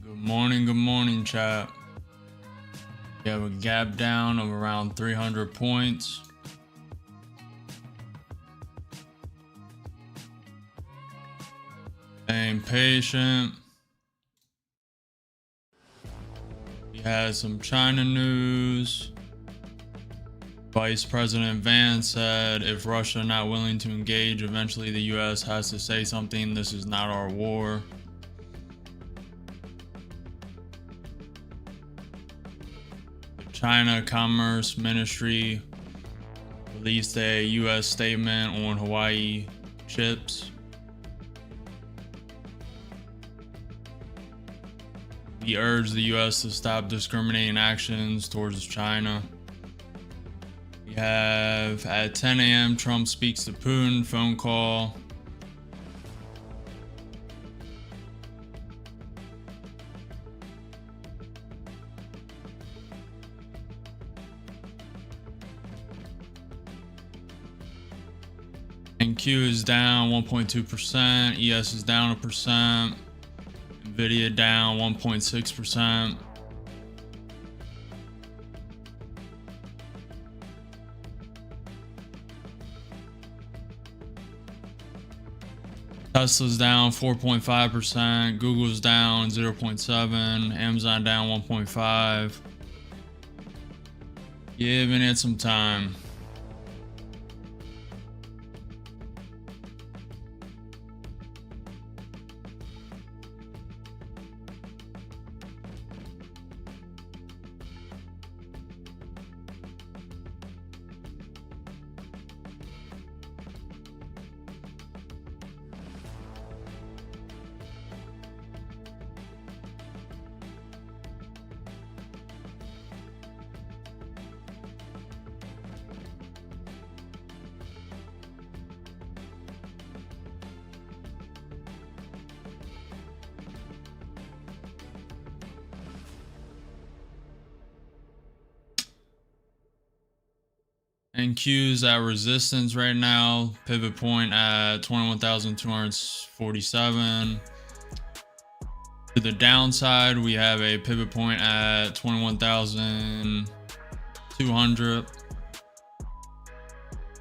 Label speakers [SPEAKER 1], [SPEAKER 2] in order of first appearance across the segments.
[SPEAKER 1] Good morning, chat. We have a gap down of around 300 points. Staying patient. We had some China news. Vice President Vance said if Russia not willing to engage, eventually the US has to say something. This is not our war. China Commerce Ministry released a US statement on Hawaii chips. We urge the US to stop discriminating actions towards China. We have at 10 a.m. Trump speaks to Putin, phone call. NQ is down 1.2%, ES is down 1%, Nvidia down 1.6%. Tesla's down 4.5%, Google's down 0.7%, Amazon down 1.5%. Giving it some time. NQ's at resistance right now, pivot point at 21,247. To the downside, we have a pivot point at 21,200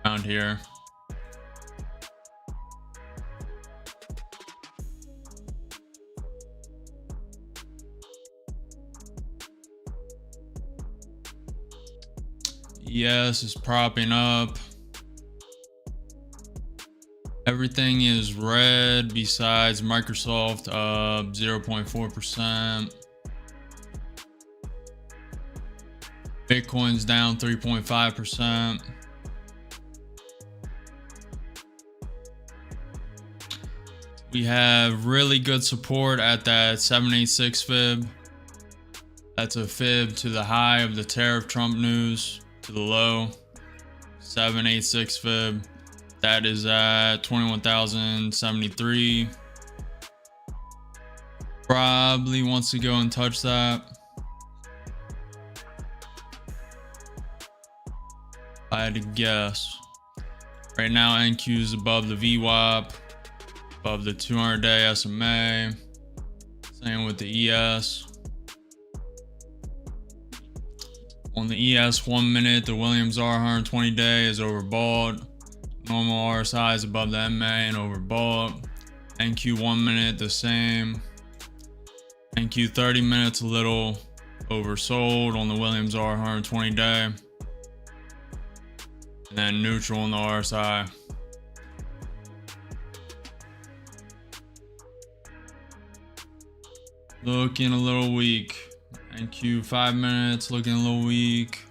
[SPEAKER 1] around here. ES is propping up. Everything is red besides Microsoft up 0.4%. Bitcoin's down 3.5%. We have really good support at that 786 fib. That's a fib to the high of the tariff Trump news. To the low, 786 fib. That is at 21,073. Probably wants to go and touch that. If I had to guess. Right now, NQ is above the VWAP, above the 200-day SMA. Same with the ES. On the ES 1 minute, the Williams R 120 day is overbought. Normal RSI is above the MA and overbought. NQ 1 minute, the same. NQ 30 minutes, a little oversold on the Williams R 120 day. And then neutral on the RSI. Looking a little weak. NQ 5 minutes looking a little weak.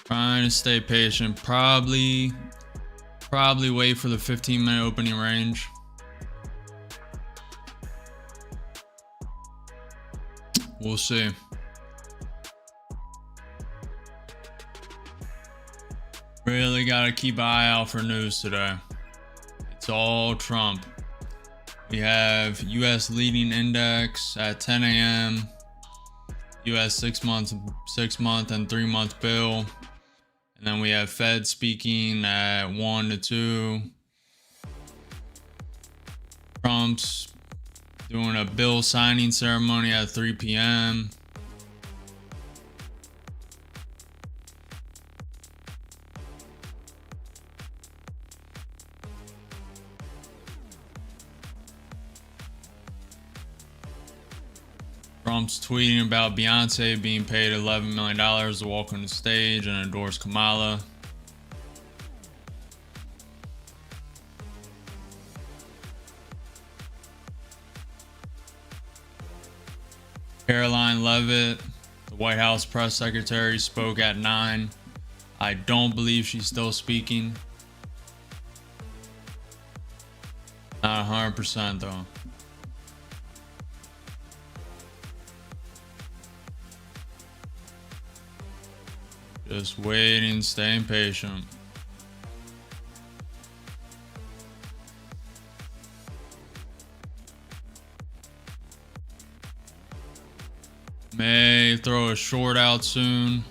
[SPEAKER 1] Trying to stay patient. Probably wait for the 15-minute opening range. We'll see. Really gotta keep an eye out for news today. It's all Trump. We have US leading index at 10 a.m. US 6 month and 3 month bill. And then we have Fed speaking at 1 to 2. Trump's doing a bill signing ceremony at 3 p.m. Trump's tweeting about Beyonce being paid $11 million to walk on the stage and endorse Kamala. Caroline Leavitt, the White House press secretary, spoke at 9. I don't believe she's still speaking. Not 100% though. Just waiting, staying patient. May throw a short out soon.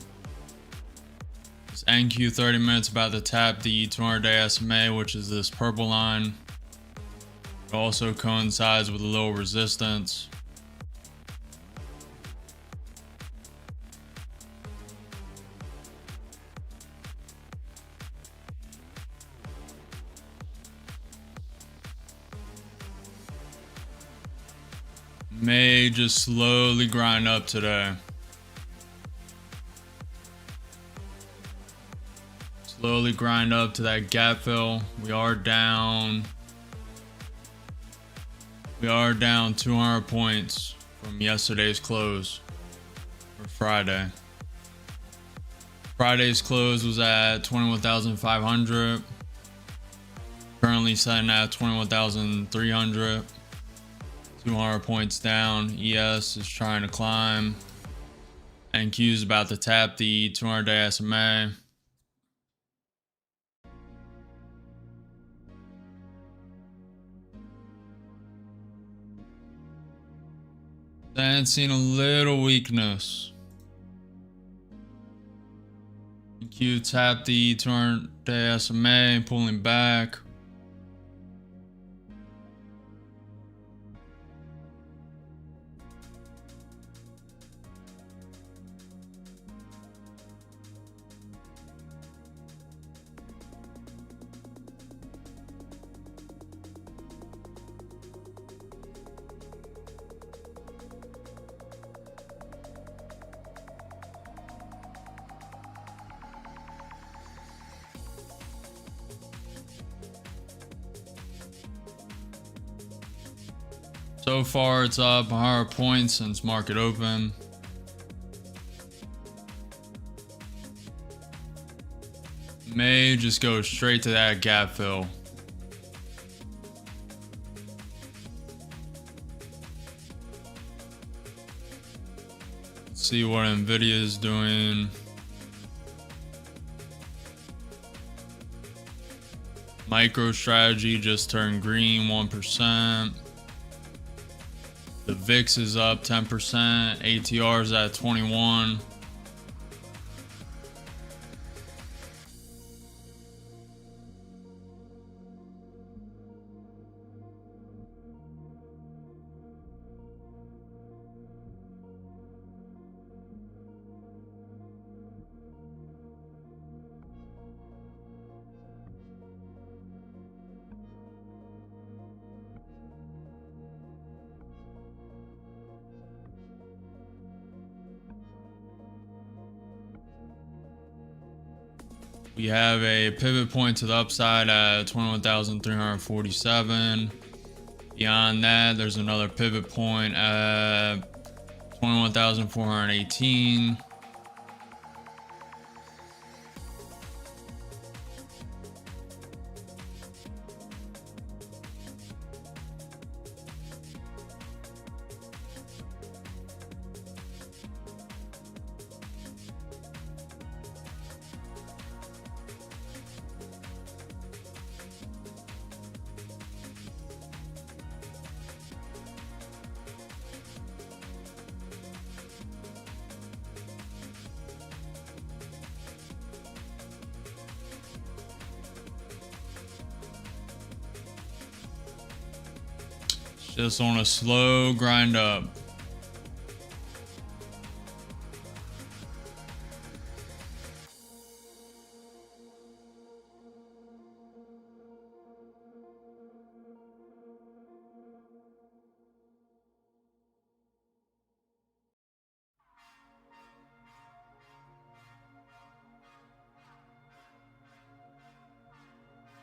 [SPEAKER 1] This NQ 30 minutes about to tap the 200-day SMA, which is this purple line. It also coincides with a little resistance. May just slowly grind up today. Slowly grind up to that gap fill. We are down 200 points from yesterday's close for Friday. Friday's close was at 21,500. Currently sitting at 21,300. 200 points down. ES is trying to climb. NQ is about to tap the 200-day SMA. Then seen a little weakness. NQ tapped the 200-day SMA, pulling back. So far, it's up 100 points since market open. May just go straight to that gap fill. Let's see what Nvidia is doing. MicroStrategy just turned green 1%. The VIX is up 10%. ATR is at 21. We have a pivot point to the upside at 21,347. Beyond that, there's another pivot point at 21,418. Just on a slow grind up.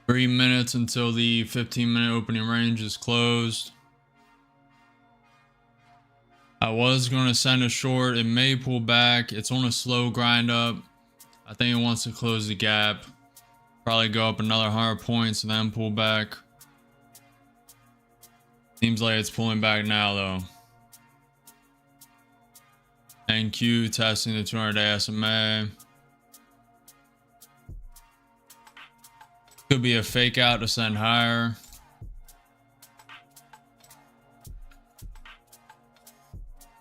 [SPEAKER 1] Three minutes until the 15-minute opening range is closed. I was going to send a short. It may pull back. It's on a slow grind up. I think it wants to close the gap. Probably go up another 100 points and then pull back. Seems like it's pulling back now though. NQ testing the 200-day SMA. Could be a fake out to send higher.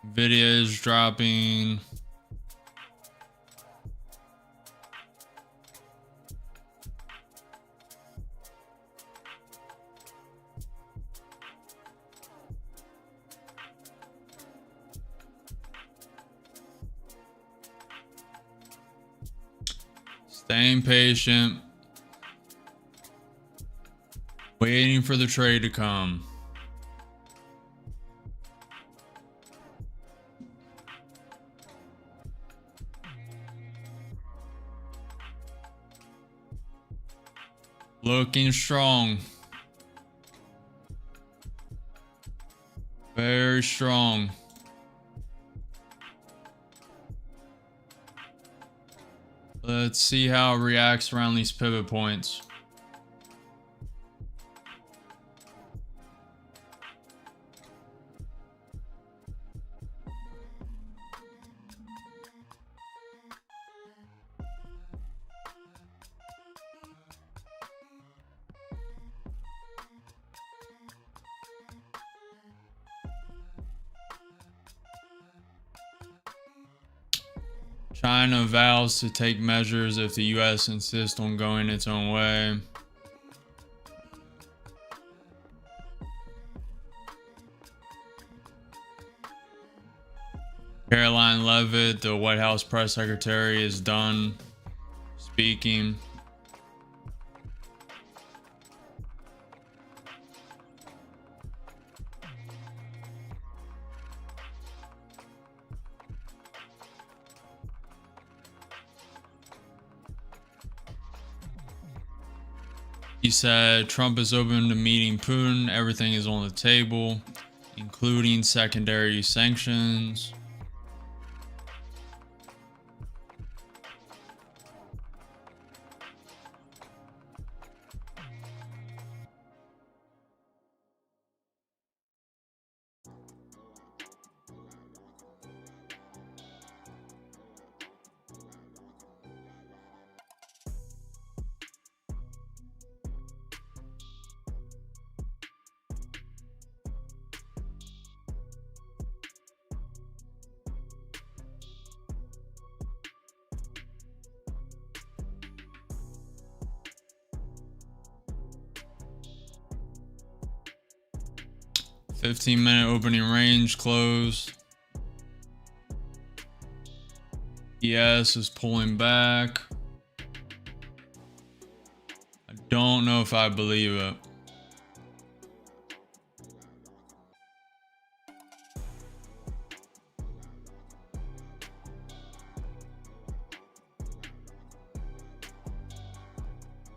[SPEAKER 1] Nvidia is dropping. Staying patient. Waiting for the trade to come. Looking strong. Very strong. Let's see how it reacts around these pivot points. China vows to take measures if the US insists on going its own way. Caroline Leavitt, the White House press secretary, is done speaking. He said Trump is open to meeting Putin. Everything is on the table, including secondary sanctions. $15-minute opening range closed. ES is pulling back. I don't know if I believe it.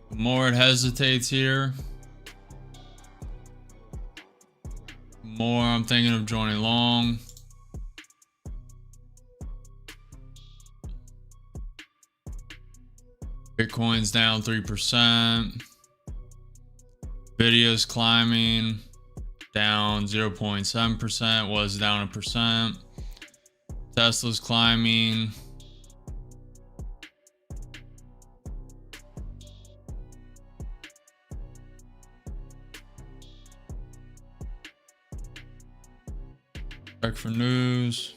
[SPEAKER 1] The more it hesitates here, the more I'm thinking of joining long. Bitcoin's down 3%. Video's climbing, down 0.7%, was down 1%. Tesla's climbing. Check for news.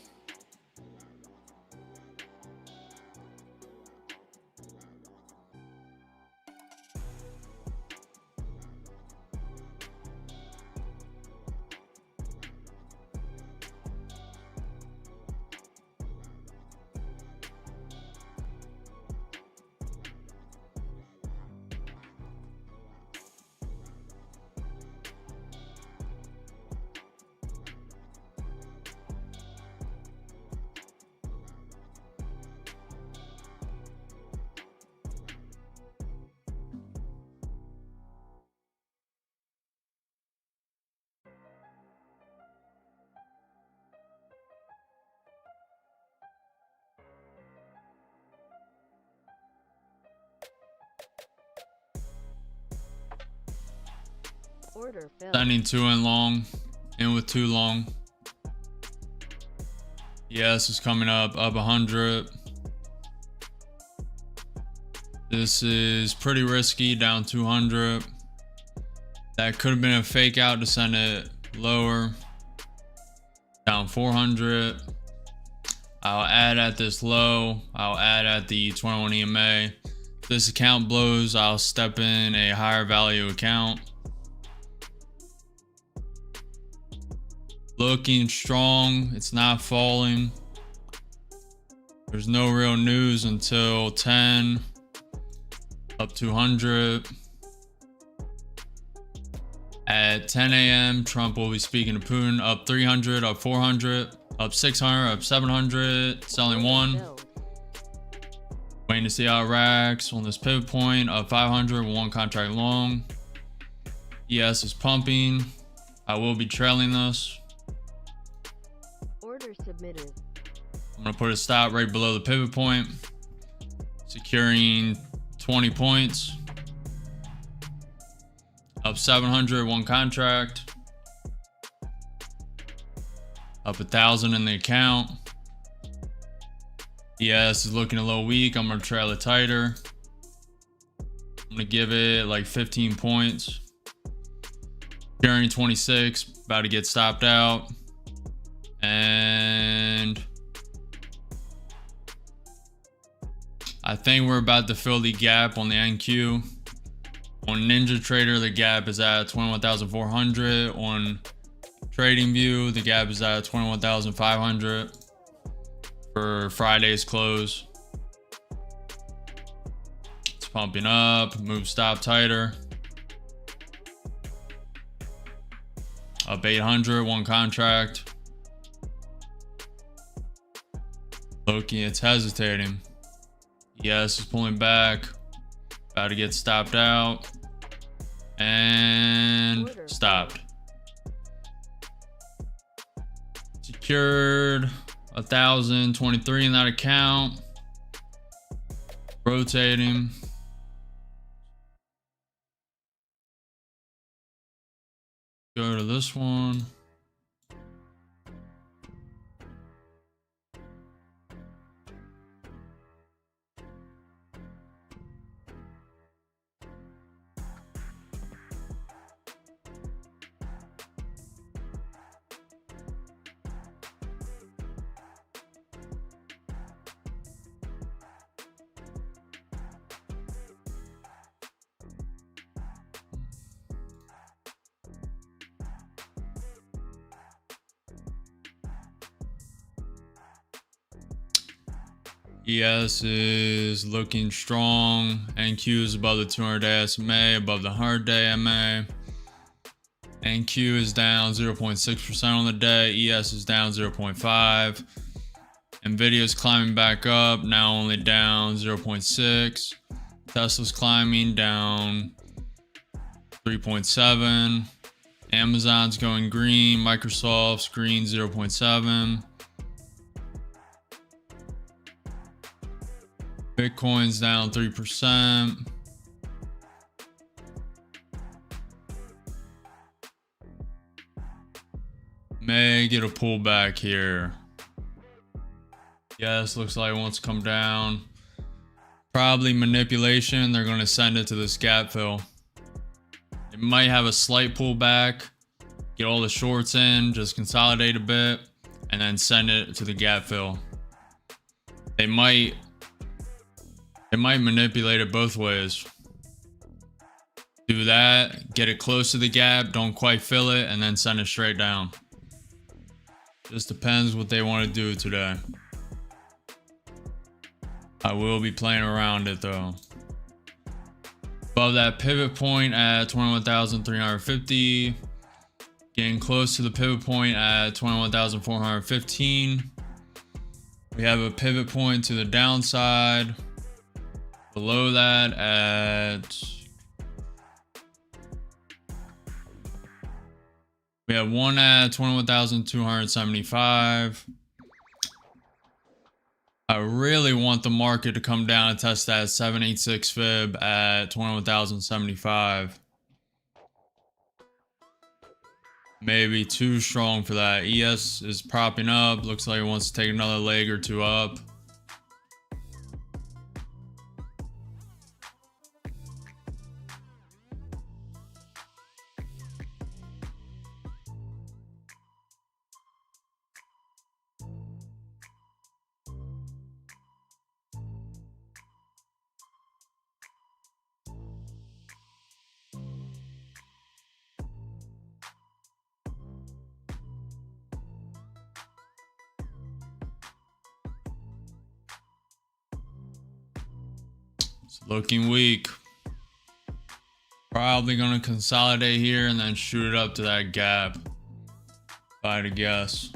[SPEAKER 2] Order filled.
[SPEAKER 1] Sending 2 in long, in with 2 long. Yes, is coming up 100. This is pretty risky, down 200. That could have been a fake out to send it lower, down 400. I'll add at this low. I'll add at the 21 EMA. If this account blows, I'll step in a higher value account. Looking strong. It's not falling. There's no real news until 10, up 200. At 10 a.m., Trump will be speaking to Putin, up 300, up 400, up 600, up 700, selling 1. Waiting to see how it racks on this pivot point, up 500, 1 contract long. ES is pumping. I will be trailing this.
[SPEAKER 2] Order submitted.
[SPEAKER 1] I'm going to put a stop right below the pivot point, securing 20 points. Up 700, 1 contract. Up 1,000 in the account. ES is looking a little weak. I'm going to trail it tighter. I'm going to give it like 15 points. Carrying 26, about to get stopped out. And I think we're about to fill the gap on the NQ. On Ninja Trader, the gap is at 21,400. On TradingView, the gap is at 21,500 for Friday's close. It's pumping up, move stop tighter. Up 800, 1 contract. Loki, it's hesitating. Yes, it's pulling back. About to get stopped out. And stopped. Secured 1,023 in that account. Rotating. Go to this one. ES is looking strong. NQ is above the 200-day SMA, above the 100-day MA. NQ is down 0.6% on the day. ES is down 0.5. Nvidia is climbing back up, now only down 0.6. Tesla's climbing, down 3.7. Amazon's going green. Microsoft's green 0.7. Bitcoin's down 3%. May get a pullback here. Yes, looks like it wants to come down. Probably manipulation. They're going to send it to this gap fill. It might have a slight pullback. Get all the shorts in, just consolidate a bit, and then send it to the gap fill. They might manipulate it both ways. Do that, get it close to the gap, don't quite fill it, and then send it straight down. Just depends what they want to do today. I will be playing around it though. Above that pivot point at 21,350. Getting close to the pivot point at 21,415. We have a pivot point to the downside. Below that at... We have one at 21,275. I really want the market to come down and test that 786 fib at 21,075. maybe too strong for that. ES is propping up. Looks like it wants to take another leg or two up. It's looking weak. Probably going to consolidate here and then shoot it up to that gap, if I had to guess.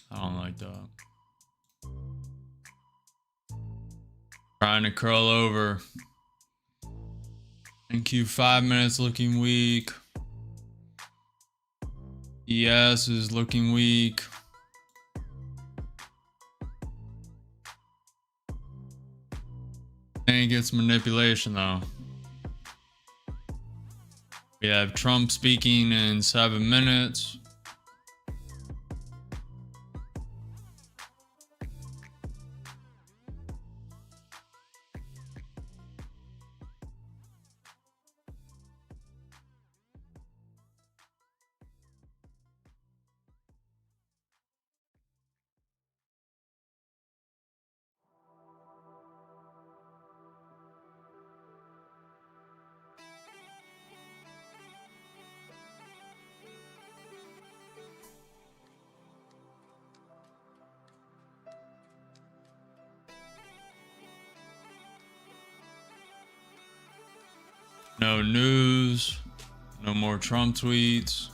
[SPEAKER 1] I don't like that. Trying to curl over. NQ 5 minutes looking weak. ES is looking weak. And it gets manipulation though. We have Trump speaking in 7 minutes. No news, no more Trump tweets.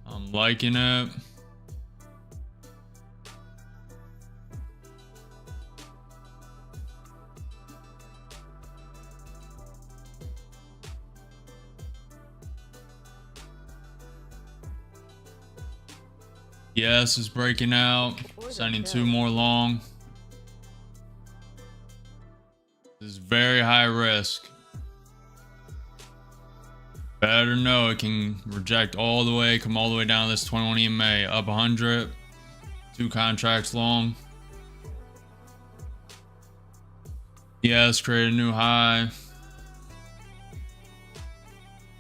[SPEAKER 1] I'm liking it. Yes, is breaking out. Sending 2 more long. This is very high risk. Better know it can reject all the way, come all the way down to this 21 EMA, up 100. 2 contracts long. Yes, create a new high.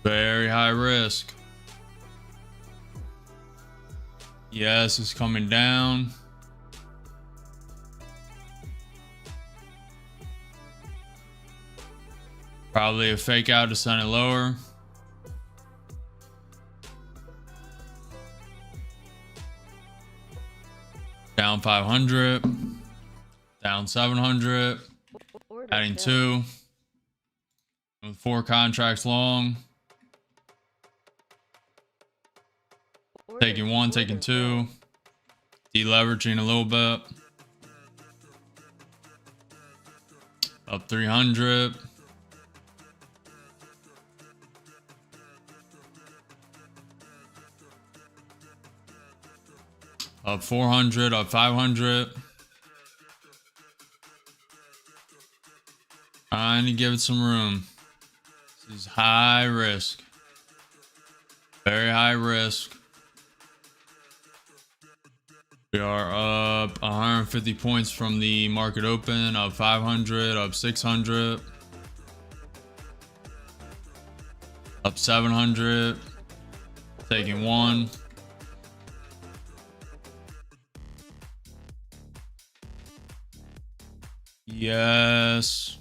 [SPEAKER 1] Very high risk. Yes, it's coming down. Probably a fake out to send it lower. Down 500. Down 700. Adding 2. With 4 contracts long. Taking 1, taking 2. Deleveraging a little bit. Up 300. Up 400, up 500. Trying to give it some room. This is high risk. Very high risk. We are up 150 points from the market open, up 500, up 600, up 700, taking one. Yes.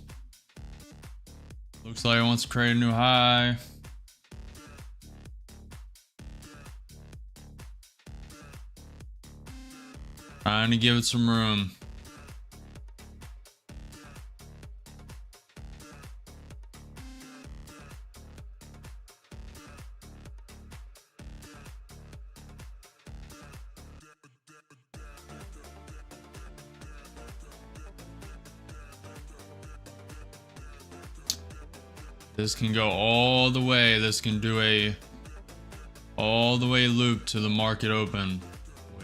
[SPEAKER 1] Looks like it wants to create a new high. Trying to give it some room. This can go all the way. This can do a all the way loop to the market open,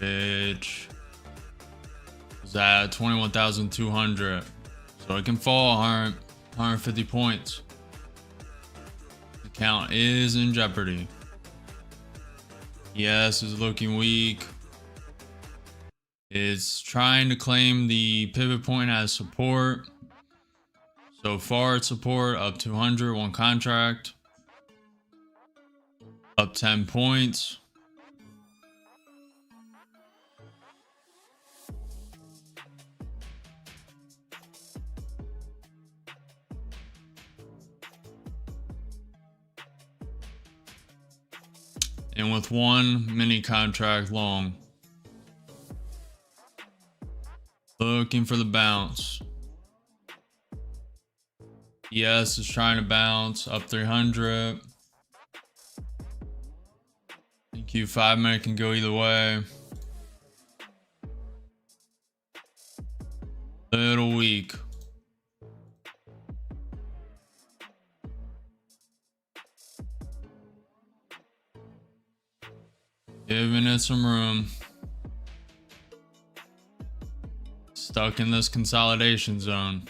[SPEAKER 1] which is at 21,200. So it can fall 150 points. The count is in jeopardy. Yes, is looking weak. It's trying to claim the pivot point as support. So far, it's support up 200, one contract, up 10 points. And with one mini contract long. Looking for the bounce. Yes, it's trying to bounce up 300. EQ 5 minute can go either way. Little weak. Giving it some room. Stuck in this consolidation zone.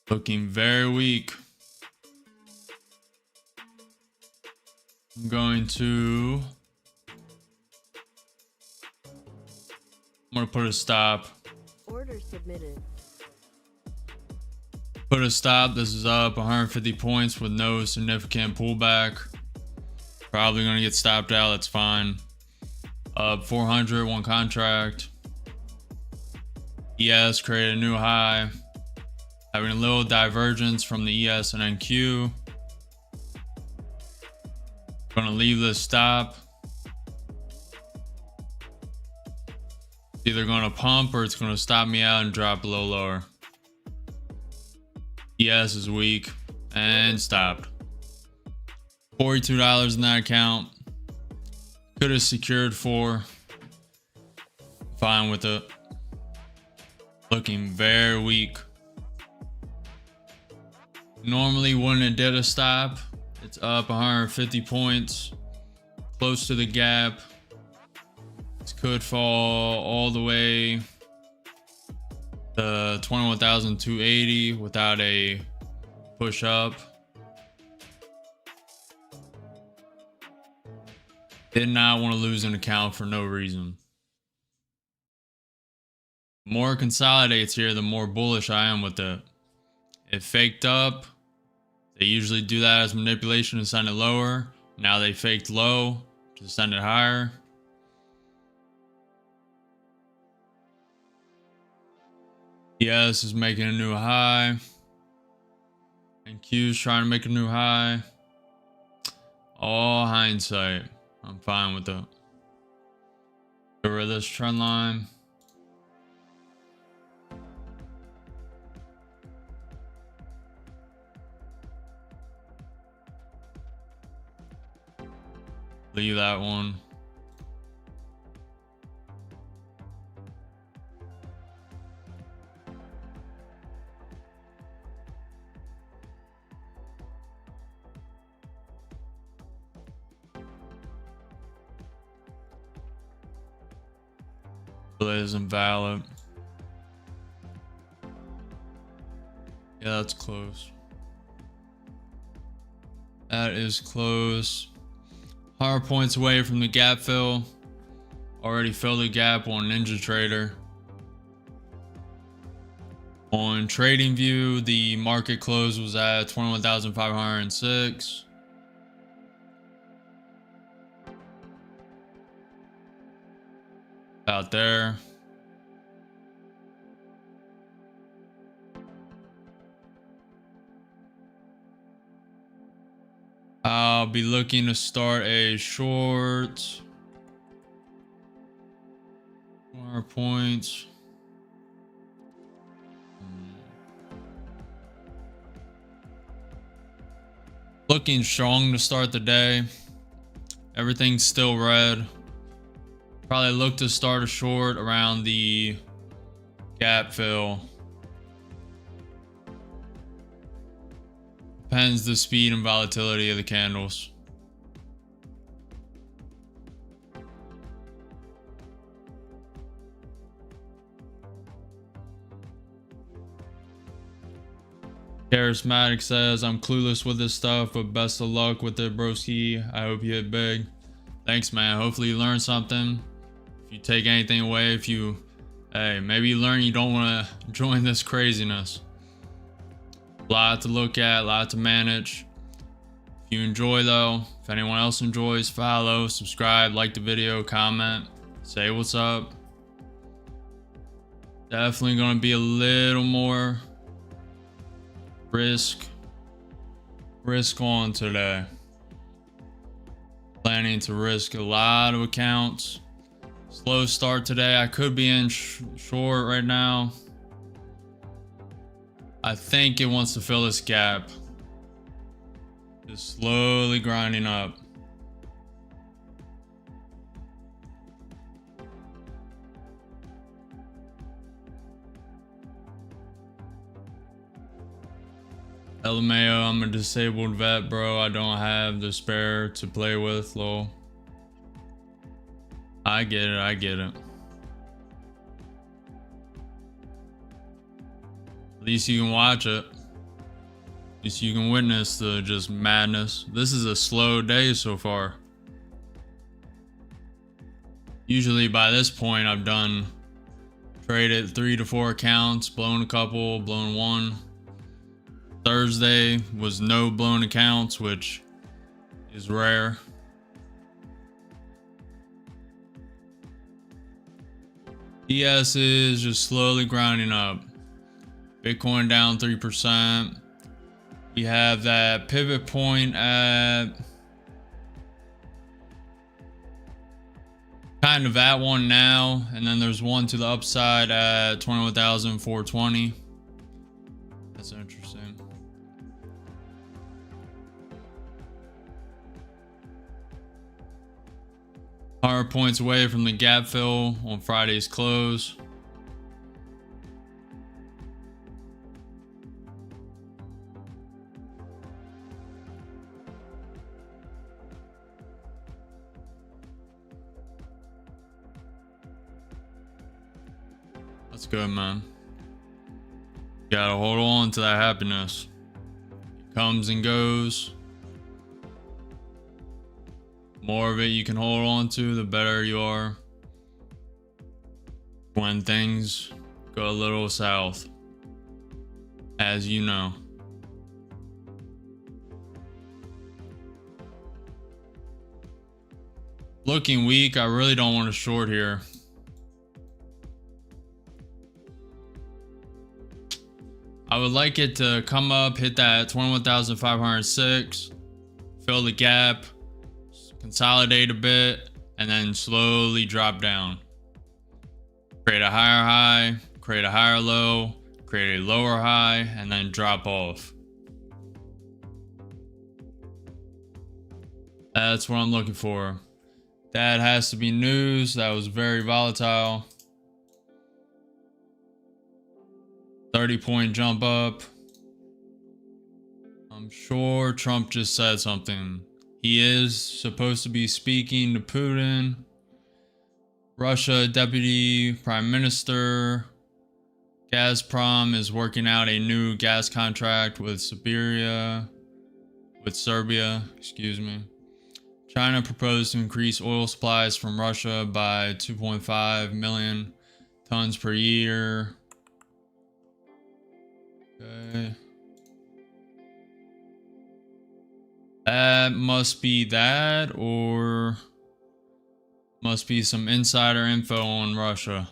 [SPEAKER 1] Looking very weak. I'm going to put a stop.
[SPEAKER 2] Order submitted.
[SPEAKER 1] Put a stop. This is up 150 points with no significant pullback. Probably going to get stopped out. That's fine. Up 400, one contract. ES created a new high. Having a little divergence from the ES and NQ. Gonna leave this stop. It's either gonna pump or it's gonna stop me out and drop a little lower. ES is weak and stopped. $42 in that account. Could have secured 4. Fine with it. Looking very weak. Normally when it did a stop, it's up 150 points, close to the gap. This could fall all the way to 21,280 without a push up. Did not want to lose an account for no reason. The more it consolidates here, the more bullish I am with it. It faked up. They usually do that as manipulation to send it lower. Now they faked low to send it higher. ES is making a new high. And Q's trying to make a new high. All hindsight. I'm fine with it. Get rid of this trend line. Leave that one. But it isn't valid. Yeah, that's close. That is close. 100 points away from the gap fill. Already filled the gap on NinjaTrader. On TradingView, the market close was at 21,506. Out there. I'll be looking to start a short. 4 points. Looking strong to start the day. Everything's still red. Probably look to start a short around the gap fill. Depends the speed and volatility of the candles. Charismatic says, I'm clueless with this stuff, but best of luck with it, broski. I hope you hit big. Thanks, man. Hopefully you learned something. If you take anything away, hey, maybe you learn you don't want to join this craziness. A lot to look at, a lot to manage. If you enjoy though, if anyone else enjoys, follow, subscribe, like the video, comment, say what's up. Definitely going to be a little more risk on today. Planning to risk a lot of accounts. Slow start today. I could be in short right now. I think it wants to fill this gap. Just slowly grinding up. LMAO, I'm a disabled vet, bro. I don't have the spare to play with, lol. I get it, I get it. At least you can watch it. At least you can witness the just madness. This is a slow day so far. Usually by this point I've traded 3 to 4 accounts, blown a couple, blown one. Thursday was no blown accounts, which is rare. ES is just slowly grinding up. Bitcoin down 3%. We have that pivot point at kind of at one now, and then there's one to the upside at 21,420. That's interesting. Points away from the gap fill on Friday's close. That's good, man. Gotta hold on to that happiness. It comes and goes. More of it you can hold on to, the better you are when things go a little south, as you know. Looking weak. I really don't want to short here. I would like it to come up, hit that 21,506, fill the gap, consolidate a bit, and then slowly drop down. Create a higher high, create a higher low, create a lower high, and then drop off. That's what I'm looking for. That has to be news. That was very volatile. 30-point jump up. I'm sure Trump just said something. He is supposed to be speaking to Putin. Russia Deputy Prime Minister Gazprom is working out a new gas contract with Serbia, excuse me. China proposed to increase oil supplies from Russia by 2.5 million tons per year. Okay. That must be that, or must be some insider info on Russia.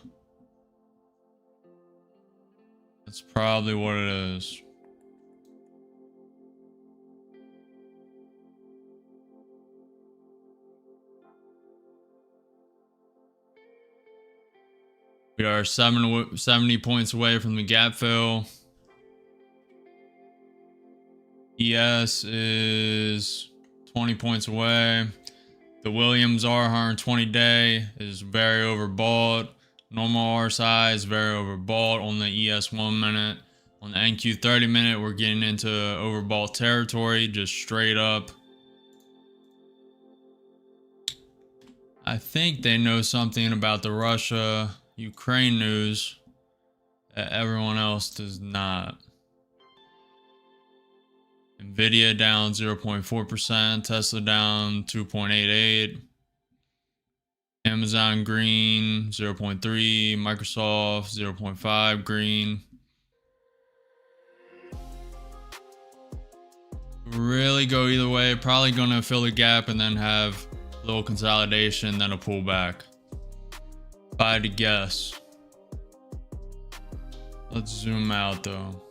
[SPEAKER 1] That's probably what it is. We are 70 points away from the gap fill. ES is 20 points away. The Williams R 120 day is very overbought. Normal RSI is very overbought on the ES 1 minute. On the NQ 30 minute, we're getting into overbought territory, just straight up. I think they know something about the Russia-Ukraine news that everyone else does not. Nvidia down 0.4%, Tesla down 2.88%, Amazon green 0.3%, Microsoft 0.5% green. Really go either way. Probably gonna fill the gap and then have a little consolidation, then a pullback. If I had to guess. Let's zoom out though.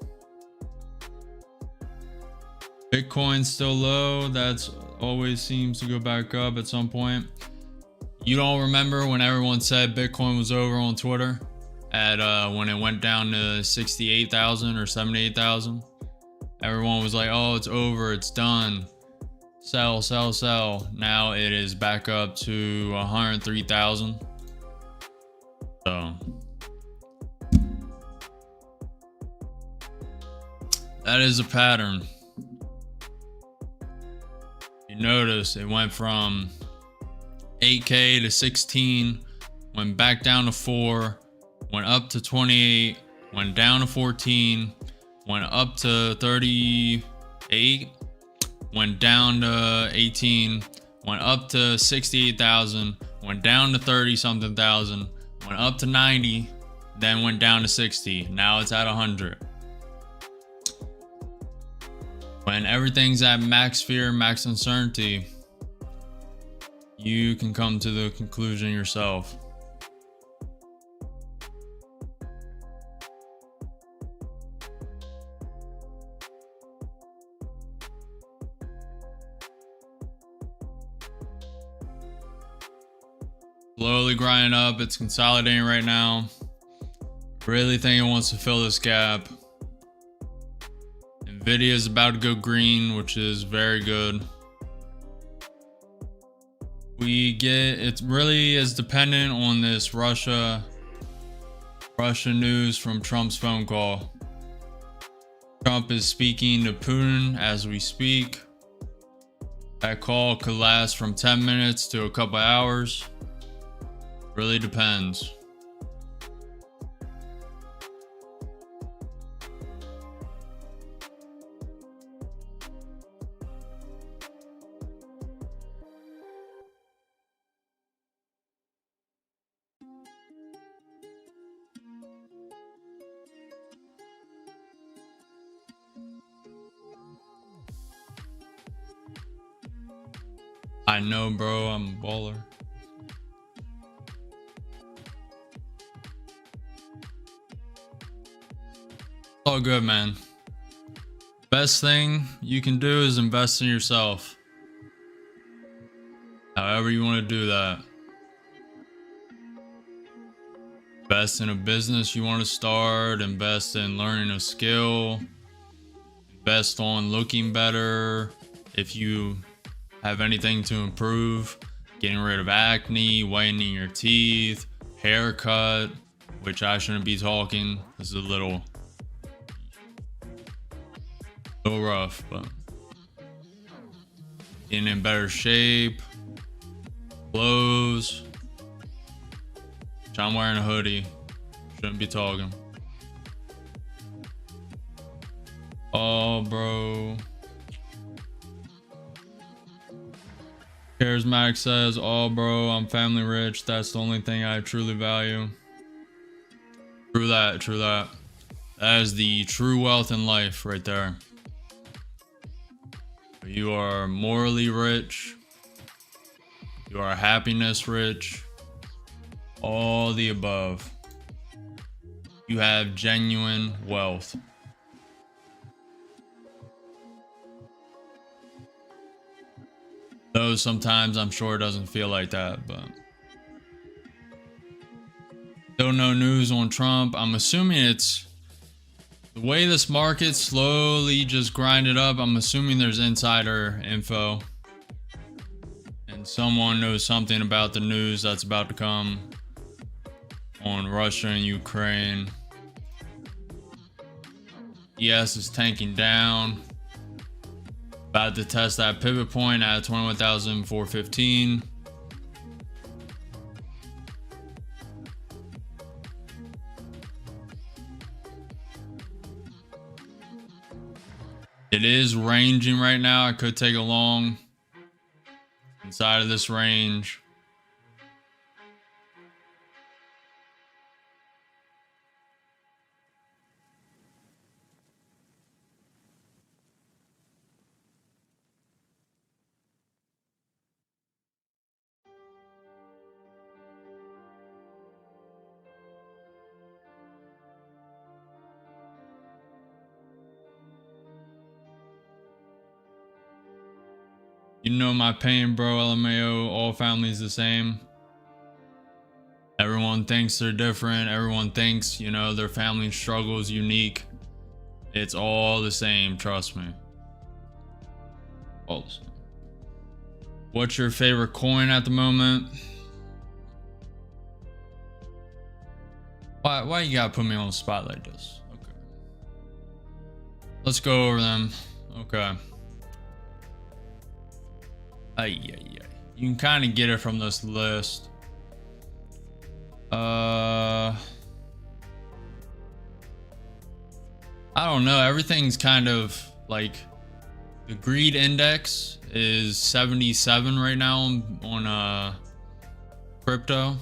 [SPEAKER 1] Bitcoin's still low. That's always seems to go back up at some point. You don't remember when everyone said Bitcoin was over on Twitter at when it went down to 68,000 or 78,000? Everyone was like, oh, it's over, it's done. Sell, sell, sell. Now it is back up to 103,000. So that is a pattern. You notice it went from 8K to 16, went back down to 4, went up to 28, went down to 14, went up to 38, went down to 18, went up to 68,000, went down to 30 something thousand, went up to 90, then went down to 60. Now it's at 100. When everything's at max fear, max uncertainty, you can come to the conclusion yourself. Slowly grinding up, it's consolidating right now. Really think it wants to fill this gap. Nvidia is about to go green, which is very good. It really is dependent on this Russia news from Trump's phone call. Trump is speaking to Putin as we speak. That call could last from 10 minutes to a couple hours. Really depends. I know, bro, I'm a baller. All good, man. Best thing you can do is invest in yourself. However you want to do that. Invest in a business you want to start, invest in learning a skill, invest on looking better. If you have anything to improve, getting rid of acne, whitening your teeth, haircut, which I shouldn't be talking. This is a little rough, but getting in better shape, clothes, I'm wearing a hoodie. Shouldn't be talking. Oh, bro. Charismatic says, oh, bro, I'm family rich. That's the only thing I truly value. True that, true that. That is the true wealth in life right there. You are morally rich. You are happiness rich. All the above. You have genuine wealth. Though sometimes I'm sure it doesn't feel like that, but still no news on Trump. I'm assuming it's the way this market slowly just grinded up. I'm assuming there's insider info and someone knows something about the news that's about to come on Russia and Ukraine. ES is tanking down. About to test that pivot point at 21,415. It is ranging right now. I could take a long inside of this range. You know my pain, bro. LMAO, all families the same. Everyone thinks they're different. Everyone thinks, you know, their family struggle is unique. It's all the same, trust me. All the same. What's your favorite coin at the moment? Why you gotta put me on the spot like this? Okay. Let's go over them. Okay. You can kind of get it from this list. I don't know. Everything's kind of like the greed index is 77 right now on crypto.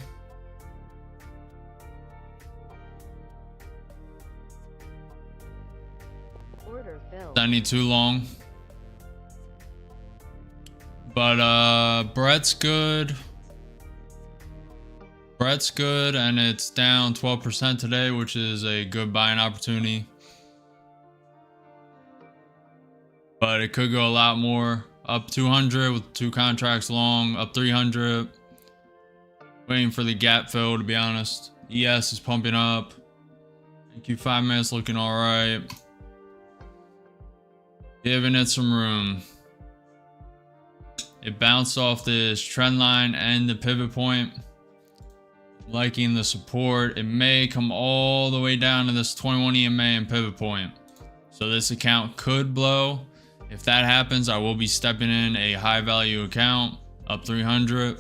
[SPEAKER 2] Order filled.
[SPEAKER 1] That need too long. But Brett's good. Brett's good, and it's down 12% today, which is a good buying opportunity. But it could go a lot more. Up 200 with 2 contracts long. Up 300. Waiting for the gap fill, to be honest. ES is pumping up. EQ 5 minutes looking all right. Giving it some room. It bounced off this trend line and the pivot point. Liking the support. It may come all the way down to this 21 EMA and pivot point. So this account could blow. If that happens, I will be stepping in a high value account. Up 300.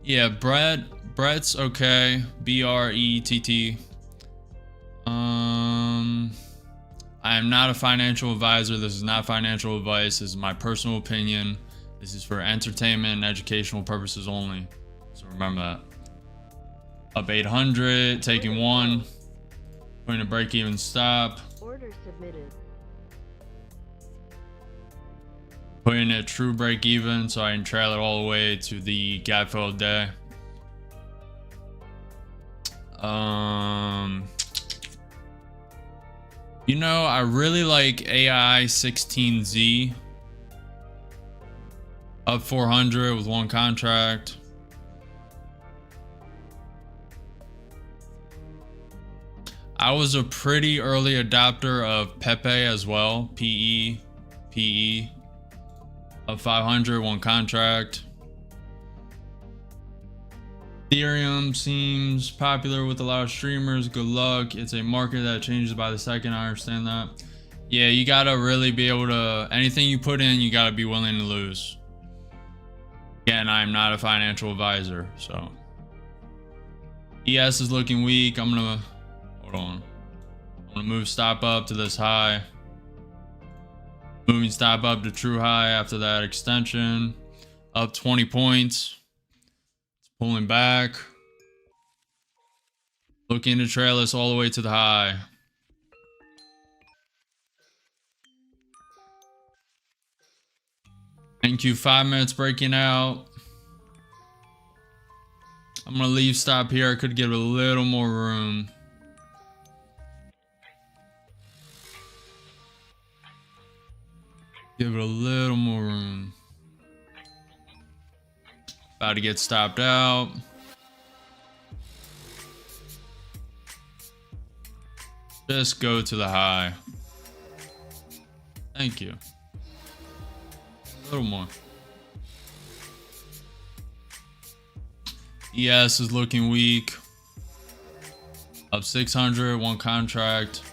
[SPEAKER 1] Yeah, Brett's okay. BRETT. I am not a financial advisor. This is not financial advice. This is my personal opinion. This is for entertainment and educational purposes only. So remember that. Up 800, taking one. Putting a break even stop.
[SPEAKER 2] Order submitted.
[SPEAKER 1] Putting it true break even so I can trail it all the way to the gap fill day. You know, I really like AI 16Z. Up 400 with 1 contract. I was a pretty early adopter of Pepe as well. PE. Up 500, 1 contract. Ethereum seems popular with a lot of streamers. Good luck. It's a market that changes by the second. I understand that. Yeah, you gotta really be able to, anything you put in, you gotta be willing to lose. Again, I'm not a financial advisor, so. ES is looking weak. I'm gonna, hold on. I'm gonna move stop up to this high. Moving stop up to true high after that extension. Up 20 points. It's pulling back. Looking to trail this all the way to the high. NQ 5 minutes breaking out. I'm gonna leave stop here. I could give it a little more room. Give it a little more room. About to get stopped out. Just go to the high. Thank you. A little more. ES is looking weak. Up 600, one contract.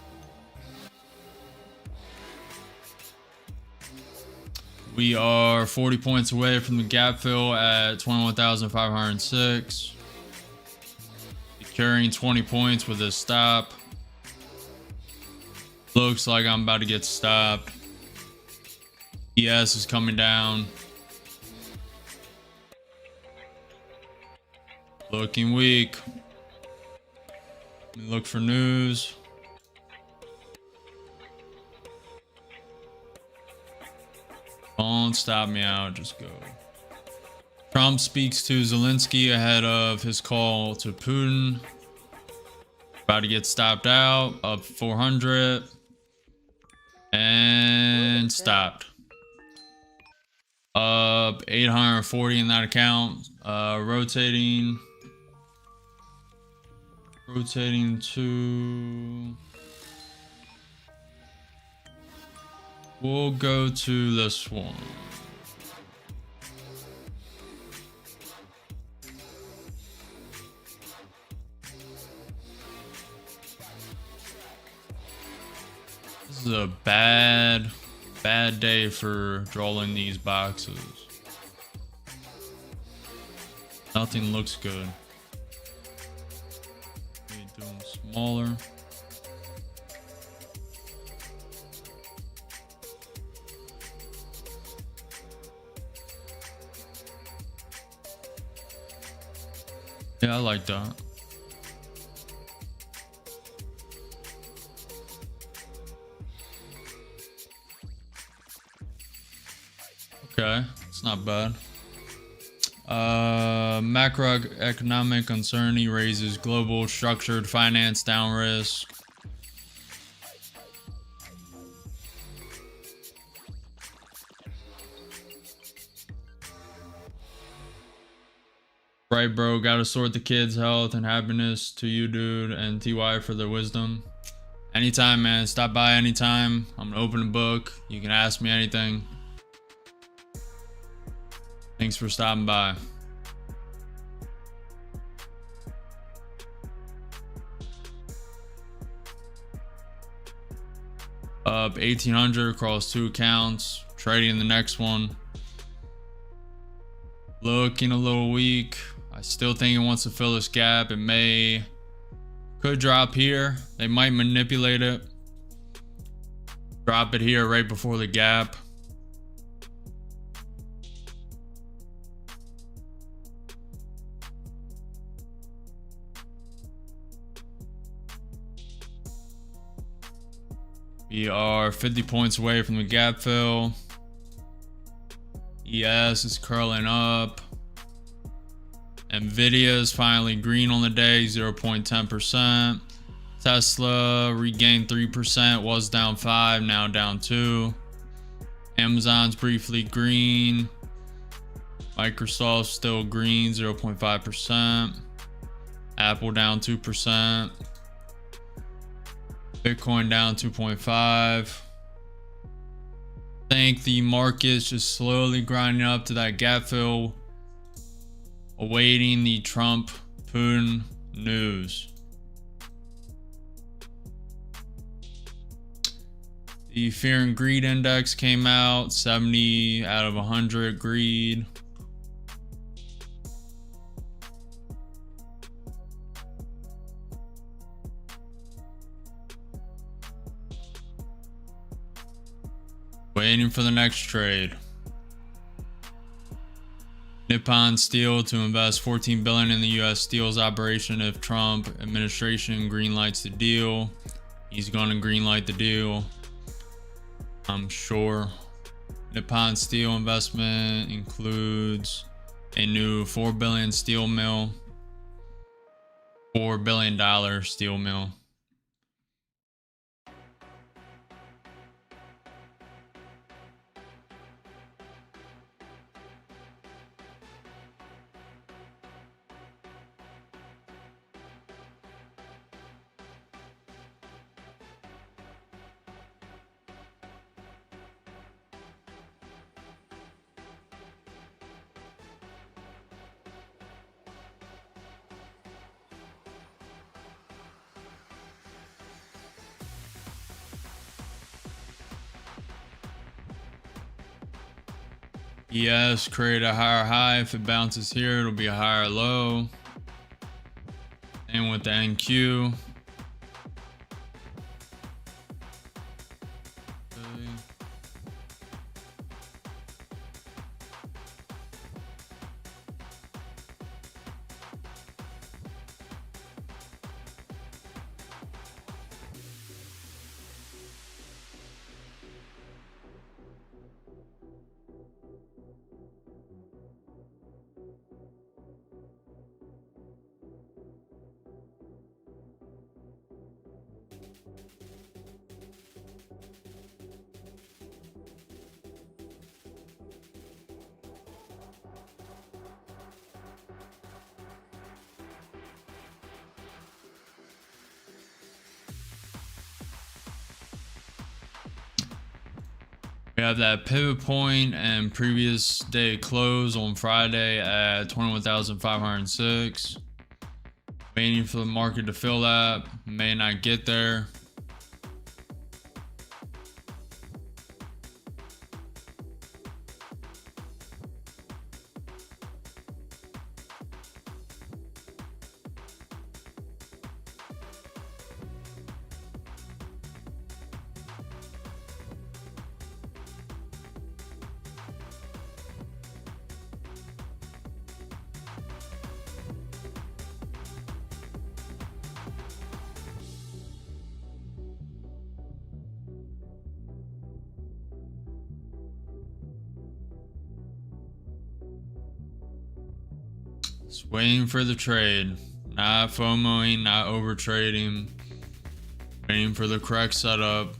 [SPEAKER 1] We are 40 points away from the gap fill at 21,506. Securing 20 points with a stop. Looks like I'm about to get stopped. ES is coming down. Looking weak. Let me look for news. Don't stop me out, just go. Trump speaks to Zelensky ahead of his call to Putin. About to get stopped out, up 400. And stopped. Up 840 in that account. Rotating to... We'll go to this one. This is a bad day for drawing these boxes. Nothing looks good. Maybe do them smaller. Yeah, I like that. Okay, it's not bad. Macroeconomic uncertainty raises global structured finance down risk. Right, bro. Gotta sort the kids' health and happiness to you, dude, and TY for their wisdom. Anytime, man. Stop by anytime. I'm gonna open a book. You can ask me anything. Thanks for stopping by. Up 1,800 across 2 accounts. Trading the next one. Looking a little weak. I still think it wants to fill this gap. It could drop here. They might manipulate it. Drop it here right before the gap. We are 50 points away from the gap fill. ES is curling up. Nvidia is finally green on the day, 0.10%. Tesla regained 3%, was down 5, now down 2. Amazon's briefly green. Microsoft still green, 0.5%. Apple down 2%. Bitcoin down 2.5. I think the market's just slowly grinding up to that gap fill, awaiting the Trump-Putin news. The Fear and Greed Index came out, 70 out of 100 greed. Waiting for the next trade. Nippon Steel to invest $14 billion in the U.S. Steel's operation if Trump administration greenlights the deal. He's going to greenlight the deal, I'm sure. Nippon Steel investment includes a new $4 billion steel mill, $4 billion steel mill. Yes, create a higher high. If it bounces here, it'll be a higher low. And with the NQ. Okay. We have that pivot point and previous day close on Friday at 21,506. Waiting for the market to fill that. May not get there. Just waiting for the trade, not FOMOing, not over trading, waiting for the correct setup.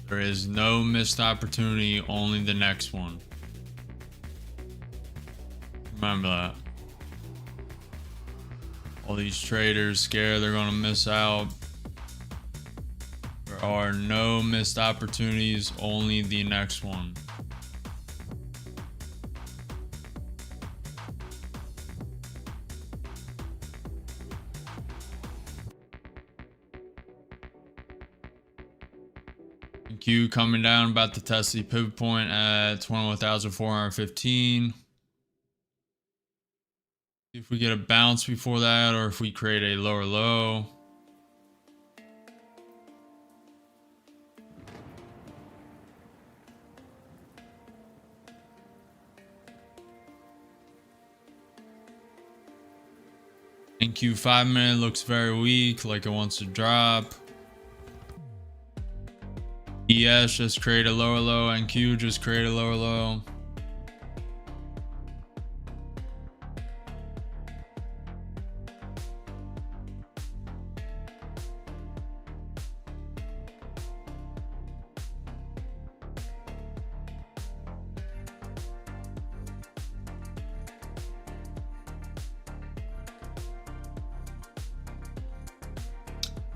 [SPEAKER 1] There is no missed opportunity, only the next one. Remember that. All these traders scared they're gonna miss out. There are no missed opportunities, only the next one. Q coming down, about to test the pivot point at 21,415. If we get a bounce before that, or if we create a lower low. NQ 5-minute looks very weak, like it wants to drop. ES just create a lower low, and Q just create a lower low.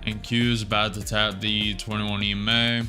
[SPEAKER 1] And Q is about to tap the 21 EMA.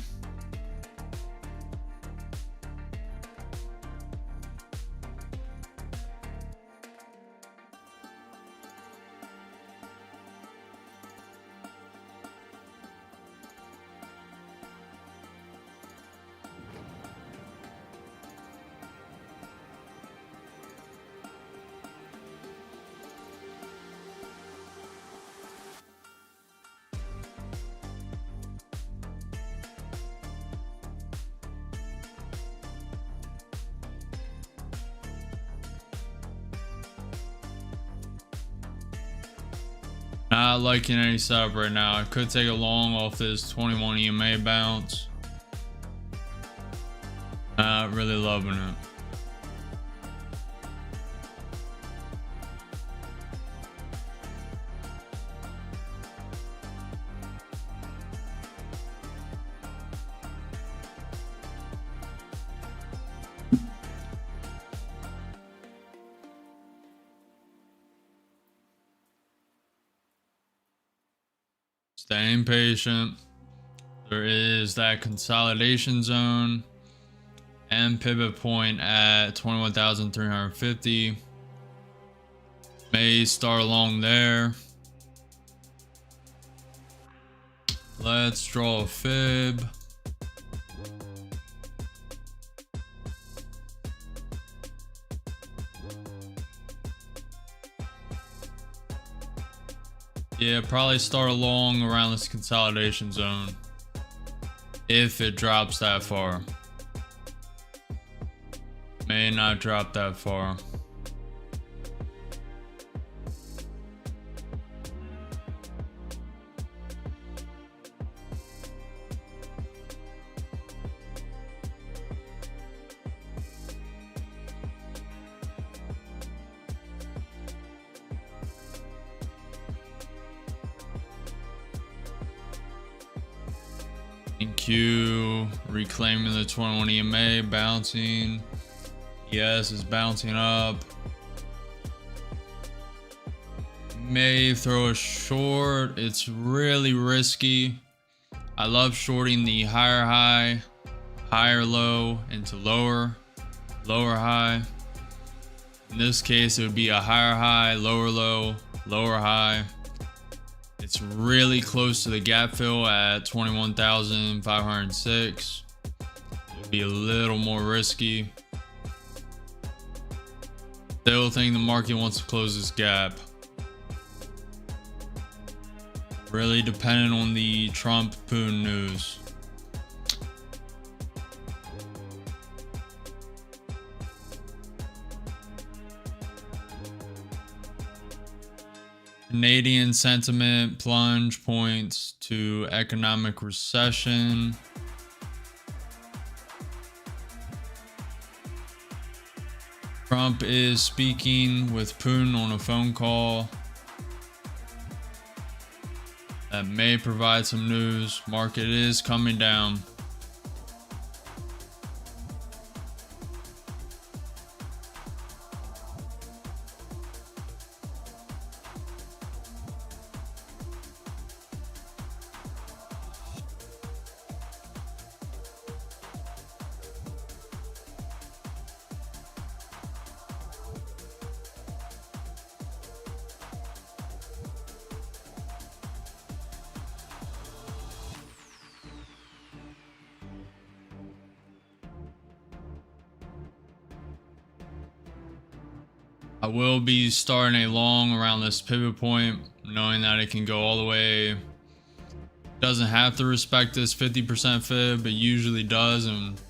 [SPEAKER 1] Not liking any setup right now. I could take a long off this 21 EMA bounce. Not really loving it. Staying patient. There is that consolidation zone and pivot point at 21,350. May start along there. Let's draw a fib. Yeah, probably start along around this consolidation zone if it drops that far. May not drop that far. Q reclaiming the 21 EMA, bouncing. ES is bouncing up. May throw a short. It's really risky. I love shorting the higher high, higher low into lower high. In this case, it would be a higher high, lower low, lower high. It's really close to the gap fill at 21,506. It'll be a little more risky. Still think the market wants to close this gap. Really dependent on the Trump-Putin news. Canadian sentiment plunge points to economic recession. Trump is speaking with Putin on a phone call that may provide some news. Market is coming down. I will be starting a long around this pivot point, knowing that it can go all the way. Doesn't have to respect this 50% fib, but usually does, and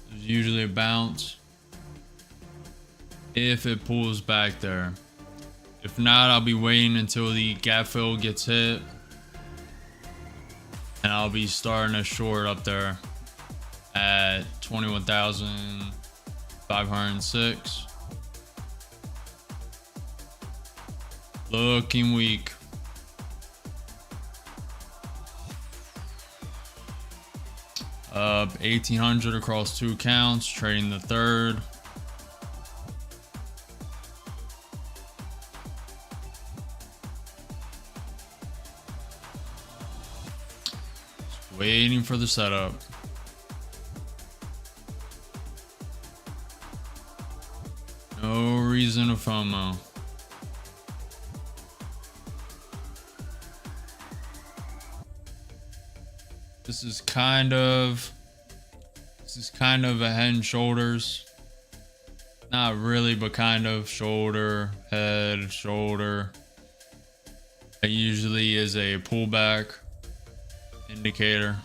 [SPEAKER 1] there's usually a bounce if it pulls back there. If not, I'll be waiting until the gap fill gets hit, and I'll be starting a short up there at 21,506. Looking weak. Up 1,800 across two accounts, trading the third. Just waiting for the setup. No reason to FOMO. This is kind of a head and shoulders. Not really, but kind of. Shoulder, head, shoulder. It usually is a pullback indicator.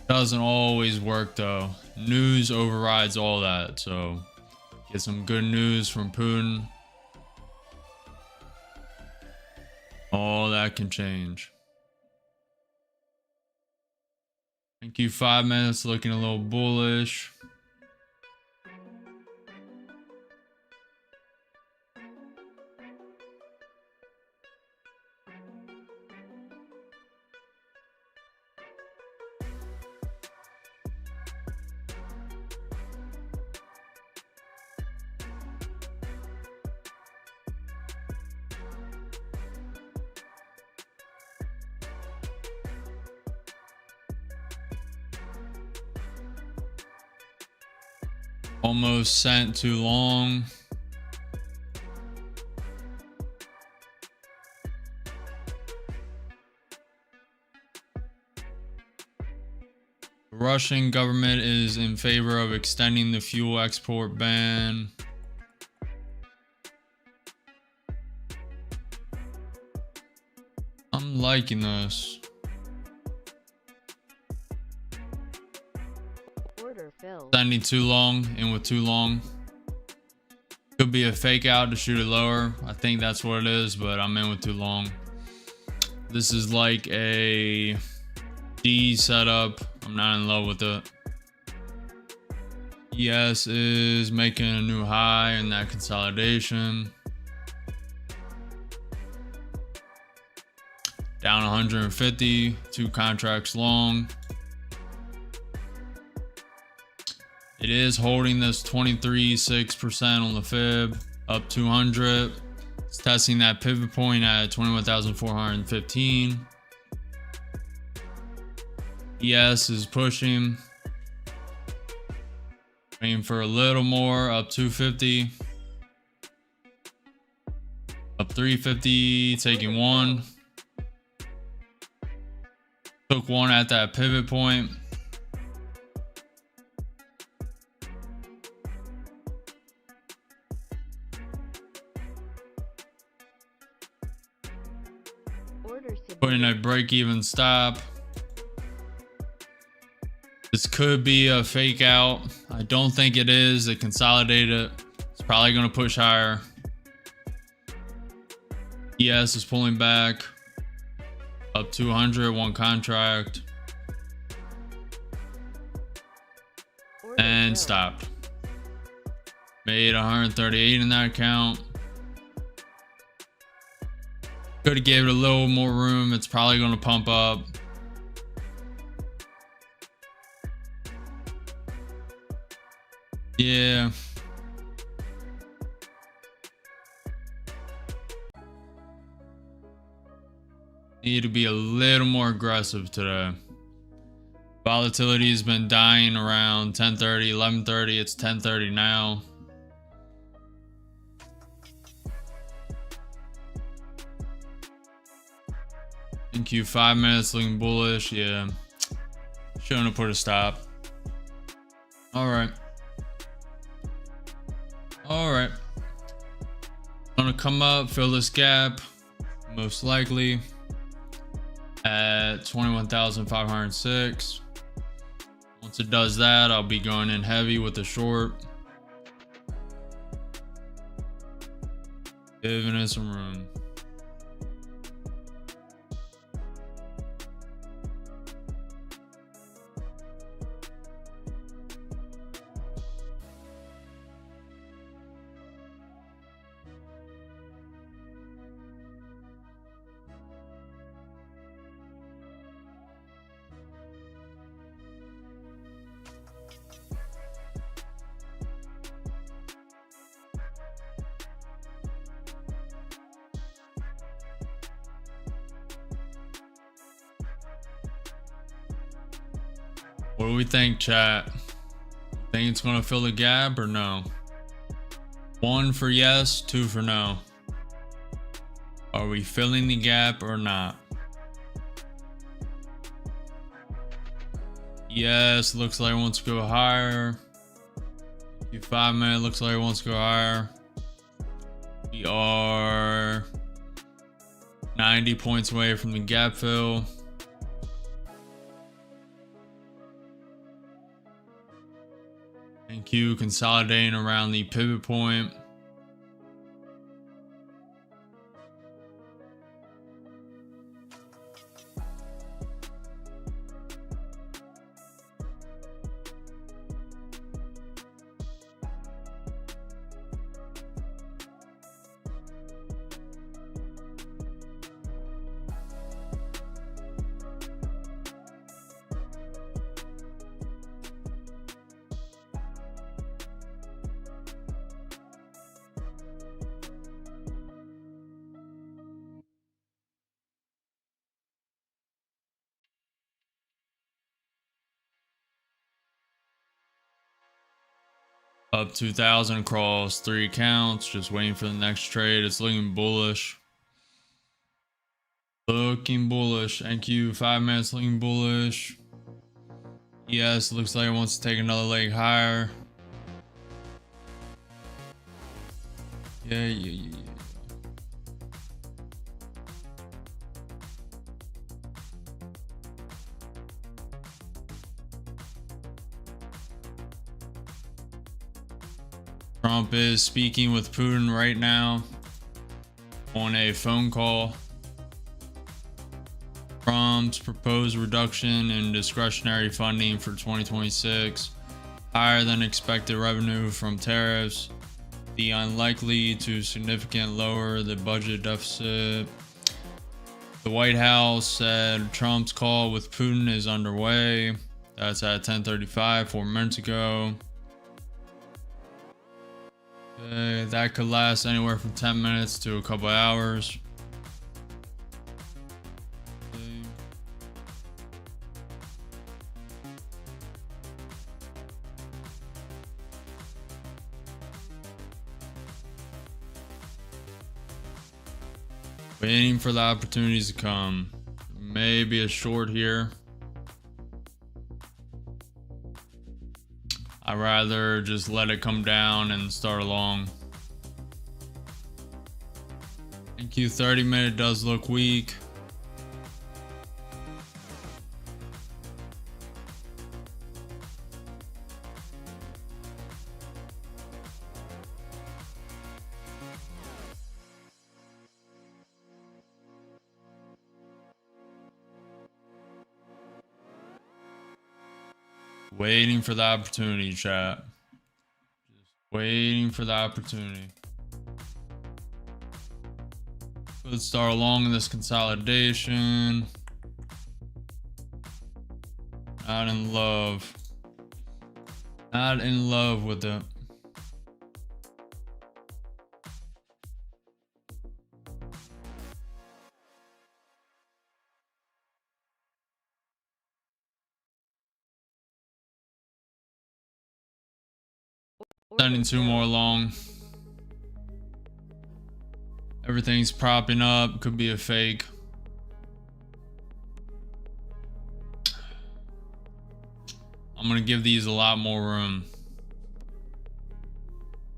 [SPEAKER 1] Doesn't always work though. News overrides all that. So get some good news from Putin. All that can change. Thank you. 5 minutes looking a little bullish. Almost sent too long. The Russian government is in favor of extending the fuel export ban. I'm liking this.
[SPEAKER 2] Order filled.
[SPEAKER 1] Standing too long, in with too long. Could be a fake out to shoot it lower. I think that's what it is, but I'm in with too long. This is like a D setup. I'm not in love with it. ES is making a new high in that consolidation. Down 150, 2 contracts long. It is holding this 23.6% on the fib, up 200. It's testing that pivot point at 21,415. ES is pushing. Waiting for a little more, up 250. Up 350, taking one. Took one at that pivot point. Putting a break-even stop. This could be a fake out. I don't think it is. It consolidated. It's probably going to push higher. ES is pulling back. Up 200, 1 contract. And stopped. Made 138 in that account. Could have gave it a little more room. It's probably going to pump up. Yeah. Need to be a little more aggressive today. Volatility has been dying around 10:30, 11:30. It's 10:30 now. Thank you. 5 minutes looking bullish. Yeah. Shouldn't have put a stop. All right. All right. Gonna come up, fill this gap, most likely at 21,506. Once it does that, I'll be going in heavy with the short. Giving it some room. What do we think, chat? Think it's gonna fill the gap or no? 1 for yes, 2 for no. Are we filling the gap or not? Yes, looks like it wants to go higher. 5 minute looks like it wants to go higher. We are 90 points away from the gap fill. And Q consolidating around the pivot point. Up 2,000 across 3 accounts. Just waiting for the next trade. It's looking bullish. Looking bullish. NQ 5 minutes looking bullish. Yes, looks like it wants to take another leg higher. Yeah. Trump is speaking with Putin right now on a phone call. Trump's proposed reduction in discretionary funding for 2026, higher than expected revenue from tariffs, the unlikely to significantly lower the budget deficit. The White House said Trump's call with Putin is underway. That's at 10:35, 4 minutes ago. Okay, that could last anywhere from 10 minutes to a couple hours. Waiting for the opportunities to come. Maybe a short here. I'd rather just let it come down and start along. NQ 30 minute does look weak. Waiting for the opportunity, chat. Just waiting for the opportunity. Let's start along in this consolidation. Not in love. Not in love with it. Sending 2 more along. Everything's propping up. Could be a fake. I'm gonna give these a lot more room.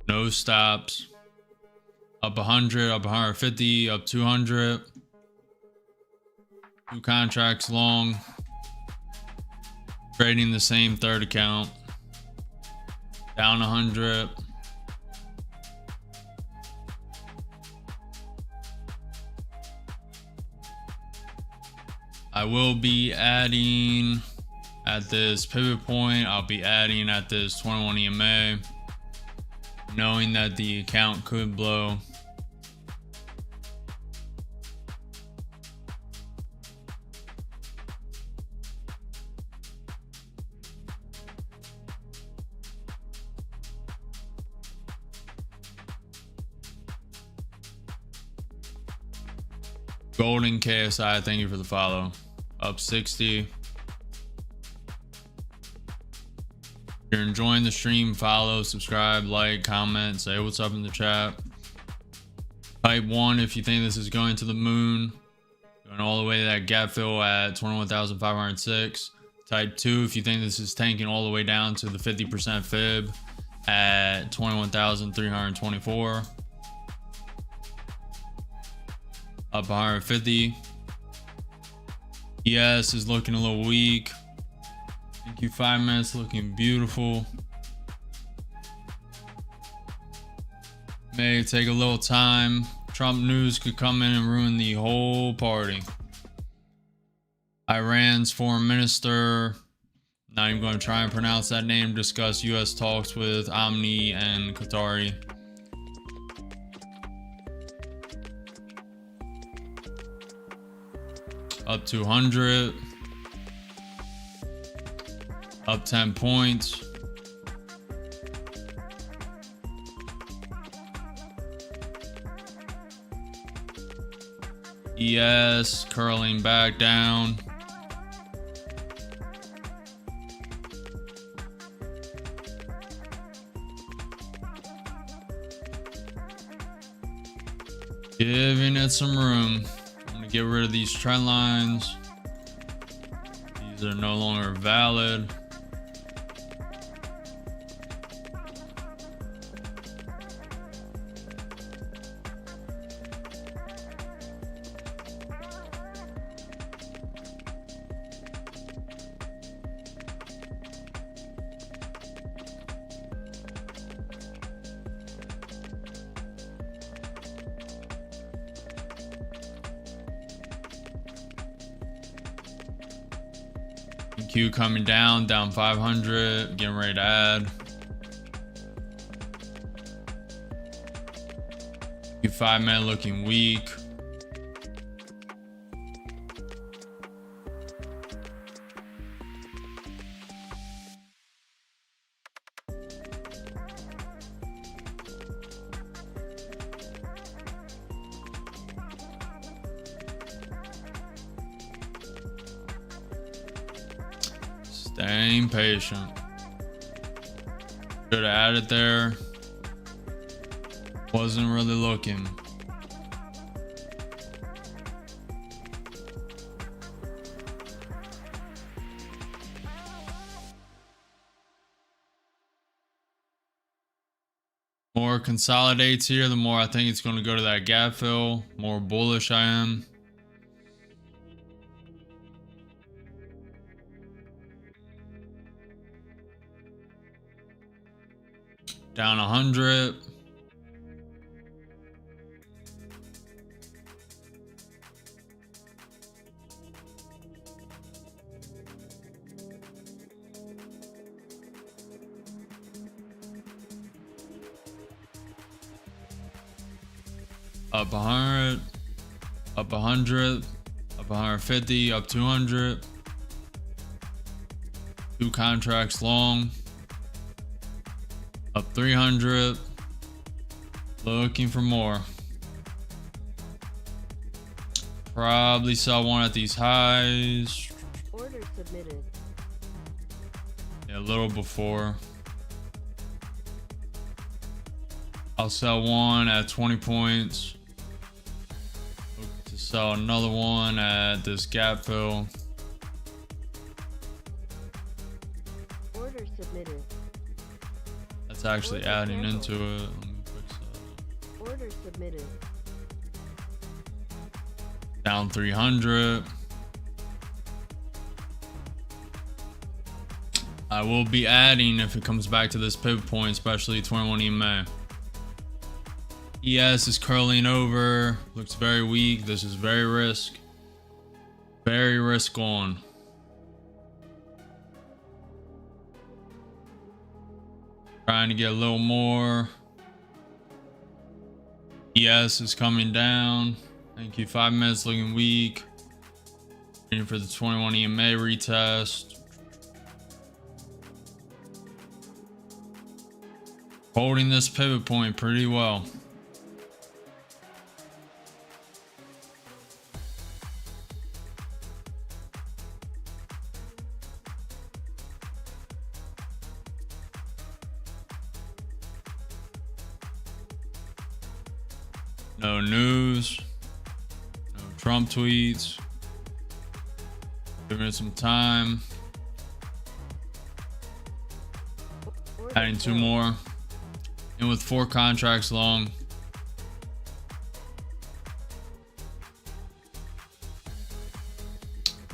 [SPEAKER 1] No stops. Up 100, up 150, up 200. 2 contracts long. Trading the same third account. Down 100. I will be adding at this pivot point. I'll be adding at this 21 EMA, knowing that the account could blow. Golden KSI, thank you for the follow. Up 60. If you're enjoying the stream, follow, subscribe, like, comment, say what's up in the chat. Type 1 if you think this is going to the moon. Going all the way to that gap fill at 21,506. Type 2 if you think this is tanking all the way down to the 50% fib at 21,324. Up 150. ES is looking a little weak. NQ 5 minutes looking beautiful. May take a little time. Trump news could come in and ruin the whole party. Iran's foreign minister, not even going to try and pronounce that name, discuss U.S. talks with Omni and Qatari. Up 200. Up 10 points. ES curling back down. Giving it some room. I'm gonna get rid of these trend lines. These are no longer valid. Q coming down 500, getting ready to add. Q5 minute looking weak. Staying patient. Should have added there. Wasn't really looking. More consolidates here, the more I think it's going to go to that gap fill. More bullish I am. Down 100. Up 100. Up 100. Up 150. Up 200. 2 contracts long. Up 300. Looking for more. Probably saw one at these highs.
[SPEAKER 2] Order submitted.
[SPEAKER 1] Yeah, a little before. I'll sell one at 20 points. Look to sell another one at this gap fill.
[SPEAKER 2] Order submitted.
[SPEAKER 1] That's actually
[SPEAKER 2] Order
[SPEAKER 1] adding
[SPEAKER 2] canceled.
[SPEAKER 1] into it. Let me fix that.
[SPEAKER 2] Order submitted.
[SPEAKER 1] Down 300. I will be adding if it comes back to this pivot point, especially 21 EMA. ES is curling over. Looks very weak. This is very risk. Very risk on. Trying to get a little more. ES is coming down. Thank you. 5 minutes looking weak. Waiting for the 21 EMA retest. Holding this pivot point pretty well. No news. No Trump tweets. Giving it some time.
[SPEAKER 2] Order
[SPEAKER 1] Adding 2
[SPEAKER 2] filled.
[SPEAKER 1] more. And with 4 contracts long.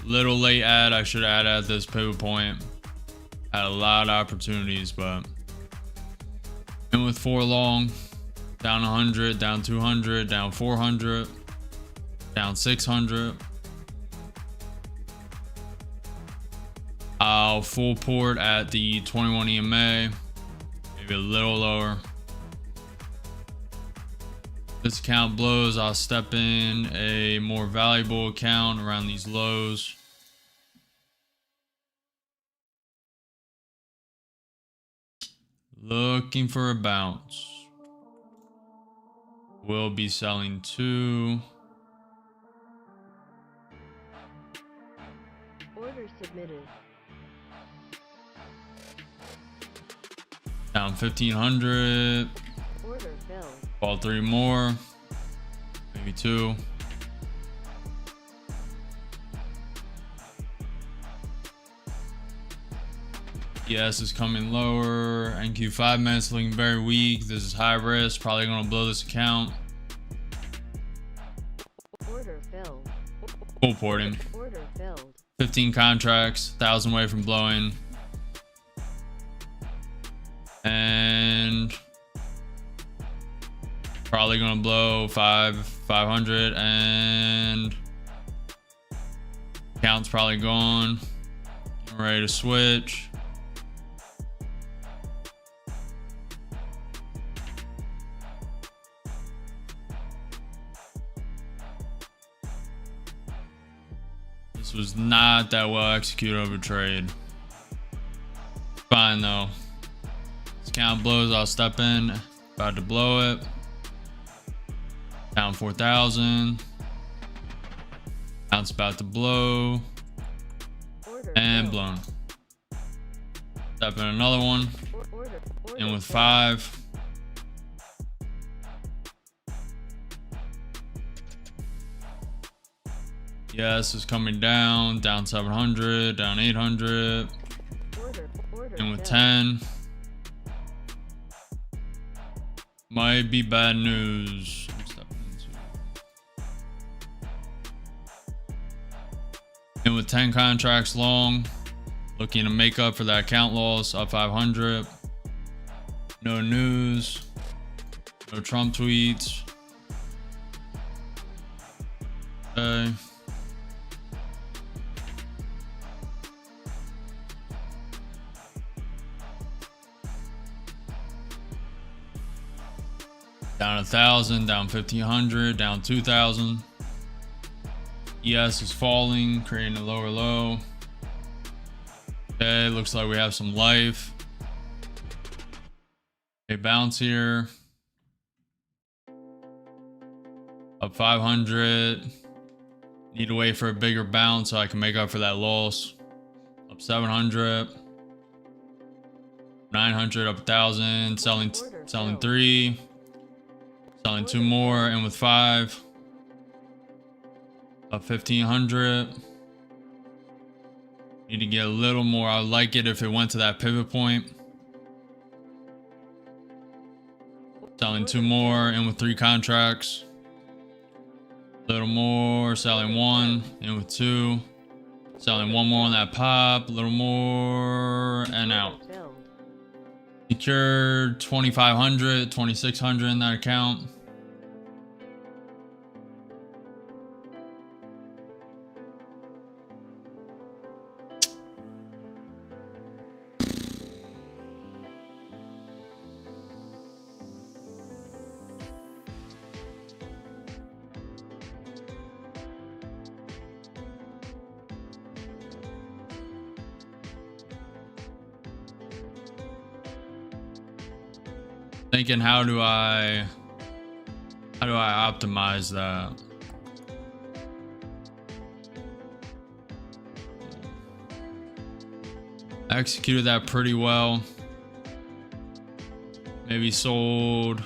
[SPEAKER 1] Little late add. I should add at this pivot point. Had a lot of opportunities, but. And with 4 long. Down 100, down 200, down 400, down 600. I'll full port at the 21 EMA, maybe a little lower. This account blows, I'll step in a more valuable account around these lows. Looking for a bounce. We'll be selling 2.
[SPEAKER 2] Order submitted.
[SPEAKER 1] Down 1500.
[SPEAKER 2] Order filled.
[SPEAKER 1] Ball 3 more. maybe 2. ES is coming lower. NQ 5 minutes looking very weak. This is high risk. Probably going to blow this account.
[SPEAKER 2] Order filled.
[SPEAKER 1] Full porting.
[SPEAKER 2] Order filled.
[SPEAKER 1] 15 contracts, 1,000 away from blowing. And probably going to blow 500, and account's probably gone. I'm ready to switch. This was not that well executed of a trade. Fine though. This account blows, I'll step in. About to blow it. Down 4,000. Account's about to blow.
[SPEAKER 2] Order
[SPEAKER 1] And
[SPEAKER 2] filled.
[SPEAKER 1] blown. Step in another one.
[SPEAKER 2] Order
[SPEAKER 1] In with
[SPEAKER 2] filled.
[SPEAKER 1] 5. Yes, is coming down. Down 700. Down 800.
[SPEAKER 2] Order
[SPEAKER 1] In with
[SPEAKER 2] filled.
[SPEAKER 1] 10. Might be bad news. I'm stepping into. In with 10 contracts long. Looking to make up for that account loss. Up 500. No news. No Trump tweets. Okay. Down 1,000, down 1,500, down 2,000. ES is falling, creating a lower low. Okay, looks like we have some life. A bounce here. Up 500. Need to wait for a bigger bounce so I can make up for that loss. Up 700. 900, up 1,000. Selling 3. Selling 2 more, in with 5. Up 1,500. Need to get a little more. I'd like it if it went to that pivot point. Selling 2 more, in with 3 contracts. A little more, selling 1, in with 2. Selling 1 more on that pop, a little more, and out.
[SPEAKER 2] Filled.
[SPEAKER 1] Secured 2,500, 2,600 in that account. Thinking, how do I optimize that? I executed that pretty well. Maybe sold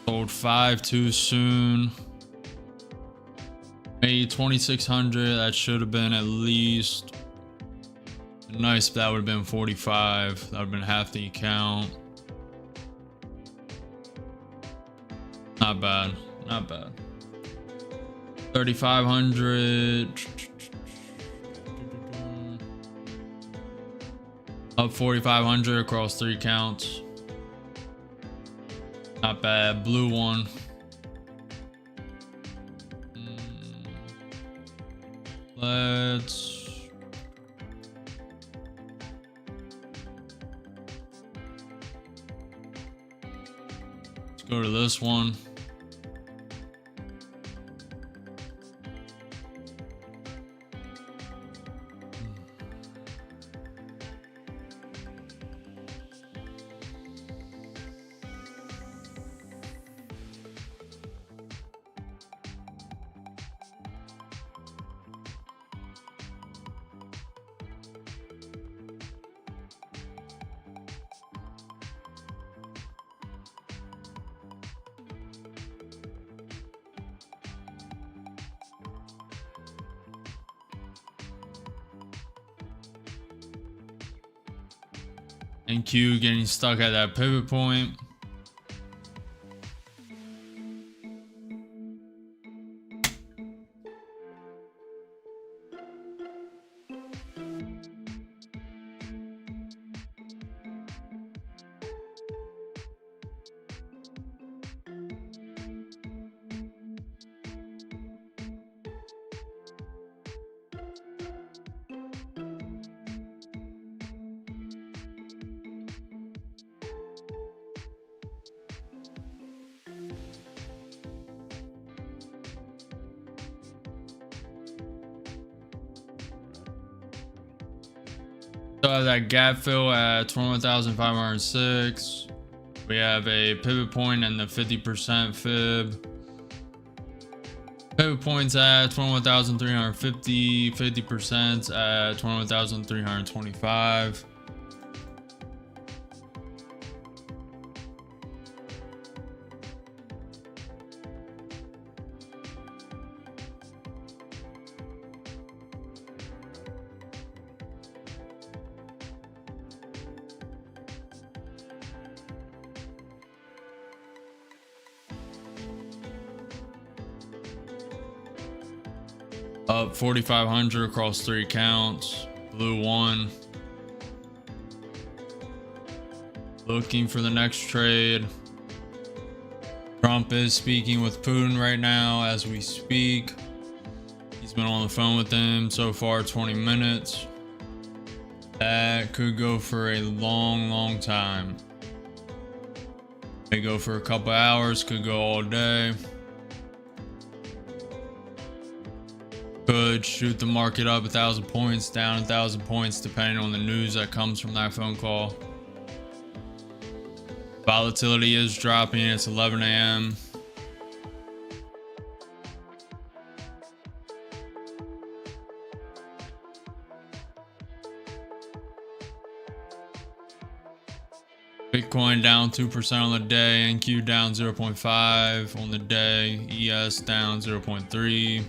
[SPEAKER 1] 5 too soon. Maybe 2,600. That should have been at least nice. That would have been 45. That would have been half the account. Not bad, not bad. 3,500. Up 4,500 across 3 counts. Not bad. Blue one. Let's go to this one. NQ getting stuck at that pivot point. So that gap fill at 21,506. We have a pivot point and the 50% fib. Pivot points at 21,350, 50% at 21,325. Up 4,500 across 3 counts. Blue 1. Looking for the next trade. Trump is speaking with Putin right now as we speak. He's been on the phone with him so far 20 minutes. That could go for a long time. May go for a couple hours, could go all day. Could shoot the market up 1,000 points, down 1,000 points, depending on the news that comes from that phone call. Volatility is dropping. It's 11 a.m. Bitcoin down 2% on the day, NQ down 0.5 on the day, ES down 0.3.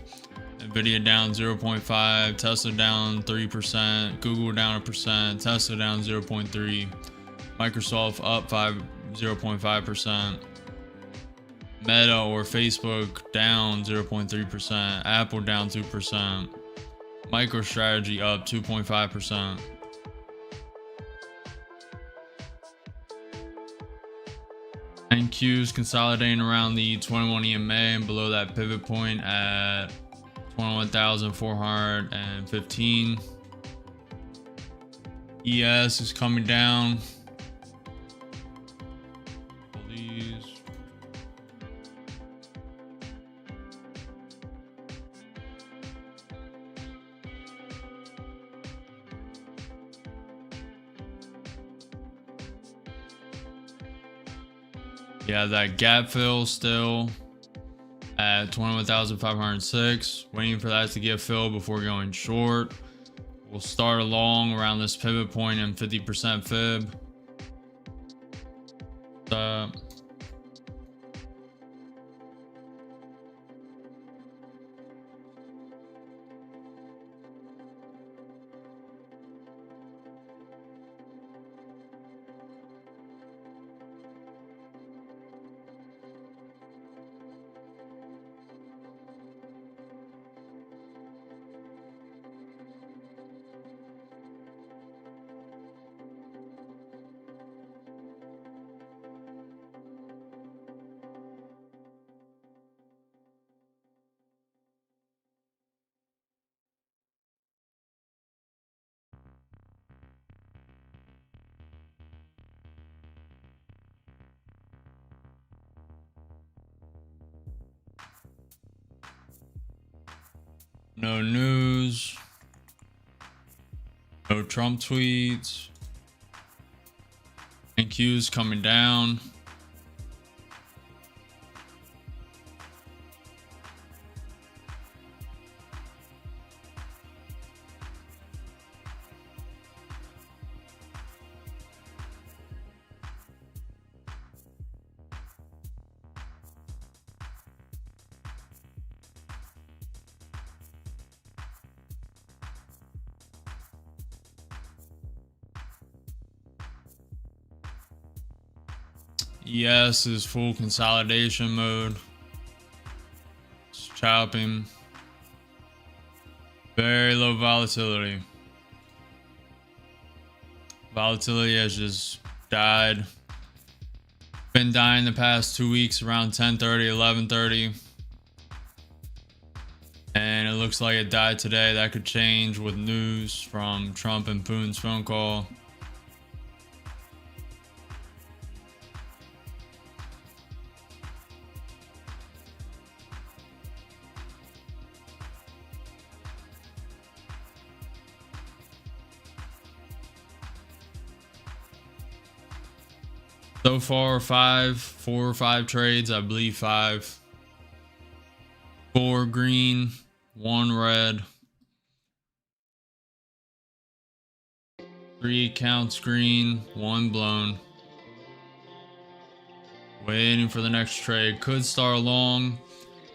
[SPEAKER 1] Nvidia down 0.5, Tesla down 3%, Google down 1%, Tesla down 0.3, Microsoft up 0.5%, Meta or Facebook down 0.3%, Apple down 2%, MicroStrategy up 2.5%. NQ's consolidating around the 21 EMA and below that pivot point at 21,415. ES is coming down. These. Yeah, that gap fill still at 21,506, waiting for that to get filled before going short. We'll start along around this pivot point and 50% fib. No news. No Trump tweets. NQ's coming down. ES is full consolidation mode. It's chopping. Very low volatility. Volatility has just died. Been dying the past 2 weeks around 10:30, 11:30. And it looks like it died today. That could change with news from Trump and Putin's phone call. So far, 4 or 5 trades, I believe 5. 4 green, 1 red. 3 accounts green, 1 blown. Waiting for the next trade. Could start long.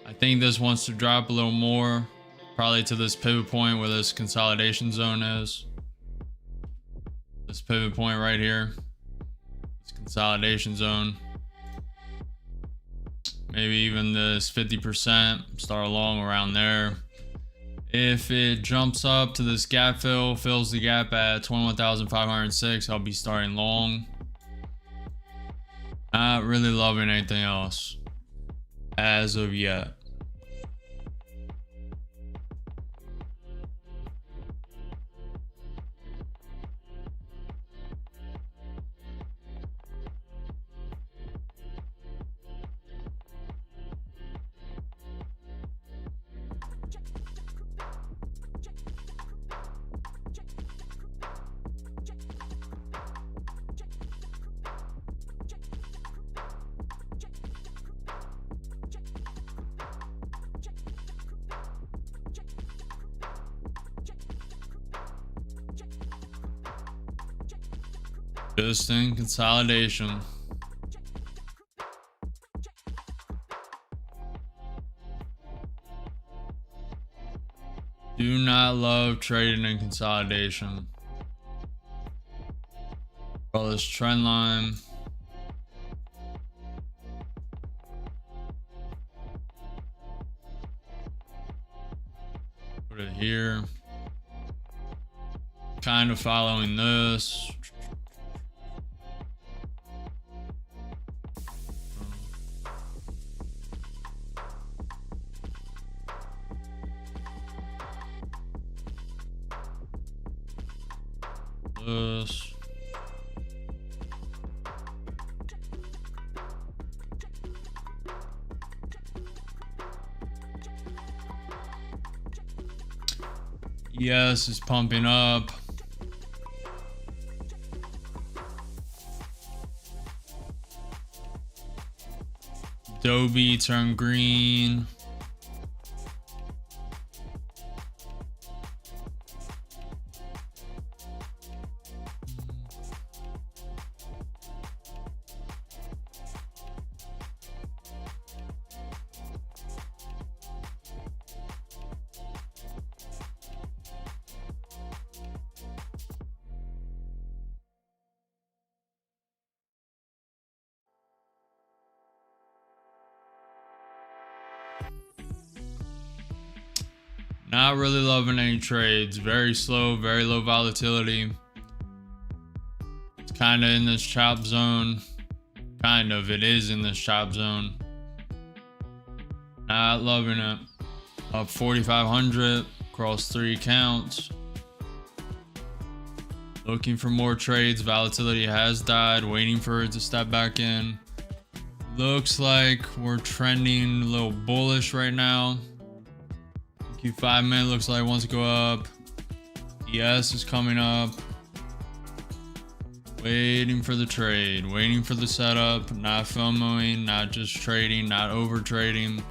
[SPEAKER 1] I think this wants to drop a little more. Probably to this pivot point where this consolidation zone is. This pivot point right here. Consolidation zone. Maybe even this 50%, start along around there. If it jumps up to this gap fill, fills the gap at 21,506, I'll be starting long. Not really loving anything else as of yet. Just in consolidation. Do not love trading in consolidation. Follow this trend line. Put it here. Kind of following this. This. Yes, it's pumping up. Adobe turned green. Not really loving any trades. Very slow, very low volatility. It's kind of in this chop zone. Kind of, it is in this chop zone. Not loving it. Up 4,500 across 3 accounts. Looking for more trades. Volatility has died. Waiting for it to step back in. Looks like we're trending a little bullish right now. Q5 minute looks like it wants to go up. ES is coming up. Waiting for the trade. Waiting for the setup. Not FOMOing. Not just trading. Not over trading.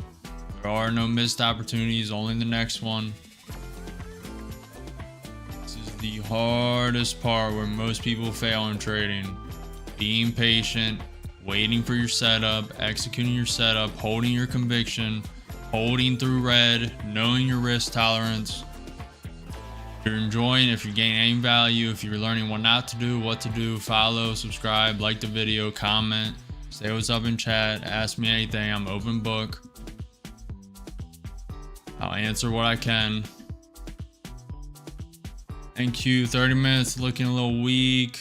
[SPEAKER 1] There are no missed opportunities. Only the next one. This is the hardest part where most people fail in trading. Being patient. Waiting for your setup. Executing your setup. Holding your conviction. Holding through red, knowing your risk tolerance. If you're enjoying, if you're gaining any value, if you're learning what not to do, what to do, follow, subscribe, like the video, comment, Say what's up in chat. Ask me anything. I'm open book. I'll answer what I can. NQ 30 minutes looking a little weak.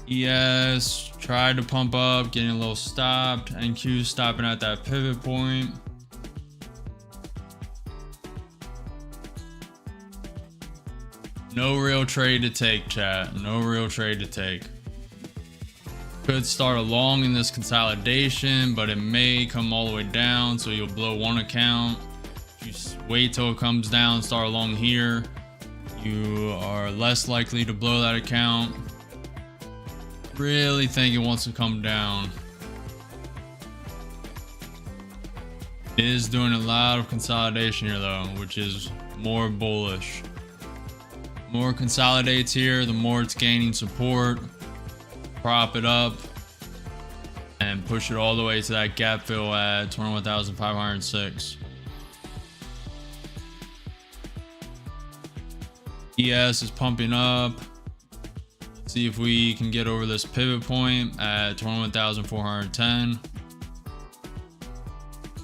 [SPEAKER 1] ES tried to pump up, getting a little stopped. NQ stopping at that pivot point. No real trade to take, chat. No real trade to take. Could start along in this consolidation, but it may come all the way down, so you'll blow one account. If you wait till it comes down, start along here, you are less likely to blow that account. Really think it wants to come down. It is doing a lot of consolidation here though, which is more bullish. More consolidates here, the more it's gaining support. Prop it up and push it all the way to that gap fill at 21,506. ES is pumping up. See if we can get over this pivot point at 21,410.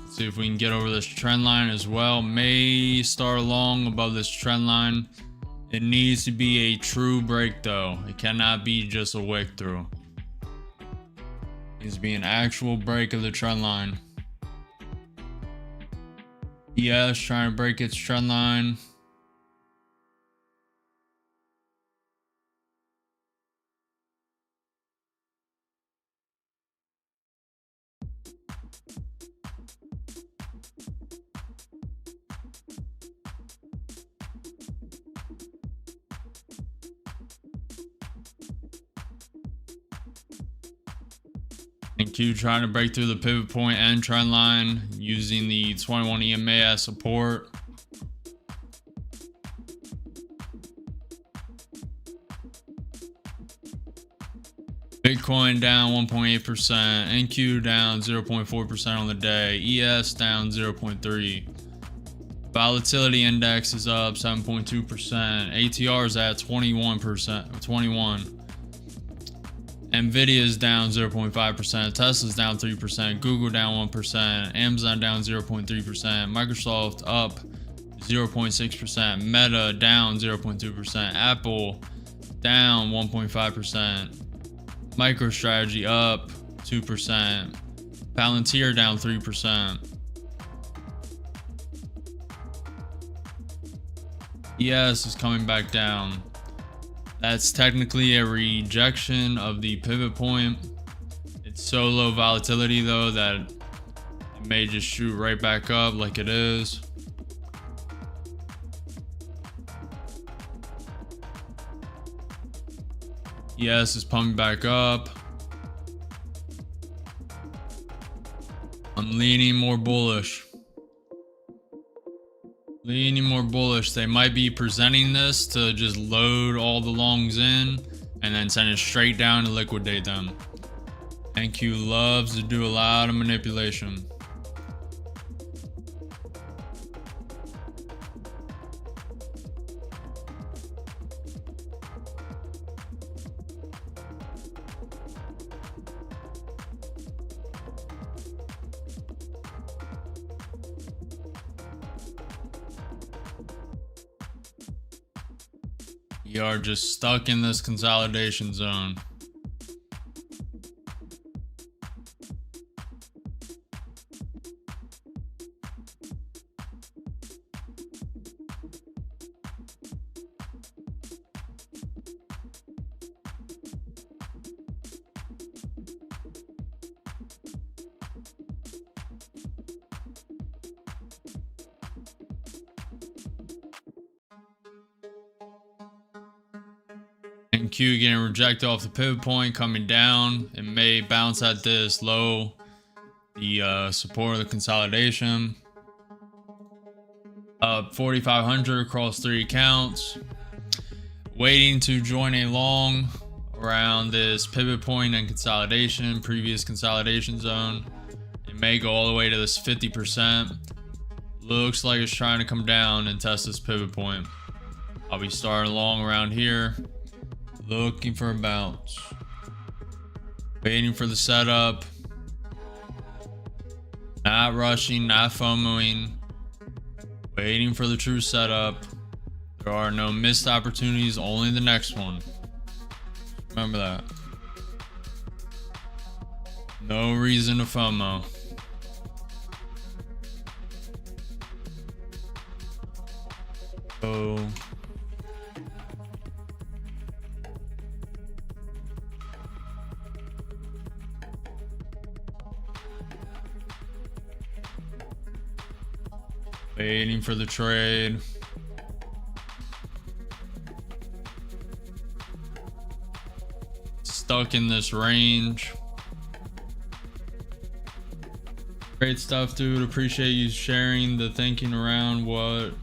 [SPEAKER 1] See if we can get over this trend line as well. May start along above this trend line. It needs to be a true break though. It cannot be just a wick through. It needs to be an actual break of the trend line. ES trying to break its trend line. NQ trying to break through the pivot point and trend line using the 21 EMA as support. Bitcoin down 1.8%, NQ down 0.4% on the day, ES down 0.3%. Volatility index is up 7.2%, ATR is at 21%. Nvidia is down 0.5%, Tesla's down 3%, Google down 1%, Amazon down 0.3%, Microsoft up 0.6%, Meta down 0.2%, Apple down 1.5%, MicroStrategy up 2%, Palantir down 3%. ES is coming back down. That's technically a rejection of the pivot point. It's so low volatility though that it may just shoot right back up like it is. ES is pumping back up. I'm leaning more bullish. Leaning more bullish. They might be presenting this to just load all the longs in and then send it straight down to liquidate them. NQ loves to do a lot of manipulation. We are just stuck in this consolidation zone. NQ getting rejected off the pivot point, coming down. It may bounce at this low, the support of the consolidation. Up 4,500 across 3 accounts. Waiting to join a long around this pivot point and consolidation, previous consolidation zone. It may go all the way to this 50%. Looks like it's trying to come down and test this pivot point. I'll be starting long around here, looking for a bounce. Waiting for the setup. Not rushing, not FOMOing. Waiting for the true setup. There are no missed opportunities, only the next one. Remember that. No reason to FOMO. So waiting for the trade. Stuck in this range. Great stuff, dude. Appreciate you sharing the thinking around what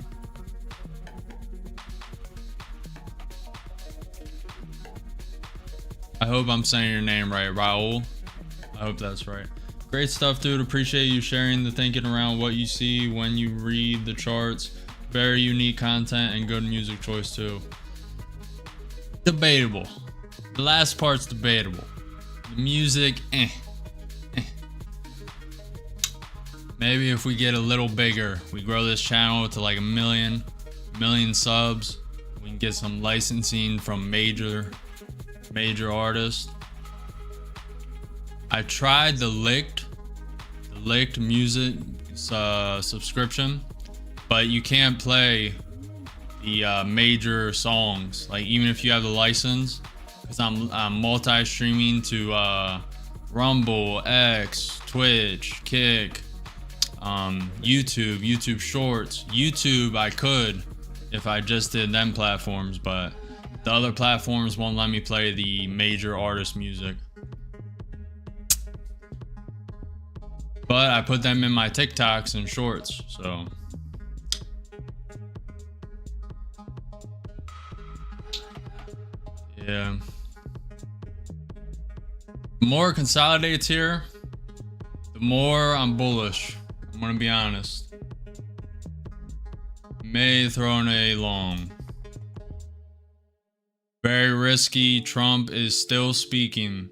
[SPEAKER 1] I hope I'm saying your name right, Raul. I hope that's right. Great stuff, dude. Appreciate you sharing the thinking around what you see when you read the charts. Very unique content and good music choice too. Debatable. The last part's debatable. The music, Maybe if we get a little bigger, we grow this channel to like a million subs, we can get some licensing from major artists. I tried the licked music subscription, but you can't play the major songs. Like even if you have the license, because I'm multi-streaming to Rumble, X, Twitch, Kick, YouTube Shorts. YouTube I could if I just did them platforms, but the other platforms won't let me play the major artist music. But I put them in my TikToks and Shorts, so yeah. The more it consolidates here, the more I'm bullish. I'm gonna be honest. May throw in a long. Very risky. Trump is still speaking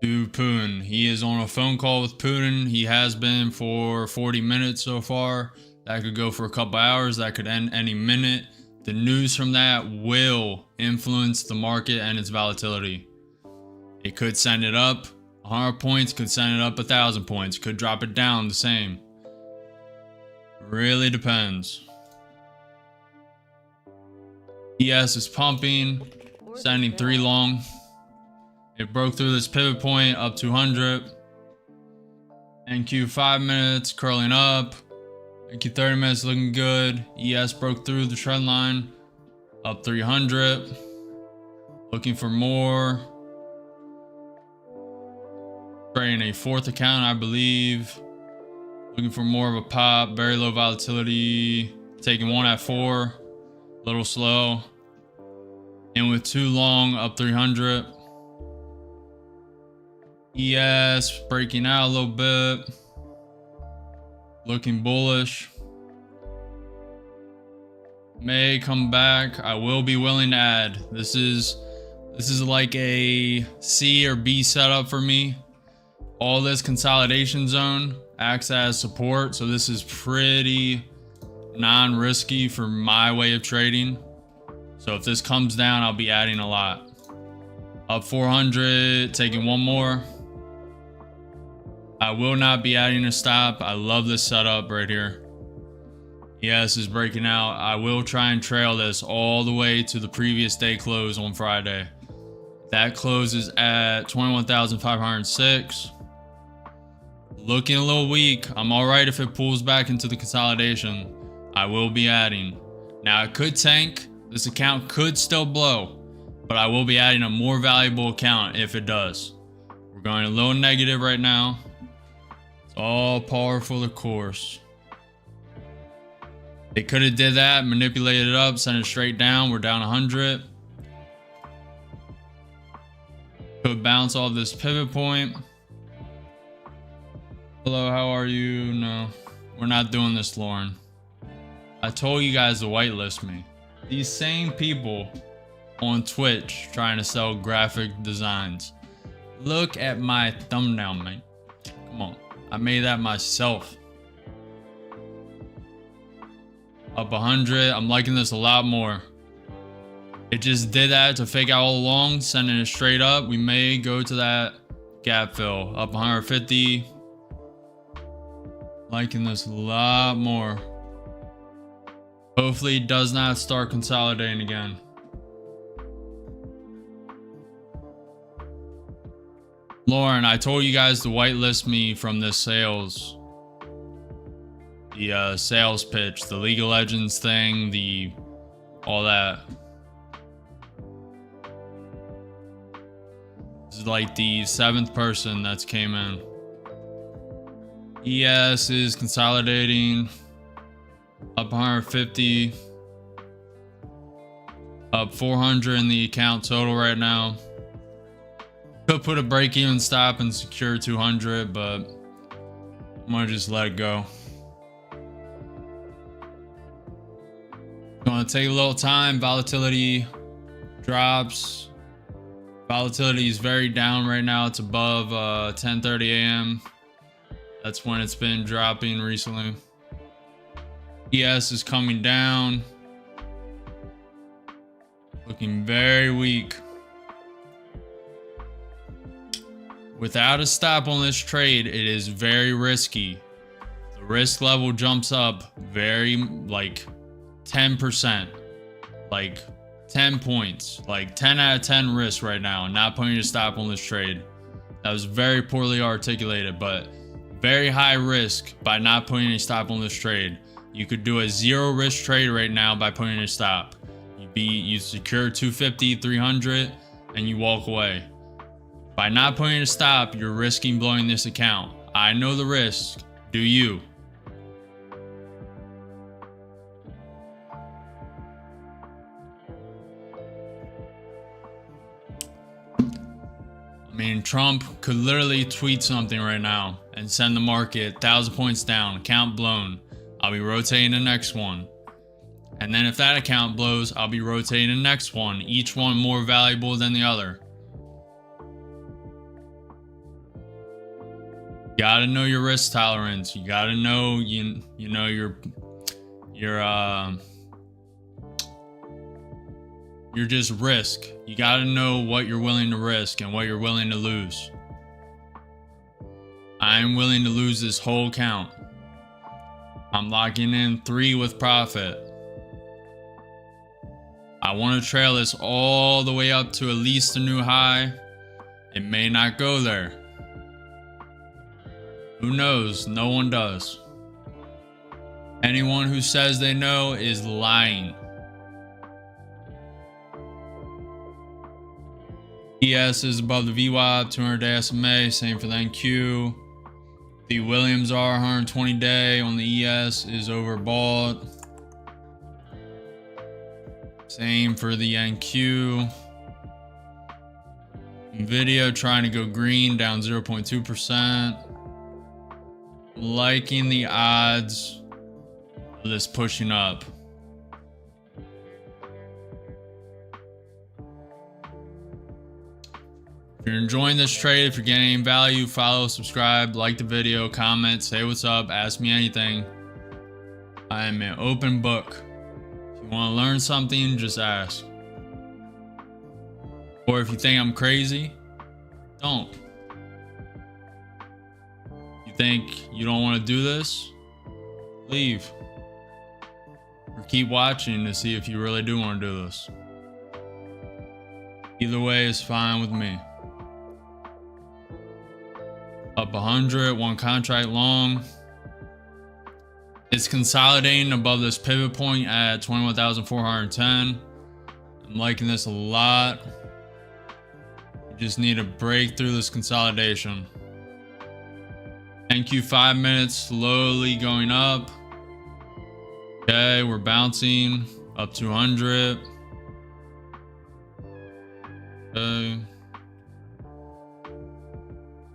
[SPEAKER 1] to Putin. He is on a phone call with Putin. He has been for 40 minutes so far. That could go for a couple hours. That could end any minute. The news from that will influence the market and its volatility. It could send it up 100 points, could send it up 1,000 points, could drop it down the same. Really depends. ES is pumping, sending 3 long. It broke through this pivot point up 200. NQ 5 minutes curling up. NQ 30 minutes looking good. ES broke through the trend line up 300. Looking for more. Trading a 4th account, I believe. Looking for more of a pop. Very low volatility. Taking one at 4. A little slow. And with 2 long up 300. ES breaking out a little bit. Looking bullish. May come back. I will be willing to add. This is like a C or B setup for me. All this consolidation zone acts as support, so this is pretty non-risky for my way of trading. So if this comes down, I'll be adding a lot. Up 400, taking one more. I will not be adding a stop. I love this setup right here. Yes, is breaking out. I will try and trail this all the way to the previous day close on Friday. That closes at 21,506. Looking a little weak. I'm all right if it pulls back into the consolidation. I will be adding. Now it could tank. This account could still blow, but I will be adding a more valuable account if it does. We're going a little negative right now. It's all par for the course. They could have did that, manipulated it up, sent it straight down. We're down 100. Could bounce off this pivot point. Hello, how are you? No, we're not doing this, Lauren. I told you guys to whitelist me. These same people on Twitch trying to sell graphic designs. Look at my thumbnail, man. Come on. I made that myself. Up 100. I'm liking this a lot more. It just did that to fake out all along, sending it straight up. We may go to that gap fill. Up 150. Liking this a lot more. Hopefully it does not start consolidating again. Lauren, I told you guys to whitelist me from this sales. The sales pitch, the League of Legends thing, all that. This is like the 7th person that's came in. ES is consolidating. Up 150. Up 400 in the account total right now. Could put a break-even stop and secure 200, but I'm gonna just let it go. Gonna take a little time. Volatility drops. Volatility is very down right now. It's above 10:30 a.m. That's when it's been dropping recently. ES is coming down. Looking very weak. Without a stop on this trade, it is very risky. The risk level jumps up very, like 10%, like 10 points, like 10 out of 10 risk right now. Not putting a stop on this trade. That was very poorly articulated, but very high risk by not putting a stop on this trade. You could do a 0 risk trade right now by putting a stop. You secure 250, 300, and you walk away. By not putting a stop, you're risking blowing this account. I know the risk. Do you? I mean, Trump could literally tweet something right now and send the market 1,000 points down, account blown. I'll be rotating the next one. And then if that account blows, I'll be rotating the next one, each one more valuable than the other. You gotta know your risk tolerance. You gotta know you know your just risk. You gotta know what you're willing to risk and what you're willing to lose. I'm willing to lose this whole account. I'm locking in 3 with profit. I want to trail this all the way up to at least a new high. It may not go there. Who knows? No one does. Anyone who says they know is lying. ES is above the VWAP, 200-day SMA, same for the NQ. The Williams R 120-day on the ES is overbought. Same for the NQ. Nvidia trying to go green, down 0.2%. Liking the odds of this pushing up. If you're enjoying this trade, if you're getting any value, follow, subscribe, like the video, comment, say what's up, ask me anything. I am an open book. If you want to learn something, just ask. Or if you think I'm crazy, don't. You think you don't want to do this? Leave. Or keep watching to see if you really do want to do this. Either way is fine with me. Up 100, one contract long. It's consolidating above this pivot point at 21,410. I'm liking this a lot. You just need to break through this consolidation. NQ 5 minutes slowly going up. Okay, we're bouncing up 200. Okay.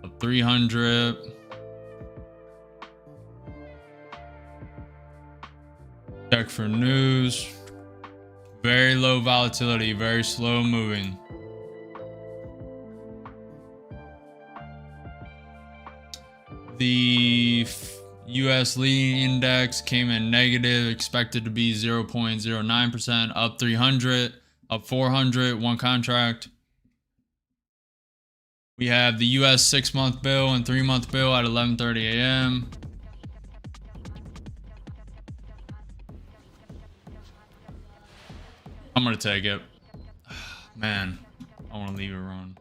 [SPEAKER 1] Up 300. Check for news. Very low volatility, very slow moving. The US leading index came in negative, expected to be 0.09%, up 300, up 400, one contract. We have the US 6-month bill and 3-month bill at 11:30 a.m. I'm gonna take it. Man, I want to leave it run.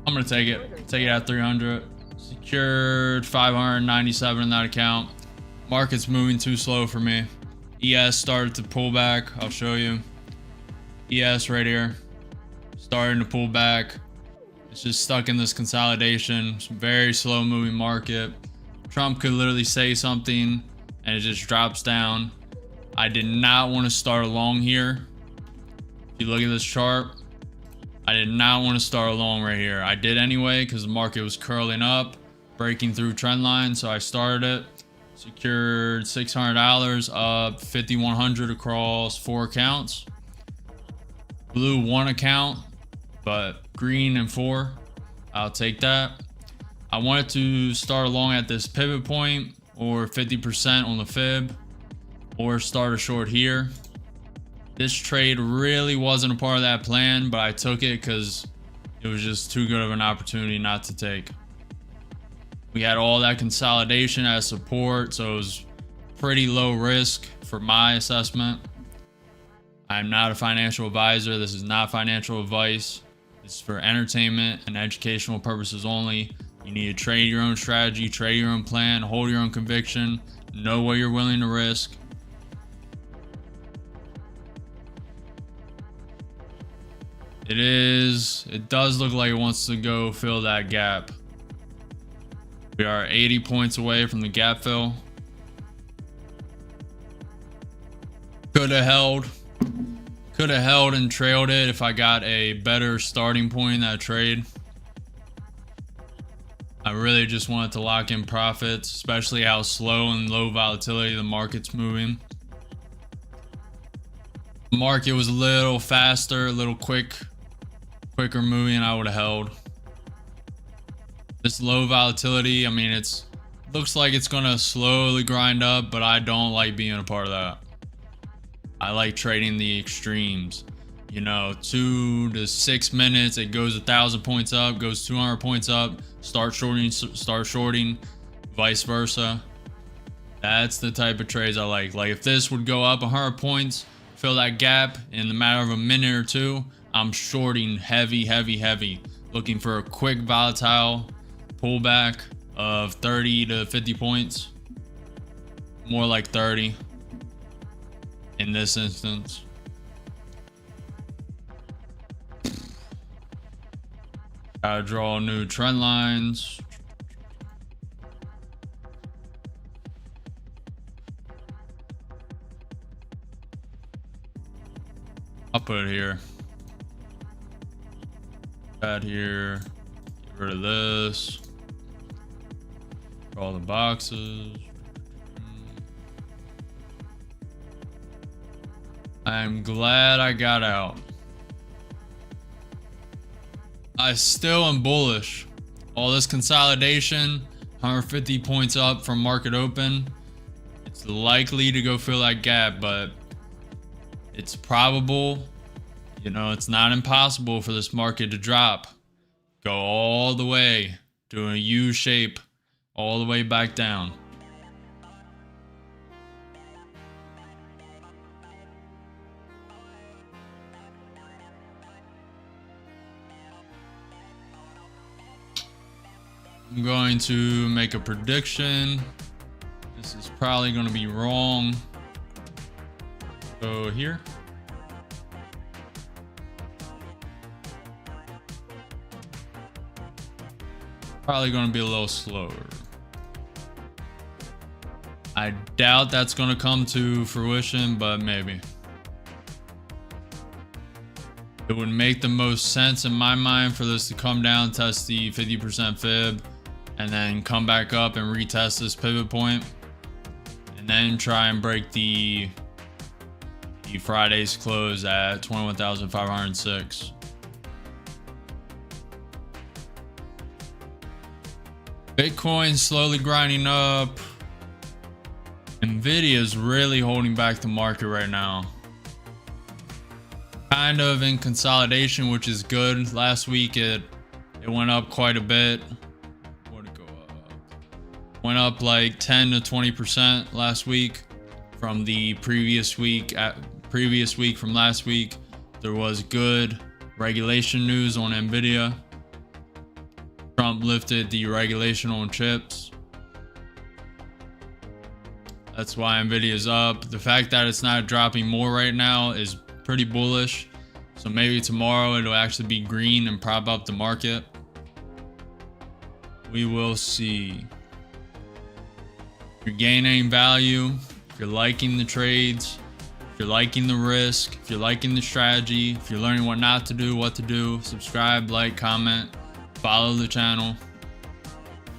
[SPEAKER 1] I'm gonna take it. Take it at 300. Secured 597 in that account. Market's moving too slow for me. ES started to pull back. I'll show you. ES right here. Starting to pull back. It's just stuck in this consolidation. It's a very slow moving market. Trump could literally say something and it just drops down. I did not want to start long here. If you look at this chart, I did not want to start long right here. I did anyway because the market was curling up, breaking through trend line. So I started it, secured $600, up 5,100 across 4 accounts. Blue 1 account, but green and 4. I'll take that. I wanted to start along at this pivot point or 50% on the fib, or start a short here. This trade really wasn't a part of that plan, but I took it because it was just too good of an opportunity not to take. We had all that consolidation as support, so it was pretty low risk for my assessment. I'm not a financial advisor. This is not financial advice. This is for entertainment and educational purposes only. You need to trade your own strategy, trade your own plan, hold your own conviction, know what you're willing to risk. It does look like it wants to go fill that gap. We are 80 points away from the gap fill. Could have held and trailed it if I got a better starting point in that trade. I really just wanted to lock in profits, especially how slow and low volatility the market's moving. The market was a little faster, a little quicker moving, I would have held. This low volatility, I mean, looks like it's gonna slowly grind up, but I don't like being a part of that. I like trading the extremes. You know, 2 to 6 minutes, it goes 1,000 points up, goes 200 points up, start shorting, vice versa. That's the type of trades I like. Like if this would go up 100 points, fill that gap in the matter of a minute or two, I'm shorting heavy, looking for a quick volatile pullback of 30 to 50 points. More like 30 in this instance. Gotta draw new trend lines. I'll put it here. Add here. Get rid of this. Draw the boxes. I'm glad I got out. I still am bullish. All this consolidation, 150 points up from market open. It's likely to go fill that gap, but it's probable, you know, it's not impossible for this market to drop. Go all the way, do a U shape, all the way back down. I'm going to make a prediction. This is probably going to be wrong. Go here. Probably going to be a little slower. I doubt that's going to come to fruition, but maybe. It would make the most sense in my mind for this to come down, test the 50% fib, and then come back up and retest this pivot point, and then try and break the the Friday's close at 21,506. Bitcoin slowly grinding up. Nvidia is really holding back the market right now. Kind of in consolidation, which is good. Last week it went up quite a bit. What did it go up? Went up like 10 to 20% last week from the previous week. From last week, there was good regulation news on Nvidia. Trump lifted the regulation on chips. That's why Nvidia is up. The fact that it's not dropping more right now is pretty bullish. So maybe tomorrow it'll actually be green and prop up the market. We will see. If you're gaining value, if you're liking the trades, if you're liking the risk, if you're liking the strategy, if you're learning what not to do, what to do, subscribe, like, comment, follow the channel.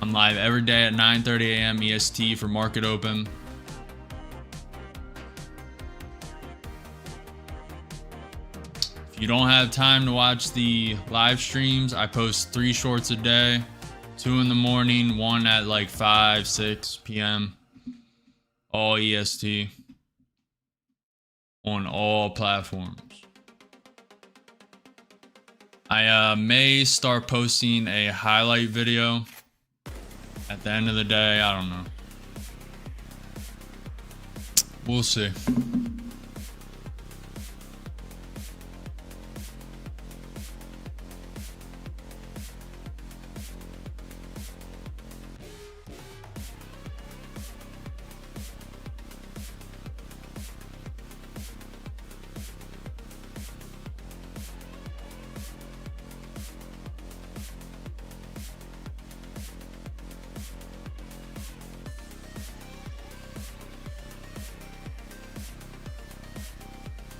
[SPEAKER 1] I'm live every day at 9:30 a.m. EST for market open. If you don't have time to watch the live streams, I post 3 shorts a day, 2 in the morning, 1 at like 5, 6 p.m. all EST on all platforms. I may start posting a highlight video at the end of the day. I don't know. We'll see.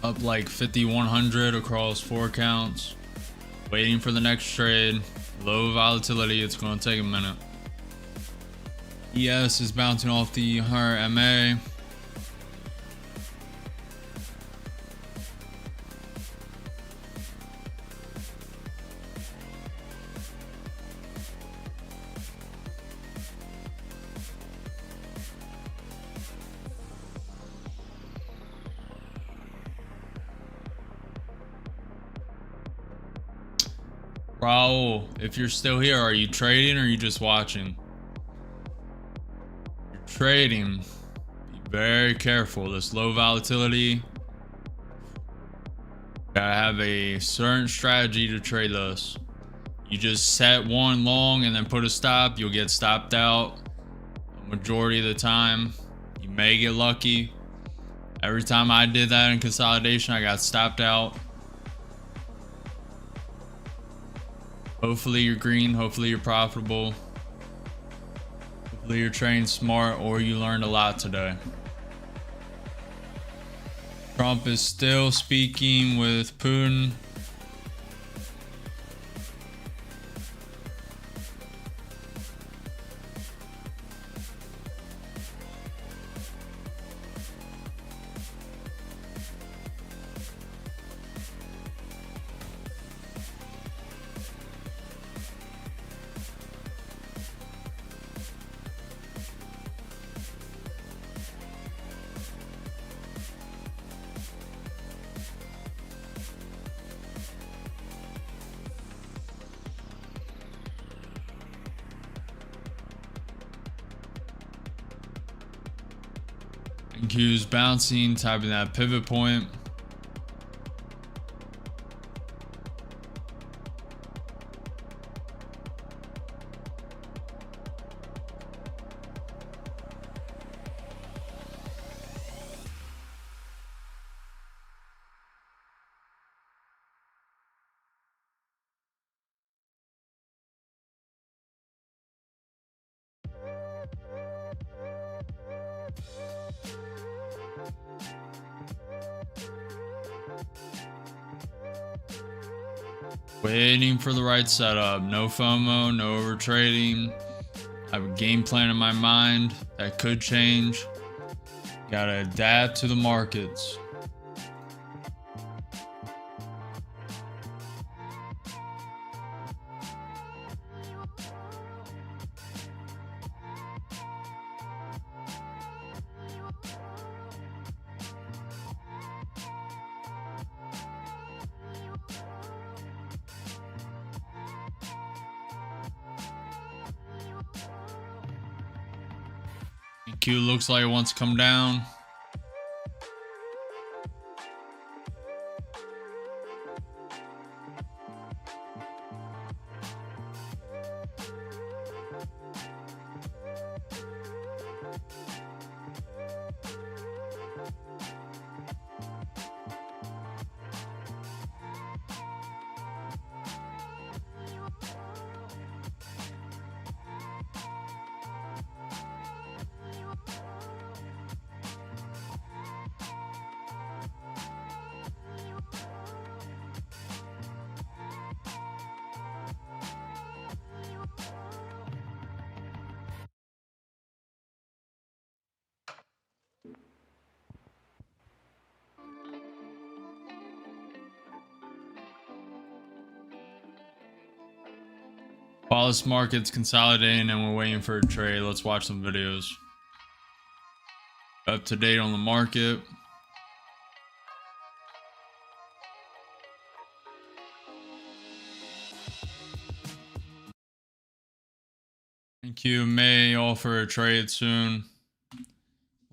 [SPEAKER 1] Up like 5,100 across 4 accounts. Waiting for the next trade. Low volatility. It's going to take a minute. ES is bouncing off the 100 MA. Raul, if you're still here, are you trading or are you just watching? If you're trading, be very careful. This low volatility. Gotta have a certain strategy to trade this. You just set one long and then put a stop, you'll get stopped out. The majority of the time, you may get lucky. Every time I did that in consolidation, I got stopped out. Hopefully you're green, hopefully you're profitable. Hopefully you're trading smart or you learned a lot today. Trump is still speaking with Putin. Q's bouncing, tapping that pivot point. Waiting for the right setup. No FOMO, no over trading. I have a game plan in my mind that could change. Gotta adapt to the markets. Q looks like it wants to come down. While this market's consolidating and we're waiting for a trade, let's watch some videos. Up to date on the market. Q may offer a trade soon.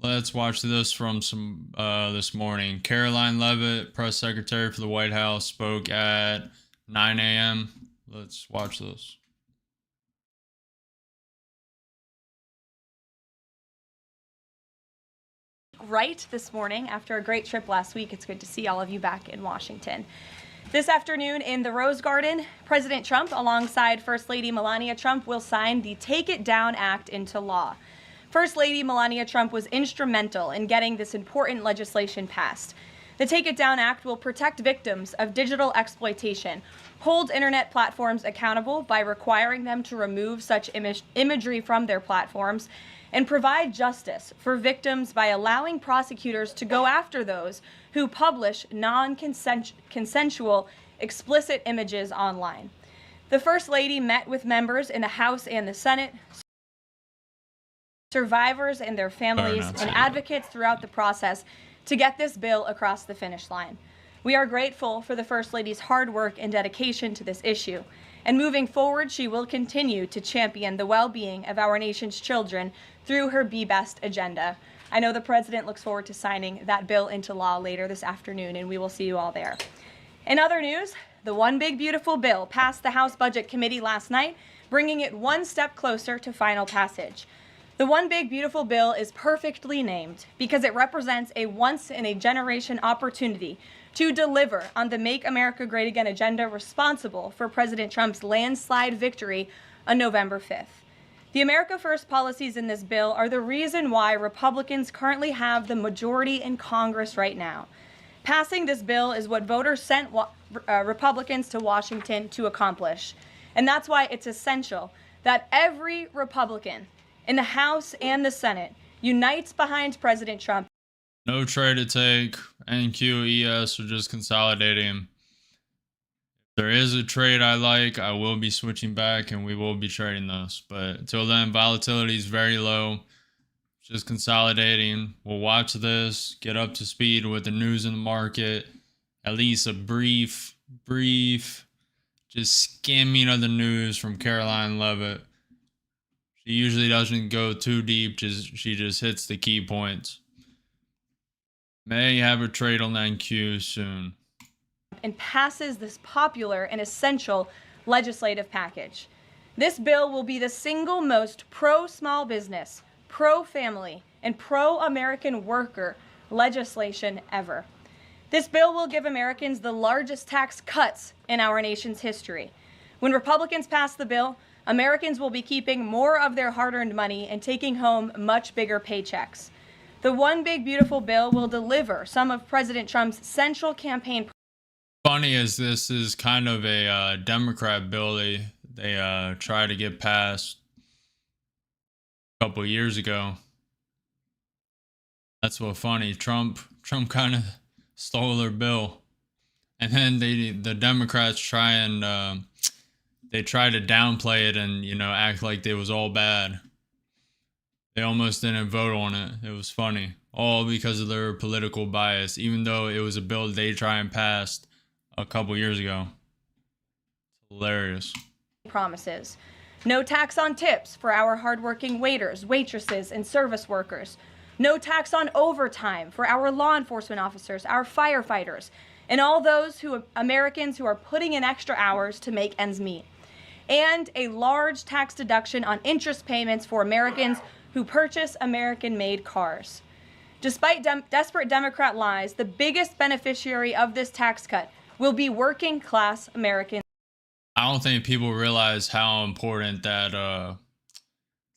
[SPEAKER 1] Let's watch this from some this morning. Caroline Leavitt, press secretary for the White House, spoke at 9 a.m. Let's watch this.
[SPEAKER 3] Right this morning after a great trip last week. It's good to see all of you back in Washington. This afternoon in the Rose Garden, President Trump alongside First Lady Melania Trump will sign the Take It Down Act into law. First Lady Melania Trump was instrumental in getting this important legislation passed. The Take It Down Act will protect victims of digital exploitation, hold internet platforms accountable by requiring them to remove such imagery from their platforms, and provide justice for victims by allowing prosecutors to go after those who publish non-consensual explicit images online. The First Lady met with members in the House and the Senate, survivors and their families, and advocates throughout the process to get this bill across the finish line. We are grateful for the First Lady's hard work and dedication to this issue. And moving forward, she will continue to champion the well-being of our nation's children through her Be Best agenda. I know the President looks forward to signing that bill into law later this afternoon, and we will see you all there. In other news, the One Big Beautiful Bill passed the House Budget Committee last night, bringing it one step closer to final passage. The One Big Beautiful Bill is perfectly named because it represents a once-in-a-generation opportunity to deliver on the Make America Great Again agenda responsible for President Trump's landslide victory on November 5th. The America First policies in this bill are the reason why Republicans currently have the majority in Congress right now. Passing this bill is what voters sent Republicans to Washington to accomplish. And that's why it's essential that every Republican in the House and the Senate unites behind President Trump.
[SPEAKER 1] No trade to take. NQ, ES are just consolidating. If there is a trade I like, I will be switching back and we will be trading this. But until then, volatility is very low. Just consolidating. We'll watch this, get up to speed with the news in the market. At least a brief, just skimming of the news from Caroline Leavitt. She usually doesn't go too deep, she just hits the key points. May have a trade on NQ soon.
[SPEAKER 3] And passes this popular and essential legislative package. This bill will be the single most pro-small business, pro-family, and pro-American worker legislation ever. This bill will give Americans the largest tax cuts in our nation's history. When Republicans pass the bill, Americans will be keeping more of their hard-earned money and taking home much bigger paychecks. The One Big Beautiful Bill will deliver some of President Trump's central campaign.
[SPEAKER 1] Funny as this is kind of a Democrat bill they tried to get passed a couple of years ago. That's what funny. Trump kind of stole their bill, and then the Democrats try to downplay it and act like it was all bad. They almost didn't vote on it. It was funny. All because of their political bias, even though it was a bill they tried and passed a couple years ago. It's hilarious.
[SPEAKER 3] Promises. No tax on tips for our hardworking waiters, waitresses, and service workers. No tax on overtime for our law enforcement officers, our firefighters, and all those Americans who are putting in extra hours to make ends meet. And a large tax deduction on interest payments for Americans who purchase American-made cars. Despite desperate Democrat lies, the biggest beneficiary of this tax cut will be working-class Americans.
[SPEAKER 1] I don't think people realize how important that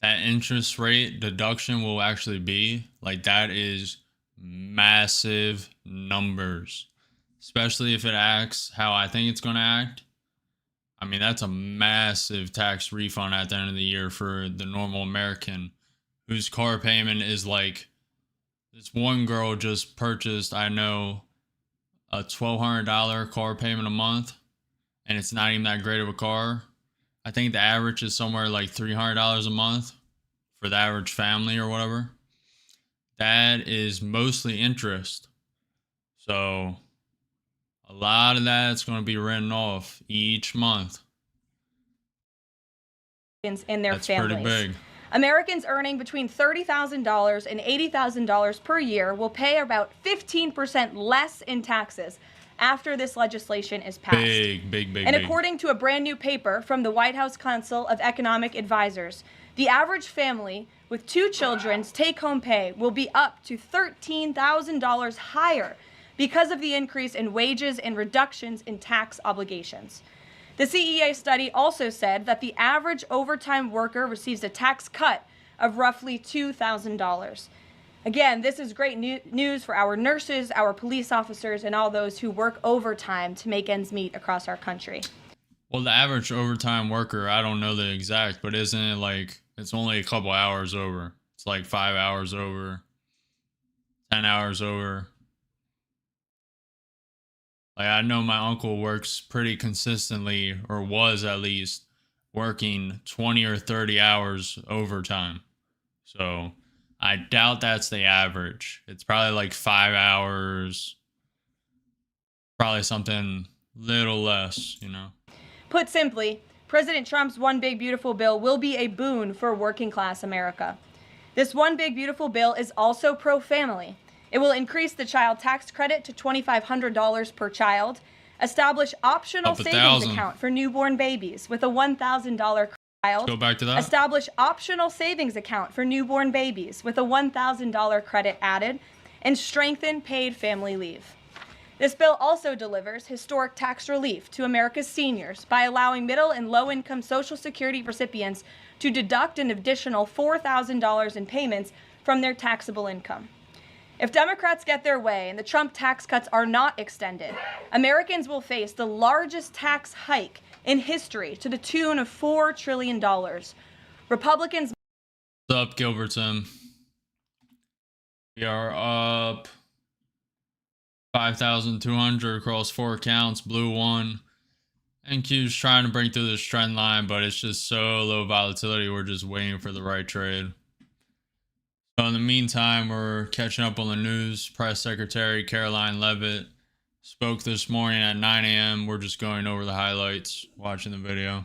[SPEAKER 1] that interest rate deduction will actually be. Like, that is massive numbers, especially if it acts how I think it's going to act. I mean, that's a massive tax refund at the end of the year for the normal American whose car payment is like, this one girl just purchased, I know, a $1,200 car payment a month, and it's not even that great of a car. I think the average is somewhere like $300 a month for the average family or whatever. That is mostly interest. So a lot of that's going to be written off each month.
[SPEAKER 3] In their
[SPEAKER 1] That's
[SPEAKER 3] families.
[SPEAKER 1] pretty big.
[SPEAKER 3] Americans earning between $30,000 and $80,000 per year will pay about 15% less in taxes after this legislation is passed.
[SPEAKER 1] Big.
[SPEAKER 3] And according to a brand new paper from the White House Council of Economic Advisors, the average family with 2 children's take-home pay will be up to $13,000 higher because of the increase in wages and reductions in tax obligations. The CEA study also said that the average overtime worker receives a tax cut of roughly $2,000. Again, this is great news for our nurses, our police officers, and all those who work overtime to make ends meet across our country.
[SPEAKER 1] Well, the average overtime worker, I don't know the exact, but isn't it like, it's only a couple hours over? It's like 5 hours over, 10 hours over. Like, I know my uncle works pretty consistently, or was at least, working 20 or 30 hours overtime. So I doubt that's the average. It's probably like 5 hours, probably something little less, you know.
[SPEAKER 3] Put simply, President Trump's One Big Beautiful Bill will be a boon for working class America. This One Big Beautiful Bill is also pro-family. It will increase the child tax credit to $2,500 per child, establish optional savings account for newborn babies with a $1,000 child.
[SPEAKER 1] Go back to that.
[SPEAKER 3] Establish optional savings account for newborn babies with a $1,000 credit added, and strengthen paid family leave. This bill also delivers historic tax relief to America's seniors by allowing middle and low-income Social Security recipients to deduct an additional $4,000 in payments from their taxable income. If Democrats get their way and the Trump tax cuts are not extended, Americans will face the largest tax hike in history to the tune of $4 trillion. Republicans...
[SPEAKER 1] What's up, Gilbertson? We are up 5,200 across 4 accounts, blue 1. NQ's trying to break through this trend line, but it's just so low volatility. We're just waiting for the right trade. So in the meantime, we're catching up on the news. Press Secretary Caroline Leavitt spoke this morning at 9 a.m. We're just going over the highlights, watching the video.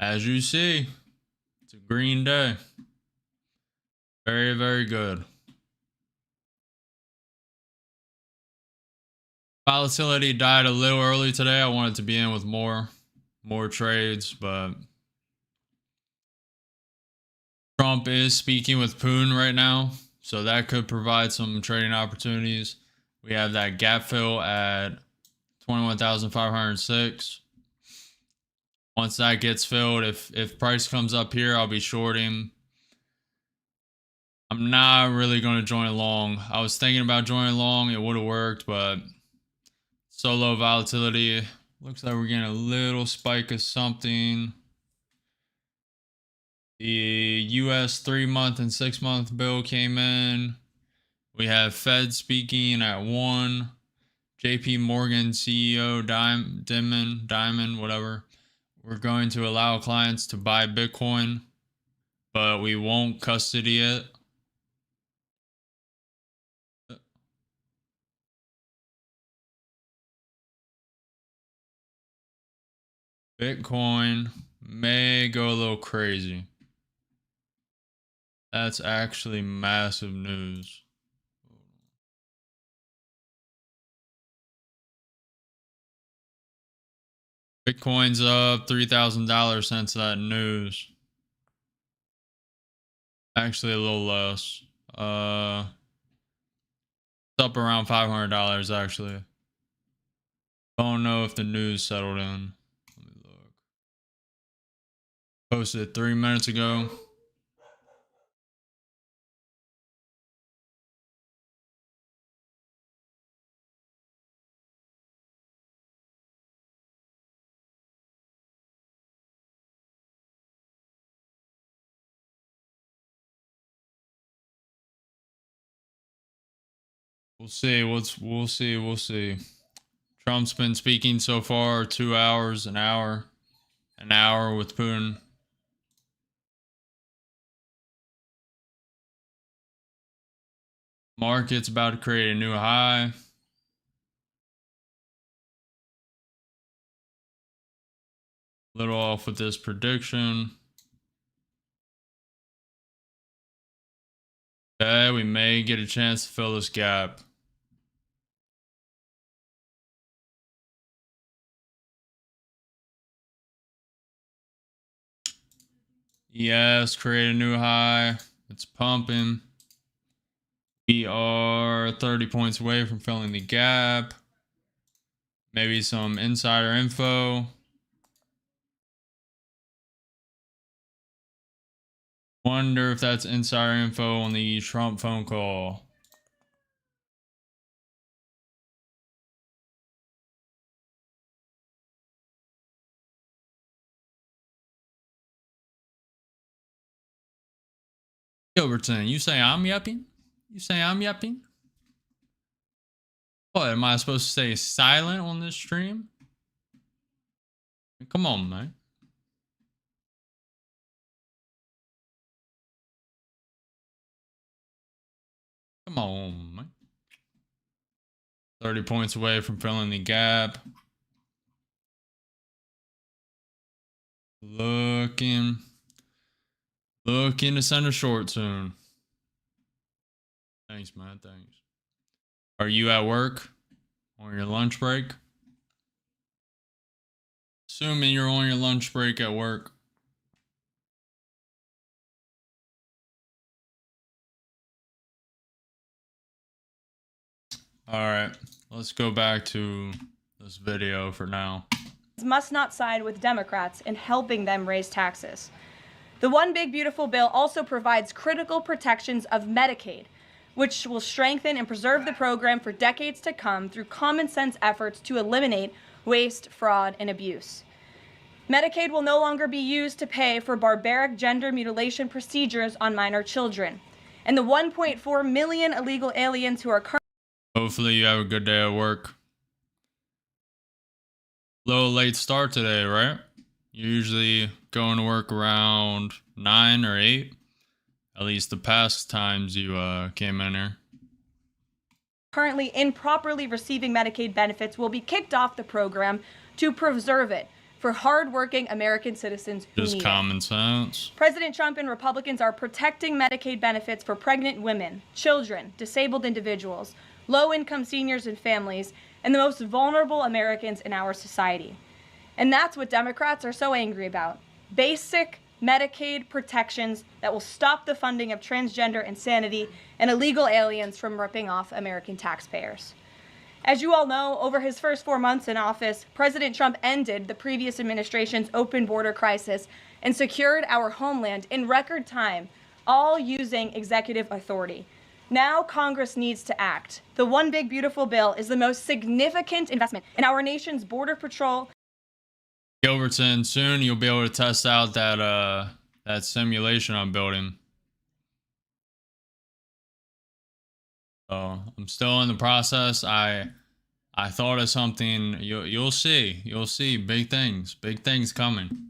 [SPEAKER 1] As you see, it's a green day. Very, very good. Volatility died a little early today. I wanted to be in with more trades, but Trump is speaking with Poon right now, so that could provide some trading opportunities. We have that gap fill at 21,506. Once that gets filled, if price comes up here, I'll be shorting. I'm not really going to join long. I was thinking about joining long. It would have worked, but so low volatility. Looks like we're getting a little spike of something. The US 3-month and 6-month bill came in. We have Fed speaking at 1. JP Morgan CEO Diamond, whatever. We're going to allow clients to buy Bitcoin, but we won't custody it. Bitcoin may go a little crazy. That's actually massive news. Bitcoin's up $3,000 since that news. Actually, a little less. It's up around $500 actually. Don't know if the news settled in. Let me look. Posted 3 minutes ago. We'll see. We'll see. Trump's been speaking so far 2 hours, an hour with Putin. Market's about to create a new high. Little off with this prediction. Okay, we may get a chance to fill this gap. Yes, create a new high. It's pumping. We are 30 points away from filling the gap. Maybe some insider info. Wonder if that's insider info on the Trump phone call. Gilbertson, you say I'm yapping? You say I'm yapping? What, am I supposed to stay silent on this stream? Come on, man. Come on, man. 30 points away from filling the gap. Looking to send a short soon. Thanks, man. Thanks. Are you at work on your lunch break? Assuming you're on your lunch break at work. All right, let's go back to this video for now.
[SPEAKER 3] Must not side with Democrats in helping them raise taxes. The One Big Beautiful Bill also provides critical protections of Medicaid, which will strengthen and preserve the program for decades to come through common sense efforts to eliminate waste, fraud, and abuse. Medicaid will no longer be used to pay for barbaric gender mutilation procedures on minor children. And the 1.4 million illegal aliens who are currently...
[SPEAKER 1] Hopefully you have a good day at work. Little late start today, right? You're usually going to work around 9 or 8. At least the past times you came in here.
[SPEAKER 3] Currently improperly receiving Medicaid benefits will be kicked off the program to preserve it for hardworking American citizens who
[SPEAKER 1] Just
[SPEAKER 3] need
[SPEAKER 1] common
[SPEAKER 3] it.
[SPEAKER 1] sense.
[SPEAKER 3] President Trump and Republicans are protecting Medicaid benefits for pregnant women, children, disabled individuals, low-income seniors and families, and the most vulnerable Americans in our society. And that's what Democrats are so angry about. Basic Medicaid protections that will stop the funding of transgender insanity and illegal aliens from ripping off American taxpayers. As you all know, over his first 4 months in office, President Trump ended the previous administration's open border crisis and secured our homeland in record time, all using executive authority. Now Congress needs to act. The One Big Beautiful Bill is the most significant investment in our nation's border patrol.
[SPEAKER 1] Gilbertson, soon you'll be able to test out that simulation I'm building. So I'm still in the process. I thought of something. You'll see big things coming.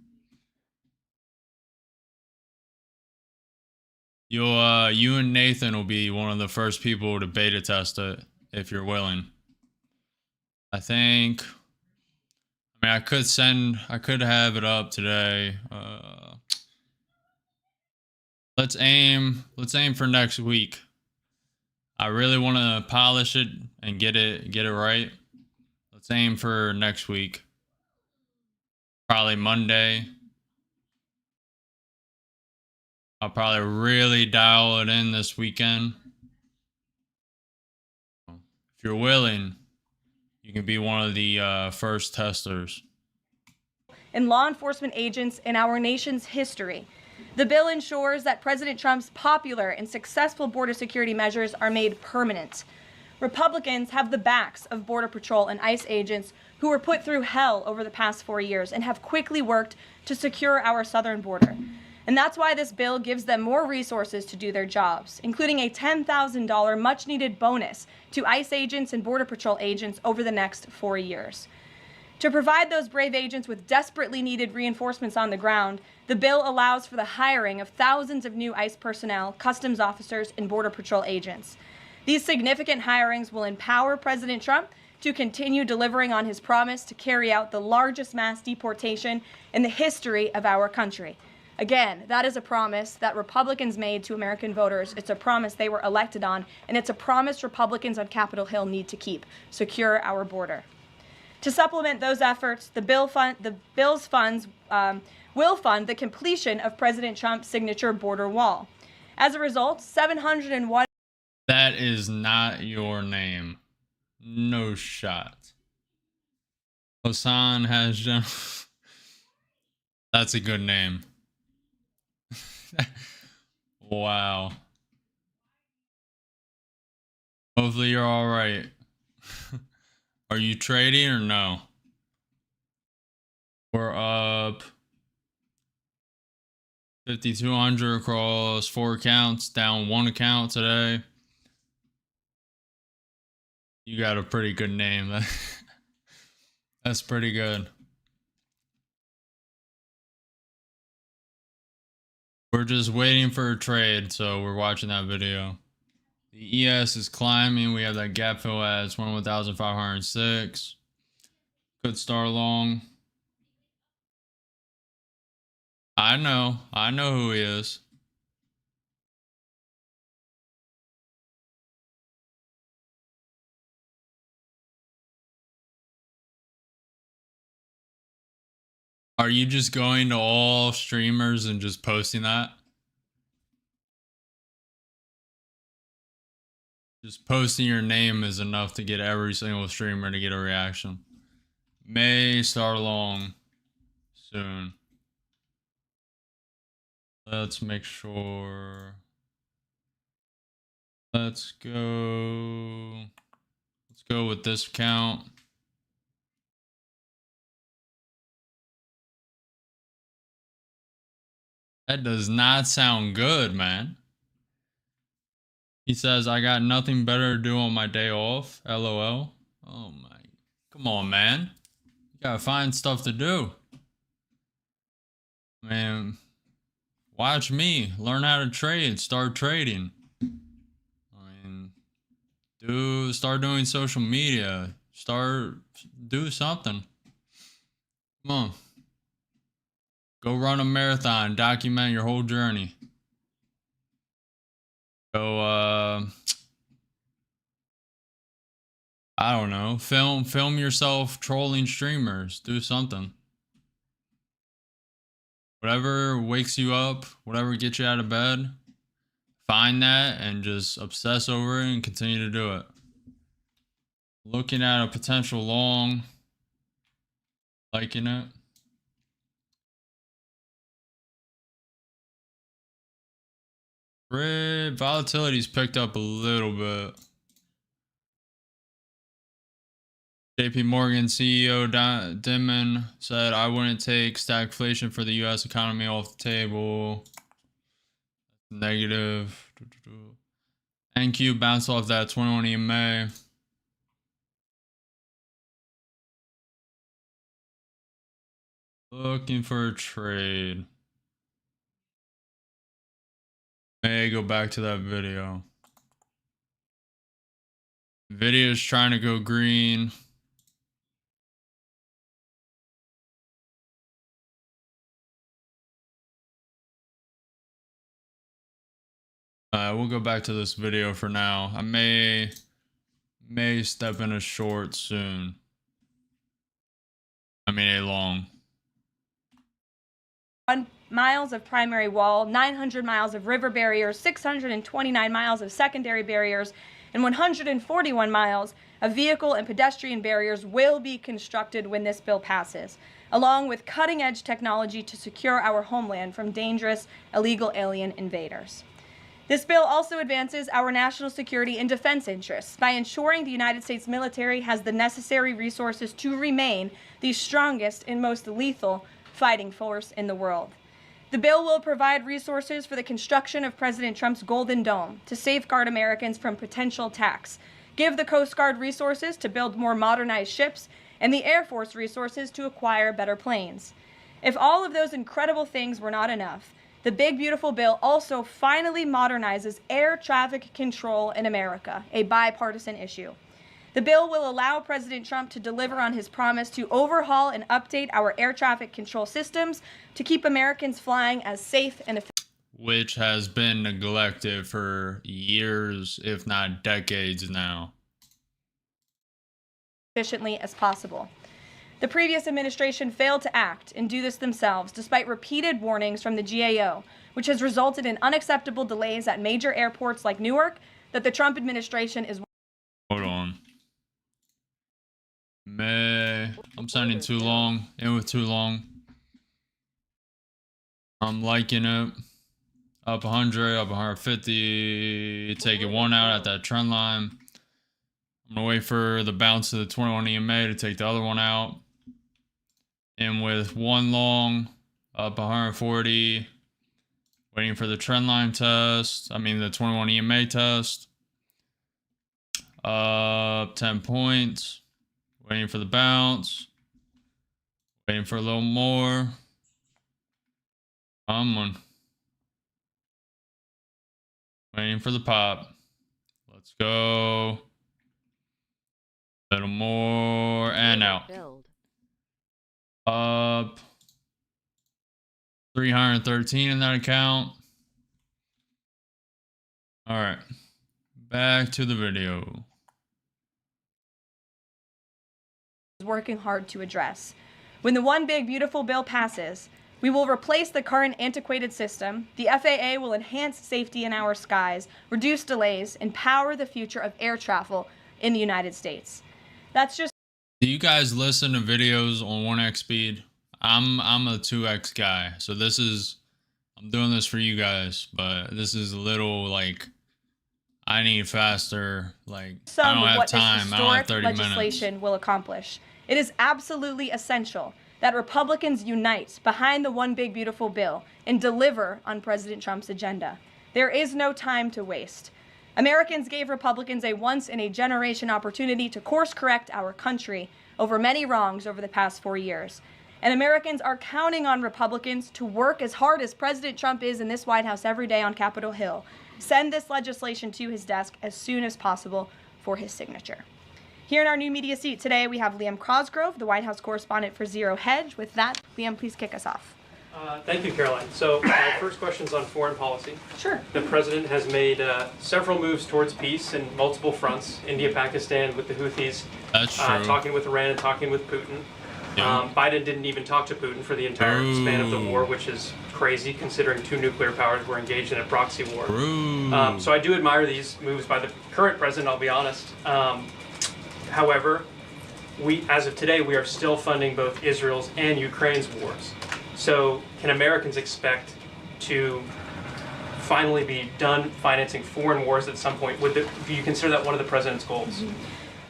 [SPEAKER 1] You and Nathan will be one of the first people to beta test it if you're willing. I think I mean, I could have it up today. Let's aim for next week. I really want to polish it and get it right. Let's aim for next week. Probably Monday. I'll probably really dial it in this weekend. If you're willing, you can be one of the first testers.
[SPEAKER 3] And law enforcement agents in our nation's history. The bill ensures that President Trump's popular and successful border security measures are made permanent. Republicans have the backs of Border Patrol and ICE agents who were put through hell over the past 4 years and have quickly worked to secure our southern border. And that's why this bill gives them more resources to do their jobs, including a $10,000 much-needed bonus to ICE agents and Border Patrol agents over the next 4 years. To provide those brave agents with desperately needed reinforcements on the ground, the bill allows for the hiring of thousands of new ICE personnel, customs officers, and Border Patrol agents. These significant hirings will empower President Trump to continue delivering on his promise to carry out the largest mass deportation in the history of our country. Again, that is a promise that Republicans made to American voters. It's a promise they were elected on, and it's a promise Republicans on Capitol Hill need to keep: secure our border. To supplement those efforts, the bill's funds will fund the completion of President Trump's signature border wall. As a result, 701.
[SPEAKER 1] That is not your name. No shot. Hassan has general. That's a good name. Wow. Hopefully you're all right. Are you trading or no? We're up 5,200 across 4 accounts, down 1 account today. You got a pretty good name. That's pretty good. We're just waiting for a trade, so we're watching that video. The ES is climbing. We have that gap fill at 21,506. Could start long. I know who he is. Are you just going to all streamers and just posting that? Just posting your name is enough to get every single streamer to get a reaction. May start long soon. Let's make sure. Let's go with this account. That does not sound good, man. He says, I got nothing better to do on my day off. LOL. Oh my. Come on, man. You gotta find stuff to do. Man, watch me. Learn how to trade. Start trading. I mean, start doing social media. Do something. Come on. Go run a marathon. Document your whole journey. Go, I don't know. Film yourself trolling streamers. Do something. Whatever wakes you up, whatever gets you out of bed, find that and just obsess over it and continue to do it. Looking at a potential long, liking it. Volatility's picked up a little bit. JP Morgan CEO Dimon said, I wouldn't take stagflation for the US economy off the table. Negative. NQ bounced off that 21 EMA. Looking for a trade. May I go back to that video? Video's trying to go green. We'll go back to this video for now. I may step in a short soon. I mean a long.
[SPEAKER 3] Miles of primary wall, 900 miles of river barriers, 629 miles of secondary barriers, and 141 miles of vehicle and pedestrian barriers will be constructed when this bill passes, along with cutting-edge technology to secure our homeland from dangerous illegal alien invaders. This bill also advances our national security and defense interests by ensuring the United States military has the necessary resources to remain the strongest and most lethal fighting force in the world. The bill will provide resources for the construction of President Trump's Golden Dome to safeguard Americans from potential attacks, give the Coast Guard resources to build more modernized ships, and the Air Force resources to acquire better planes. If all of those incredible things were not enough, the big beautiful bill also finally modernizes air traffic control in America, a bipartisan issue. The bill will allow President Trump to deliver on his promise to overhaul and update our air traffic control systems to keep Americans flying as safe and efficient.
[SPEAKER 1] Which has been neglected for years, if not decades now.
[SPEAKER 3] Efficiently as possible. The previous administration failed to act and do this themselves, despite repeated warnings from the GAO, which has resulted in unacceptable delays at major airports like Newark that the Trump administration is.
[SPEAKER 1] Hold on. I'm sounding too long. It was too long. I'm liking it. Up 100, up 150. Taking one out at that trend line. I'm gonna wait for the bounce of the 21 EMA to take the other one out. And with one long, up 140. Waiting for the trend line test. I mean the 21 EMA test. Up 10 points. Waiting for the bounce. Waiting for a little more. Come on. Waiting for the pop. Let's go. A little more and out. Up 313 in that account. All right. Back to the video.
[SPEAKER 3] Working hard to address. When the one big beautiful bill passes, we will replace the current antiquated system. The FAA will enhance safety in our skies, reduce delays, and power the future of air travel in the United States. That's just.
[SPEAKER 1] Do you guys listen to videos on 1x speed? I'm a 2x guy, so I'm doing this for you guys, but this is a little like I need faster. Like I don't have time. I don't have 30 minutes.
[SPEAKER 3] Legislation will accomplish. It is absolutely essential that Republicans unite behind the one big beautiful bill and deliver on President Trump's agenda. There is no time to waste. Americans gave Republicans a once-in-a-generation opportunity to course-correct our country over many wrongs over the past 4 years. And Americans are counting on Republicans to work as hard as President Trump is in this White House every day on Capitol Hill. Send this legislation to his desk as soon as possible for his signature. Here in our new media seat today, we have Liam Cosgrove, the White House correspondent for Zero Hedge. With that, Liam, please kick us off.
[SPEAKER 4] Thank you, Caroline. So my first question is on foreign policy.
[SPEAKER 3] Sure.
[SPEAKER 4] The president has made several moves towards peace in multiple fronts. India, Pakistan with the Houthis.
[SPEAKER 1] That's true.
[SPEAKER 4] Talking with Iran and talking with Putin.
[SPEAKER 1] Yeah.
[SPEAKER 4] Biden didn't even talk to Putin for the entire span of the war, which is crazy considering two nuclear powers were engaged in a proxy war. So I do admire these moves by the current president, I'll be honest. However, as of today, we are still funding both Israel's and Ukraine's wars. So can Americans expect to finally be done financing foreign wars at some point? Do you consider that one of the president's goals?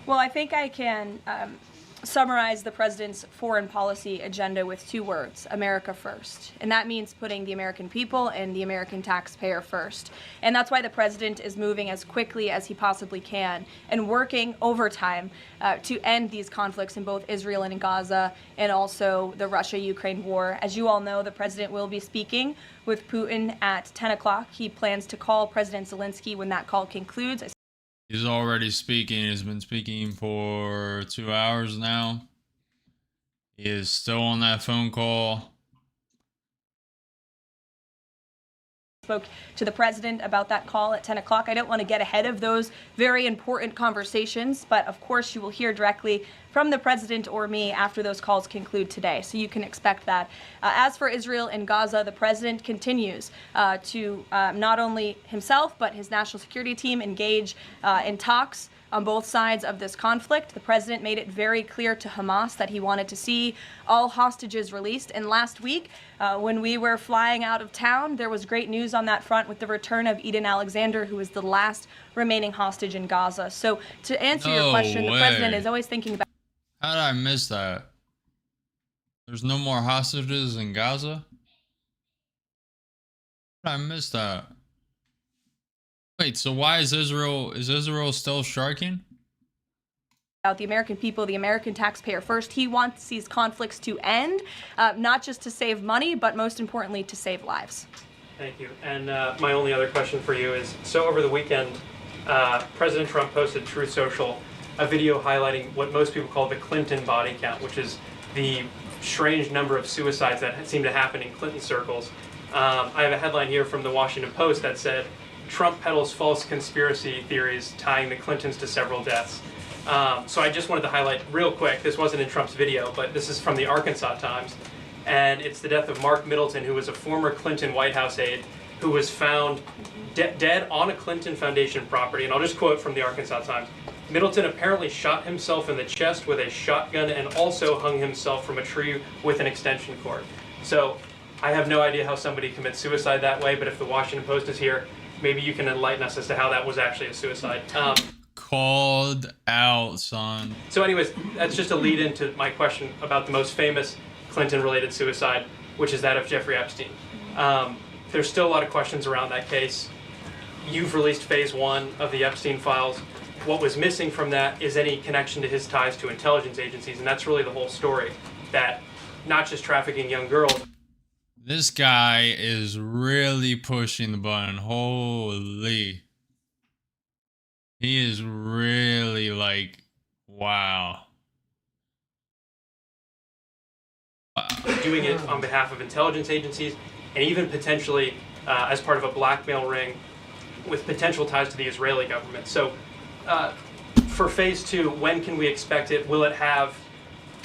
[SPEAKER 3] Well, I think I can summarize the president's foreign policy agenda with 2 words: America first. And that means putting the American people and the American taxpayer first. And that's why the president is moving as quickly as he possibly can and working overtime to end these conflicts in both Israel and in Gaza, and also the Russia-Ukraine war. As you all know, the president will be speaking with Putin at 10 o'clock. He plans to call President Zelensky when that call concludes.
[SPEAKER 1] He's already speaking. He's been speaking for 2 hours now. He is still on that phone call.
[SPEAKER 3] spoke to the president about that call at 10 o'clock. I don't want to get ahead of those very important conversations, but of course you will hear directly from the president or me after those calls conclude today. So you can expect that. As for Israel and Gaza, the president continues to not only himself, but his national security team engage in talks on both sides of this conflict. The president made it very clear to Hamas that he wanted to see all hostages released. And last week, when we were flying out of town, there was great news on that front with the return of Eden Alexander, who is the last remaining hostage in Gaza. So to answer your question, the president is always thinking about...
[SPEAKER 1] How did I miss that? There's no more hostages in Gaza? How did I miss that? Wait, so why is Israel still striking?
[SPEAKER 3] The American people, the American taxpayer first. He wants these conflicts to end, not just to save money, but most importantly, to save lives.
[SPEAKER 4] Thank you. And my only other question for you is, so over the weekend, President Trump posted Truth Social a video highlighting what most people call the Clinton body count, which is the strange number of suicides that seem to happen in Clinton circles. I have a headline here from the Washington Post that said, Trump peddles false conspiracy theories tying the Clintons to several deaths. So I just wanted to highlight real quick, this wasn't in Trump's video, but this is from the Arkansas Times, and it's the death of Mark Middleton, who was a former Clinton White House aide, who was found dead on a Clinton Foundation property. And I'll just quote from the Arkansas Times. Middleton apparently shot himself in the chest with a shotgun and also hung himself from a tree with an extension cord. So I have no idea how somebody commits suicide that way, but if the Washington Post is here, maybe you can enlighten us as to how that was actually a suicide.
[SPEAKER 1] Called out, son.
[SPEAKER 4] So anyways, that's just a lead into my question about the most famous Clinton-related suicide, which is that of Jeffrey Epstein. There's still a lot of questions around that case. You've released phase 1 of the Epstein files. What was missing from that is any connection to his ties to intelligence agencies, and that's really the whole story, that not just trafficking young girls.
[SPEAKER 1] This guy is really pushing the button. Holy. He is really like, wow.
[SPEAKER 4] Doing it on behalf of intelligence agencies, and even potentially as part of a blackmail ring with potential ties to the Israeli government. So for phase 2, when can we expect it? Will it have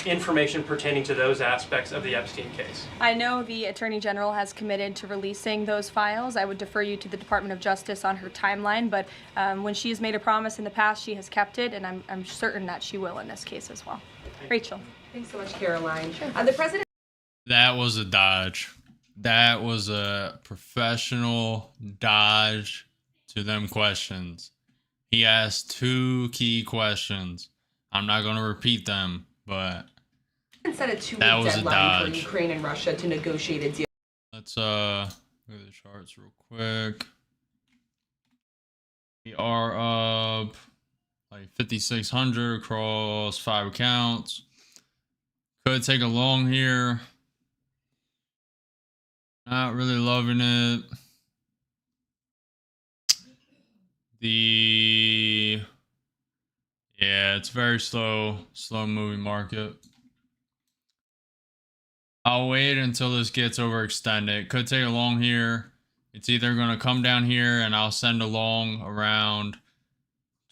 [SPEAKER 4] information pertaining to those aspects of the Epstein case?
[SPEAKER 3] I know the Attorney General has committed to releasing those files. I would defer you to the Department of Justice on her timeline, but when she has made a promise in the past, she has kept it, and I'm certain that she will in this case as well. Rachel.
[SPEAKER 5] Thanks so much, Caroline. The president...
[SPEAKER 1] That was a dodge. That was a professional dodge to them questions. He asked 2 key questions. I'm not going to repeat them, but
[SPEAKER 5] set a 2-week
[SPEAKER 1] that was a
[SPEAKER 5] deadline for
[SPEAKER 1] dodge.
[SPEAKER 5] Ukraine and Russia to negotiate a deal.
[SPEAKER 1] Let's look at the charts real quick. We are up like 5,600 across 5 accounts. Could take a long here. Not really loving it. Yeah, it's very slow moving market. I'll wait until this gets overextended. Could take a long here. It's either going to come down here and I'll send a long around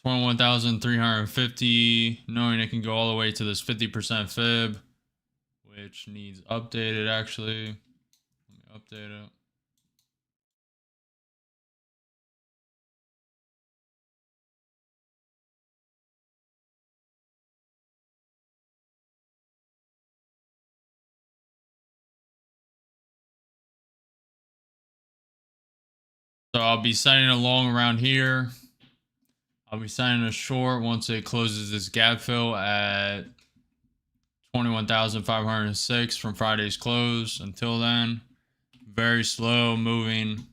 [SPEAKER 1] 21,350, knowing it can go all the way to this 50% fib, which needs updated actually. Let me update it. So I'll be signing a long around here. I'll be signing a short once it closes this gap fill at 21,506 from Friday's close. Until then, very slow moving.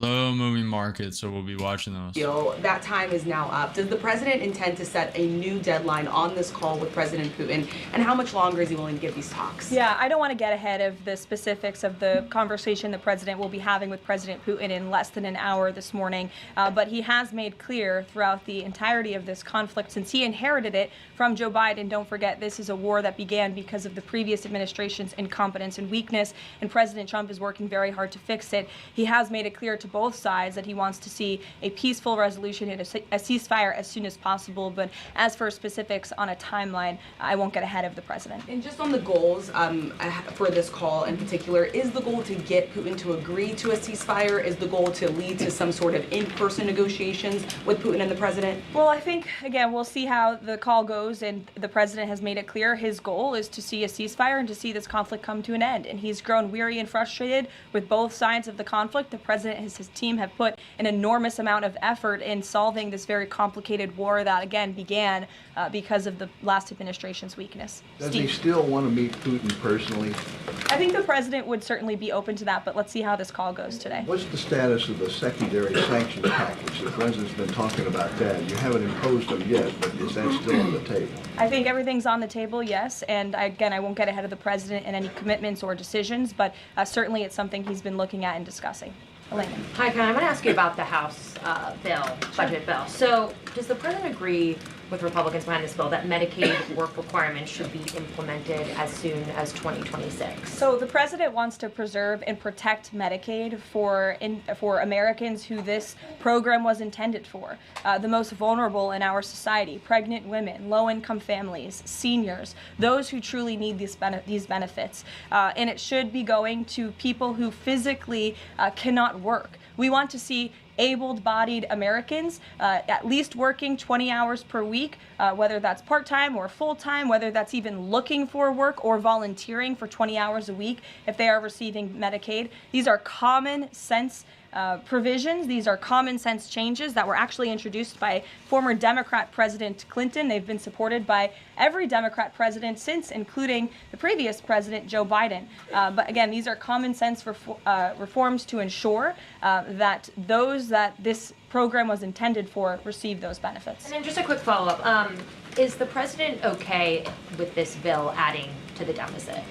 [SPEAKER 1] Slow moving market, so we'll be watching those.
[SPEAKER 5] deal. That time is now up. Does the president intend to set a new deadline on this call with President Putin? And how much longer is he willing to give these talks?
[SPEAKER 3] Yeah, I don't want to get ahead of the specifics of the conversation the president will be having with President Putin in less than an hour this morning. But he has made clear throughout the entirety of this conflict, since he inherited it from Joe Biden. Don't forget, this is a war that began because of the previous administration's incompetence and weakness, and President Trump is working very hard to fix it. He has made it clear to both sides that he wants to see a peaceful resolution and a ceasefire as soon as possible. But as for specifics on a timeline, I won't get ahead of the president.
[SPEAKER 5] And just on the goals for this call in particular, is the goal to get Putin to agree to a ceasefire? Is the goal to lead to some sort of in-person negotiations with Putin and the president?
[SPEAKER 3] Well, I think, again, we'll see how the call goes, and the president has made it clear his goal is to see a ceasefire and to see this conflict come to an end. And he's grown weary and frustrated with both sides of the conflict. The president and his team have put an enormous amount of effort in solving this very complicated war that, again, began because of the last administration's weakness.
[SPEAKER 6] Does
[SPEAKER 3] Steve?
[SPEAKER 6] he still want to meet Putin personally?
[SPEAKER 3] I think the president would certainly be open to that, but let's see how this call goes today.
[SPEAKER 6] What's the status of the secondary sanctions package? The president's been talking about that. You haven't imposed them yet, but is that still on the table?
[SPEAKER 3] I think everything's on the table, yes, and again, I won't get ahead of the president in any commitments or decisions, but certainly it's something he's been looking at and discussing. Elena.
[SPEAKER 7] Hi, Ken. I want to ask you about the House budget bill. So, does the president agree with Republicans behind this bill that Medicaid work requirements should be implemented as soon as 2026?
[SPEAKER 3] So the president wants to preserve and protect Medicaid for Americans who this program was intended for, the most vulnerable in our society: pregnant women, low-income families, seniors, those who truly need these benefits. And it should be going to people who physically cannot work. We want to see able-bodied Americans at least working 20 hours per week, whether that's part-time or full-time, whether that's even looking for work or volunteering for 20 hours a week if they are receiving Medicaid. These are common sense provisions. These are common sense changes that were actually introduced by former Democrat President Clinton. They've been supported by every Democrat president since, including the previous president, Joe Biden. But again, these are common sense reforms to ensure that those that this program was intended for receive those benefits.
[SPEAKER 7] And then just a quick follow-up. Is the president okay with this bill adding to the deficit?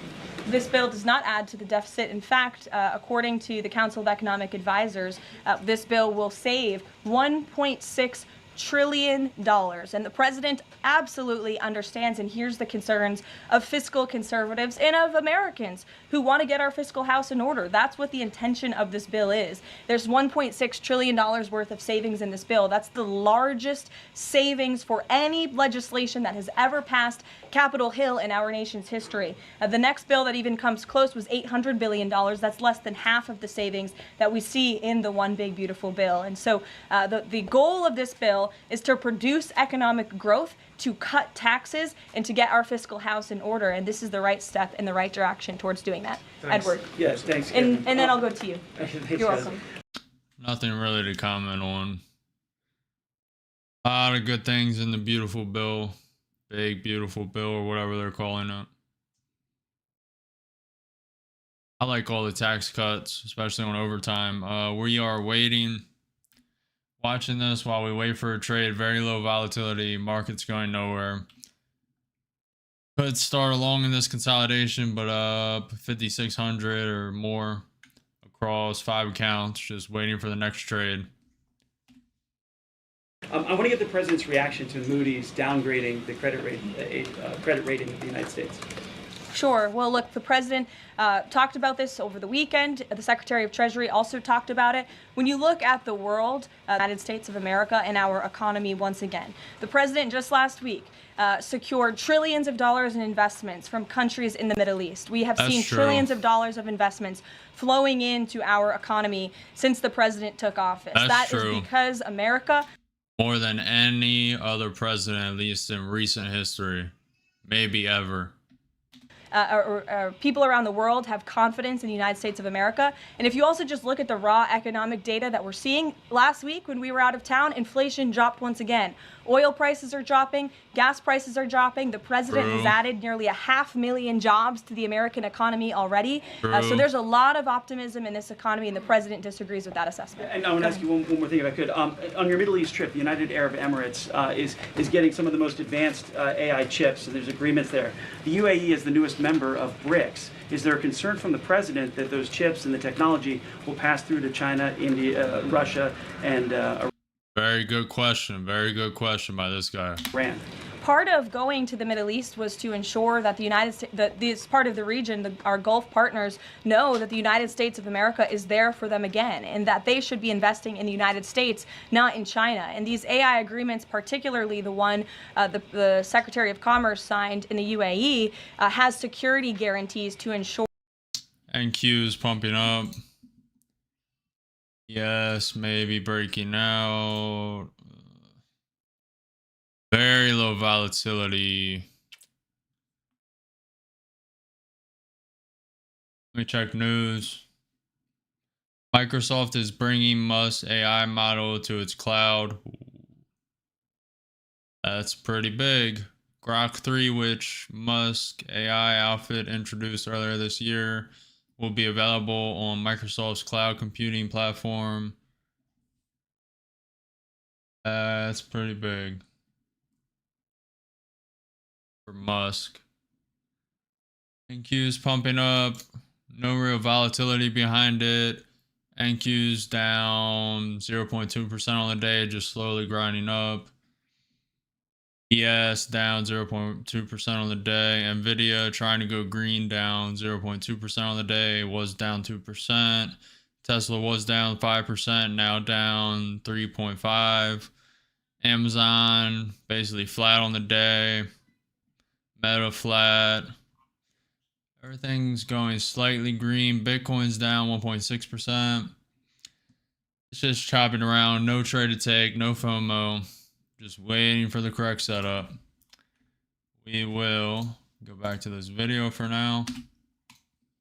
[SPEAKER 3] This bill does not add to the deficit. In fact, according to the Council of Economic Advisors, this bill will save $1.6 trillion. And the president absolutely understands and hears the concerns of fiscal conservatives and of Americans who want to get our fiscal house in order. That's what the intention of this bill is. There's $1.6 trillion worth of savings in this bill. That's the largest savings for any legislation that has ever passed Capitol Hill in our nation's history. The next bill that even comes close was $800 billion. That's less than half of the savings that we see in the One Big Beautiful Bill. And so the goal of this bill is to produce economic growth, to cut taxes, and to get our fiscal house in order. And this is the right step in the right direction towards doing that.
[SPEAKER 8] Thanks.
[SPEAKER 3] Edward.
[SPEAKER 8] Yes, thanks.
[SPEAKER 3] And then I'll go to you.
[SPEAKER 8] Thanks,
[SPEAKER 3] You're
[SPEAKER 8] guys.
[SPEAKER 3] welcome.
[SPEAKER 1] Nothing really to comment on. A lot of good things in the beautiful bill. Big beautiful bill, or whatever they're calling it. I like all the tax cuts, especially on overtime. We are watching this while we wait for a trade. Very low volatility. Market's going nowhere. Could start along in this consolidation, but up 5,600 or more across 5 accounts. Just waiting for the next trade.
[SPEAKER 8] I want to get the president's reaction to Moody's downgrading the credit rating of the United States.
[SPEAKER 3] Sure. Well, look, the president talked about this over the weekend. The Secretary of Treasury also talked about it. When you look at the world, United States of America, and our economy once again, the president just last week secured trillions of dollars in investments from countries in the Middle East. We have seen trillions of dollars of investments flowing into our economy since the president took office. That is because America,
[SPEAKER 1] more than any other president, at least in recent history, maybe ever.
[SPEAKER 3] people around the world have confidence in the United States of America. And if you also just look at the raw economic data that we're seeing, last week when we were out of town, inflation dropped once again. Oil prices are dropping, gas prices are dropping. The president has added nearly 500,000 jobs to the American economy already. So there's a lot of optimism in this economy, and the president disagrees with that assessment.
[SPEAKER 8] And I want to ask you one more thing, if I could. On your Middle East trip, the United Arab Emirates is getting some of the most advanced AI chips, and there's agreements there. The UAE is the newest member of BRICS. Is there a concern from the president that those chips and the technology will pass through to China, India, Russia, and
[SPEAKER 1] Very good question. Very good question by this guy.
[SPEAKER 8] Iran?
[SPEAKER 3] Part of going to the Middle East was to ensure that the United States, that this part of the region, our Gulf partners, know that the United States of America is there for them again, and that they should be investing in the United States, not in China. And these AI agreements, particularly the one the Secretary of Commerce signed in the UAE, has security guarantees to ensure.
[SPEAKER 1] NQ's pumping up. Yes, maybe breaking out. Very low volatility. Let me check news. Microsoft is bringing Musk AI model to its cloud. That's pretty big. Grok 3, which Musk AI outfit introduced earlier this year, will be available on Microsoft's cloud computing platform. That's pretty big for Musk. NQ's pumping up. No real volatility behind it. NQ's down 0.2% on the day, just slowly grinding up. ES down 0.2% on the day. Nvidia trying to go green, down 0.2% on the day, was down 2%. Tesla was down 5%, now down 3.5%. Amazon basically flat on the day. Meta flat. Everything's going slightly green. Bitcoin's down 1.6%. It's just chopping around. No trade to take, no FOMO. Just waiting for the correct setup. We will go back to this video for now.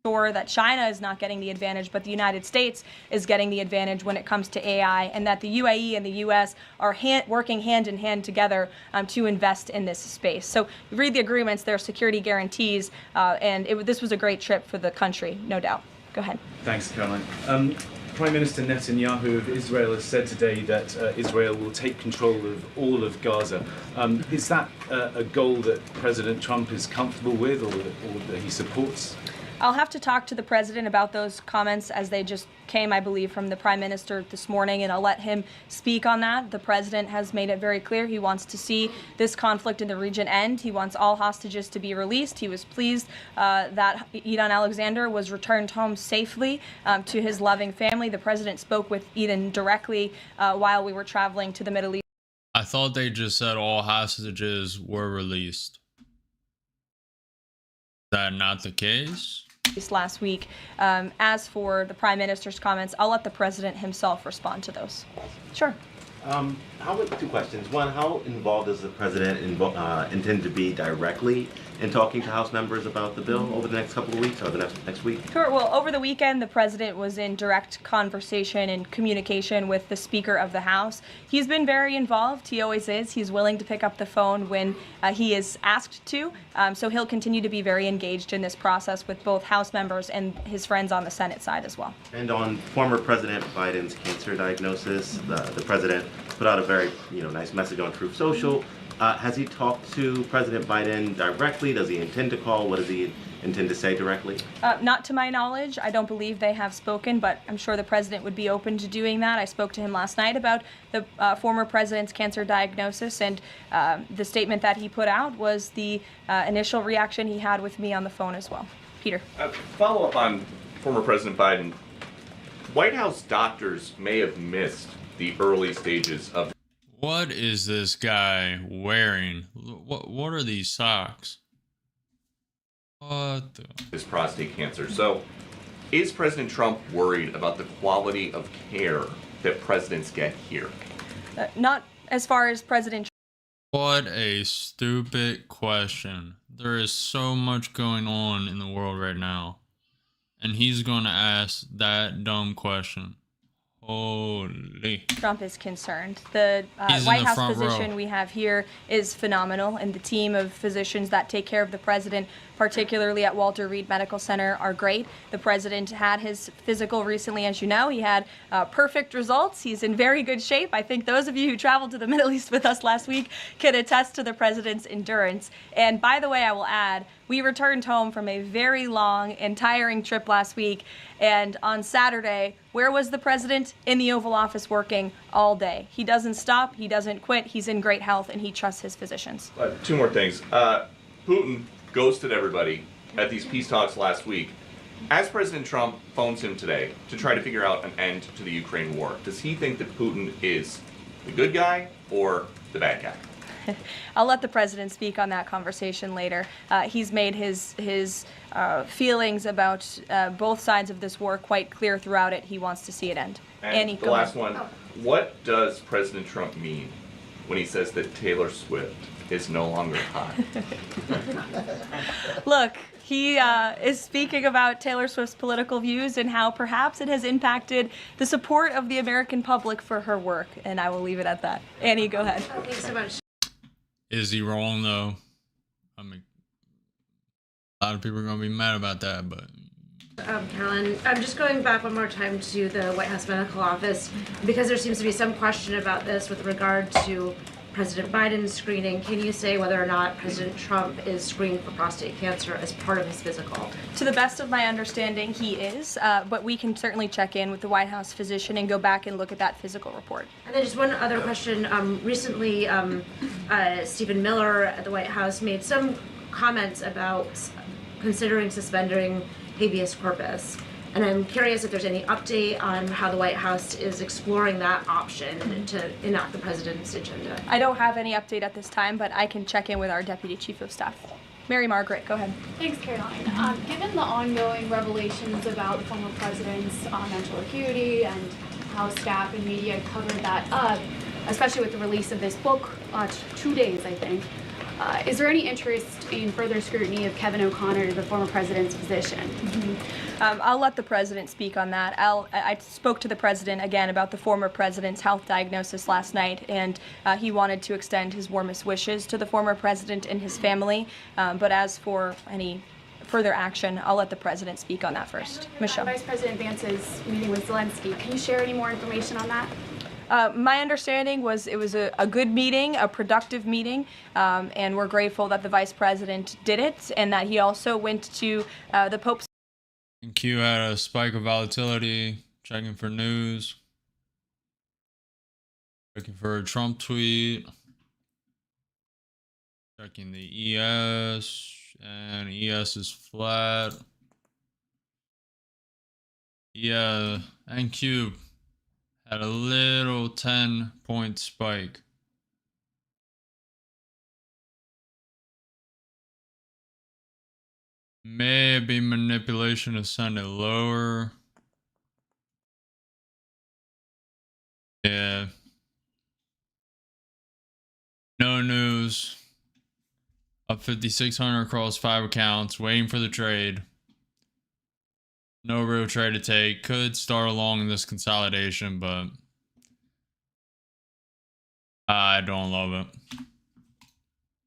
[SPEAKER 3] Sure that China is not getting the advantage, but the United States is getting the advantage when it comes to AI, and that the UAE and the US are working hand in hand together to invest in this space. So you read the agreements, there are security guarantees, and this was a great trip for the country, no doubt. Go ahead.
[SPEAKER 9] Thanks, Caroline. Prime Minister Netanyahu of Israel has said today that Israel will take control of all of Gaza. Is that a goal that President Trump is comfortable with, or that he supports?
[SPEAKER 3] I'll have to talk to the president about those comments, as they just came, I believe, from the prime minister this morning, and I'll let him speak on that. The president has made it very clear he wants to see this conflict in the region end. He wants all hostages to be released. He was pleased that Eden Alexander was returned home safely to his loving family. The president spoke with Eden directly while we were traveling to the Middle East.
[SPEAKER 1] I thought they just said all hostages were released. Is that not the case?
[SPEAKER 3] Last week. As for the prime minister's comments, I'll let the president himself respond to those. Sure.
[SPEAKER 10] Two questions. One, how involved does the president intend to be directly in talking to House members about the bill over the next couple of weeks or the next week?
[SPEAKER 3] Sure. Well, over the weekend, the president was in direct conversation and communication with the Speaker of the House. He's been very involved. He always is. He's willing to pick up the phone when he is asked to. So he'll continue to be very engaged in this process with both House members and his friends on the Senate side as well.
[SPEAKER 10] And on former President Biden's cancer diagnosis, the president put out a very nice message on Truth Social. Has he talked to President Biden directly? Does he intend to call? What does he intend to say directly?
[SPEAKER 3] Not to my knowledge. I don't believe they have spoken, but I'm sure the president would be open to doing that. I spoke to him last night about the former president's cancer diagnosis, and the statement that he put out was the initial reaction he had with me on the phone as well. Peter.
[SPEAKER 11] Follow up on former President Biden. White House doctors may have missed the early stages of.
[SPEAKER 1] What is this guy wearing? What are these socks? What the?
[SPEAKER 11] This prostate cancer. So, is President Trump worried about the quality of care that presidents get here?
[SPEAKER 3] Not as far as President
[SPEAKER 1] What a stupid question. There is so much going on in the world right now. And he's going to ask that dumb question. Holy.
[SPEAKER 3] Trump is concerned. The
[SPEAKER 1] He's in
[SPEAKER 3] White
[SPEAKER 1] the
[SPEAKER 3] House
[SPEAKER 1] front
[SPEAKER 3] physician
[SPEAKER 1] row.
[SPEAKER 3] we have here is phenomenal, and the team of physicians that take care of the president, particularly at Walter Reed Medical Center, are great. The president had his physical recently, as you know. He had perfect results. He's in very good shape. I think those of you who traveled to the Middle East with us last week can attest to the president's endurance. And by the way, I will add, we returned home from a very long and tiring trip last week, and on Saturday, where was the president? In the Oval Office working all day. He doesn't stop, he doesn't quit, he's in great health, and he trusts his physicians.
[SPEAKER 11] Two more things. Putin ghosted everybody at these peace talks last week. As President Trump phones him today to try to figure out an end to the Ukraine war, does he think that Putin is the good guy or the bad guy?
[SPEAKER 3] I'll let the president speak on that conversation later. He's made his feelings about both sides of this war quite clear throughout it. He wants to see it end.
[SPEAKER 11] And
[SPEAKER 3] Annie,
[SPEAKER 11] the
[SPEAKER 3] go
[SPEAKER 11] last
[SPEAKER 3] ahead.
[SPEAKER 11] one, what does President Trump mean when he says that Taylor Swift is no longer hot?
[SPEAKER 3] Look, he is speaking about Taylor Swift's political views and how perhaps it has impacted the support of the American public for her work, and I will leave it at that. Annie, go ahead.
[SPEAKER 7] Thanks so much.
[SPEAKER 1] Is he wrong, though? I mean, a lot of people are going to be mad about that, but...
[SPEAKER 12] Carolyn, I'm just going back one more time to the White House Medical Office because there seems to be some question about this with regard to President Biden's screening. Can you say whether or not President Trump is screened for prostate cancer as part of his physical?
[SPEAKER 3] To the best of my understanding, he is, but we can certainly check in with the White House physician and go back and look at that physical report.
[SPEAKER 12] And then just one other question. Recently, Stephen Miller at the White House made some comments about considering suspending habeas corpus. And I'm curious if there's any update on how the White House is exploring that option to enact the president's agenda.
[SPEAKER 3] I don't have any update at this time, but I can check in with our Deputy Chief of Staff. Mary Margaret, go ahead.
[SPEAKER 13] Thanks, Caroline. Given the ongoing revelations about the former president's mental acuity and how staff and media covered that up, especially with the release of this book, 2 days, I think, is there any interest in further scrutiny of Kevin O'Connor, the former president's physician?
[SPEAKER 3] I'll let the president speak on that. I spoke to the president again about the former president's health diagnosis last night, and he wanted to extend his warmest wishes to the former president and his family. But as for any further action, I'll let the president speak on that first. Michelle.
[SPEAKER 13] Vice President Vance's meeting with Zelensky. Can you share any more information on that?
[SPEAKER 3] My understanding was it was a good meeting, a productive meeting, and we're grateful that the vice president did it and that he also went to the Pope's.
[SPEAKER 1] Q had a spike of volatility, checking for news, checking for a Trump tweet, checking the ES, and ES is flat. Yeah, and Q had a little 10-point spike. Maybe manipulation to send it lower. Yeah. No news. Up 5,600 across 5 accounts, waiting for the trade. No real trade to take. Could start along in this consolidation, but I don't love it.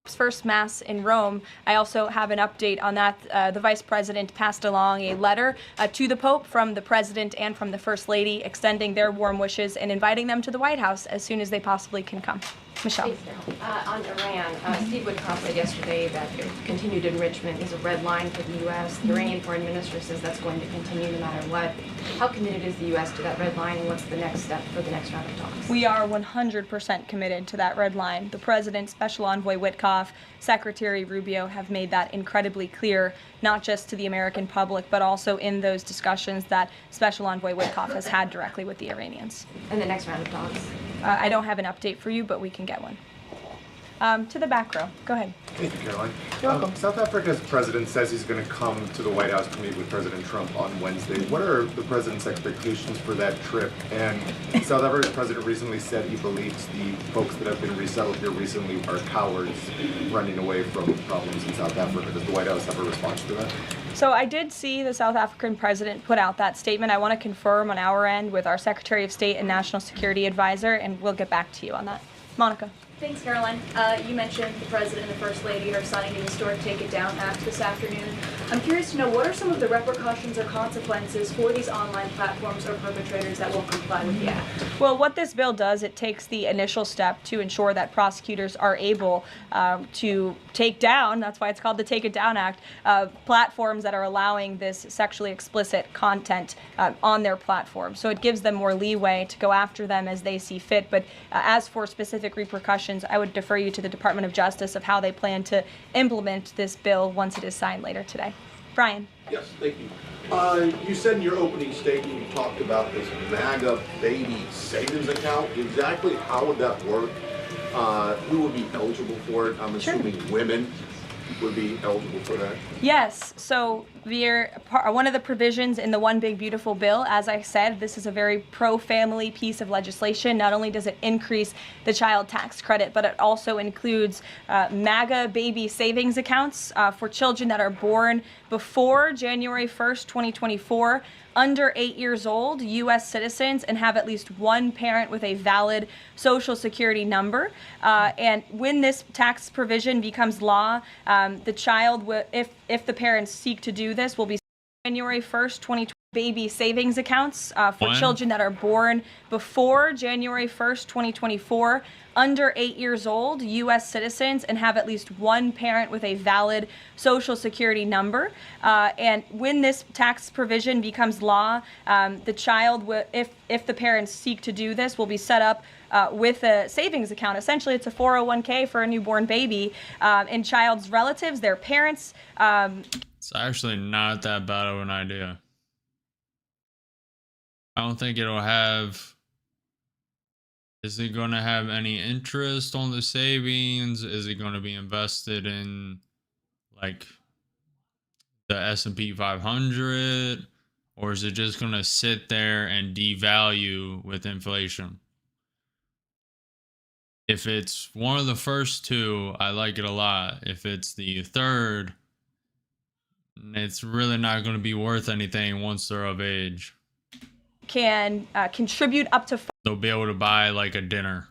[SPEAKER 3] First Mass in Rome. I also have an update on that. The Vice President passed along a letter to the Pope from the President and from the First Lady, extending their warm wishes and inviting them to the White House as soon as they possibly can come. Michelle.
[SPEAKER 7] On Iran, Steve Witkoff said yesterday that continued enrichment is a red line for the U.S. The Iranian foreign minister says that's going to continue no matter what. How committed is the U.S. to that red line, and what's the next step for the next round of talks?
[SPEAKER 3] We are 100% committed to that red line. The President, Special Envoy Witkoff, Secretary Rubio have made that incredibly clear, not just to the American public, but also in those discussions that Special Envoy Witkoff has had directly with the Iranians.
[SPEAKER 7] And the next round of talks?
[SPEAKER 3] I don't have an update for you, but we can get one. to the back row. Go ahead.
[SPEAKER 14] Thank you, Caroline.
[SPEAKER 3] You're welcome.
[SPEAKER 14] South Africa's president says he's going to come to the White House to meet with President Trump on Wednesday. What are the president's expectations for that trip? And South Africa's president recently said he believes the folks that have been resettled here recently are cowards running away from problems in South Africa. Does the White House have a response to that?
[SPEAKER 3] So I did see the South African president put out that statement. I want to confirm on our end with our Secretary of State and National Security Advisor, and we'll get back to you on that. Monica.
[SPEAKER 15] Thanks, Caroline. You mentioned the President and the First Lady are signing the historic Take It Down Act this afternoon. I'm curious to know, what are some of the repercussions or consequences for these online platforms or perpetrators that won't comply with the act?
[SPEAKER 3] Well, what this bill does, it takes the initial step to ensure that prosecutors are able to take down, that's why it's called the Take It Down Act, platforms that are allowing this sexually explicit content on their platform. So it gives them more leeway to go after them as they see fit. But as for specific repercussions, I would defer you to the Department of Justice of how they plan to implement this bill once it is signed later today. Brian.
[SPEAKER 16] Yes, thank you. You said in your opening statement you talked about this MAGA baby savings account. Exactly how would that work? Who would be eligible for it? I'm assuming women would be eligible for that.
[SPEAKER 3] Yes, so one of the provisions in the One Big Beautiful Bill, as I said, this is a very pro-family piece of legislation. Not only does it increase the child tax credit, but it also includes MAGA baby savings accounts for children that are born before January 1st, 2024, under 8 years old, U.S. citizens, and have at least one parent with a valid Social Security number. And when this tax provision becomes law, the child, if the parents seek to do this, will be January 1st, 2020. Baby savings accounts for children that are born before January 1st, 2024, under 8 years old, U.S. citizens, and have at least one parent with a valid Social Security number. And when this tax provision becomes law, the child, if the parents seek to do this, will be set up with a savings account. Essentially, it's a 401k for a newborn baby, and child's relatives, their parents.
[SPEAKER 1] It's actually not that bad of an idea. I don't think it'll have. Is it going to have any interest on the savings? Is it going to be invested in like the S&P 500? Or is it just going to sit there and devalue with inflation? If it's one of the first two, I like it a lot. If it's the third, it's really not going to be worth anything once they're of age.
[SPEAKER 3] Can contribute up to.
[SPEAKER 1] They'll be able to buy like a dinner.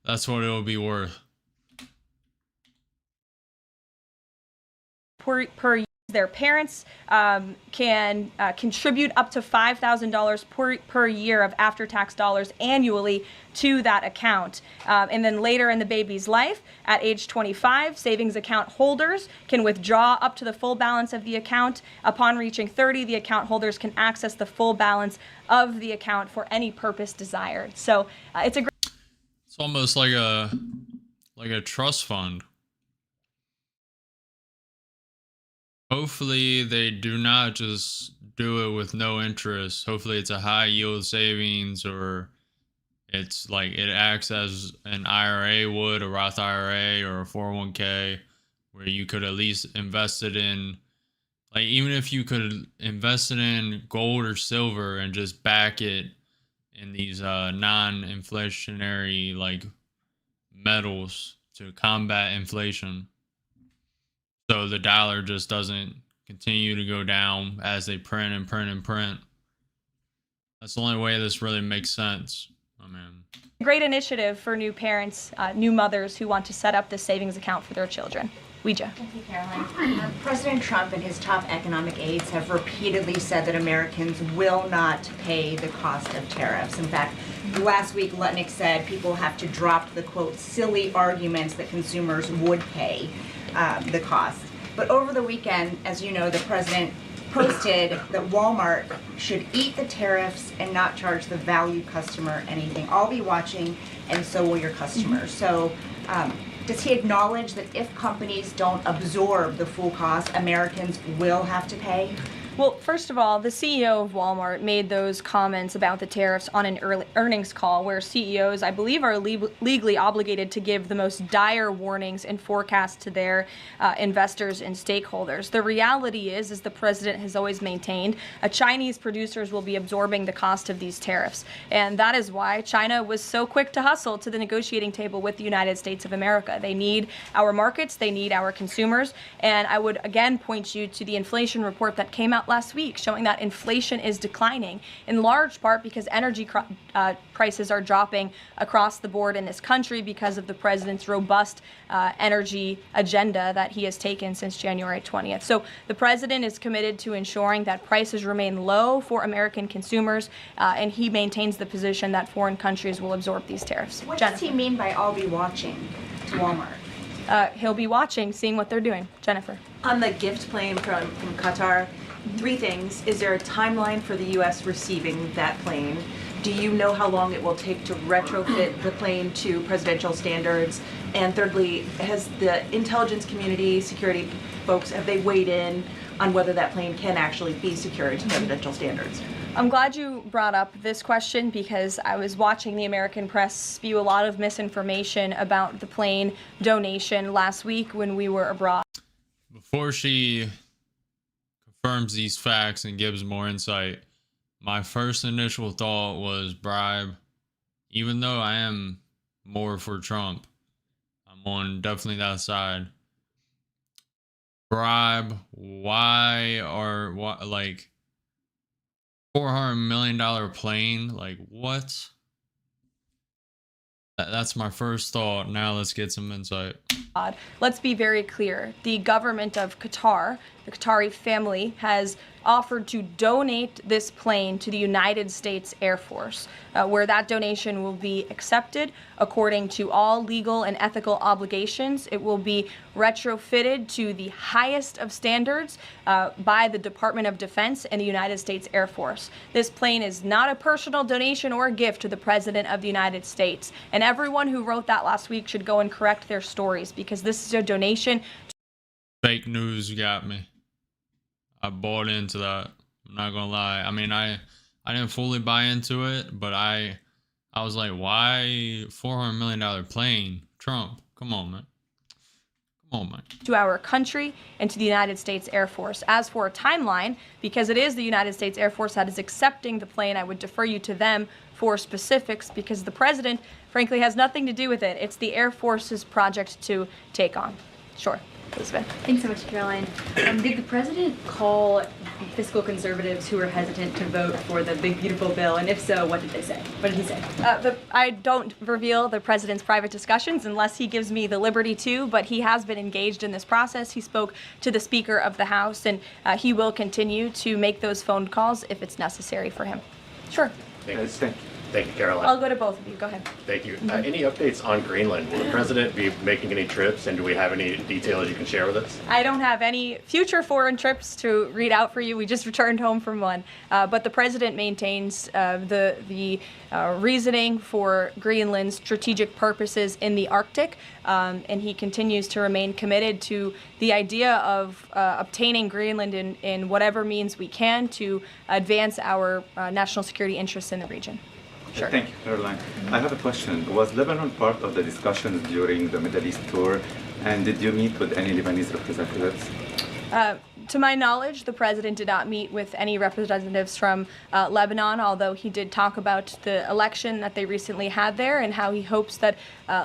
[SPEAKER 1] That's what it'll be worth.
[SPEAKER 3] Per year, their parents can contribute up to $5,000 per year of after-tax dollars annually to that account. And then later in the baby's life, at age 25, savings account holders can withdraw up to the full balance of the account. Upon reaching 30, the account holders can access the full balance of the account for any purpose desired. So it's a great.
[SPEAKER 1] It's almost like a trust fund. Hopefully they do not just do it with no interest. Hopefully it's a high yield savings, or it's like it acts as an IRA would, a Roth IRA or a 401k, where you could at least invest it in, like even if you could invest it in gold or silver and just back it in these non-inflationary like metals to combat inflation. So the dollar just doesn't continue to go down as they print and print and print. That's the only way this really makes sense. I mean,
[SPEAKER 3] great initiative for new parents, new mothers who want to set up this savings account for their children. Ouija.
[SPEAKER 17] Thank you, Caroline. President Trump and his top economic aides have repeatedly said that Americans will not pay the cost of tariffs. In fact, last week, Lutnick said people have to drop the, quote, silly arguments that consumers would pay the cost. But over the weekend, as you know, the president posted that Walmart should eat the tariffs and not charge the value customer anything. I'll be watching, and so will your customers. So does he acknowledge that if companies don't absorb the full cost, Americans will have to pay?
[SPEAKER 3] Well, first of all, the CEO of Walmart made those comments about the tariffs on an earnings call where CEOs, I believe, are legally obligated to give the most dire warnings and forecasts to their investors and stakeholders. The reality is, as the president has always maintained, Chinese producers will be absorbing the cost of these tariffs. And that is why China was so quick to hustle to the negotiating table with the United States of America. They need our markets, they need our consumers, and I would again point you to the inflation report that came out last week showing that inflation is declining in large part because energy prices are dropping across the board in this country because of the president's robust energy agenda that he has taken since January 20th. So the president is committed to ensuring that prices remain low for American consumers, and he maintains the position that foreign countries will absorb these tariffs.
[SPEAKER 17] What does he mean by "I'll be watching" to Walmart?
[SPEAKER 3] He'll be watching, seeing what they're doing. Jennifer.
[SPEAKER 18] On the gift plane from Qatar, 3 things. Is there a timeline for the U.S. receiving that plane? Do you know how long it will take to retrofit the plane to presidential standards? And thirdly, has the intelligence community, security folks, have they weighed in on whether that plane can actually be secured to presidential standards?
[SPEAKER 3] I'm glad you brought up this question because I was watching the American press spew a lot of misinformation about the plane donation last week when we were abroad.
[SPEAKER 1] Before she confirms these facts and gives more insight, my first initial thought was bribe. Even though I am more for Trump, I'm on definitely that side. Bribe, like $400 million plane, like what? That's my first thought. Now let's get some insight.
[SPEAKER 3] Let's be very clear. The government of Qatar, the Qatari family, has offered to donate this plane to the United States Air Force, where that donation will be accepted according to all legal and ethical obligations. It will be retrofitted to the highest of standards by the Department of Defense and the United States Air Force. This plane is not a personal donation or a gift to the President of the United States. And everyone who wrote that last week should go and correct their stories because this is a donation.
[SPEAKER 1] Fake news got me. I bought into that. I'm not gonna lie. I mean, I didn't fully buy into it, but I was like, why $400 million plane? Trump, come on, man. Come on, man.
[SPEAKER 3] To our country and to the United States Air Force. As for a timeline, because it is the United States Air Force that is accepting the plane, I would defer you to them for specifics because the president, frankly, has nothing to do with it. It's the Air Force's project to take on. Sure. Elizabeth.
[SPEAKER 19] Thanks so much, Caroline. Did the president call fiscal conservatives who were hesitant to vote for the big, beautiful bill? And if so, what did they say? What did he say?
[SPEAKER 3] I don't reveal the president's private discussions unless he gives me the liberty to, but he has been engaged in this process. He spoke to the Speaker of the House, and he will continue to make those phone calls if it's necessary for him. Sure.
[SPEAKER 20] Thank you, Caroline.
[SPEAKER 3] I'll go to both of you. Go ahead.
[SPEAKER 20] Thank you. Any updates on Greenland? Will the president be making any trips, and do we have any details you can share with us?
[SPEAKER 3] I don't have any future foreign trips to read out for you. We just returned home from one. But the president maintains the reasoning for Greenland's strategic purposes in the Arctic, and he continues to remain committed to the idea of obtaining Greenland in whatever means we can to advance our national security interests in the region.
[SPEAKER 21] Sure. Thank you, Caroline. I have a question. Was Lebanon part of the discussions during the Middle East tour, and did you meet with any Lebanese representatives?
[SPEAKER 3] To my knowledge, the president did not meet with any representatives from Lebanon, although he did talk about the election that they recently had there and how he hopes that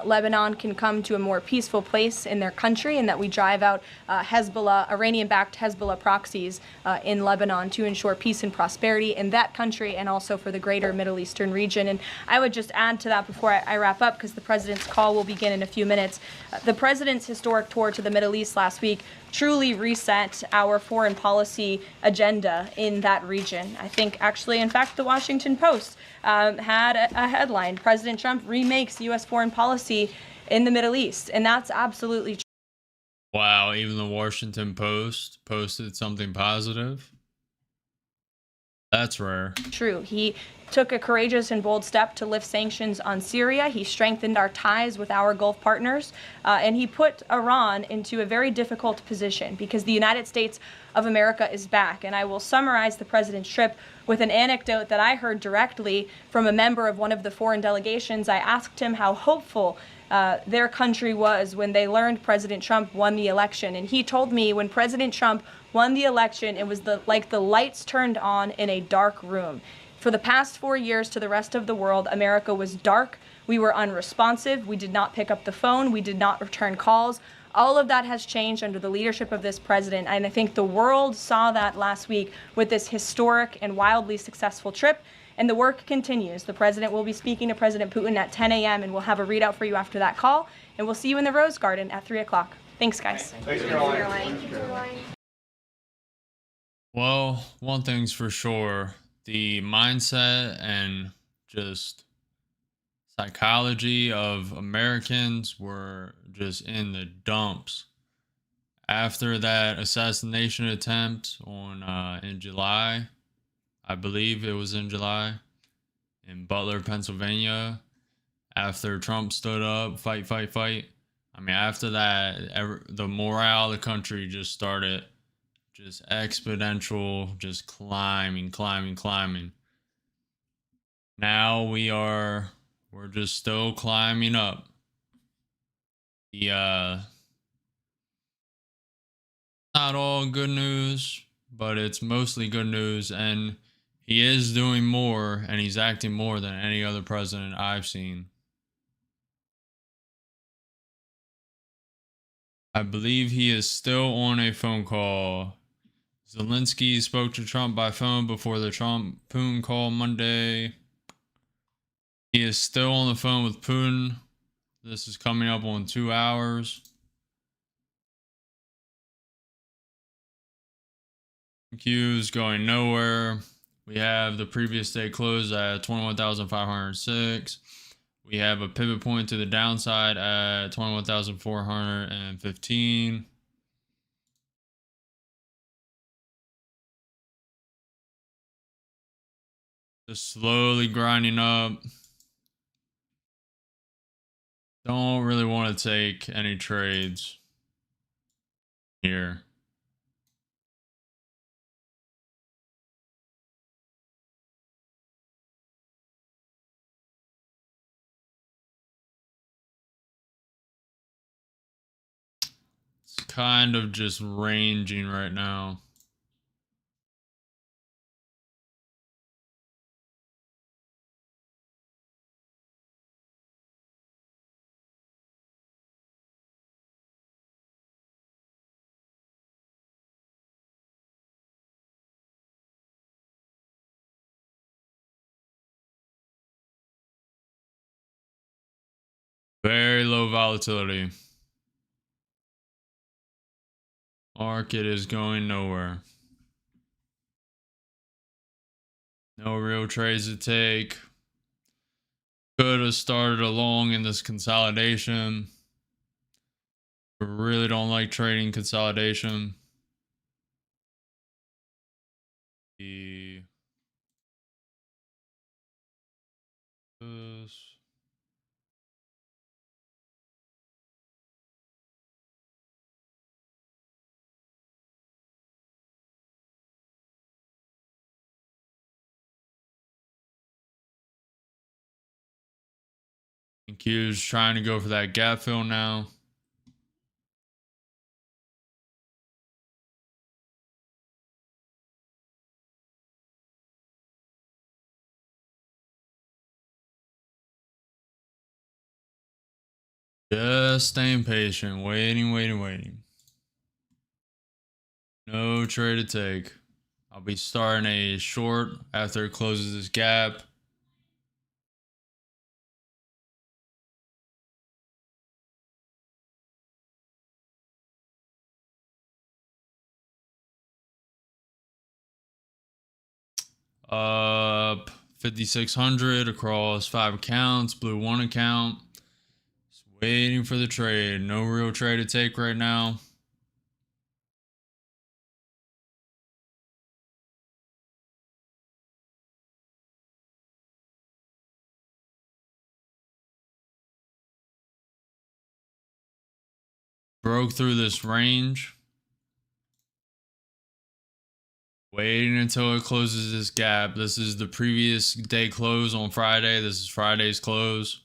[SPEAKER 3] Lebanon can come to a more peaceful place in their country and that we drive out Hezbollah, Iranian-backed Hezbollah proxies in Lebanon to ensure peace and prosperity in that country and also for the greater Middle Eastern region. And I would just add to that before I wrap up, because the president's call will begin in a few minutes. The president's historic tour to the Middle East last week truly reset our foreign policy agenda in that region. I think actually, in fact, the Washington Post had a headline, President Trump remakes U.S. foreign policy in the Middle East. And that's absolutely true.
[SPEAKER 1] Wow, even the Washington Post posted something positive. That's rare.
[SPEAKER 3] True. He took a courageous and bold step to lift sanctions on Syria. He strengthened our ties with our Gulf partners, and he put Iran into a very difficult position because the United States of America is back. And I will summarize the president's trip with an anecdote that I heard directly from a member of one of the foreign delegations. I asked him how hopeful their country was when they learned President Trump won the election. And he told me when President Trump won the election, it was like the lights turned on in a dark room. For the past 4 years to the rest of the world, America was dark. We were unresponsive. We did not pick up the phone. We did not return calls. All of that has changed under the leadership of this president. And I think the world saw that last week with this historic and wildly successful trip. And the work continues. The president will be speaking to President Putin at 10 a.m. and we'll have a readout for you after that call. And we'll see you in the Rose Garden at 3 o'clock. Thanks, guys.
[SPEAKER 11] Thanks, Caroline.
[SPEAKER 1] Well, one thing's for sure. The mindset and just psychology of Americans were just in the dumps after that assassination attempt on in July. I believe it was in July in Butler, Pennsylvania. After Trump stood up, fight. I mean, after that, the morale of the country just started just exponential, just climbing. Now we're just still climbing up. Not all good news, but it's mostly good news, and he is doing more, and he's acting more than any other president I've seen. I believe he is still on a phone call. Zelensky spoke to Trump by phone before the Trump-Putin call Monday. He is still on the phone with Putin. This is coming up on 2 hours. Q is going nowhere. We have the previous day close at 21,506. We have a pivot point to the downside at 21,415. Just slowly grinding up. Don't really want to take any trades here. It's kind of just ranging right now. Very low volatility. Market is going nowhere. No real trades to take. Could have started along in this consolidation. I really don't like trading consolidation. Q's trying to go for that gap fill now. Just staying patient, waiting. No trade to take. I'll be starting a short after it closes this gap. Up 5,600 across 5 accounts, blue 1 account. Just waiting for the trade. No real trade to take right now. Broke through this range. Waiting until it closes this gap. This is the previous day close on Friday. This is Friday's close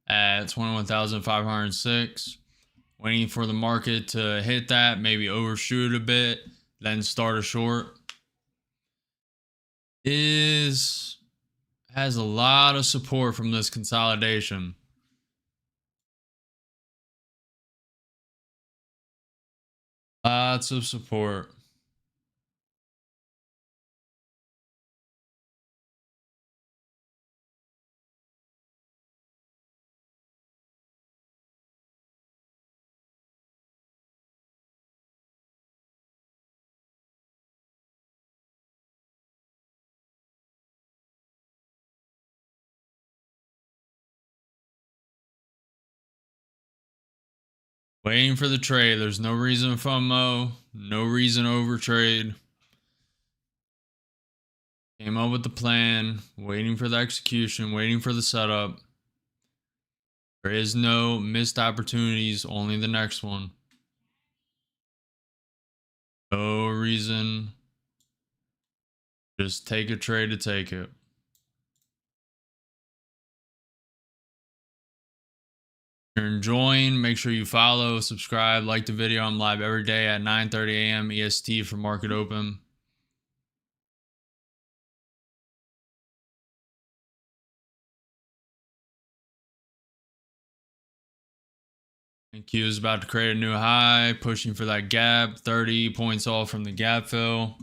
[SPEAKER 1] at 21,506. Waiting for the market to hit that, maybe overshoot a bit, then start a short. Has a lot of support from this consolidation. Lots of support. Waiting for the trade. There's no reason for FOMO. No reason to overtrade. Came up with the plan. Waiting for the execution. Waiting for the setup. There is no missed opportunities. Only the next one. No reason. Just take a trade to take it. If you're enjoying, make sure you follow, subscribe, like the video. I'm live every day at 9:30 a.m. EST for market open. And Q is about to create a new high, pushing for that gap, 30 points off from the gap fill.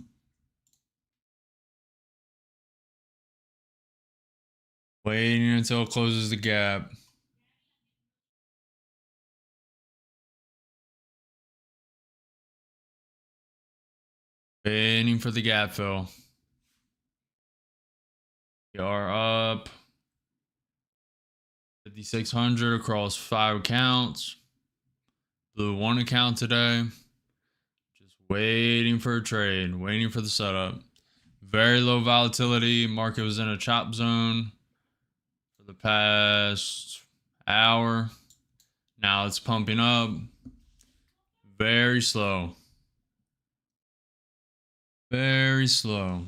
[SPEAKER 1] Waiting until it closes the gap. Waiting for the gap fill. We are up 5,600 across 5 accounts. Blew 1 account today. Just waiting for a trade, waiting for the setup. Very low volatility. Market was in a chop zone for the past hour. Now it's pumping up. Very slow. Very slow.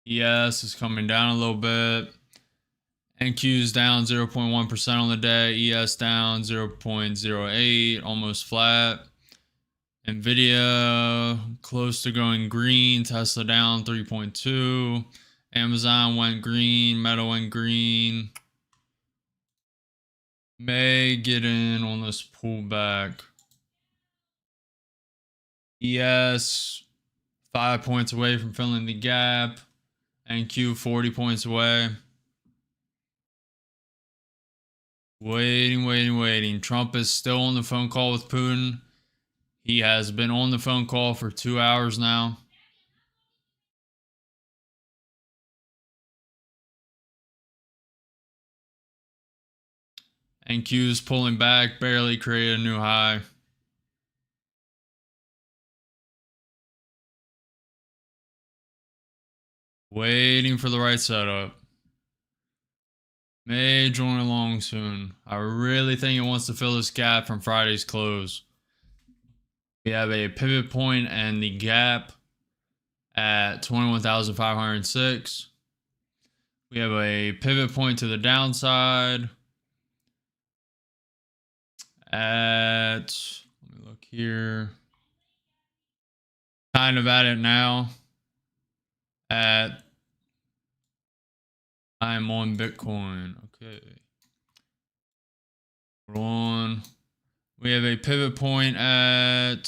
[SPEAKER 1] ES is coming down a little bit. NQ is down 0.1% on the day. ES down 0.08, almost flat. Nvidia close to going green. Tesla down 3.2. Amazon went green. Meta went green. May get in on this pullback. ES 5 points away from filling the gap. NQ 40 points away. Waiting. Trump is still on the phone call with Putin. He has been on the phone call for 2 hours now. NQ is pulling back, barely created a new high. Waiting for the right setup. May join along soon. I really think it wants to fill this gap from Friday's close. We have a pivot point and the gap at 21,506. We have a pivot point to the downside at, let me look here, kind of at it now. I'm on Bitcoin. Okay. Hold on. We have a pivot point at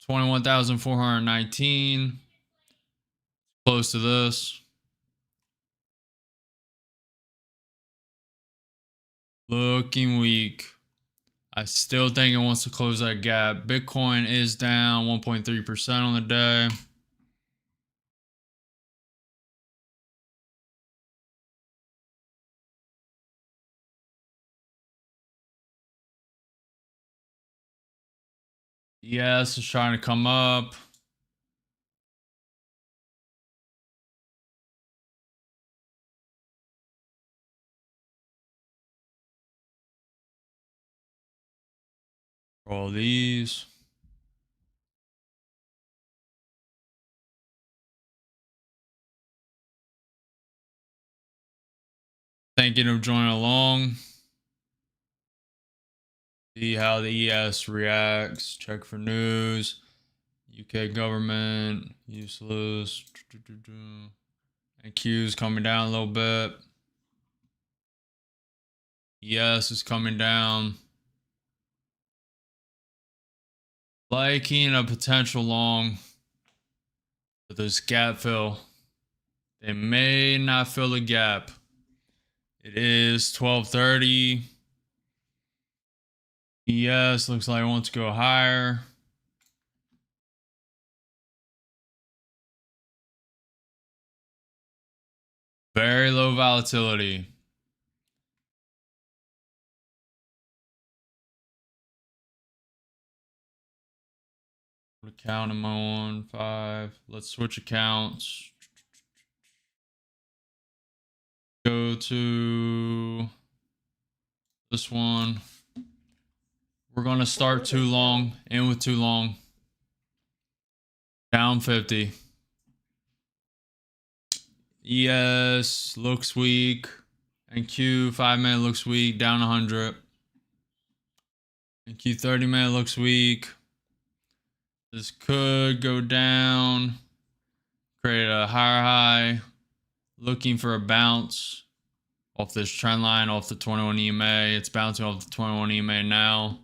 [SPEAKER 1] 21,419. Close to this. Looking weak. I still think it wants to close that gap. Bitcoin is down 1.3% on the day. Yes, it's trying to come up. All these. Thinking of joining along. See how the ES reacts. Check for news. UK government. Useless. And Q's coming down a little bit. ES is coming down. Liking a potential long. But this gap fill. They may not fill the gap. It is 12:30. ES looks like it wants to go higher. Very low volatility. What account am I on? 5. Let's switch accounts. Go to this one. We're going to start too long. In with too long. Down 50. ES looks weak. And Q 5-minute looks weak. Down 100. And Q 30-minute looks weak. This could go down. Create a higher high. Looking for a bounce off this trend line, off the 21 EMA. It's bouncing off the 21 EMA now.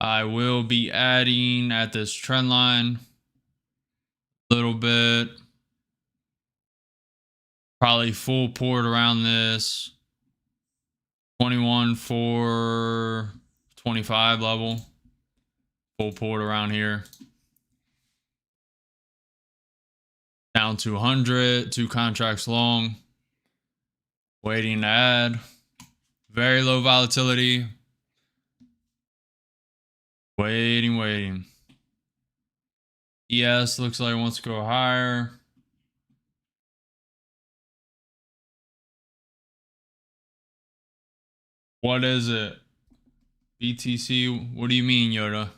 [SPEAKER 1] I will be adding at this trend line a little bit. Probably full port around this 21,425 level. Full port around here. Down to 100, 2 contracts long. Waiting to add. Very low volatility. Waiting. ES looks like it wants to go higher. What is it? BTC, what do you mean, Yoda?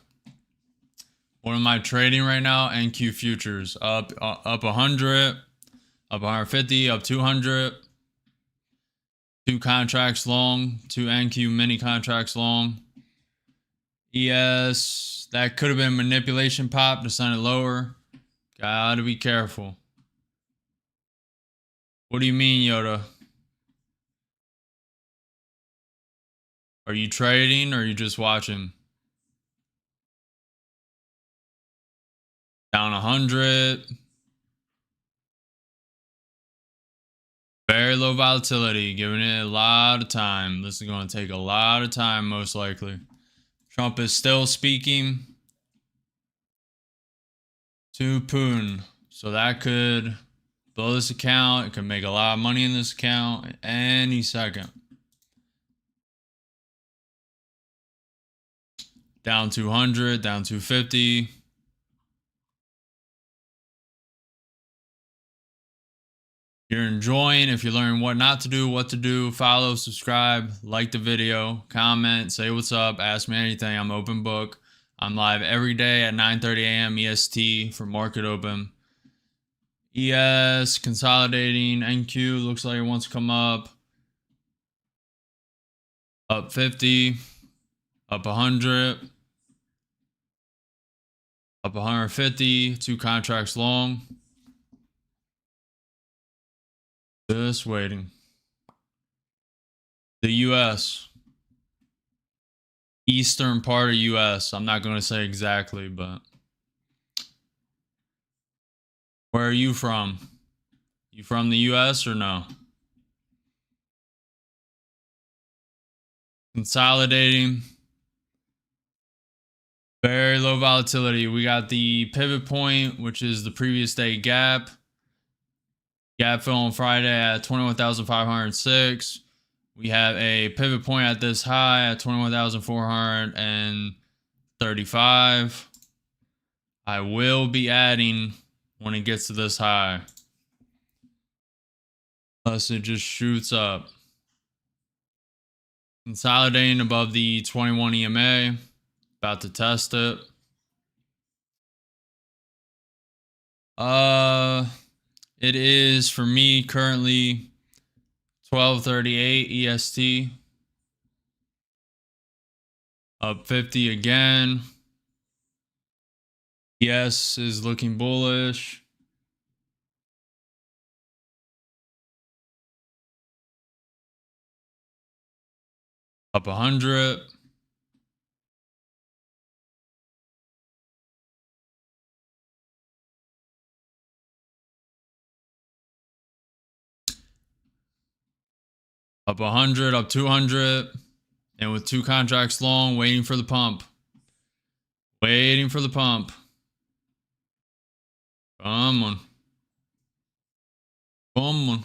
[SPEAKER 1] What am I trading right now? NQ futures up 100, up 150, up 200. 2 contracts long, 2 NQ mini contracts long. ES, that could have been manipulation pop to send it lower. Gotta be careful. What do you mean, Yoda? Are you trading or are you just watching? Down 100. Very low volatility, giving it a lot of time. This is going to take a lot of time, most likely. Trump is still speaking to Putin. So that could blow this account. It could make a lot of money in this account any second. Down 200, down 250. If you're enjoying, if you're learning what not to do, what to do, follow, subscribe, like the video, comment, say what's up, ask me anything. I'm open book. I'm live every day at 9:30 a.m. EST for market open. ES consolidating. NQ looks like it wants to come up. Up 50. Up 100. Up 150. 2 contracts long. Just waiting. The US. Eastern part of US. I'm not going to say exactly, but where are you from? You from the US or no? Consolidating. Very low volatility. We got the pivot point, which is the previous day gap. Gap fill on Friday at 21,506. We have a pivot point at this high at 21,435. I will be adding when it gets to this high. Unless it just shoots up. Consolidating above the 21 EMA. About to test it. It is for me currently 12:38 EST. Up 50 again. Yes is looking bullish. Up 100. Up 100, up 200. And with 2 contracts long, waiting for the pump. Waiting for the pump. Come on. Come on.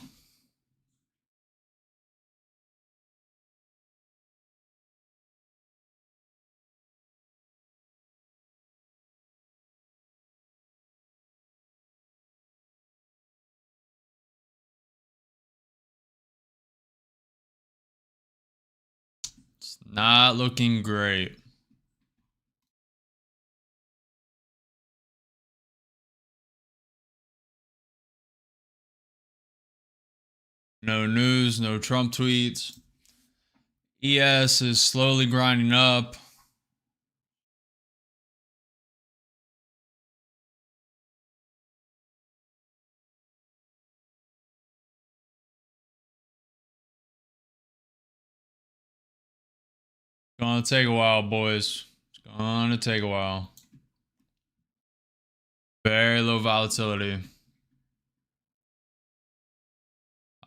[SPEAKER 1] It's not looking great. No news, no Trump tweets. ES is slowly grinding up. It's gonna take a while, boys. It's gonna take a while. Very low volatility.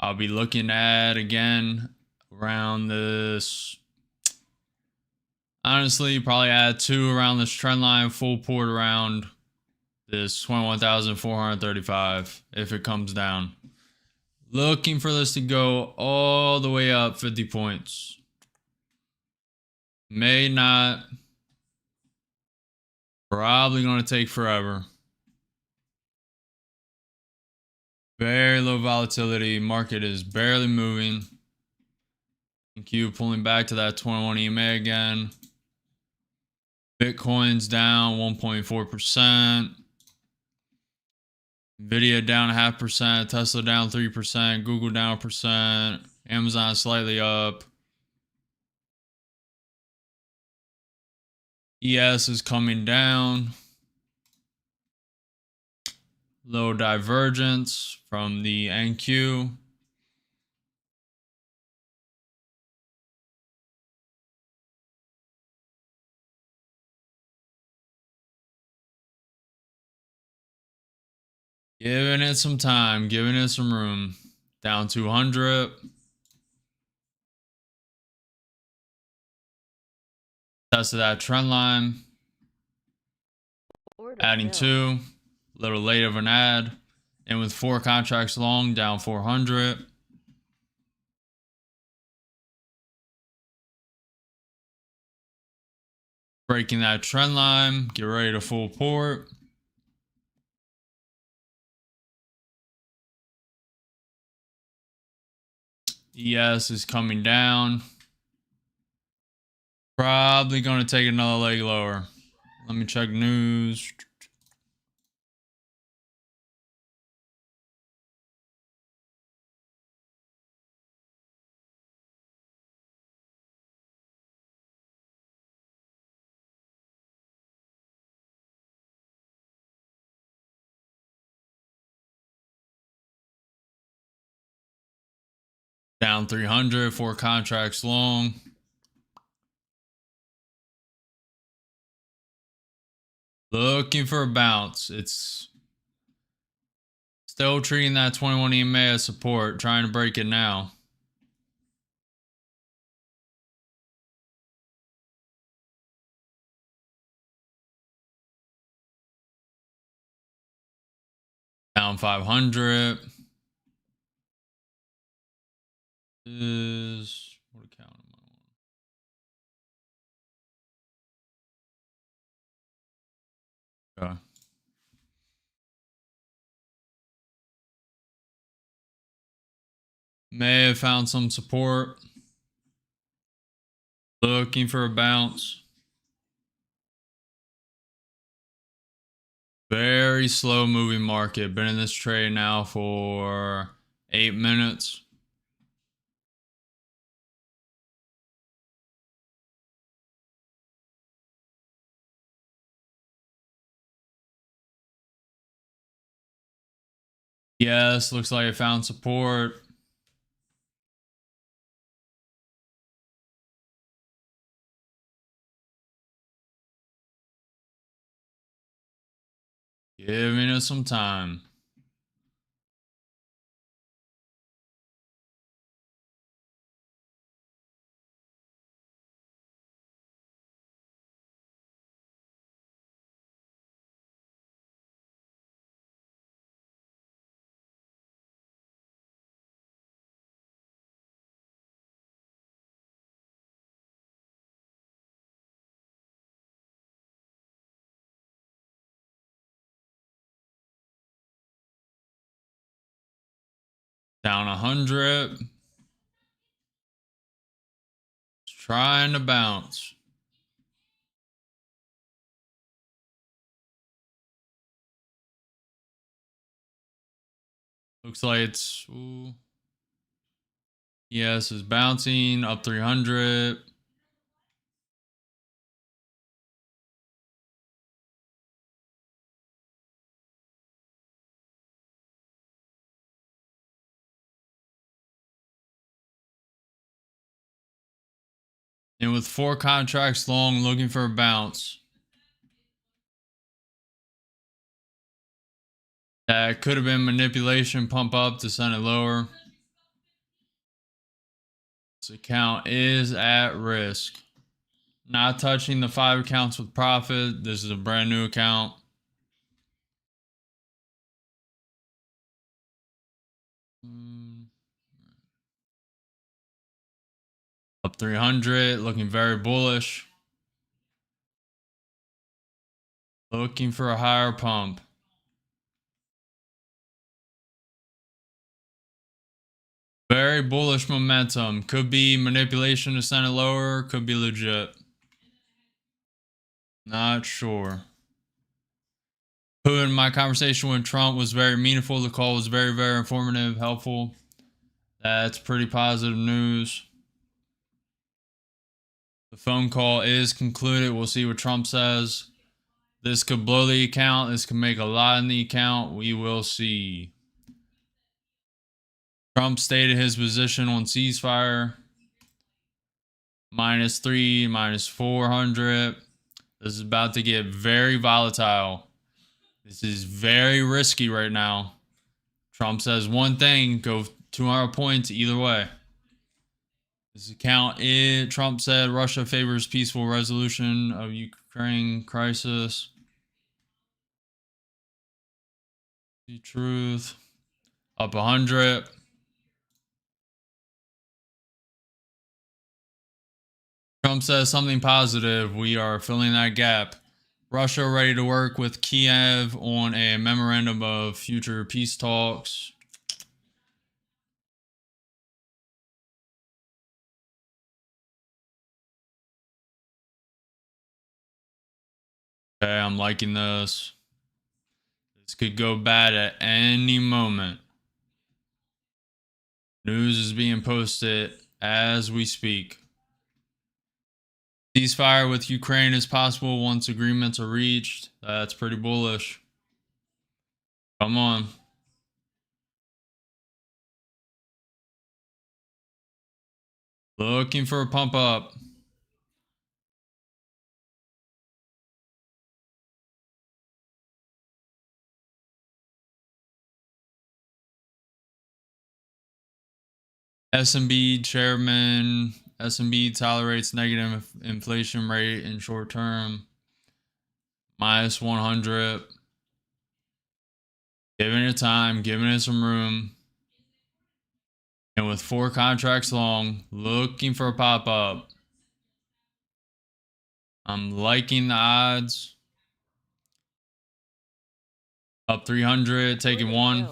[SPEAKER 1] I'll be looking at again around this. Honestly, probably add 2 around this trend line, full port around this 21,435 if it comes down. Looking for this to go all the way up 50 points. May not. Probably going to take forever. Very low volatility. Market is barely moving. Q pulling back to that 21 EMA again. Bitcoin's down 1.4%. Nvidia down 0.5%. Tesla down 3%. Google down 1%. Amazon slightly up. ES is coming down. Low divergence from the NQ. Giving it some time, giving it some room. Down 200. Tested that trend line. Adding 2. A little late of an add. And with 4 contracts long, down 400. Breaking that trend line. Get ready to full port. ES is coming down. Probably going to take another leg lower. Let me check news. Down 300, 4 contracts long. Looking for a bounce. It's still treating that 21 EMA as support, trying to break it now. Down 500 is what account am I on? Okay. May have found some support. Looking for a bounce. Very slow moving market. Been in this trade now for 8 minutes. Yes, looks like it found support. Giving us some time. Down 100. Trying to bounce. Looks like it's, ooh. Yes, it's bouncing up 300. And with 4 contracts long, looking for a bounce. That could have been manipulation, pump up to send it lower. This account is at risk. Not touching the 5 accounts with profit. This is a brand new account. Up 300, looking very bullish. Looking for a higher pump. Very bullish momentum. Could be manipulation to send it lower. Could be legit. Not sure. Putin, my conversation with Trump was very meaningful. The call was very, very informative, helpful. That's pretty positive news. The phone call is concluded. We'll see what Trump says. This could blow the account. This could make a lot in the account. We will see. Trump stated his position on ceasefire. -3, -400. This is about to get very volatile. This is very risky right now. Trump says one thing, go 200 points either way. This account is, Trump said Russia favors peaceful resolution of Ukraine crisis. The truth. Up 100. Trump says something positive. We are filling that gap. Russia ready to work with Kiev on a memorandum of future peace talks. Okay, I'm liking this. This could go bad at any moment. News is being posted as we speak. Ceasefire with Ukraine is possible once agreements are reached. That's pretty bullish. Come on. Looking for a pump up. S&B chairman, S&B tolerates negative inflation rate in short term. -100. Giving it time, giving it some room. And with 4 contracts long, looking for a pop-up. I'm liking the odds. Up 300, taking 1.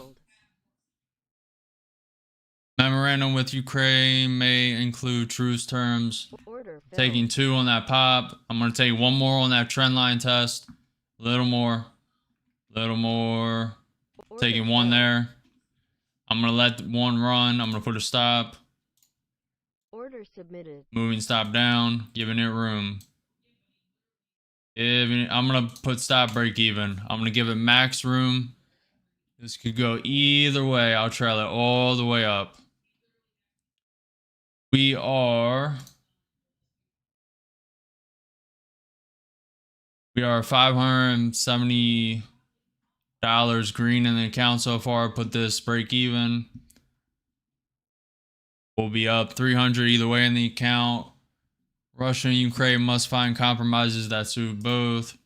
[SPEAKER 1] Memorandum with Ukraine may include truce terms. Taking 2 on that pop. I'm going to take 1 more on that trend line test. A little more. Little more. Taking 1 there. I'm going to let 1 run. I'm going to put a stop.
[SPEAKER 2] Order submitted.
[SPEAKER 1] Moving stop down. Giving it room. I'm going to put stop break even. I'm going to give it max room. This could go either way. I'll trail it all the way up. We are $570 green in the account so far. Put this break even. We'll be up 300 either way in the account. Russia and Ukraine must find compromises that suit both.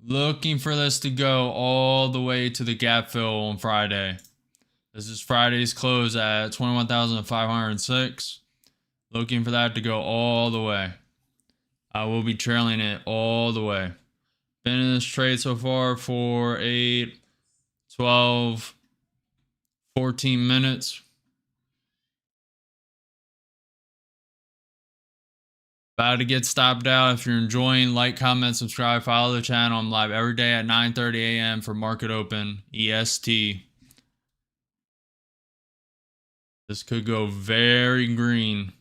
[SPEAKER 1] Looking for this to go all the way to the gap fill on Friday. This is Friday's close at 21,506. Looking for that to go all the way. I will be trailing it all the way. Been in this trade so far for 8, 12, 14 minutes. About to get stopped out. If you're enjoying, like, comment, subscribe, follow the channel. I'm live every day at 9:30 a.m. for market open EST. This could go very green.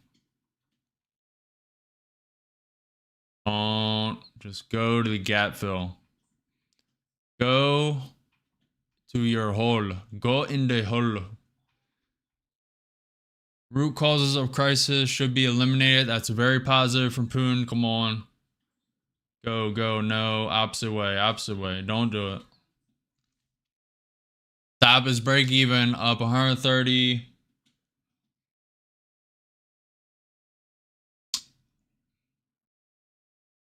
[SPEAKER 1] Don't just go to the gap fill. Go to your hole. Go in the hole. Root causes of crisis should be eliminated. That's very positive from Poon. Come on. Go, go. No. Opposite way. Opposite way. Don't do it. Stop is break even. Up 130.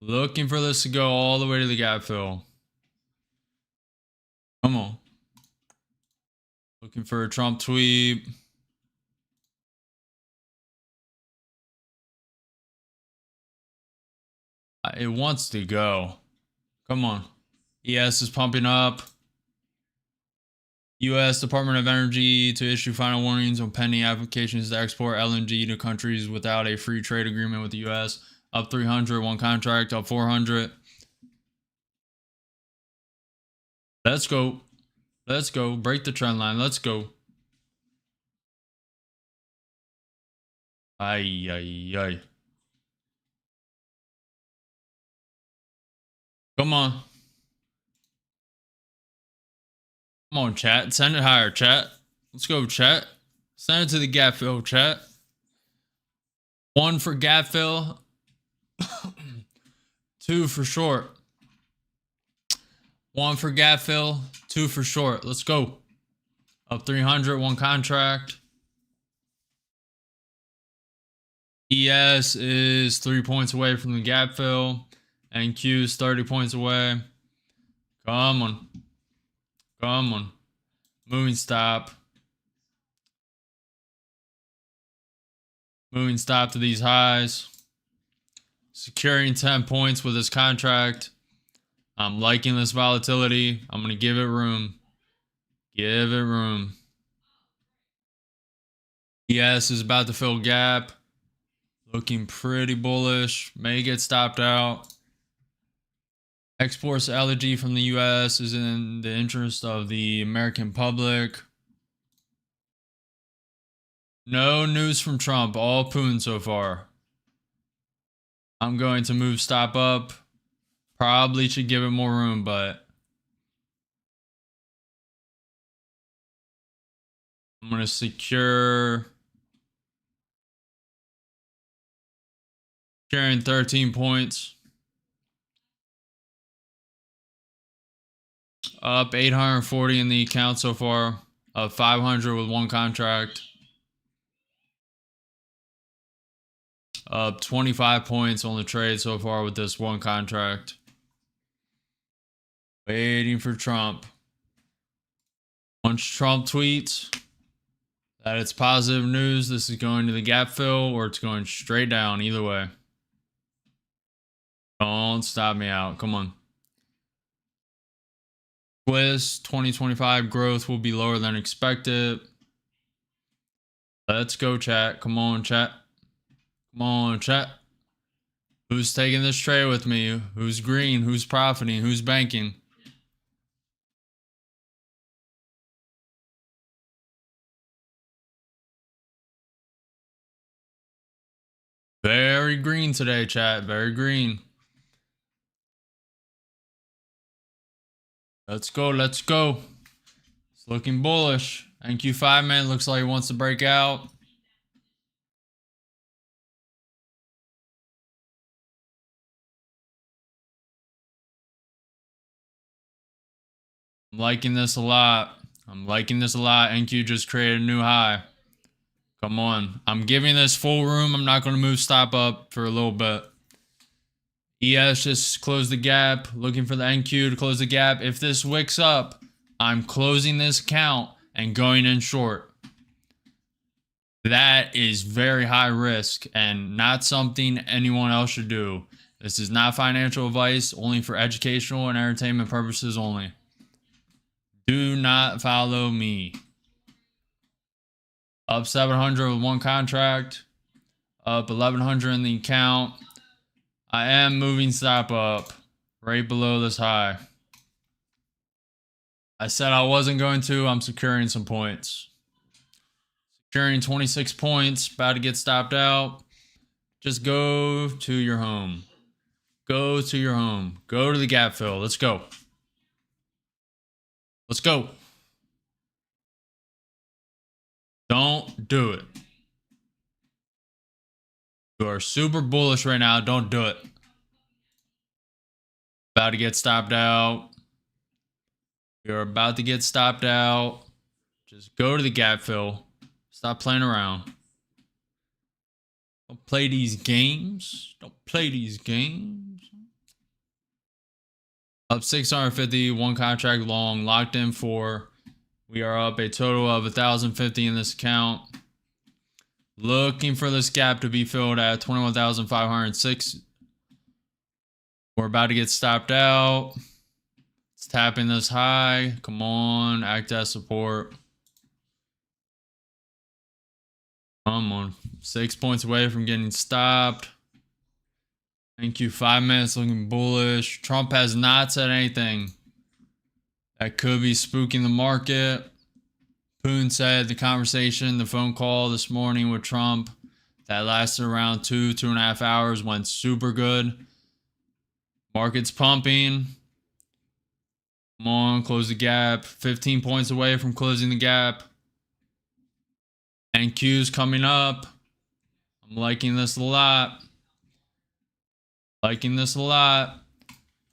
[SPEAKER 1] Looking for this to go all the way to the gap fill. Come on. Looking for a Trump tweet. It wants to go. Come on. ES is pumping up. U.S. Department of Energy to issue final warnings on pending applications to export LNG to countries without a free trade agreement with the U.S. Up 300, 1 contract, up 400. Let's go. Let's go. Break the trend line. Let's go. Ay, ay, ay. Come on. Come on, chat. Send it higher, chat. Let's go, chat. Send it to the gap fill, chat. 1 for gap fill. 2 for short. 1 for gap fill. 2 for short. Let's go. Up 300, 1 contract. ES is 3 points away from the gap fill. And Q is 30 points away. Come on. Come on. Moving stop. Moving stop to these highs. Securing 10 points with this contract. I'm liking this volatility. I'm going to give it room. Give it room. ES is about to fill gap. Looking pretty bullish. May get stopped out. Exports LNG from the U.S. is in the interest of the American public. No news from Trump. All Poon so far. I'm going to move stop up. Probably should give it more room, but I'm going to secure. Securing 13 points. Up 840 in the account so far. Up 500 with 1 contract. Up 25 points on the trade so far with this 1 contract. Waiting for Trump. Once Trump tweets that it's positive news, this is going to the gap fill or it's going straight down. Either way. Don't stop me out. Come on. Quiz 2025 growth will be lower than expected. Let's go, chat. Come on, chat. Come on, chat. Who's taking this trade with me? Who's green? Who's profiting? Who's banking? Very green today, chat. Very green. Let's go. Let's go. It's looking bullish. NQ5 man looks like he wants to break out. I'm liking this a lot. I'm liking this a lot. NQ just created a new high. Come on. I'm giving this full room. I'm not going to move stop up for a little bit. ES just closed the gap. Looking for the NQ to close the gap. If this wicks up, I'm closing this count and going in short. That is very high risk and not something anyone else should do. This is not financial advice, only for educational and entertainment purposes only. Do not follow me. Up 700 with one contract. Up 1100 in the account. I am moving stop up right below this high. I said I wasn't going to. I'm securing some points. Securing 26 points. About to get stopped out. Just go to your home. Go to your home. Go to the gap fill. Let's go. Let's go. Don't do it. You are super bullish right now. Don't do it. About to get stopped out. You're about to get stopped out. Just go to the gap fill. Stop playing around. Don't play these games. Don't play these games. Up 650, one contract long, locked in for. We are up a total of 1,050 in this account. Looking for this gap to be filled at 21,506. We're about to get stopped out. It's tapping this high. Come on, act as support. Come on. 6 points away from getting stopped. NQ 5 minutes looking bullish. Trump has not said anything that could be spooking the market. Poon said the conversation, the phone call this morning with Trump that lasted around 2.5 hours went super good. Market's pumping. Come on, close the gap. 15 points away from closing the gap. NQ's coming up. I'm liking this a lot. Liking this a lot.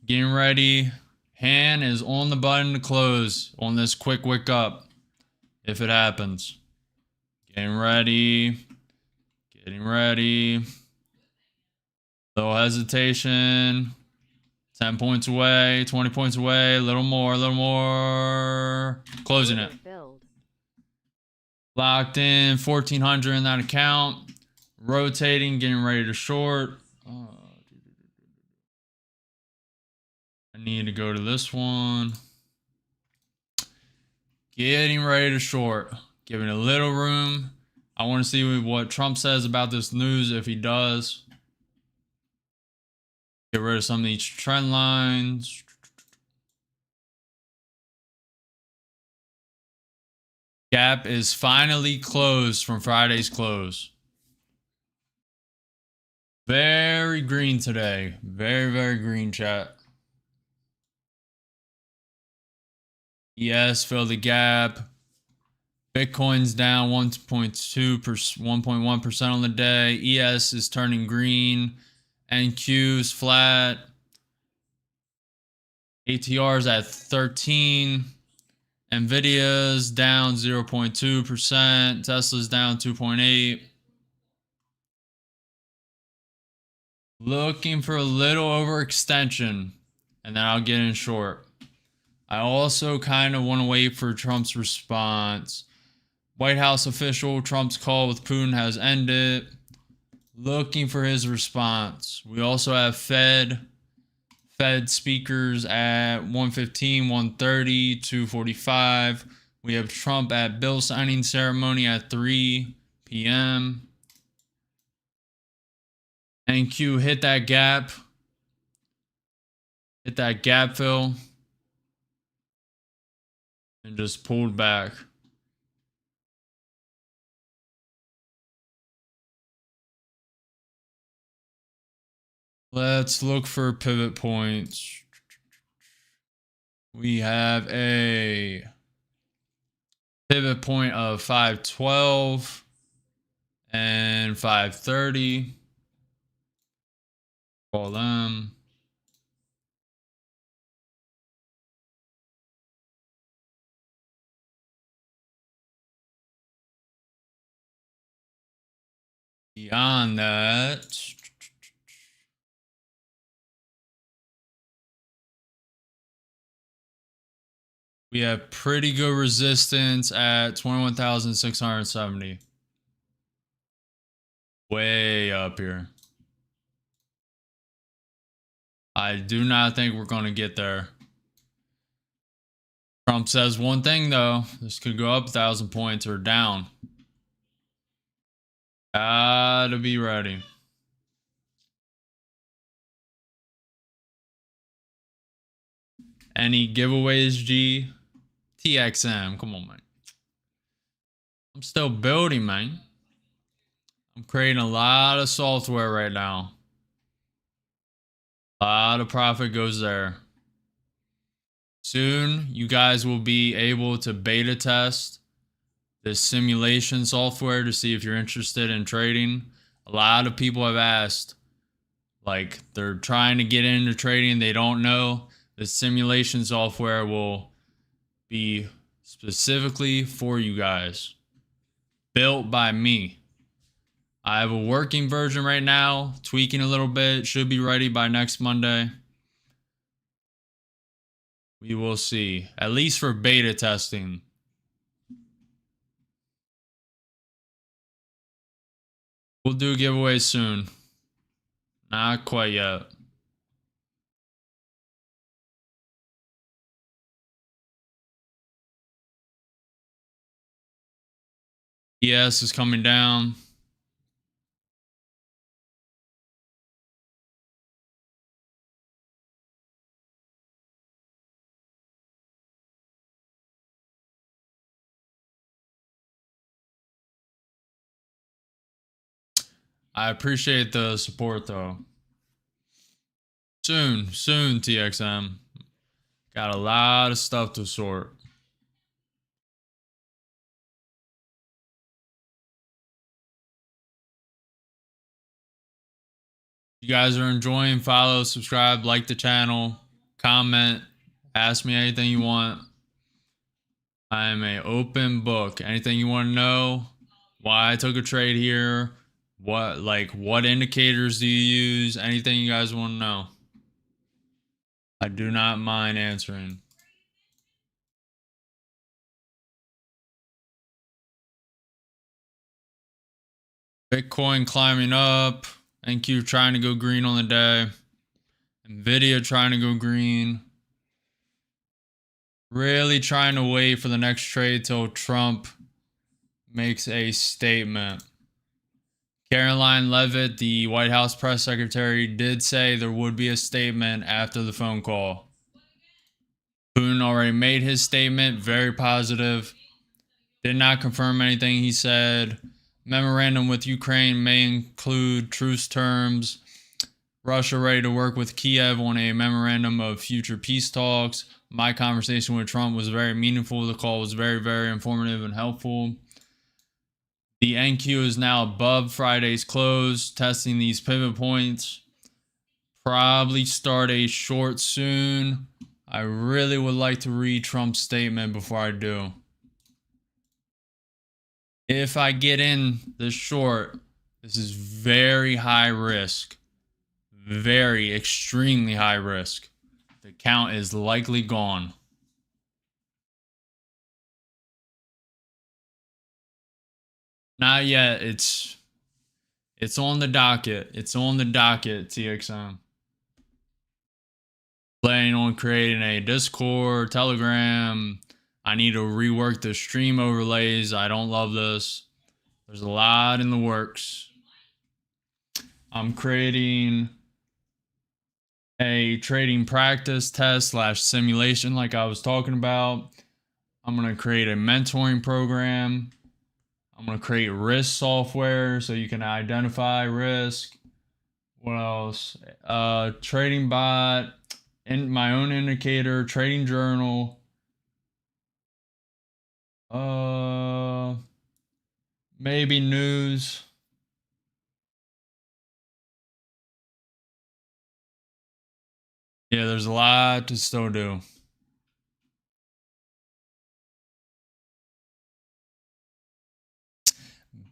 [SPEAKER 1] Getting ready. Hand is on the button to close on this quick wick up. If it happens. Getting ready. Getting ready. Little hesitation. 10 points away. 20 points away. A little more. A little more. Closing it. Locked in. 1,400 in that account. Rotating. Getting ready to short. I need to go to this one. Getting ready to short. Giving a little room. I want to see what Trump says about this news if he does. Get rid of some of these trend lines. Gap is finally closed from Friday's close. Very green today. Very, very green, chat. Yes, fill the gap. Bitcoin's down 1.1% on the day. ES is turning green. NQ's flat. ATR's at 13. Nvidia's down 0.2%. Tesla's down 2.8%. Looking for a little overextension. And then I'll get in short. I also kind of want to wait for Trump's response. White House official, Trump's call with Putin has ended. Looking for his response. We also have Fed speakers at 1:15, 1:30, 2:45. We have Trump at bill signing ceremony at 3 p.m. NQ hit that gap. Hit that gap fill. And just pulled back. Let's look for pivot points. We have a pivot point of 512 and 530. Call them. Beyond that, we have pretty good resistance at 21,670. Way up here. I do not think we're going to get there. Trump says one thing though. This could go up 1,000 points or down. Gotta be ready. Any giveaways, G? TXM, come on, man. I'm still building, man. I'm creating a lot of software right now. A lot of profit goes there. Soon, you guys will be able to beta test this simulation software to see if you're interested in trading. A lot of people have asked, like, they're trying to get into trading, they don't know. The simulation software will be specifically for you guys. Built by me. I have a working version right now, tweaking a little bit, should be ready by next Monday. We will see, at least for beta testing. We'll do giveaways soon. Not quite yet. ES is coming down. I appreciate the support though. Soon, TXM. Got a lot of stuff to sort. You guys are enjoying, follow, subscribe, like the channel, comment, ask me anything you want. I am an open book. Anything you want to know, why I took a trade here, what indicators do you use, anything you guys want to know. I do not mind answering. Bitcoin climbing up. NQ trying to go green on the day. Nvidia trying to go green. Really trying to wait for the next trade till Trump makes a statement. Caroline Leavitt, the White House press secretary, did say there would be a statement after the phone call. Putin already made his statement, very positive. Did not confirm anything he said. Memorandum with Ukraine may include truce terms. Russia ready to work with Kiev on a memorandum of future peace talks. My conversation with Trump was very meaningful. The call was very, very informative and helpful. The NQ is now above Friday's close, testing these pivot points. Probably start a short soon. I really would like to read Trump's statement before I do. If I get in this short, this is very high risk. Very extremely high risk. The count is likely gone. Not yet. It's on the docket. It's on the docket, TXM. Planning on creating a Discord, Telegram. I need to rework the stream overlays. I don't love this. There's a lot in the works. I'm creating a trading practice test / simulation like I was talking about. I'm going to create a mentoring program. I'm going to create risk software so you can identify risk. What else? Trading bot, in my own indicator, trading journal. Maybe news. Yeah, there's a lot to still do.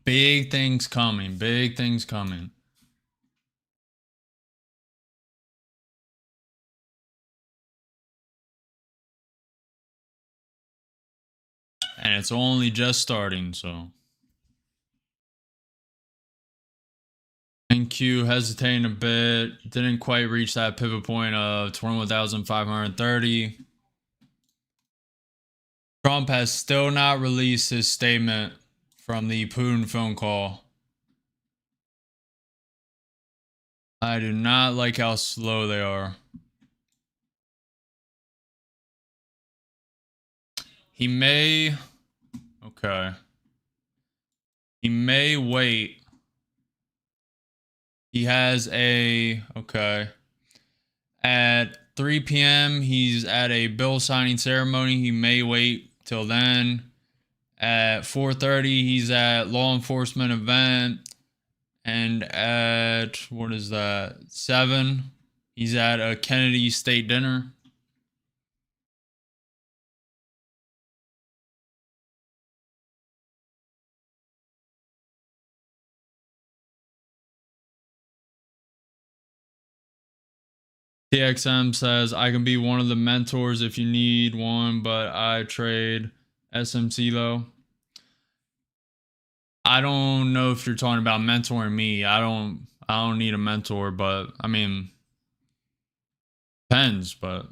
[SPEAKER 1] Big things coming. Big things coming. And it's only just starting, so. NQ hesitating a bit. Didn't quite reach that pivot point of 21,530. Trump has still not released his statement from the Putin phone call. I do not like how slow they are. He may... Okay. He may wait. He has a... Okay. At 3 p.m., he's at a bill signing ceremony. He may wait till then. At 4:30, he's at law enforcement event. And at, what is that, 7, he's at a Kennedy State dinner. TXM says, I can be one of the mentors if you need one, but I trade SMC though. I don't know if you're talking about mentoring me. I don't need a mentor, but I mean, depends, but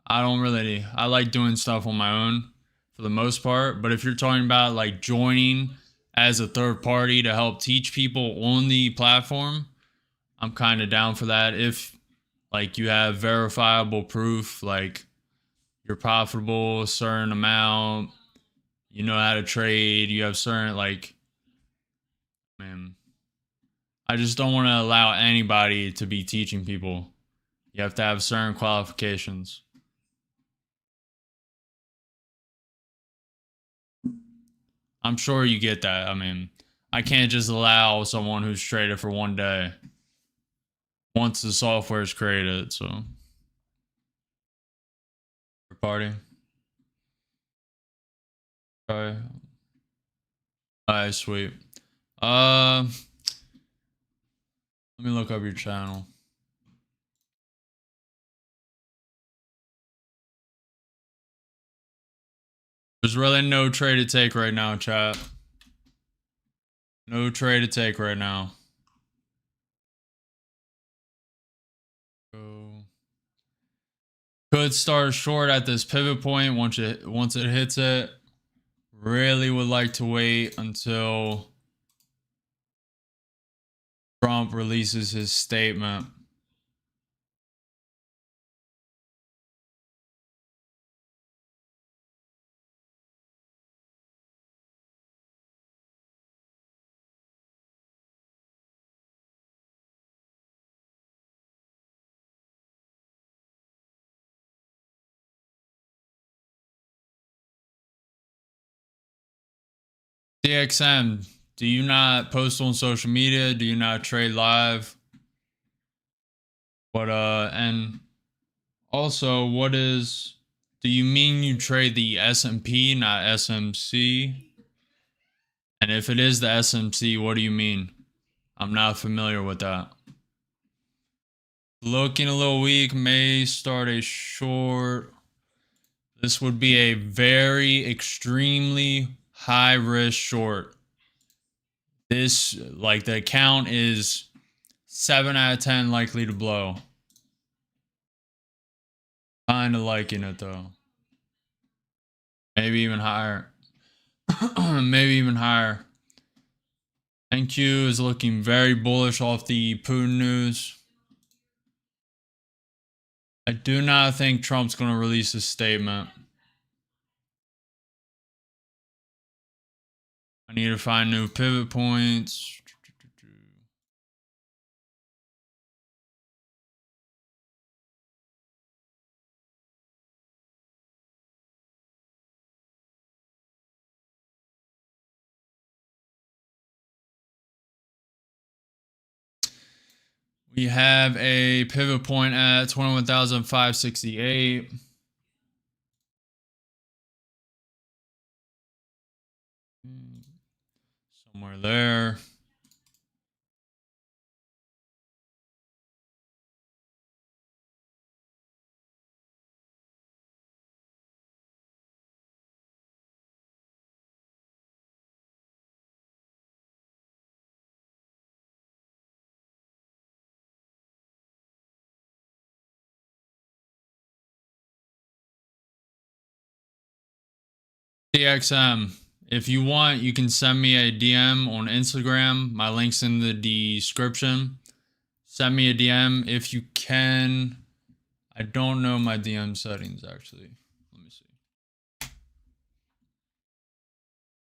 [SPEAKER 1] I like doing stuff on my own for the most part. But if you're talking about like joining as a third party to help teach people on the platform, I'm kind of down for that. If like you have verifiable proof, like you're profitable a certain amount, you know how to trade, you have certain like, man, I just don't want to allow anybody to be teaching people. You have to have certain qualifications. I'm sure you get that. I mean, I can't just allow someone who's traded for one day once the software is created, so. Party. Okay. Alright, sweet. Let me look up your channel. There's really no trade to take right now, chat. No trade to take right now. Could start short at this pivot point once it hits it. Really would like to wait until Trump releases his statement. DXM, do you not post on social media? Do you not trade live? But and also, do you mean you trade the S&P, not SMC? And if it is the SMC, what do you mean? I'm not familiar with that. Looking a little weak, may start a short. This would be a very extremely high risk short. This, like, the account is 7 out of 10 likely to blow. Kind of liking it though. Maybe even higher. Maybe even higher. NQ is looking very bullish off the Putin news. I do not think Trump's going to release a statement. I need to find new pivot points. We have a pivot point at 21,568. Somewhere there. DXM. If you want, you can send me a DM on Instagram. My link's in the description. Send me a DM if you can. I don't know my DM settings actually. Let me see.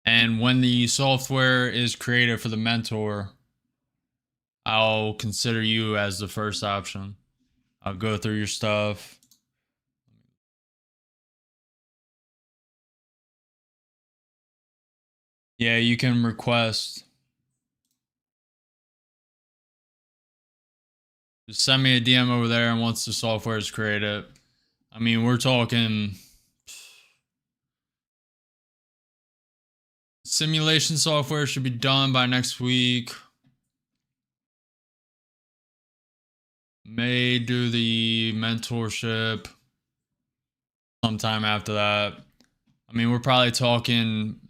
[SPEAKER 1] And when the software is created for the mentor, I'll consider you as the first option. I'll go through your stuff. Yeah, you can request. Just send me a DM over there, and once the software is created, I mean, we're talking simulation software should be done by next week. May do the mentorship sometime after that. I mean, we're probably talking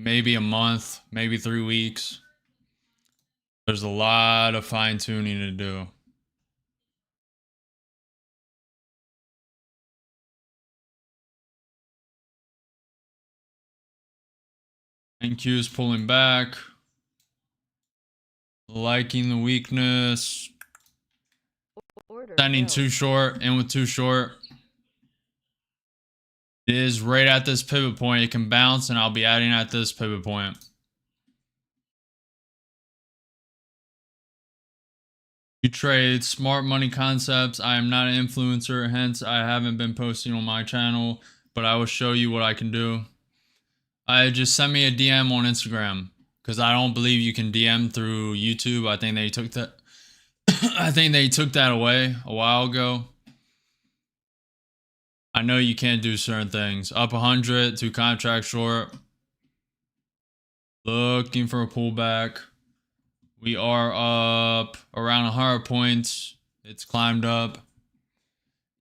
[SPEAKER 1] maybe a month, maybe 3 weeks. There's a lot of fine tuning to do. NQ is pulling back. Liking the weakness. Sending too short, in with too short. It is right at this pivot point. It can bounce, and I'll be adding at this pivot point. You trade smart money concepts. I am not an influencer, hence I haven't been posting on my channel, but I will show you what I can do. I just send me a DM on Instagram because I don't believe you can DM through YouTube. I think they took that. I think they took that away a while ago. I know you can't do certain things. Up 100, 2 contracts short. Looking for a pullback. We are up around 100 points. It's climbed up.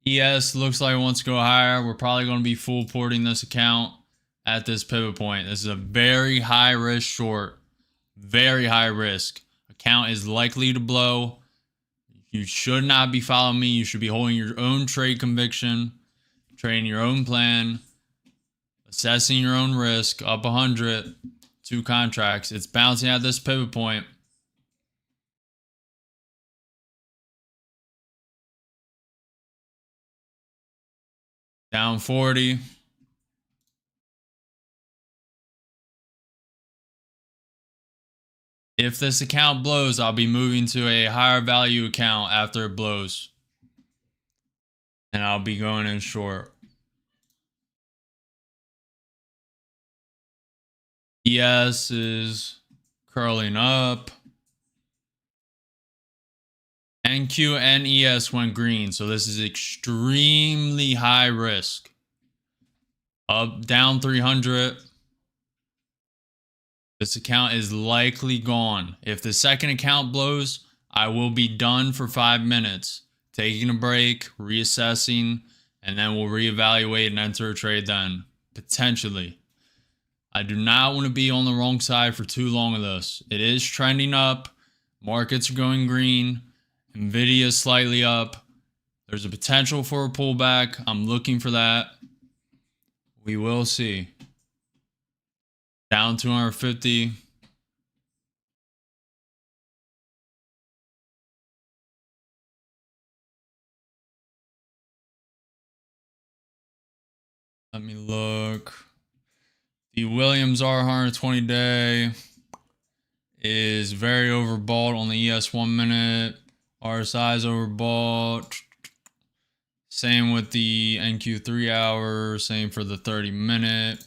[SPEAKER 1] ES looks like it wants to go higher. We're probably going to be full porting this account at this pivot point. This is a very high risk short. Very high risk. Account is likely to blow. You should not be following me. You should be holding your own trade conviction, trading your own plan, assessing your own risk. Up 100, 2 contracts. It's bouncing at this pivot point. Down 40. If this account blows, I'll be moving to a higher value account after it blows. And I'll be going in short. ES is curling up. NQ and ES went green, so this is extremely high risk. Up, down 300. This account is likely gone. If the second account blows, I will be done for 5 minutes, taking a break, reassessing, and then we'll reevaluate and enter a trade then, potentially. I do not want to be on the wrong side for too long of this. It is trending up. Markets are going green. Nvidia is slightly up. There's a potential for a pullback. I'm looking for that. We will see. Down 250. Let me look. The Williams R 120 day is very overbought on the ES 1 minute. RSI is overbought. Same with the NQ 3 hour. Same for the 30 minute.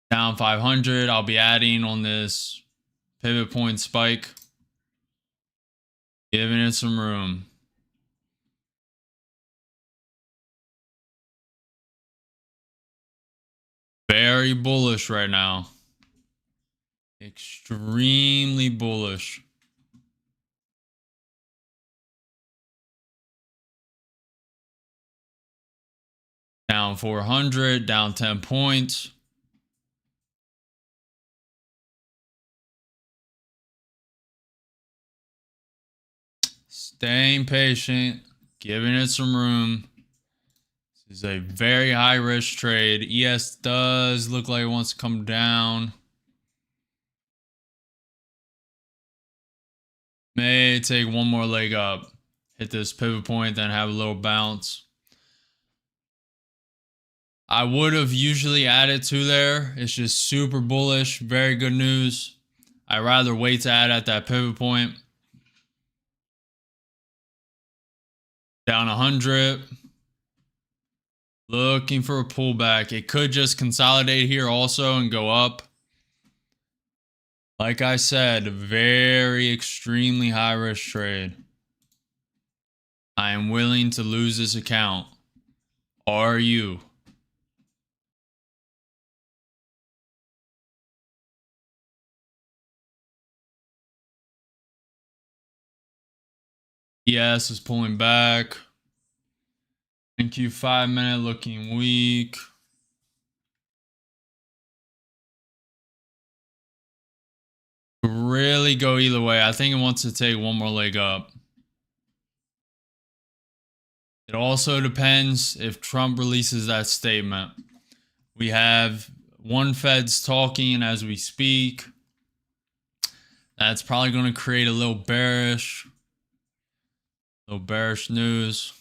[SPEAKER 1] Down 500. I'll be adding on this pivot point spike. Giving it some room. Very bullish right now. Extremely bullish. Down 400, down 10 points. Staying patient, giving it some room. This is a very high risk trade. ES does look like it wants to come down. May take one more leg up. Hit this pivot point, then have a little bounce. I would have usually added to there. It's just super bullish. Very good news. I'd rather wait to add at that pivot point. Down 100. Looking for a pullback. It could just consolidate here also and go up. Like I said, very extremely high risk trade. I am willing to lose this account. Are you? Yes, is pulling back. NQ 5 minute looking weak. Really go either way. I think it wants to take one more leg up. It also depends if Trump releases that statement. We have one Fed's talking as we speak. That's probably going to create a little bearish news.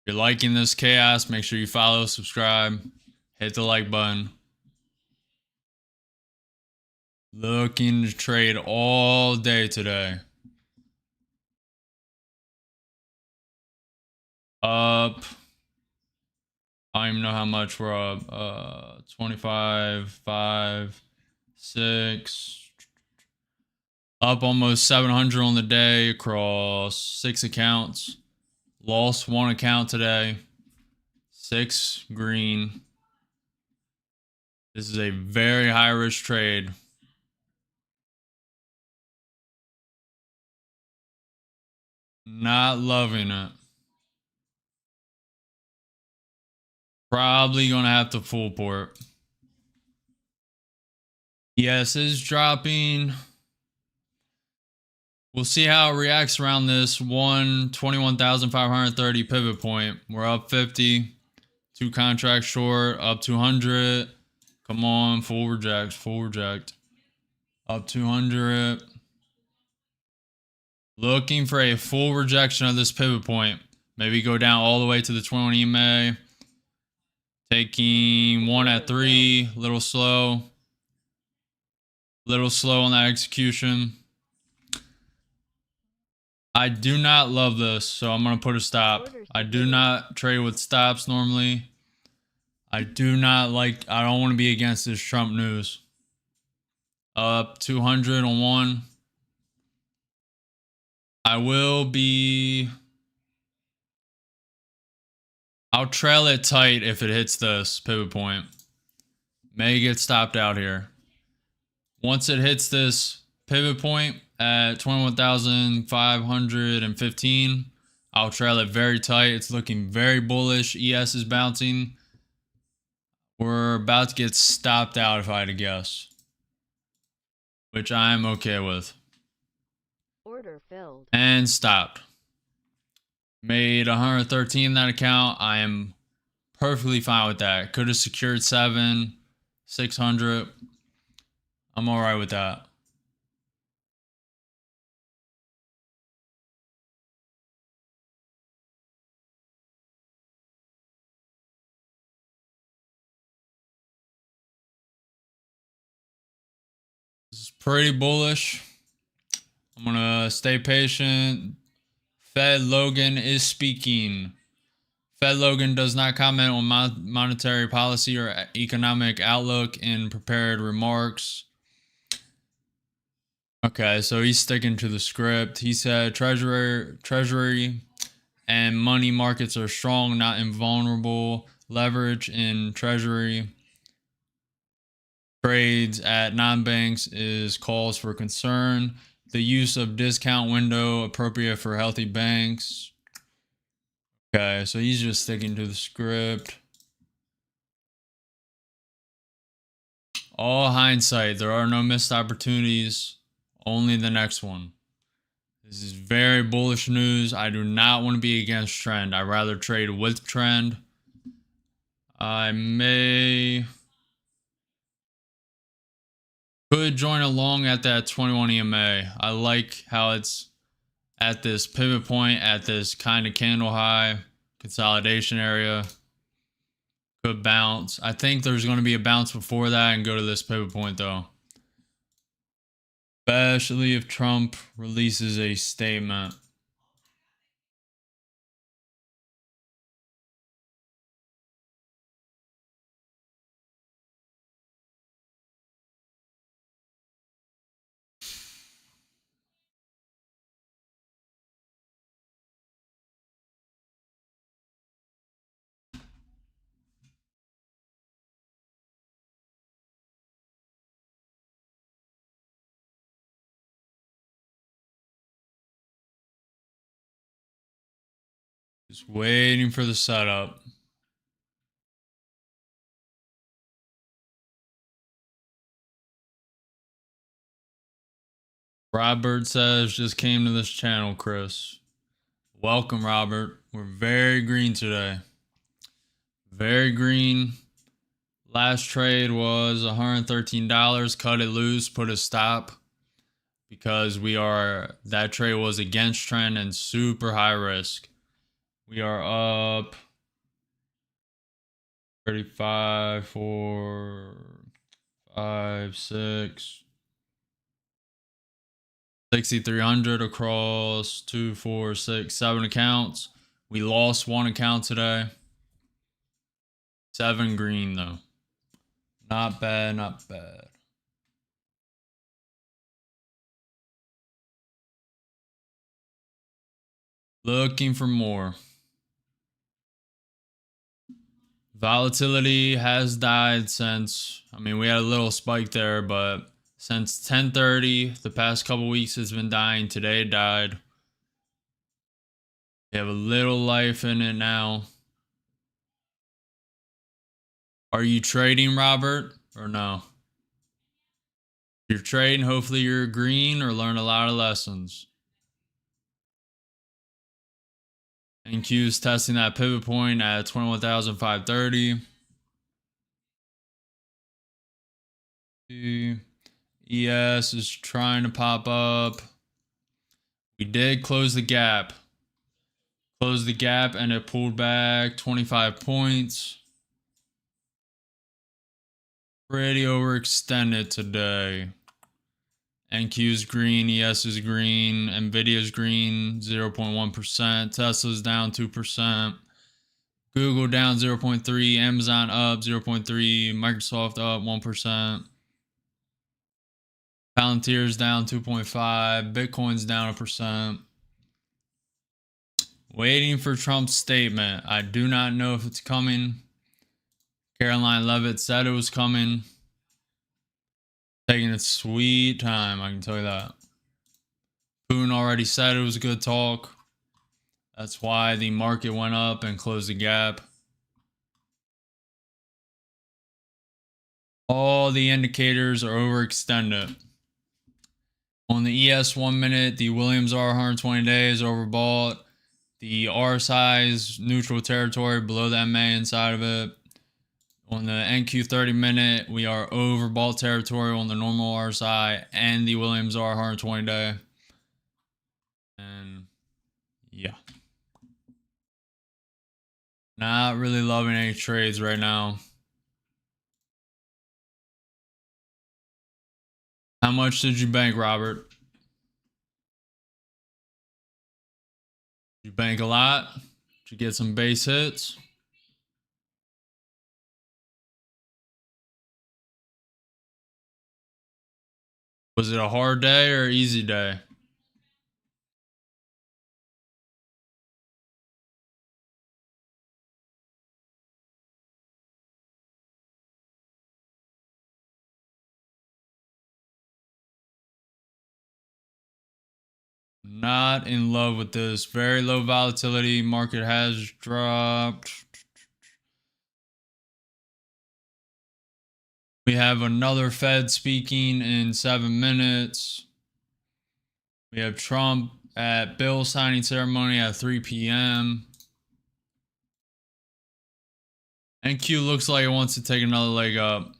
[SPEAKER 1] If you're liking this chaos, make sure you follow, subscribe, hit the like button. Looking to trade all day today. Up. I don't even know how much we're up. 25, 5, 6. Up almost 700 on the day across 6 accounts. Lost 1 account today. 6 green. This is a very high risk trade. Not loving it. Probably gonna have to full port. Yes, is dropping. We'll see how it reacts around this 21,530 pivot point. We're up 50. 2 contracts short, up 200. Come on, full reject, full reject. Up 200. Looking for a full rejection of this pivot point. Maybe go down all the way to the 20 EMA. Taking 1 at 3. Little slow. Little slow on that execution. I do not love this, so I'm going to put a stop. I do not trade with stops normally. I don't want to be against this Trump news. Up 200 on 1. I'll trail it tight if it hits this pivot point. May get stopped out here. Once it hits this pivot point at 21,515. I'll trail it very tight. It's looking very bullish. ES is bouncing. We're about to get stopped out if I had to guess, which I'm okay with.
[SPEAKER 2] Order filled.
[SPEAKER 1] And stopped. Made 113 in that account. I am perfectly fine with that. Could have secured 600. I'm all right with that. This is pretty bullish. I'm gonna stay patient. Fed Logan is speaking. Fed Logan does not comment on monetary policy or economic outlook in prepared remarks. Okay, so he's sticking to the script. He said treasury and money markets are strong, not invulnerable. Leverage in treasury trades at non-banks is cause for concern. The use of discount window appropriate for healthy banks. Okay, so he's just sticking to the script. All hindsight, there are no missed opportunities, only the next one. This is very bullish news. I do not want to be against trend. I'd rather trade with trend. Could join along at that 21 EMA. I like how it's at this pivot point, at this kind of candle high consolidation area. Could bounce. I think there's going to be a bounce before that and go to this pivot point though. Especially if Trump releases a statement. Just waiting for the setup. Robert says, just came to this channel, Chris. Welcome, Robert. We're very green today. Very green. Last trade was $113. Cut it loose, put a stop. Because that trade was against trend and super high risk. We are up 35, 4, 5, 6. 6,300 across 2, 4, 6, 7 accounts. We lost one account today. 7 green though. Not bad, not bad. Looking for more. Volatility has died since, we had a little spike there, but since 10:30, the past couple weeks it's been dying. Today it died. We have a little life in it now. Are you trading, Robert, or no? If you're trading, hopefully you're green or learn a lot of lessons. NQ is testing that pivot point at 21,530. ES is trying to pop up. We did close the gap. Closed the gap and it pulled back 25 points. Pretty overextended today. NQ's green, ES is green, Nvidia's green, 0.1%, Tesla's down 2%, Google down 0.3%, Amazon up 0.3%, Microsoft up 1%, Palantir's down 2.5%, Bitcoin's down 1%. Waiting for Trump's statement. I do not know if it's coming. Caroline Levitt said it was coming. Taking its sweet time, I can tell you that. Putin already said it was a good talk. That's why the market went up and closed the gap. All the indicators are overextended. On the ES 1 minute, the Williams R 120 day is overbought. The RSI is neutral territory below the MA inside of it. On the NQ 30 minute, we are overbought territory on the normal RSI and the Williams R 120 day. And yeah. Not really loving any trades right now. How much did you bank, Robert? Did you bank a lot? Did you get some base hits? Was it a hard day or easy day? Not in love with this. Very low volatility. Market has dropped. We have another Fed speaking in 7 minutes. We have Trump at bill signing ceremony at 3 p.m. NQ looks like it wants to take another leg up.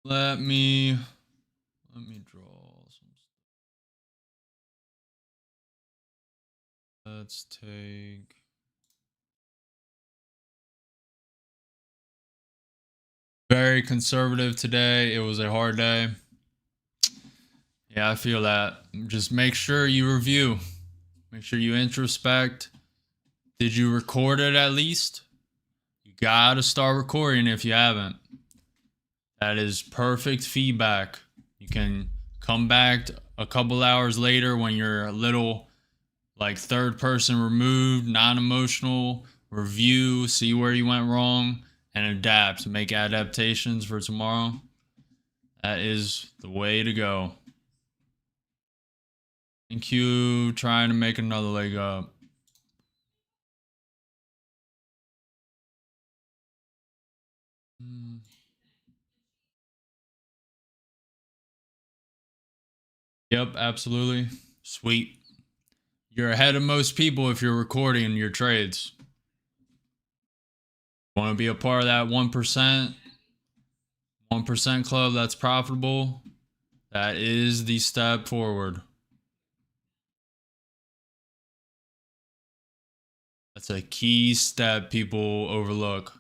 [SPEAKER 1] Let me draw some stuff. Let's take very conservative today. It was a hard day. Yeah, I feel that. Just make sure you review. Make sure you introspect. Did you record it at least? You gotta start recording if you haven't. That is perfect feedback. You can come back a couple hours later when you're a little like third person removed, non-emotional, review, see where you went wrong, and adapt, make adaptations for tomorrow. That is the way to go. Thank you. Trying to make another leg up. Yep, absolutely. Sweet. You're ahead of most people if you're recording your trades. Want to be a part of that 1%? 1% club that's profitable? That is the step forward. That's a key step people overlook.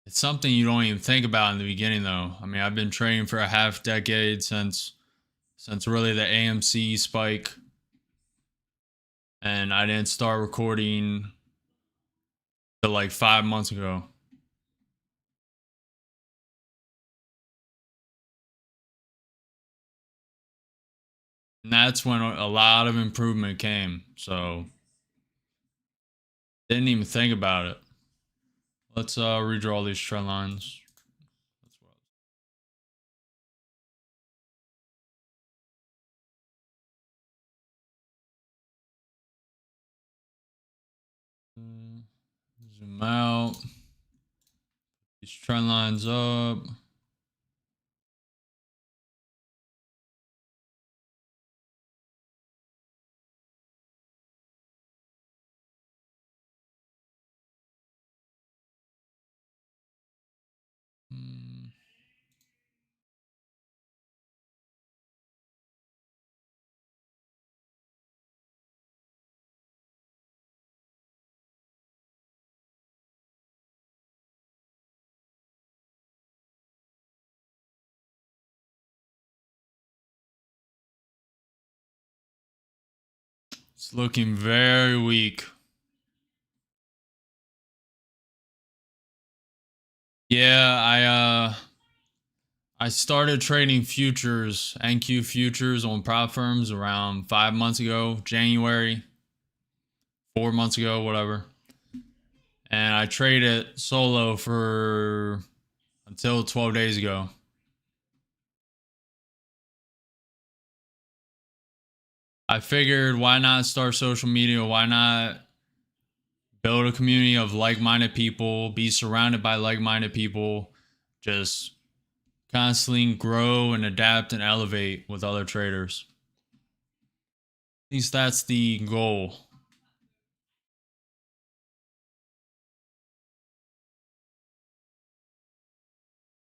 [SPEAKER 1] It's something you don't even think about in the beginning, though. I mean, I've been trading for a half decade since really the AMC spike, and I didn't start recording till like 5 months ago. And that's when a lot of improvement came. So didn't even think about it. Let's redraw these trend lines. Zoom out. These trend lines up. It's looking very weak. Yeah, I started trading futures, NQ futures on prop firms around 5 months ago, January, 4 months ago, whatever. And I traded solo for until 12 days ago. I figured, why not start social media? Why not build a community of like-minded people, be surrounded by like-minded people, just constantly grow and adapt and elevate with other traders. At least that's the goal.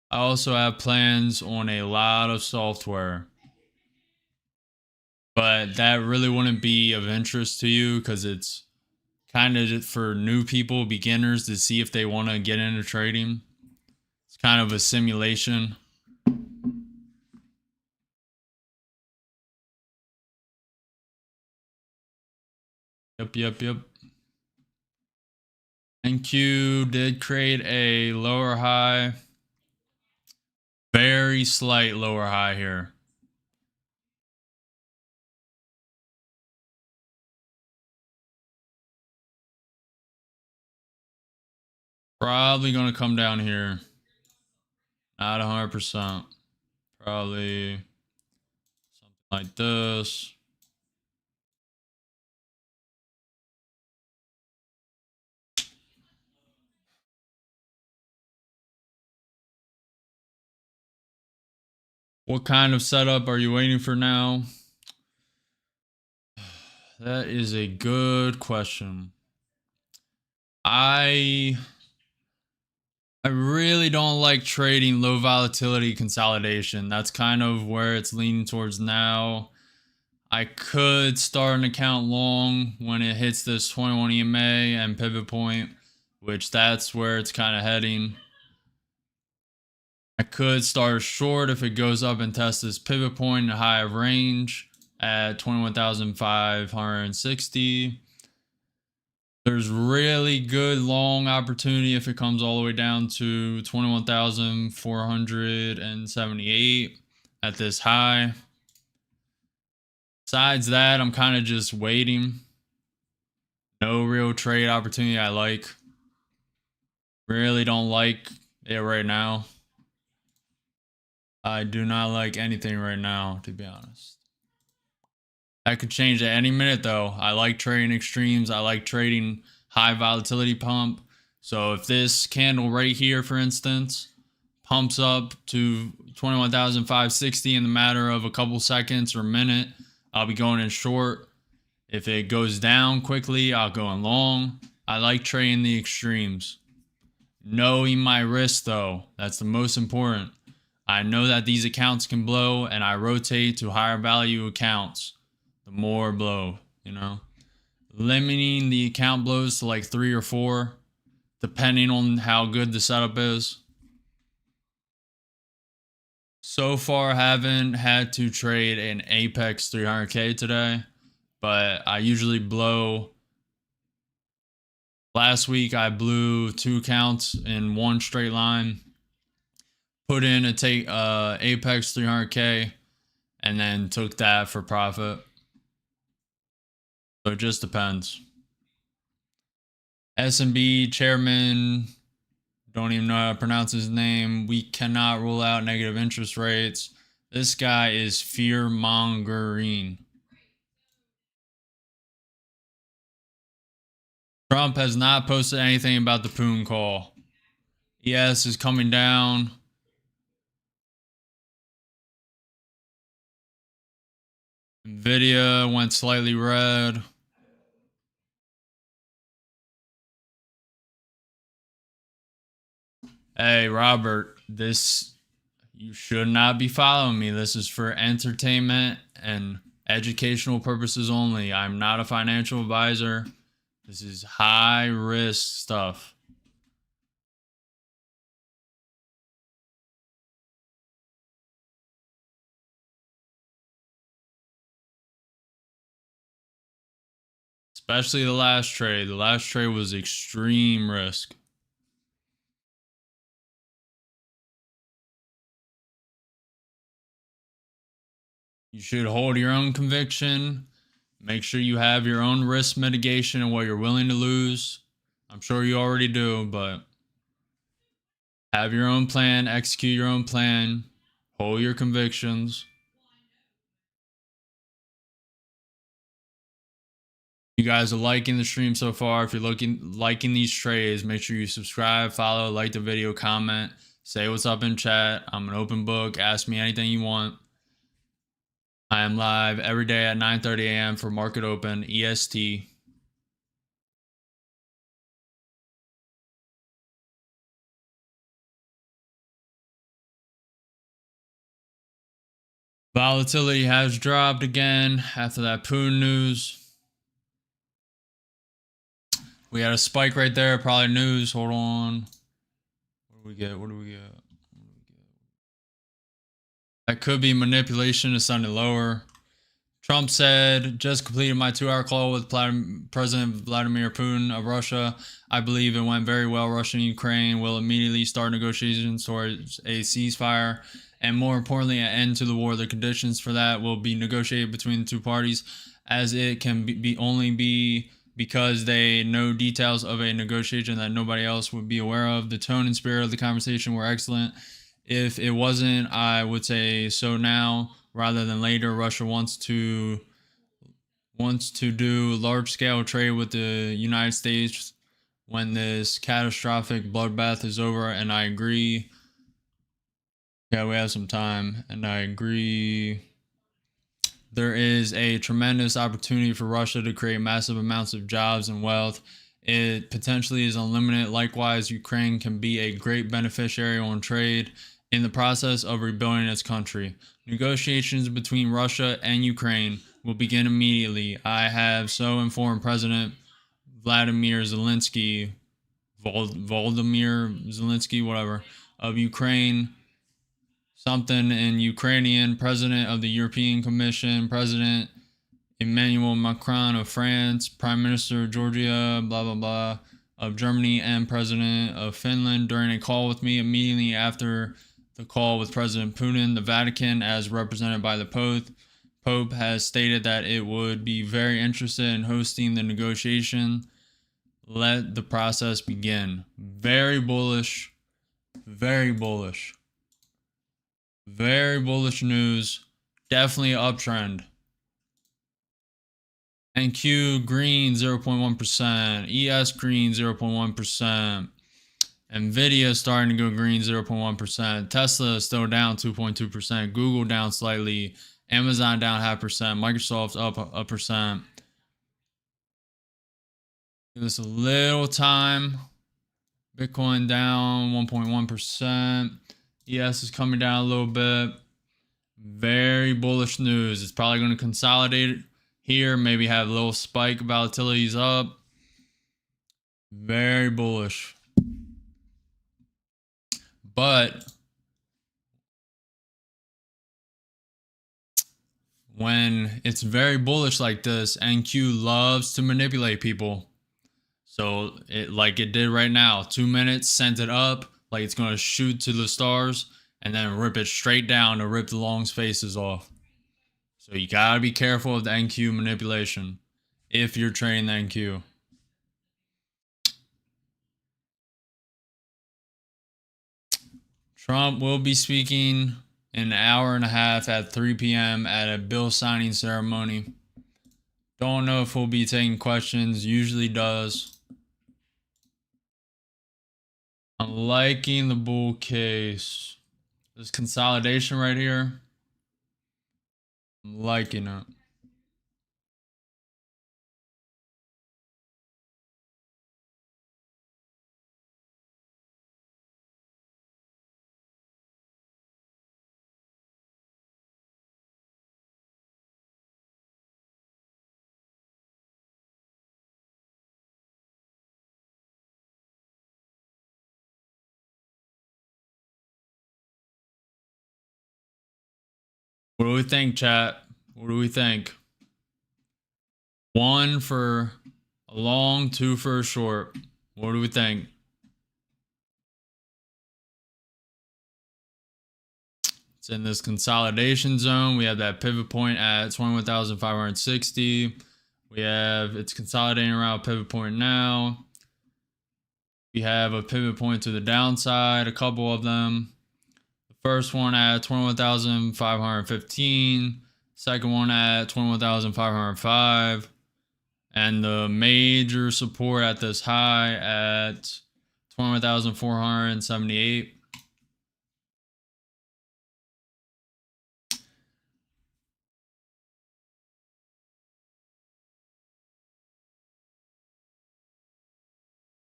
[SPEAKER 1] I also have plans on a lot of software, but that really wouldn't be of interest to you because it's kind of for new people, beginners, to see if they want to get into trading. It's kind of a simulation. Yep. NQ did create a lower high. Very slight lower high here. Probably going to come down here. Not 100%. Probably something like this. What kind of setup are you waiting for now? That is a good question. I really don't like trading low volatility consolidation. That's kind of where it's leaning towards now. I could start an account long when it hits this 21 EMA and pivot point, which that's where it's kind of heading. I could start short if it goes up and tests this pivot point in a high of range at 21,560. There's really good long opportunity if it comes all the way down to 21,478 at this high. Besides that, I'm kind of just waiting. No real trade opportunity I like. Really don't like it right now. I do not like anything right now, to be honest. That could change at any minute, though. I like trading extremes. I like trading high volatility pump. So if this candle right here, for instance, pumps up to 21,560 in the matter of a couple seconds or a minute, I'll be going in short. If it goes down quickly, I'll go in long. I like trading the extremes. Knowing my risk, though, that's the most important. I know that these accounts can blow, and I rotate to higher value accounts. The more blow, you know. Limiting the account blows to like 3 or 4, depending on how good the setup is. So far, haven't had to trade an Apex 300K today, but I usually blow. Last week, I blew 2 accounts in one straight line. Put in a Apex 300K and then took that for profit. So it just depends. S&B chairman, don't even know how to pronounce his name. We cannot rule out negative interest rates. This guy is fear-mongering. Trump has not posted anything about the Putin call. ES is coming down. Nvidia went slightly red. Hey, Robert, you should not be following me. This is for entertainment and educational purposes only. I'm not a financial advisor. This is high risk stuff. Especially the last trade. The last trade was extreme risk. You should hold your own conviction. Make sure you have your own risk mitigation and what you're willing to lose. I'm sure you already do, but have your own plan, execute your own plan, hold your convictions. You guys are liking the stream so far. If you're liking these trades, make sure you subscribe, follow, like the video, comment, say what's up in chat. I'm an open book. Ask me anything you want. I am live every day at 9:30 a.m. for Market Open EST. Volatility has dropped again after that Putin news. We had a spike right there, probably news. Hold on. What do we get? What do we get? That could be manipulation to send it lower. Trump said, just completed my 2-hour call with President Vladimir Putin of Russia. I believe it went very well. Russia and Ukraine will immediately start negotiations towards a ceasefire and, more importantly, an end to the war. The conditions for that will be negotiated between the two parties, as it can only be because they know details of a negotiation that nobody else would be aware of. The tone and spirit of the conversation were excellent. If it wasn't, I would say so now rather than later. Russia wants to do large-scale trade with the United States when this catastrophic bloodbath is over, and I agree. Yeah, we have some time, and I agree. There is a tremendous opportunity for Russia to create massive amounts of jobs and wealth. It potentially is unlimited. Likewise, Ukraine can be a great beneficiary on trade in the process of rebuilding its country. Negotiations between Russia and Ukraine will begin immediately. I have so informed President Vladimir Zelensky, Volodymyr Zelensky, whatever, of Ukraine. Something in Ukrainian, President of the European Commission, President Emmanuel Macron of France, Prime Minister Georgia, blah, blah, blah, of Germany, and President of Finland during a call with me immediately after the call with President Putin. The Vatican, as represented by the Pope, has stated that it would be very interested in hosting the negotiation. Let the process begin. Very bullish. Very bullish. Very bullish news. Definitely uptrend. NQ green 0.1%. ES green 0.1%. Nvidia starting to go green 0.1%. Tesla is still down 2.2%. Google down slightly. Amazon down 0.5%. Microsoft up 1%. Give this a little time. Bitcoin down 1.1%. ES is coming down a little bit. Very bullish news. It's probably going to consolidate here. Maybe have a little spike. Volatility's up. Very bullish. But when it's very bullish like this, NQ loves to manipulate people. So it did right now. 2 minutes, sent it up like it's going to shoot to the stars and then rip it straight down to rip the long's faces off. So you got to be careful of the NQ manipulation if you're trading the NQ. Trump will be speaking in an hour and a half at 3 p.m. at a bill signing ceremony. Don't know if he'll be taking questions. Usually does. I'm liking the bull case. This consolidation right here. I'm liking it. What do we think, chat? What do we think? 1 for a long, 2 for a short. What do we think? It's in this consolidation zone. We have that pivot point at 21,560. It's consolidating around pivot point now. We have a pivot point to the downside, a couple of them. The first one at 21,515, second one at 21,505, and the major support at this high at 21,478.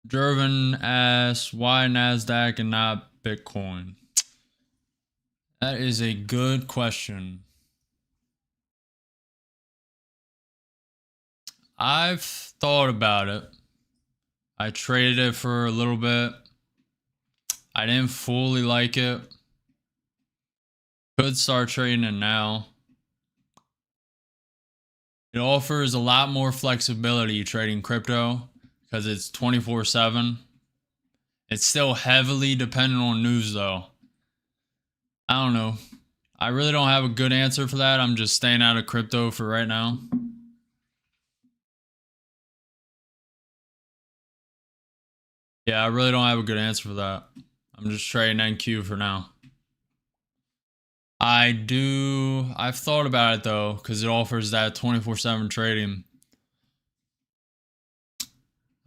[SPEAKER 1] Jervin asks, why Nasdaq and not Bitcoin? That is a good question. I've thought about it. I traded it for a little bit. I didn't fully like it. Could start trading it now. It offers a lot more flexibility trading crypto because it's 24/7. It's still heavily dependent on news though. I don't know. I really don't have a good answer for that. I'm just staying out of crypto for right now. Yeah, I really don't have a good answer for that. I'm just trading NQ for now. I've thought about it though, because it offers that 24/7 trading.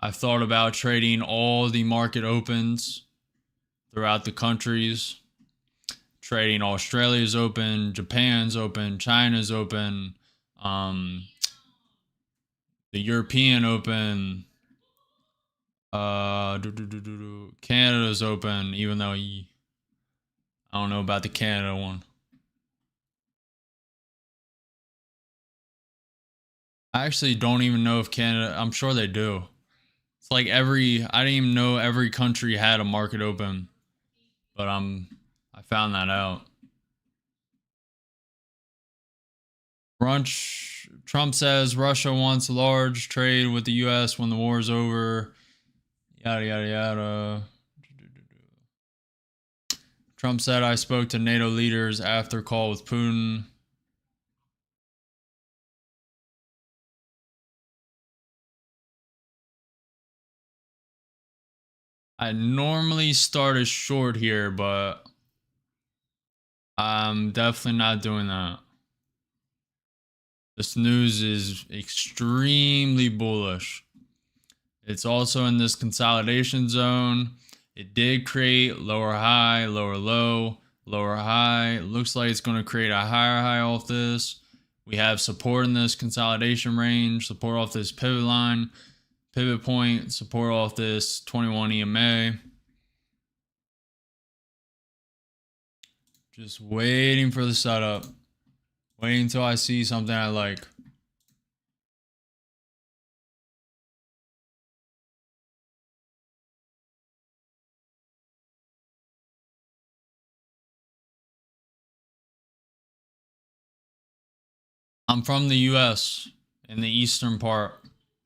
[SPEAKER 1] I've thought about trading all the market opens throughout the countries. Trading Australia's open, Japan's open, China's open, the European open, Canada's open, even though I don't know about the Canada one. I actually don't even know if Canada, I'm sure they do. It's like I didn't even know every country had a market open, but I found that out. Trump says Russia wants a large trade with the US when the war is over. Yada, yada, yada. Trump said, I spoke to NATO leaders after call with Putin. I normally start a short here, but I'm definitely not doing that. This news is extremely bullish. It's also in this consolidation zone. It did create lower high, lower low, lower high. It looks like it's going to create a higher high off this. We have support in this consolidation range, support off this pivot line, pivot point, support off this 21 EMA. Just waiting for the setup. Waiting until I see something I like. I'm from the US in the eastern part.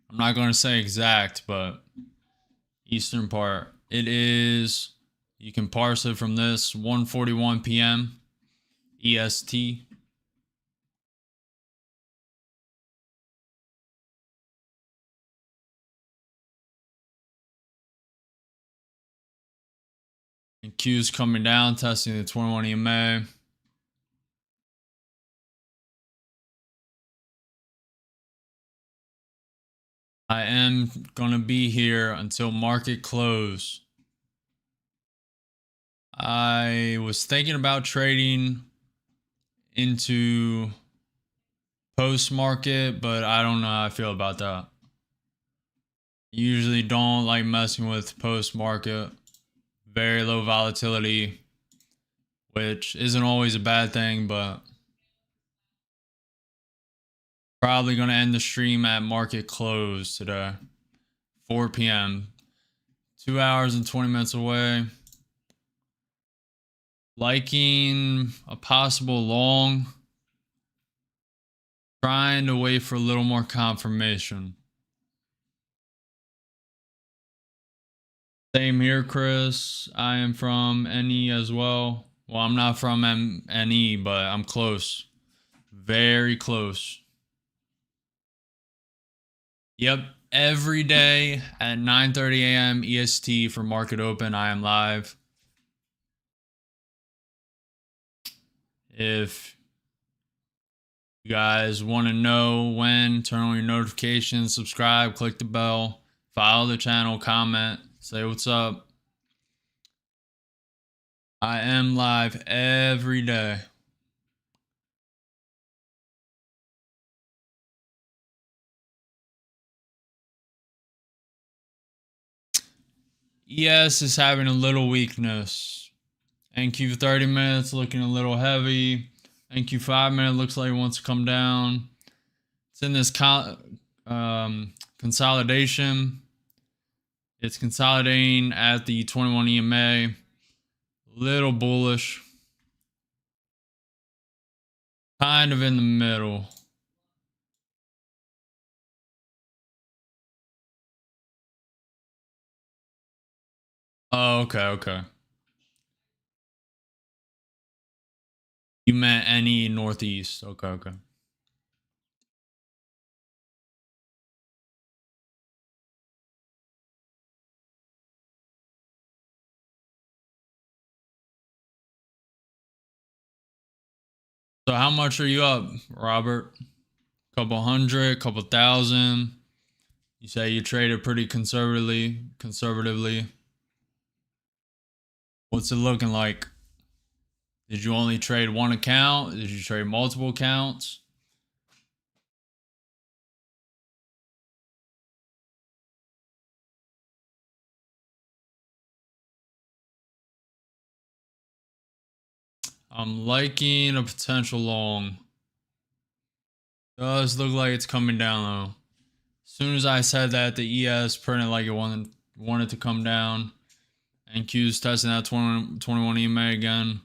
[SPEAKER 1] I'm not going to say exact, but eastern part. It is, you can parse it from this, 1:41 p.m. EST. And Q's coming down, testing the 21 EMA. I am going to be here until market close. I was thinking about trading into post market, but I don't know how I feel about that. Usually don't like messing with post market. Very low volatility, which isn't always a bad thing, but probably going to end the stream at market close today, 4 p.m. 2 hours and 20 minutes away. Liking a possible long. Trying to wait for a little more confirmation. Same here, Chris. I am from NE as well. Well, I'm not from NE, but I'm close. Very close. Yep, every day at 9:30 a.m. EST for market open. I am live. If you guys want to know when, turn on your notifications, subscribe, click the bell, follow the channel, comment, say what's up. I am live every day. ES is having a little weakness. NQ 30 minutes looking a little heavy. NQ 5 minute looks like it wants to come down. It's in this consolidation. It's consolidating at the 21 EMA. Little bullish. Kind of in the middle. Oh, okay. You meant any northeast. Okay. So how much are you up, Robert? Couple hundred, couple thousand. You say you traded pretty conservatively. What's it looking like? Did you only trade one account? Did you trade multiple accounts? I'm liking a potential long. Does look like it's coming down though. As soon as I said that, the ES printed like it wanted to come down. And Q's testing that 21 EMA again.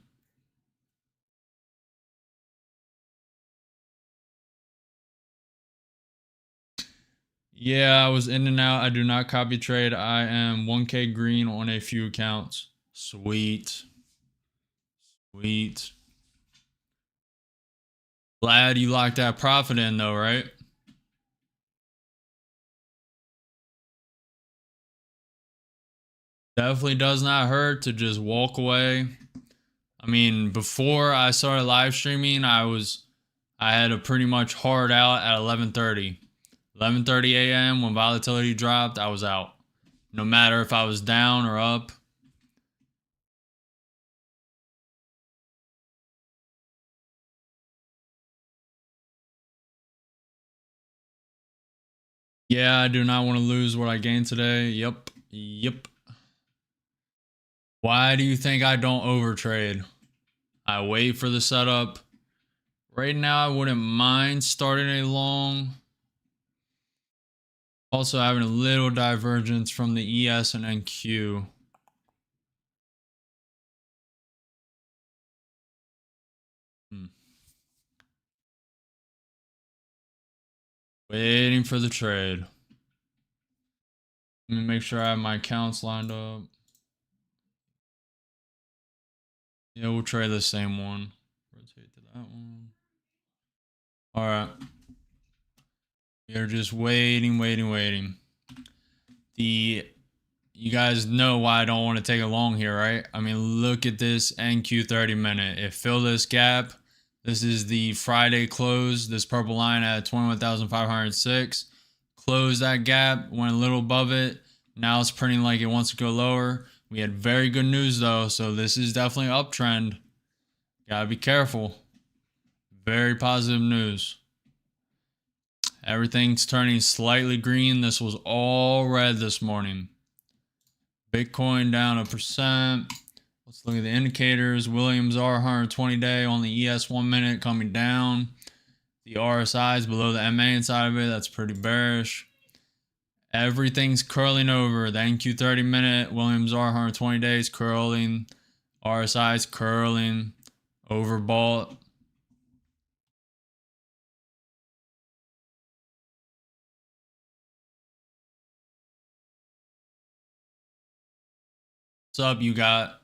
[SPEAKER 1] Yeah, I was in and out. I do not copy trade. I am 1K green on a few accounts. Sweet. Glad you locked that profit in though, right? Definitely does not hurt to just walk away. I mean, before I started live streaming, I had a pretty much hard out at 11:30. 11:30 a.m. when volatility dropped, I was out. No matter if I was down or up. Yeah, I do not want to lose what I gained today. Yep. Why do you think I don't overtrade? I wait for the setup. Right now, I wouldn't mind starting a long. Also having a little divergence from the ES and NQ. Waiting for the trade. Let me make sure I have my accounts lined up. Yeah, we'll trade the same one. Rotate to that one. All right. We are just waiting. You guys know why I don't want to take it long here, right? I mean, look at this NQ 30 minute. It filled this gap. This is the Friday close. This purple line at 21,506. Closed that gap, went a little above it. Now it's printing like it wants to go lower. We had very good news though, so this is definitely an uptrend. Gotta be careful. Very positive news. Everything's turning slightly green. This was all red this morning. Bitcoin down 1%. Let's look at the indicators. Williams R 120 day on the ES 1 minute coming down. The RSI is below the MA inside of it. That's pretty bearish. Everything's curling over. The NQ 30 minute, Williams R 120 days curling. RSI is curling. Overbought. What's up, you got?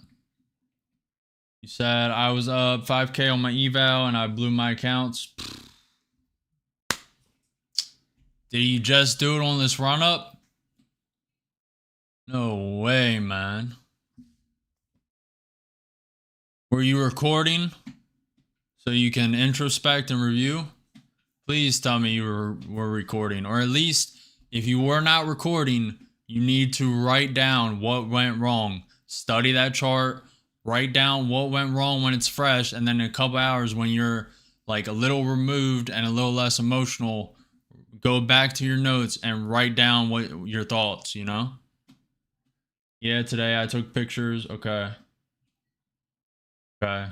[SPEAKER 1] You said I was up 5K on my eval and I blew my accounts. Did you just do it on this run up? No way, man. Were you recording so you can introspect and review? Please tell me you were recording, or at least if you were not recording, you need to write down what went wrong. Study that chart, write down what went wrong when it's fresh, and then in a couple hours when you're like a little removed and a little less emotional, go back to your notes and write down what your thoughts, you know? Yeah, today I took pictures. Okay. Okay.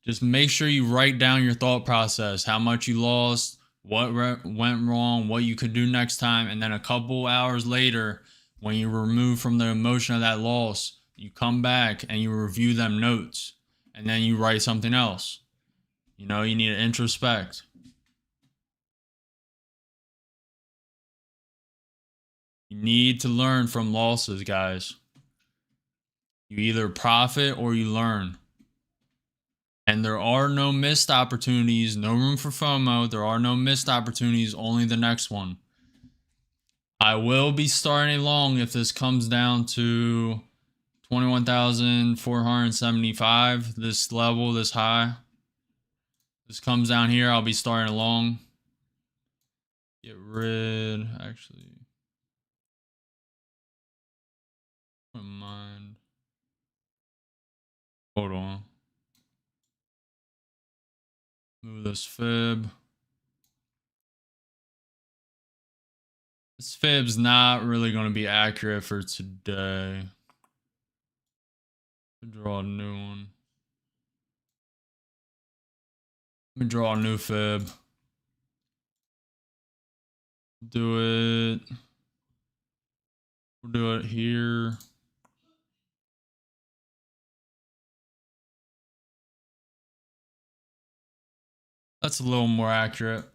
[SPEAKER 1] Just make sure you write down your thought process, how much you lost, what went wrong, what you could do next time, and then a couple hours later, when you remove from the emotion of that loss, you come back and you review them notes, and then you write something else. You know, you need to introspect. You need to learn from losses, guys. You either profit or you learn. And there are no missed opportunities, no room for FOMO. There are no missed opportunities, only the next one. I will be starting a long if this comes down to 21,475, this level, this high. This comes down here, I'll be starting a long. Get rid, actually. Don't mind. Hold on. Move this fib. This fib's not really going to be accurate for today. Draw a new one. Let me draw a new fib. Do it. We'll do it here. That's a little more accurate.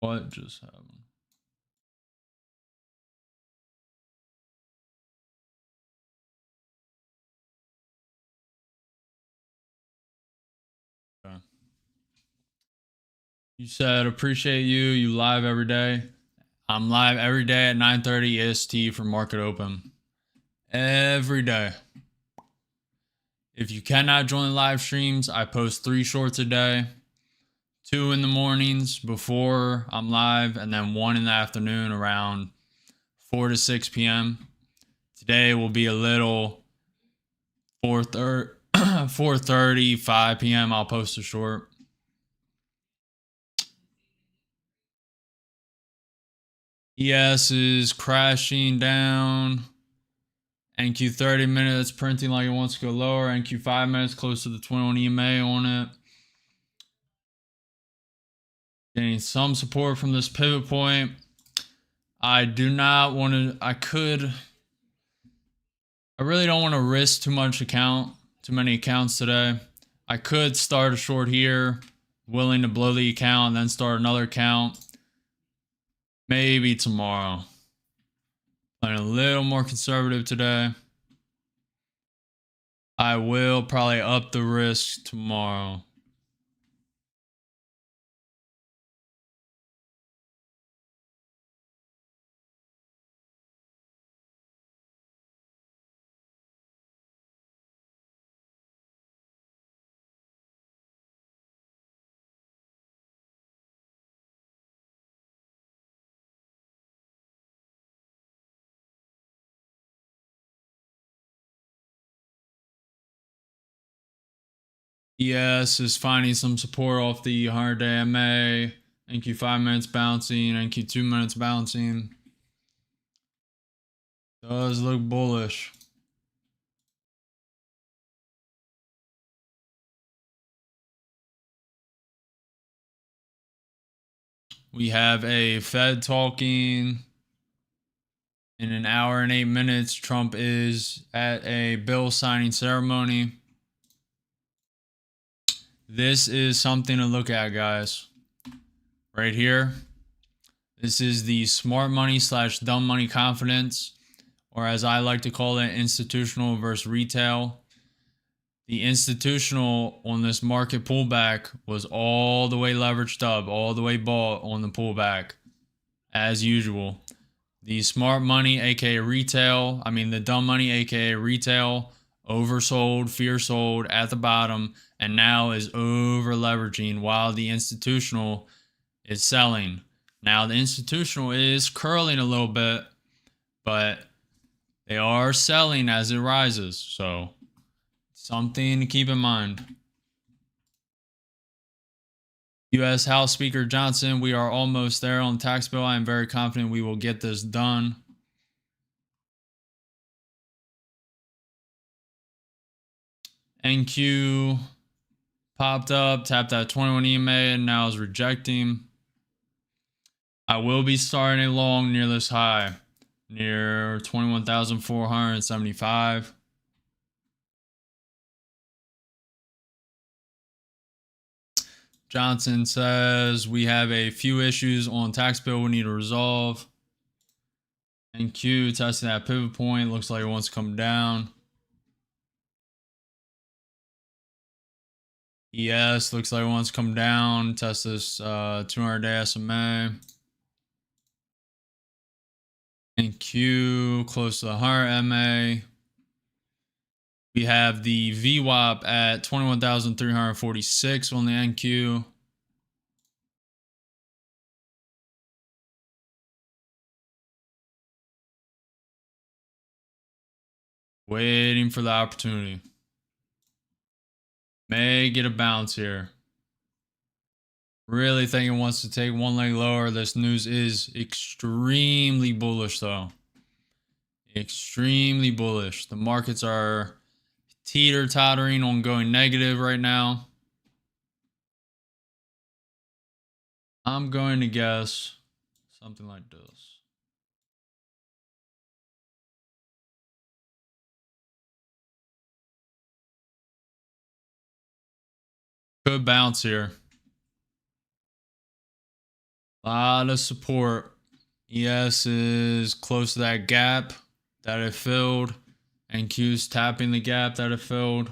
[SPEAKER 1] What just happened? Okay. You said appreciate you. You live every day. I'm live every day at 9:30 EST for market open. Every day. If you cannot join the live streams, I post 3 shorts a day. 2 in the mornings before I'm live, and then 1 in the afternoon around 4 to 6 p.m. Today will be a little 4:30, 5 p.m. I'll post a short. ES is crashing down. NQ 30 minutes printing like it wants to go lower. NQ 5 minutes close to the 21 EMA on it. Getting some support from this pivot point. I do not want to, I really don't want to risk too many accounts today. I could start a short here, willing to blow the account and then start another account. Maybe tomorrow. Playing a little more conservative today. I will probably up the risk tomorrow. ES is finding some support off the 100-day MA. NQ 5 minutes bouncing. NQ 2 minutes bouncing. Does look bullish. We have a Fed talking in an hour and 8 minutes. Trump is at a bill signing ceremony. This is something to look at, guys. Right here. This is the smart money / dumb money confidence. or as I like to call it, institutional versus retail. The institutional on this market pullback was all the way leveraged up, all the way bought on the pullback, as usual. The smart money, aka retail, the dumb money, aka retail, oversold, fear sold at the bottom, and now is over leveraging while the institutional is selling. Now the institutional is curling a little bit, but they are selling as it rises, so something to keep in mind. U.S. House Speaker Johnson, we are almost there on the tax bill. I am very confident we will get this done. NQ popped up, tapped that 21 EMA, and now is rejecting. I will be starting a long near this high, near 21,475. Johnson says we have a few issues on tax bill we need to resolve. NQ testing that pivot point. Looks like it wants to come down. ES looks like it wants to come down. Test this 200-day SMA. NQ close to the 100 MA. We have the VWAP at 21,346 on the NQ. Waiting for the opportunity. May get a bounce here. Really think it wants to take one leg lower. This news is extremely bullish though. Extremely bullish. The markets are teeter-tottering on going negative right now. I'm going to guess something like this. Could bounce here. A lot of support. ES is close to that gap that it filled. And Q's tapping the gap that it filled.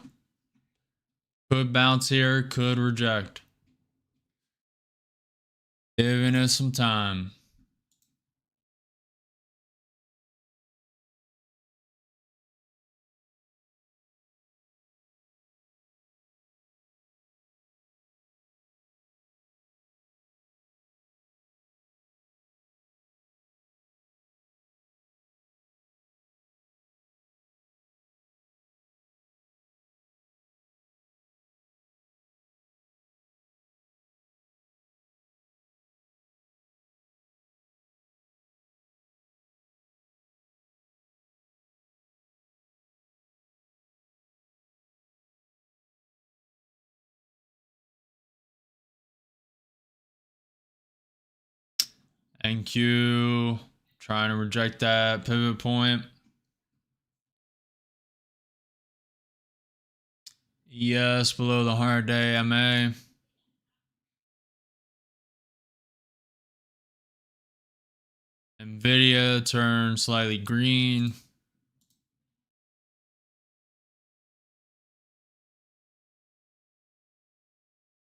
[SPEAKER 1] Could bounce here, could reject. Giving it some time. NQ trying to reject that pivot point. ES below the 100-day MA. Nvidia turned slightly green.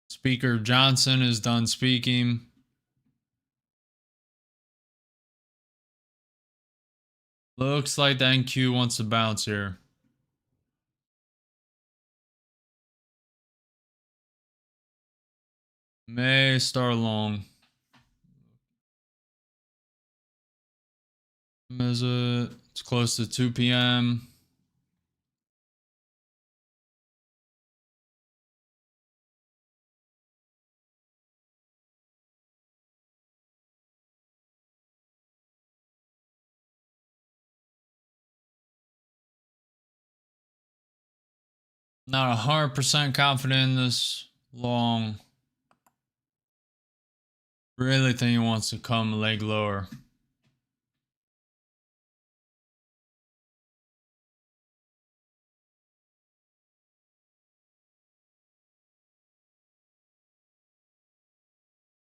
[SPEAKER 1] Speaker Johnson is done speaking. Looks like the NQ wants to bounce here. May start long. Is it? It's close to 2 p.m. Not 100% confident in this long. Really think he wants to come a leg lower.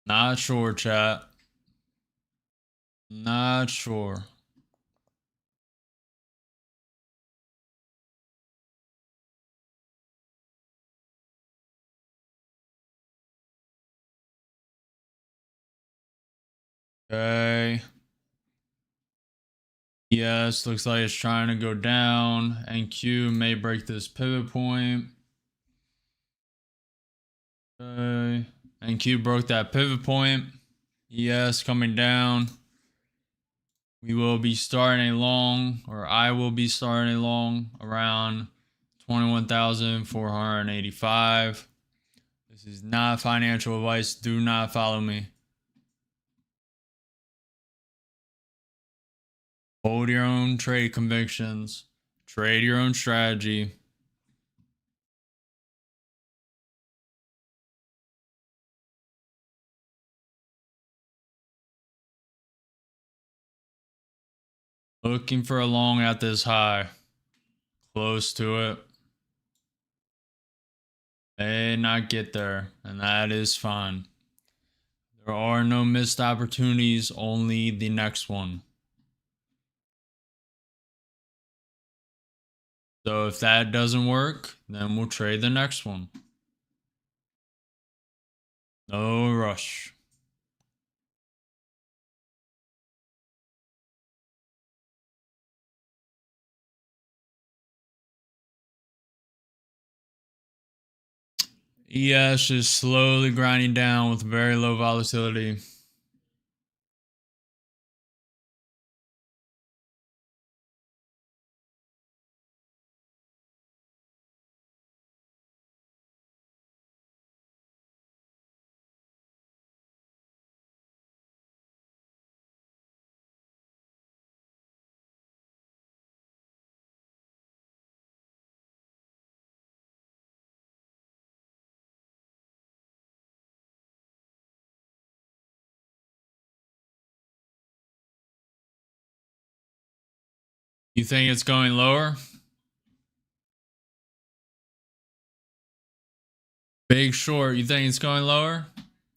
[SPEAKER 1] Not sure, chat. Not sure. Okay. Yes, looks like it's trying to go down. NQ may break this pivot point. Okay. NQ broke that pivot point. ES coming down. We will be starting a long, or I will be starting a long around 21,485. This is not financial advice. Do not follow me. Hold your own trade convictions. Trade your own strategy. Looking for a long at this high. Close to it. May not get there, and that is fine. There are no missed opportunities, only the next one. So if that doesn't work, then we'll trade the next one. No rush. ES is slowly grinding down with very low volatility. You think it's going lower? Big short, you think it's going lower?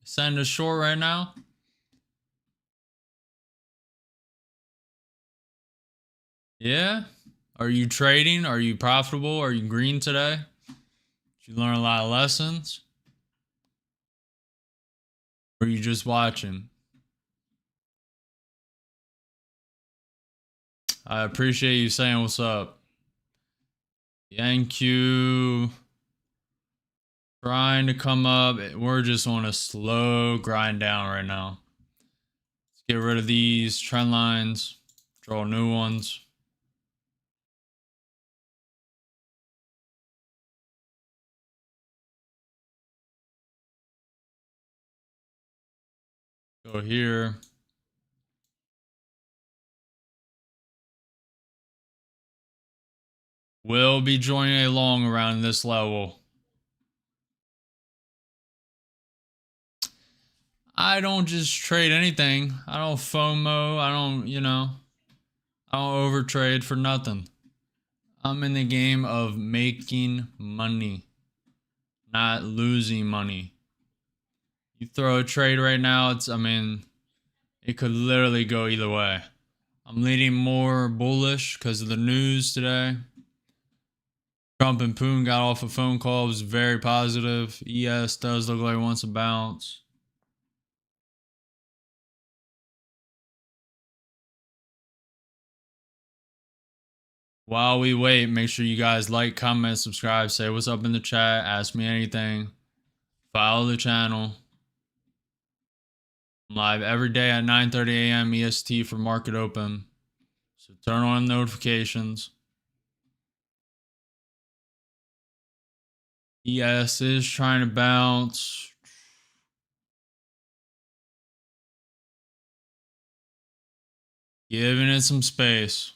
[SPEAKER 1] Send a short right now? Yeah? Are you trading? Are you profitable? Are you green today? Did you learn a lot of lessons? Or are you just watching? I appreciate you saying what's up. NQ trying to come up. We're just on a slow grind down right now. Let's get rid of these trend lines. Draw new ones. Go here. Will be joining a long around this level. I don't just trade anything. I don't FOMO. I don't, I don't overtrade for nothing. I'm in the game of making money, not losing money. You throw a trade right now, it could literally go either way. I'm leaning more bullish because of the news today. Trump and Putin got off a phone call. It was very positive. ES does look like it wants to bounce. While we wait, make sure you guys like, comment, subscribe, say what's up in the chat, ask me anything. Follow the channel. I'm live every day at 9:30 a.m. EST for market open. So turn on notifications. ES is trying to bounce. Giving it some space.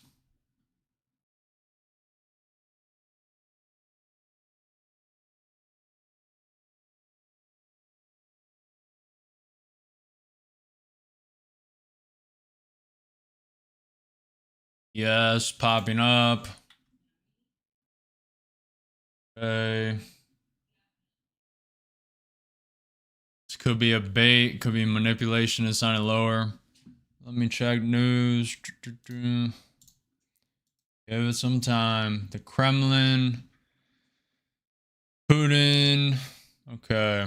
[SPEAKER 1] Yes, popping up. Okay. This could be a bait, could be manipulation. It's on it lower. Let me check news. Give it some time. The Kremlin. Putin. Okay.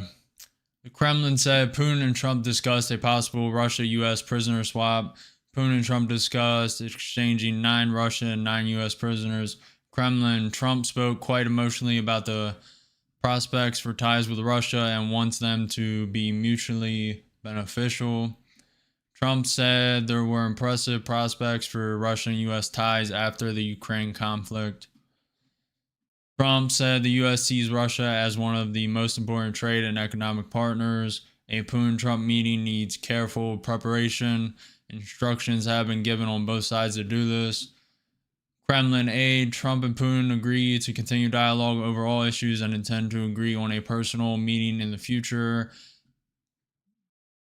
[SPEAKER 1] The Kremlin said Putin and Trump discussed a possible Russia-U.S. prisoner swap. Putin and Trump discussed exchanging 9 Russian and 9 U.S. prisoners. Kremlin, Trump spoke quite emotionally about the prospects for ties with Russia and wants them to be mutually beneficial. Trump said there were impressive prospects for Russian and U.S. ties after the Ukraine conflict. Trump said the U.S. sees Russia as one of the most important trade and economic partners. A Putin-Trump meeting needs careful preparation. Instructions have been given on both sides to do this. Kremlin aide, Trump and Putin agree to continue dialogue over all issues and intend to agree on a personal meeting in the future.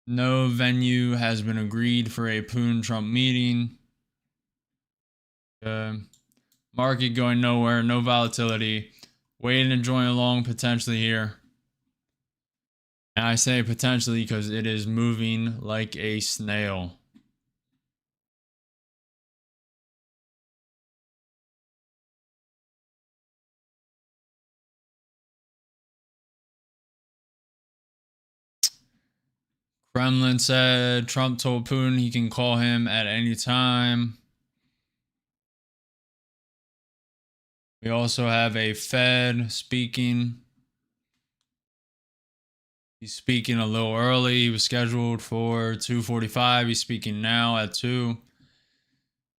[SPEAKER 1] No venue has been agreed for a Putin-Trump meeting. Market going nowhere, no volatility. Waiting and join along potentially here. And I say potentially because it is moving like a snail. Kremlin said Trump told Putin he can call him at any time. We also have a Fed speaking. He's speaking a little early. He was scheduled for 2:45. He's speaking now at 2.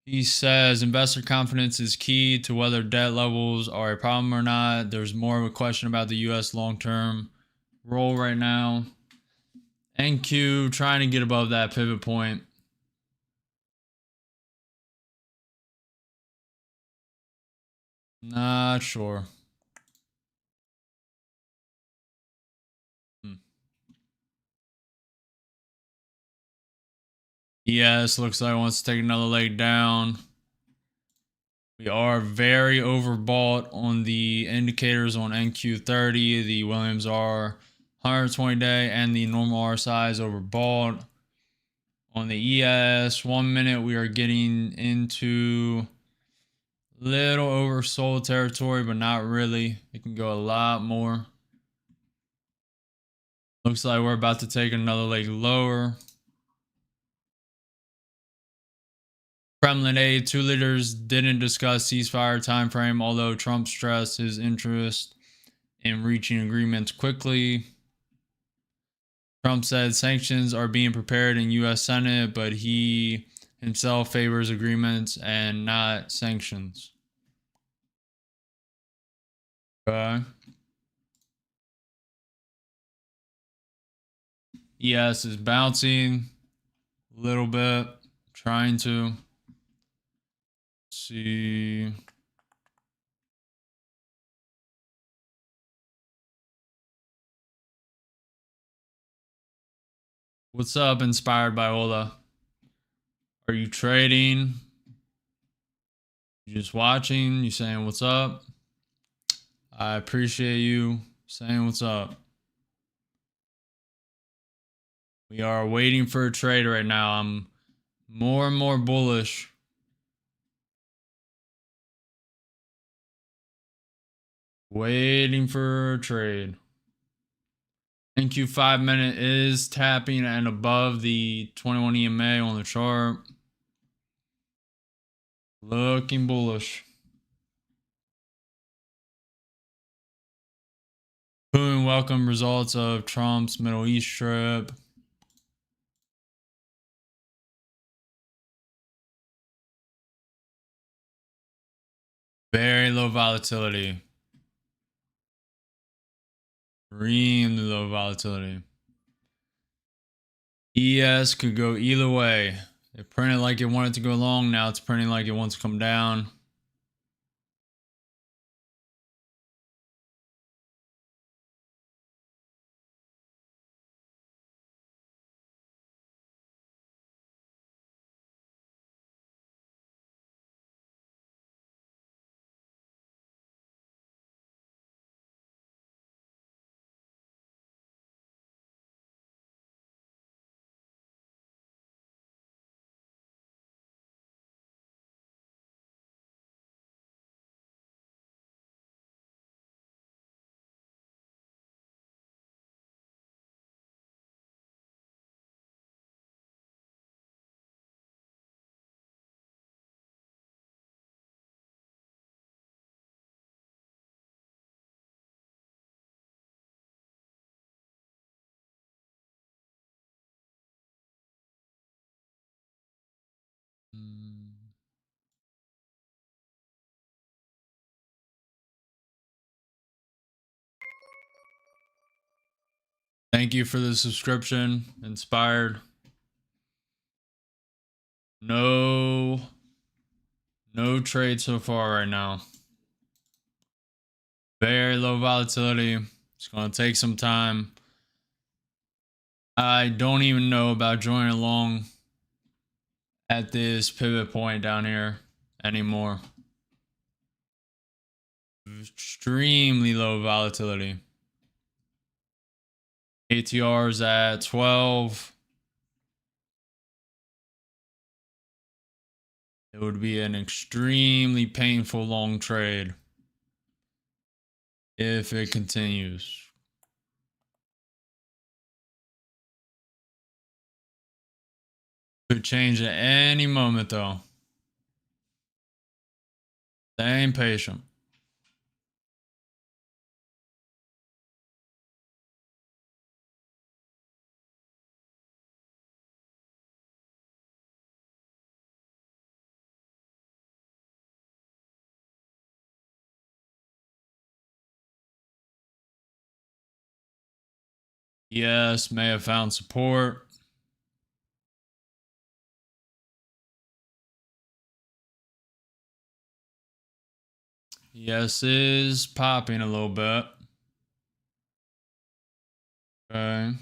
[SPEAKER 1] He says investor confidence is key to whether debt levels are a problem or not. There's more of a question about the U.S. long-term role right now. NQ trying to get above that pivot point. Not sure. Yes, looks like it wants to take another leg down. We are very overbought on the indicators on NQ30, the Williams R 120 day, and the normal RSI is overbought. On the ES 1 minute, we are getting into little oversold territory, but not really. It can go a lot more. Looks like we're about to take another leg lower. Kremlin aide, 2 leaders didn't discuss ceasefire timeframe, although Trump stressed his interest in reaching agreements quickly. Trump said sanctions are being prepared in U.S. Senate, but he himself favors agreements and not sanctions. Okay. ES is bouncing a little bit, trying to see. What's up, Inspired by Ola? Are you trading? You just watching? You saying what's up? I appreciate you saying what's up. We are waiting for a trade right now. I'm more and more bullish. Waiting for a trade. NQ 5 minute is tapping and above the 21 EMA on the chart. Looking bullish. Putin welcome results of Trump's Middle East trip. Very low volatility. Extremely low volatility. ES could go either way. It printed like it wanted to go long. Now it's printing like it wants to come down. Thank you for the subscription, Inspired. No trade so far right now. Very low volatility. It's going to take some time. I don't even know about joining along at this pivot point down here anymore. Extremely low volatility. ATR is at 12. It would be an extremely painful long trade if it continues. Could change at any moment though. Staying patient. Yes, may have found support. Yes, is popping a little bit. Okay.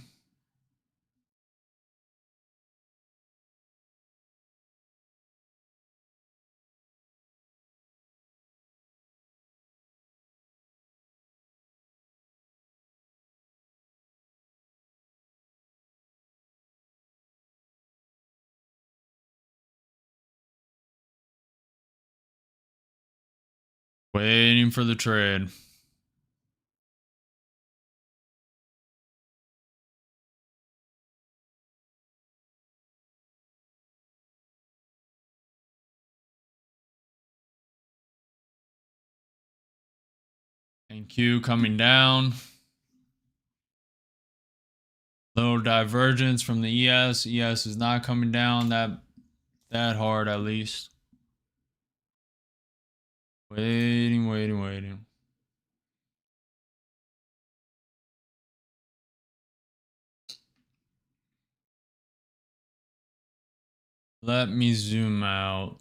[SPEAKER 1] Waiting for the trade. And Q coming down. Little divergence from the ES. ES is not coming down that hard at least. Waiting. Let me zoom out.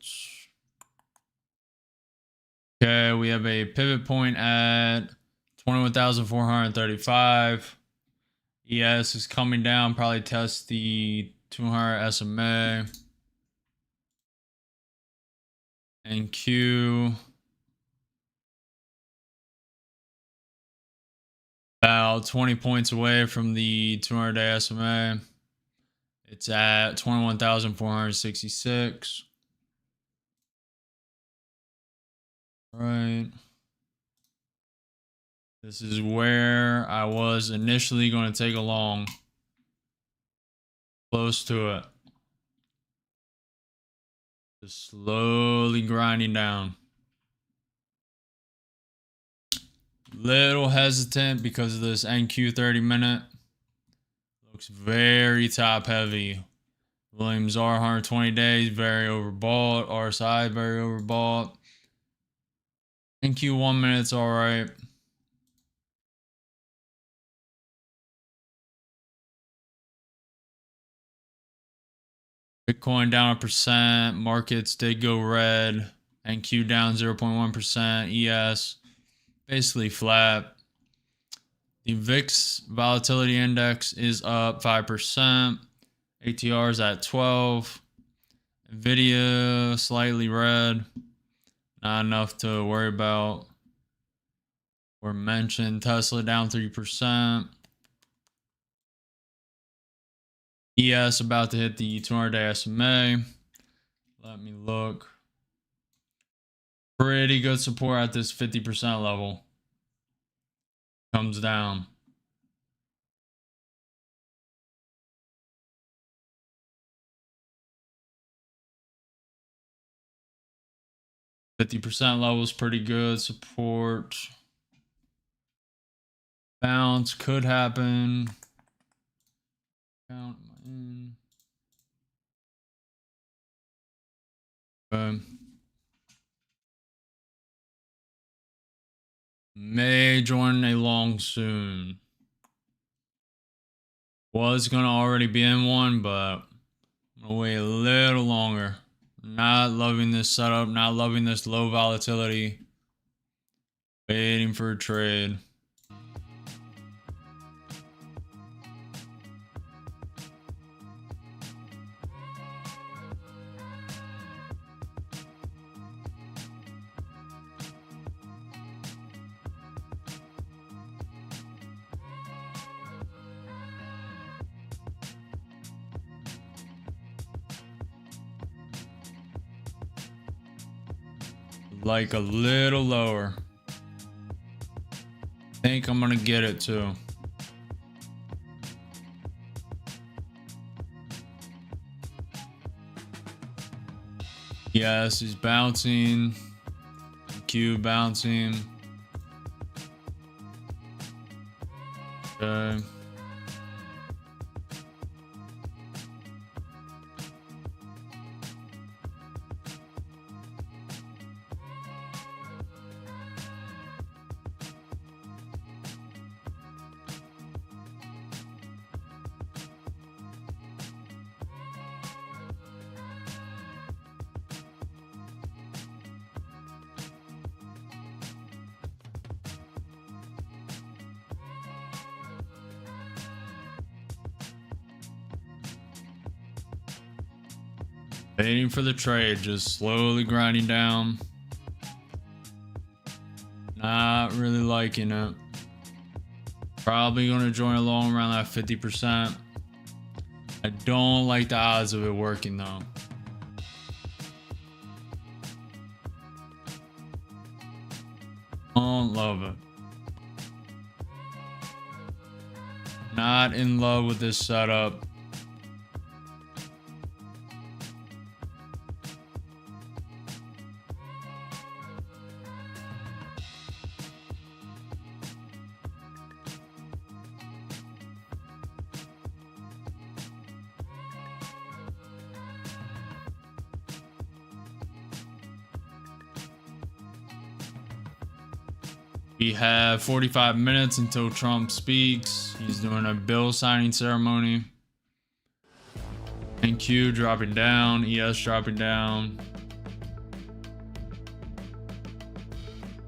[SPEAKER 1] Okay, we have a pivot point at 21,435. ES is coming down, probably test the 200 SMA. And Q about 20 points away from the 200-day SMA. It's at 21,466. Right. This is where I was initially going to take a long. Close to it. Just slowly grinding down. Little hesitant because of this NQ 30 minute. Looks very top heavy. Williams R 120 days, very overbought. RSI, very overbought. NQ 1 minute's all right. Bitcoin down 1%. Markets did go red. NQ down 0.1%. ES basically flat. The VIX volatility index is up 5%. ATR is at 12. Nvidia slightly red. Not enough to worry about. Or mentioned. Tesla down 3%. ES about to hit the 200-day SMA. Let me look. Pretty good support at this 50% level. Comes down. %50 level is pretty good. Support. Bounce could happen. Count in. May join a long soon. Was gonna already be in one, but I'm gonna wait a little longer. Not loving this setup, not loving this low volatility. Waiting for a trade. Like a little lower. Think I'm gonna get it too. Yes, he's bouncing. Q bouncing. Okay. Waiting for the trade, just slowly grinding down. Not really liking it. Probably going to join along around that 50%. I don't like the odds of it working though. Don't love it. Not in love with this setup. We have 45 minutes until Trump speaks. He's doing a bill signing ceremony. NQ dropping down, ES dropping down.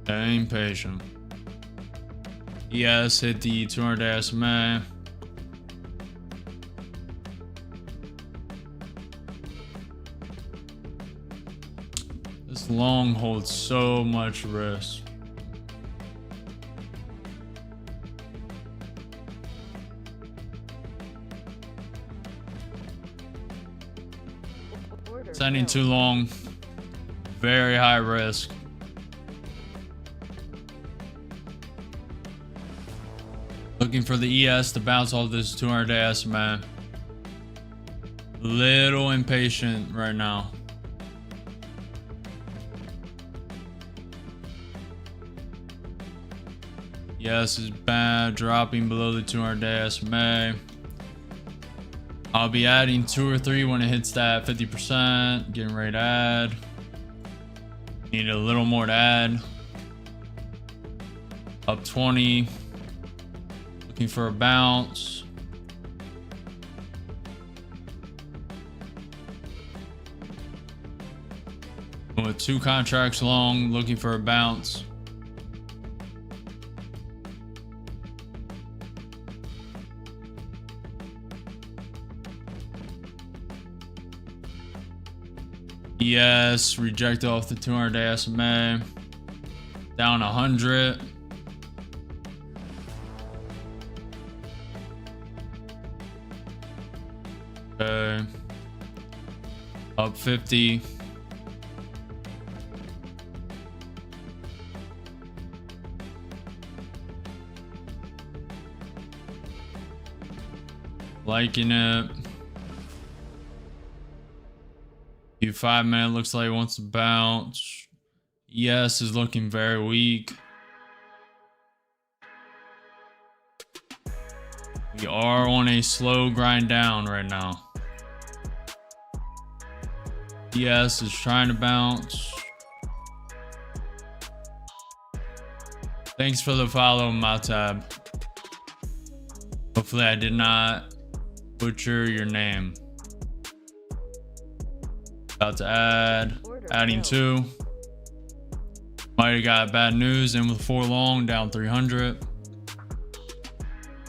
[SPEAKER 1] Staying patient. ES hit the 200-day SMA. This long holds so much risk. Sending too long, very high risk. Looking for the ES to bounce off this 200-day SMA. Little impatient right now. Yes is bad, dropping below the 200-day SMA. I'll be adding 2 or 3 when it hits that 50%. Getting ready to add. Need a little more to add. Up 20. Looking for a bounce. With 2 contracts long, looking for a bounce. Yes, rejected off the 200-day SMA. Down 100. Okay. Up 50. Liking it. Q5 minute looks like it wants to bounce. Yes is looking very weak. We are on a slow grind down right now. ES is trying to bounce. Thanks for the follow, Matab. Hopefully I did not butcher your name. About to add, adding 2. Might have got bad news in with 4 long, down 300.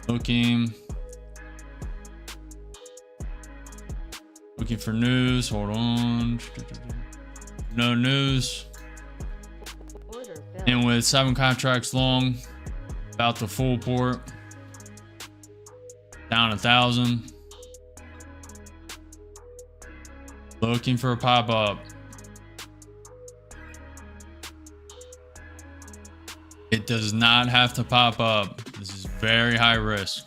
[SPEAKER 1] Looking for news. Hold on. No news. And with 7 contracts long, about to full port, down 1,000. Looking for a pop up. It does not have to pop up. This is very high risk.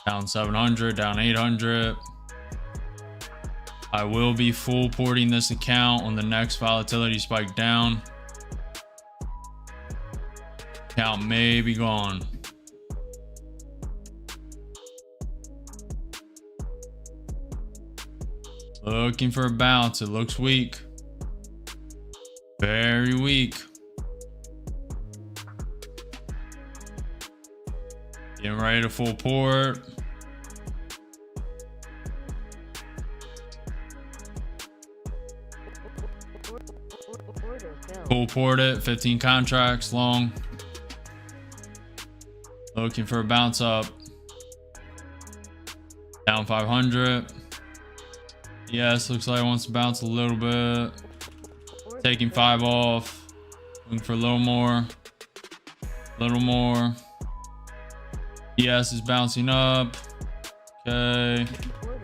[SPEAKER 1] Down 700, down 800. I will be full porting this account on the next volatility spike down. Account may be gone. Looking for a bounce. It looks weak. Very weak. Getting ready to full port. Full port it. 15 contracts long. Looking for a bounce up. Down 500. Yes, looks like it wants to bounce a little bit. Taking 5 off. Looking for a little more. Little more. Yes is bouncing up. Okay.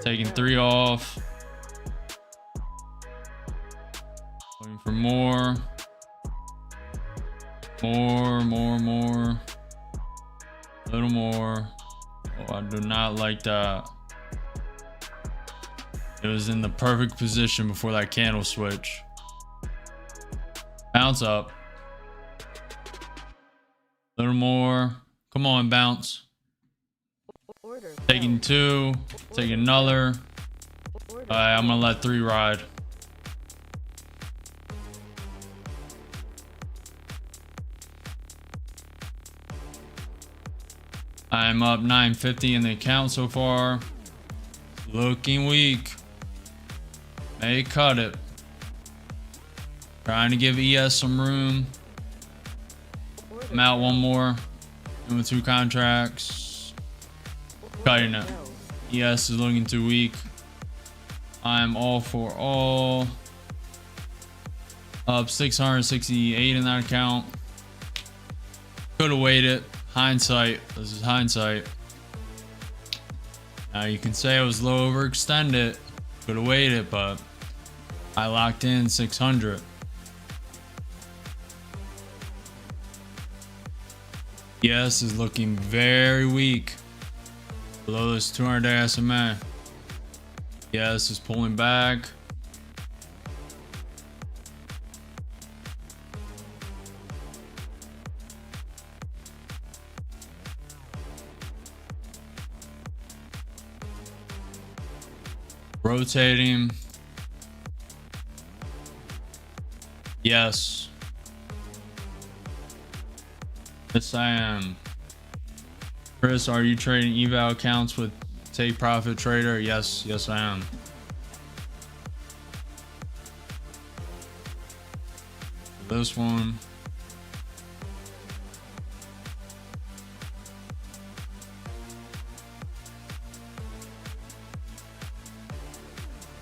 [SPEAKER 1] Taking 3 off. Looking for more. More. A little more. Oh, I do not like that. It was in the perfect position before that candle switch. Bounce up. A little more. Come on, bounce. Taking 2. Taking another. Alright, I'm gonna let 3 ride. I'm up 950 in the account so far. Looking weak. May cut it. Trying to give ES some room. I'm out 1 more. In with 2 contracts. Cutting it. ES is looking too weak. I'm all for all. Up 668 in that account. Could have waited. Hindsight. This is hindsight. Now you can say I was low overextended. Could have waited, but I locked in 600. Yes is looking very weak. Below this 200-day SMA. Yes is pulling back. Rotating. Yes. Yes, I am. Chris, are you trading eval accounts with Take Profit Trader? Yes, I am. This one.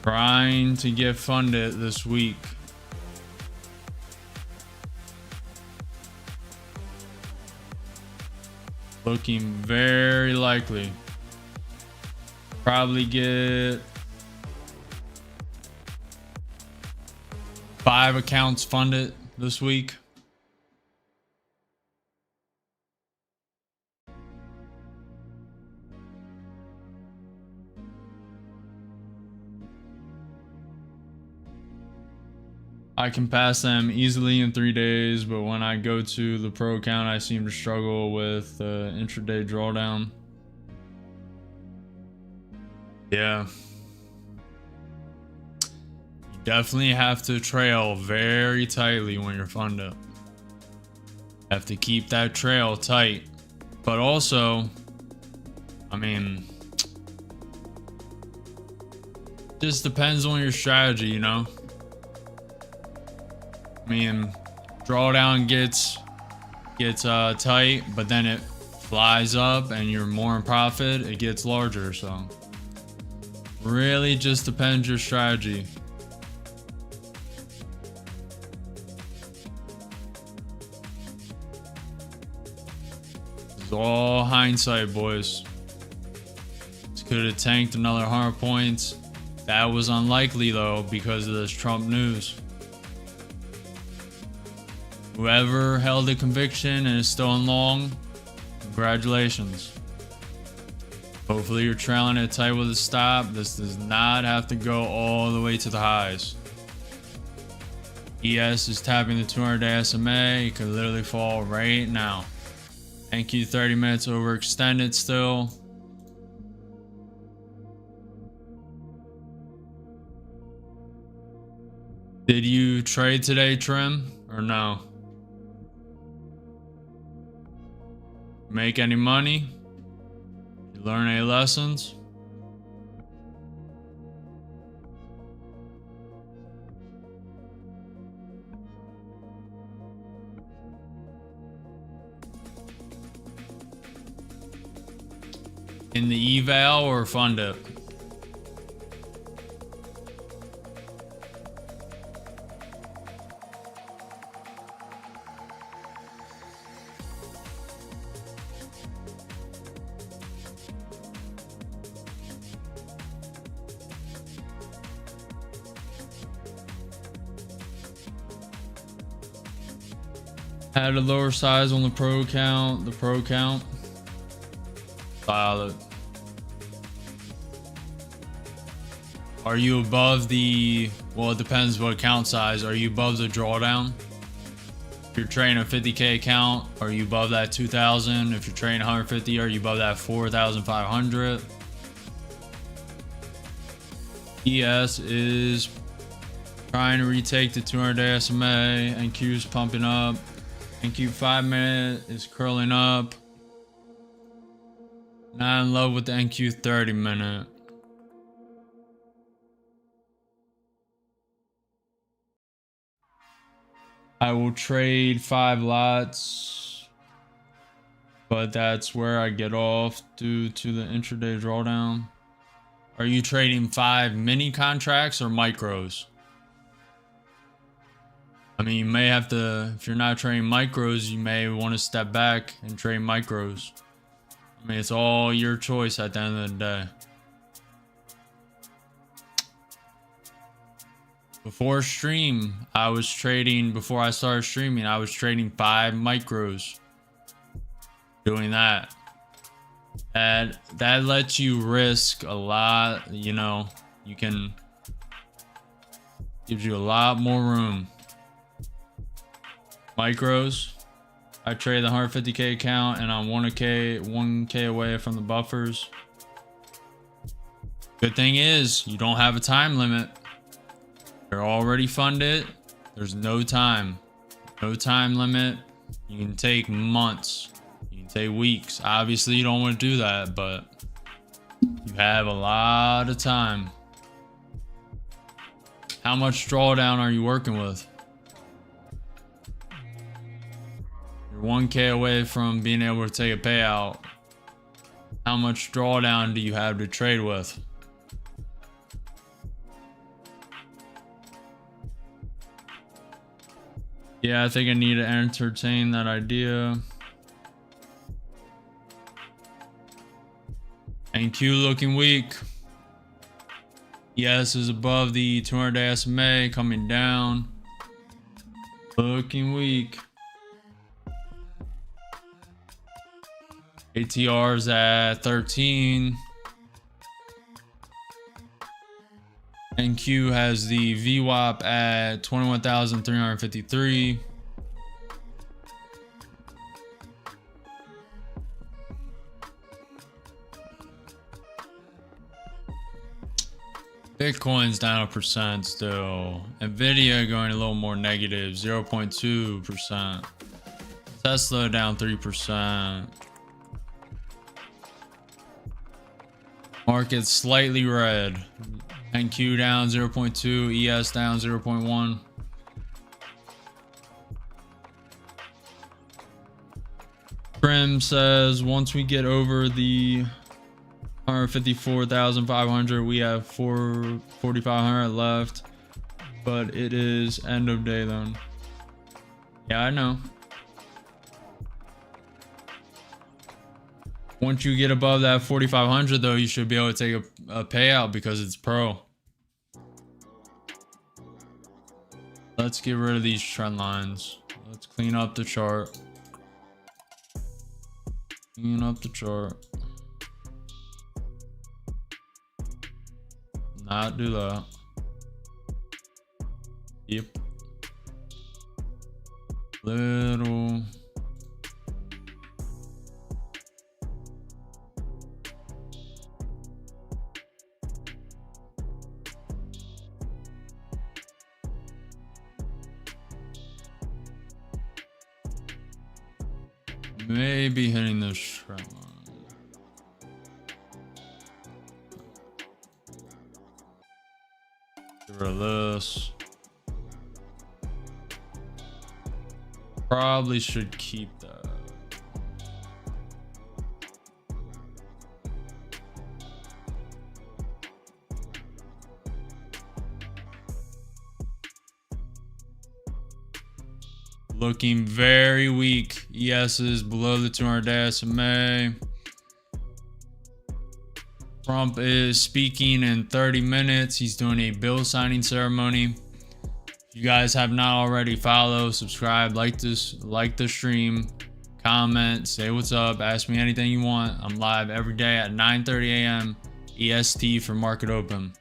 [SPEAKER 1] Trying to get funded this week. Looking very likely. Probably get 5 accounts funded this week. I can pass them easily in 3 days, but when I go to the pro account, I seem to struggle with intraday drawdown. Yeah. Definitely have to trail very tightly when you're funded. Have to keep that trail tight. But also, I mean, just depends on your strategy, you know? I mean, drawdown gets tight, but then it flies up and you're more in profit, it gets larger. So really just depends your strategy. It's all hindsight, boys. This could have tanked another 100 points. That was unlikely though because of this Trump news. Whoever held the conviction and is still in long, congratulations. Hopefully you're trailing it tight with a stop. This does not have to go all the way to the highs. ES is tapping the 200-day SMA. It could literally fall right now. NQ 30 minutes overextended still. Did you trade today, Trim, or no? Make any money? You learn any lessons? In the eval or fund it? Had a lower size on the pro account. The pro account. Solid. Are you above the, well, it depends what account size. Are you above the drawdown? If you're trading a 50K account, are you above that 2,000? If you're trading 150, are you above that 4,500? ES is trying to retake the 200-day SMA. NQ is pumping up. NQ 5 minute is curling up. Not in love with the NQ 30 minute. I will trade 5 lots, but that's where I get off due to the intraday drawdown. Are you trading 5 mini contracts or micros? I mean, you may have to, if you're not trading micros, you may want to step back and trade micros. I mean, it's all your choice at the end of the day. Before stream, I was trading, before I started streaming, I was trading 5 micros. Doing that. That lets you risk a lot, you know, you can, gives you a lot more room. Micros, I trade the 150K account and I'm 1K away from the buffers. Good thing is you don't have a time limit. You're already funded. There's no time limit. You can take months. You can take weeks. Obviously you don't want to do that, but you have a lot of time. How much drawdown are you working with? You're 1K away from being able to take a payout. How much drawdown do you have to trade with? Yeah, I think I need to entertain that idea. NQ looking weak. ES is above the 200-day SMA, coming down. Looking weak. ATR's at 13. NQ has the VWAP at 21,353. Bitcoin's down 1% still. Nvidia going a little more negative, 0.2%. Tesla down 3%. Market slightly red. NQ down 0.2, ES down 0.1. Prim says once we get over the 154,500, we have 4,500 left, but it is end of day then. Yeah, I know. Once you get above that 4,500 though, you should be able to take a payout because it's pro. Let's get rid of these trend lines. Let's clean up the chart. Clean up the chart. Not do that. Yep. Little. Maybe hitting this trend line. Get rid of this. Probably should keep that. Looking very weak. ES is below the 200-day SMA. Trump is speaking in 30 minutes. He's doing a bill signing ceremony. If you guys have not already, follow, subscribe, like the stream, comment, say what's up, ask me anything you want. I'm live every day at 9:30 a.m. EST for market open.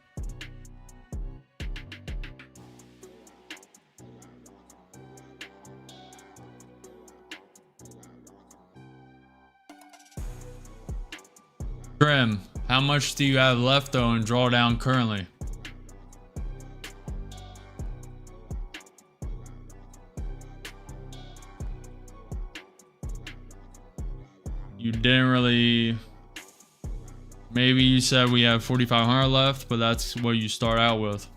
[SPEAKER 1] Trim, how much do you have left though in drawdown currently? You didn't really, maybe you said we have 4,500 left, but that's what you start out with.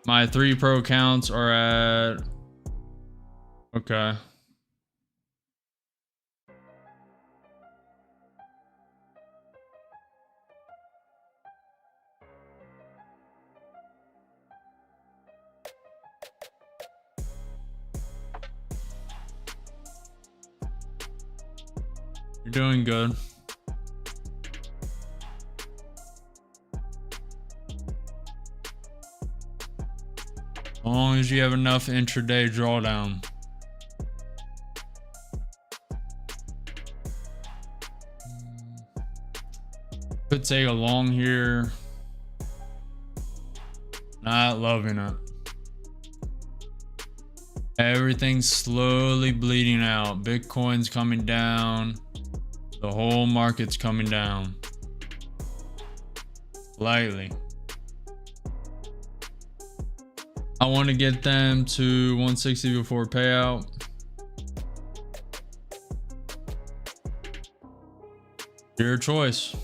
[SPEAKER 1] My 3 pro accounts are at, okay. You're doing good. As long as you have enough intraday drawdown. Could take a long here. Not loving it. Everything's slowly bleeding out. Bitcoin's coming down. The whole market's coming down. Slightly. I want to get them to 160 before payout. Your choice.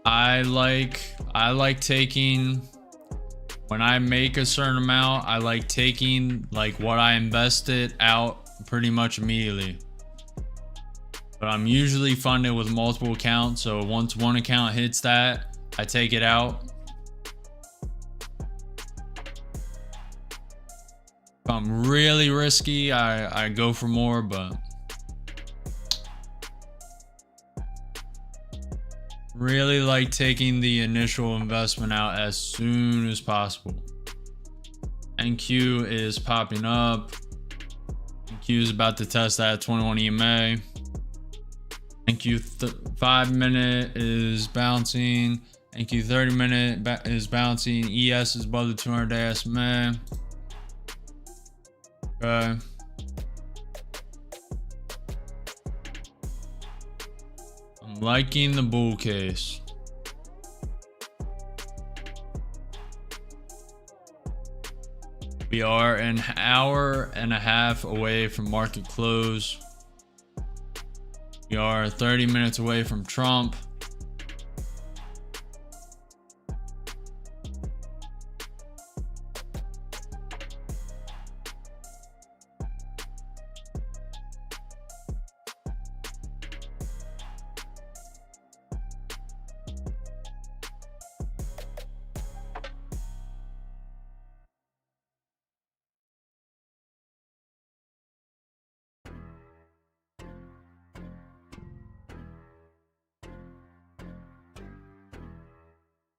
[SPEAKER 1] I like taking, when I make a certain amount, I like taking like what I invested out pretty much immediately. But I'm usually funded with multiple accounts, so once one account hits that, I take it out. If I'm really risky, I go for more, but really like taking the initial investment out as soon as possible. NQ is popping up. NQ is about to test that 21 EMA. NQ 5 minute is bouncing. NQ 30 minute is bouncing. ES is above the 200-day SMA. Okay. I'm liking the bull case. We are an hour and a half away from market close. We are 30 minutes away from Trump.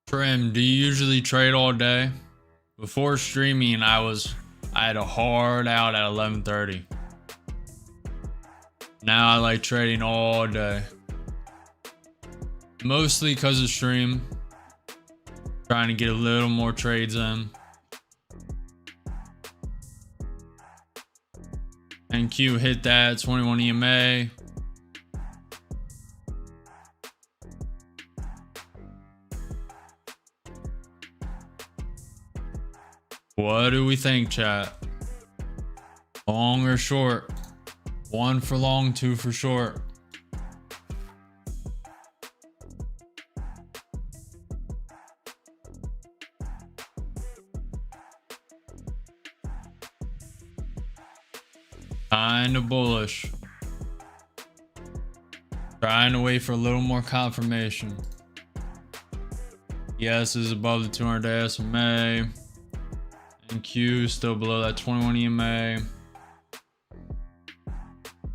[SPEAKER 1] Trim, do you usually trade all day? Before streaming, I had a hard out at 11:30. Now I like trading all day. Mostly because of stream. Trying to get a little more trades in. NQ hit that 21 EMA. What do we think, chat? Long or short? 1 for long, 2 for short. Kind of bullish. Trying to wait for a little more confirmation. Yes is above the 200-day SMA. NQ still below that 21 EMA.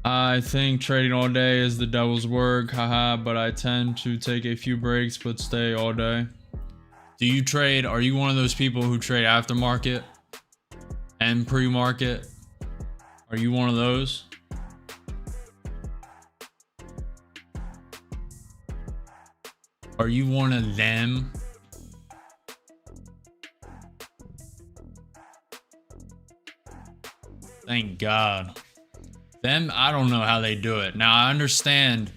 [SPEAKER 1] I think trading all day is the devil's work, haha, but I tend to take a few breaks but stay all day. Do you trade? Are you one of those people who trade aftermarket and pre-market? Are you one of those? Are you one of them? Thank God. Them, I don't know how they do it. Now, I understand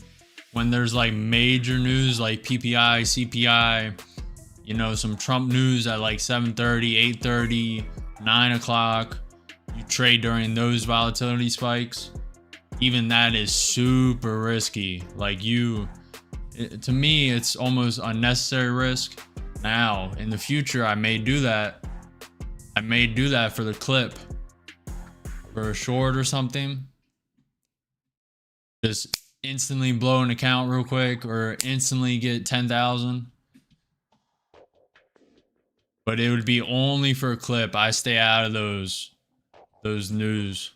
[SPEAKER 1] when there's like major news like PPI, CPI, you know, some Trump news at like 7:30, 8:30, 9 o'clock. You trade during those volatility spikes. Even that is super risky. Like to me, it's almost unnecessary risk. Now, in the future, I may do that. I may do that for the clip. For a short or something. Just instantly blow an account real quick or instantly get 10,000. But it would be only for a clip. I stay out of those news.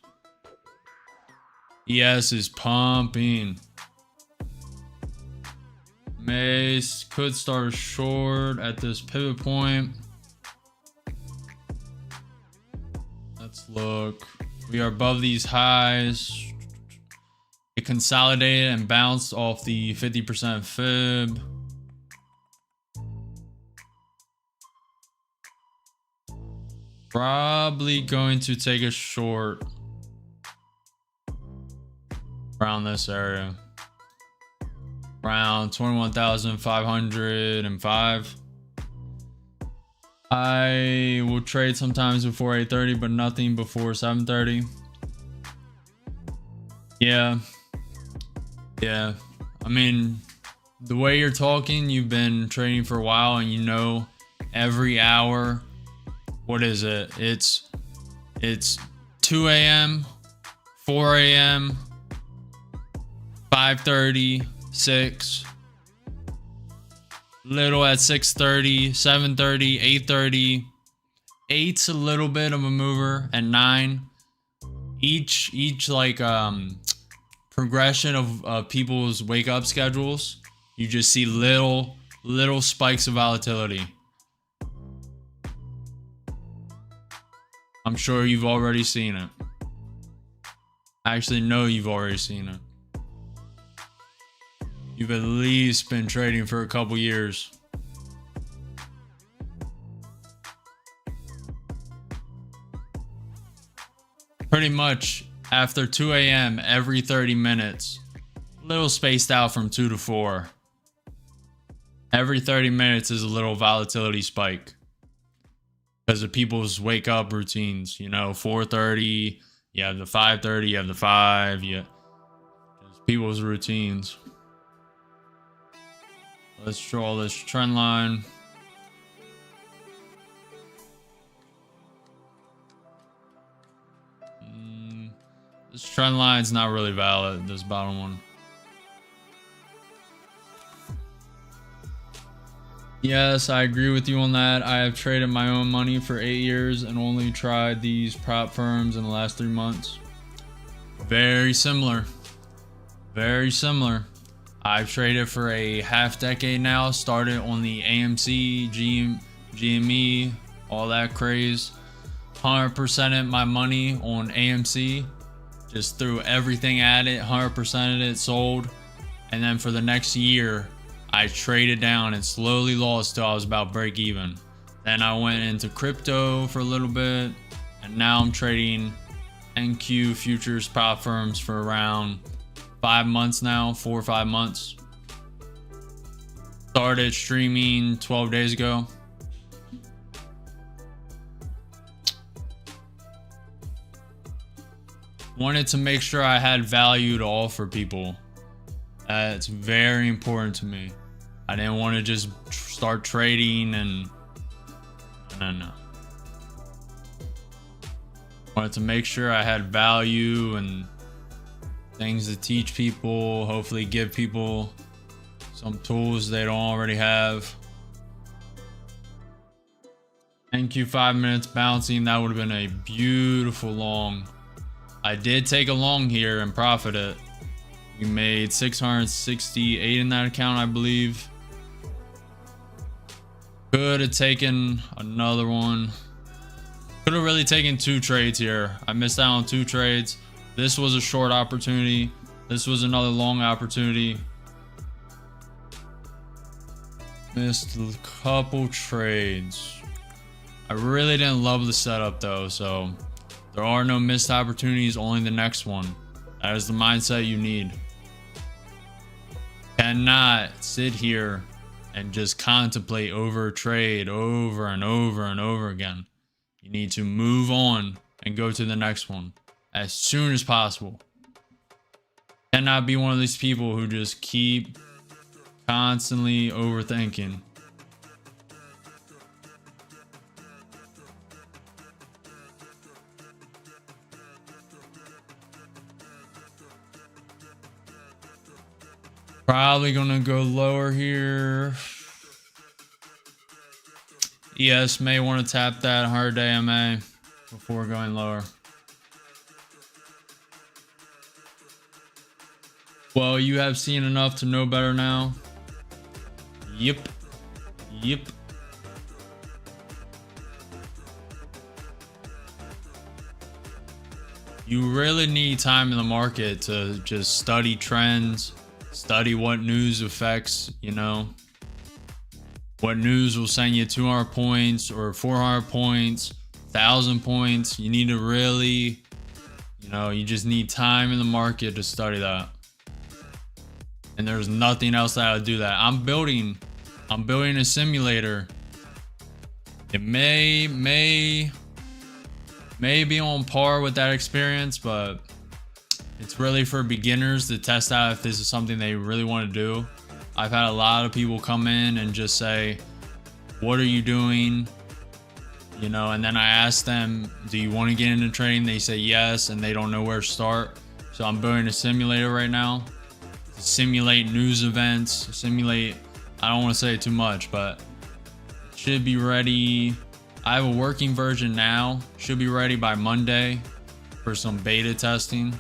[SPEAKER 1] ES is pumping. Mace could start short at this pivot point. Let's look. We are above these highs. It consolidated and bounced off the 50% fib. Probably going to take a short around this area. Around 21,505. I will trade sometimes before 8:30, but nothing before 7:30. Yeah. I mean, the way you're talking, you've been trading for a while and you know every hour. What is it? It's 2 a.m., 4 a.m., 5:30, 6. Little at 6:30, 7:30, 8:30. 8's a little bit of a mover, and 9. Each like progression of people's wake up schedules, you just see little spikes of volatility. I'm sure you've already seen it. I actually know you've already seen it. You've at least been trading for a couple years. Pretty much after 2 a.m. every 30 minutes, little spaced out from 2 to 4. Every 30 minutes is a little volatility spike because of people's wake up routines. You know, 4:30, you have the 5:30, you have the 5, just people's routines. Let's draw this trend line. This trend line's not really valid, this bottom one. Yes, I agree with you on that. I have traded my own money for 8 years and only tried these prop firms in the last 3 months. Very similar. Very similar. I've traded for a half decade now. Started on the AMC, GME, all that craze. 100%ed my money on AMC. Just threw everything at it, 100%ed it, sold. And then for the next year, I traded down and slowly lost till I was about break even. Then I went into crypto for a little bit, and now I'm trading NQ futures prop firms for around 5 months now, 4 or 5 months. Started streaming 12 days ago. Wanted to make sure I had value to offer people. It's very important to me. I didn't want to just start trading and no. Wanted to make sure I had value and things to teach people, hopefully give people some tools they don't already have. NQ 5 minutes bouncing, that would have been a beautiful long. I did take a long here and profited. We made 668 in that account, I believe. Could have taken another one. Could have really taken 2 trades here. I missed out on 2 trades. This was a short opportunity. This was another long opportunity. Missed a couple trades. I really didn't love the setup though, so there are no missed opportunities, only the next one. That is the mindset you need. Cannot sit here and just contemplate over a trade over and over and over again. You need to move on and go to the next one as soon as possible. Cannot be one of these people who just keep constantly overthinking. Probably gonna go lower here. ES may want to tap that 100-day MA before going lower. Well, you have seen enough to know better now. Yep. Yep. You really need time in the market to just study trends, study what news affects, you know, what news will send you 200 points or 400 points, 1,000 points. You need to really, you know, you just need time in the market to study that. And there's nothing else that'll do that. I'm building a simulator. It may be on par with that experience, but it's really for beginners to test out if this is something they really want to do. I've had a lot of people come in and just say, what are you doing? You know, and then I ask them, do you want to get into trading? They say yes, and they don't know where to start. So I'm building a simulator right now to simulate news events, I don't want to say too much, but it should be ready. I have a working version now, should be ready by Monday for some beta testing.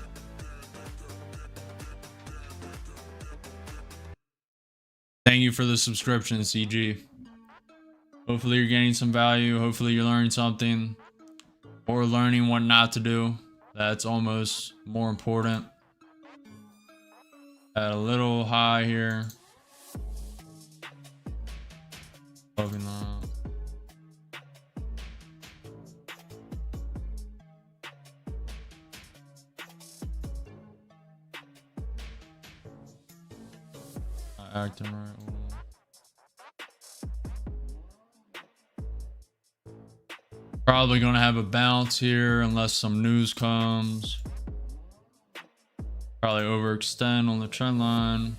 [SPEAKER 1] Thank you for the subscription, CG. Hopefully you're getting some value. Hopefully you're learning something or learning what not to do. That's almost more important. At a little high here. Loving that. acting right. Probably gonna have a bounce here unless some news comes. Probably overextend on the trend line.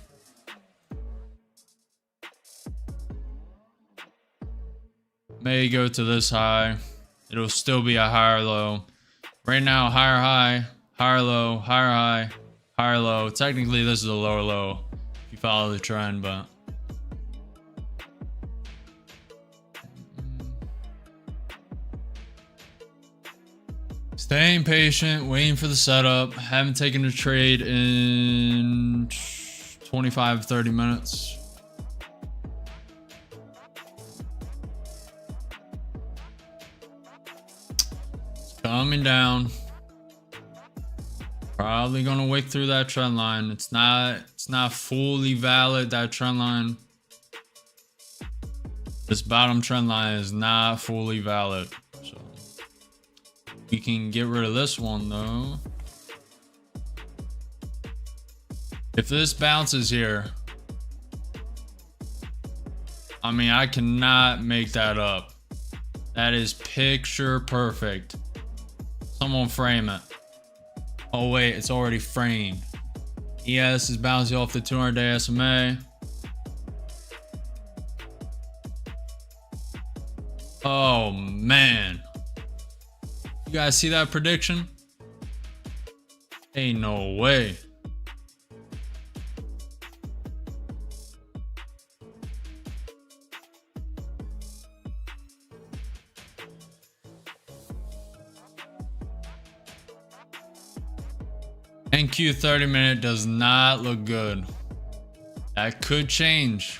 [SPEAKER 1] May go to this high. It'll still be a higher low. Right now, higher high, higher low, higher high, higher low. Technically, this is a lower low if you follow the trend, but staying patient, waiting for the setup. Haven't taken a trade in 25, 30 minutes. Coming down. Probably gonna wick through that trend line. It's not fully valid, that trend line. This bottom trend line is not fully valid. So we can get rid of this one though. If this bounces here, I mean, I cannot make that up. That is picture perfect. Someone frame it. Oh wait, it's already framed. ES is bouncing off the 200-day SMA. Oh man. You guys see that prediction? Ain't no way. NQ 30-minute does not look good. That could change.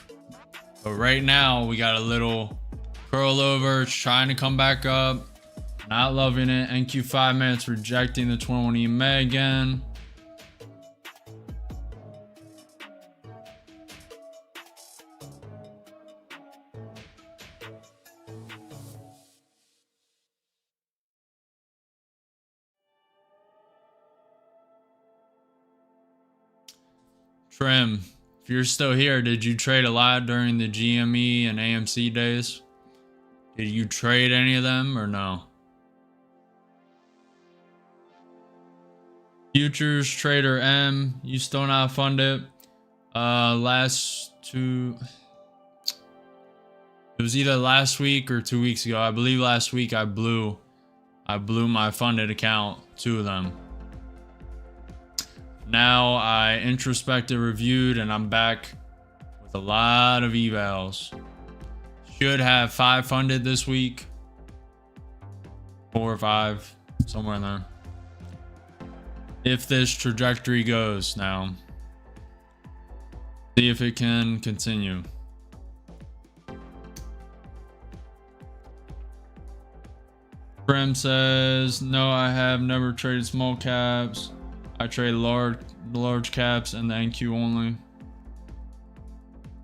[SPEAKER 1] But right now, we got a little curl over. It's trying to come back up. Not loving it. NQ 5 minutes rejecting the 21 EMA again. Trim, if you're still here, did you trade a lot during the GME and AMC days? Did you trade any of them or no? Futures Trader M, you still not funded? It was either last week or 2 weeks ago. I believe last week I blew my funded account, 2 of them. Now I introspected, reviewed, and I'm back with a lot of evals. Should have 5 funded this week. 4 or 5, somewhere in there. If this trajectory goes now. See if it can continue. Prem says, no, I have never traded small caps. I trade large caps and the NQ only.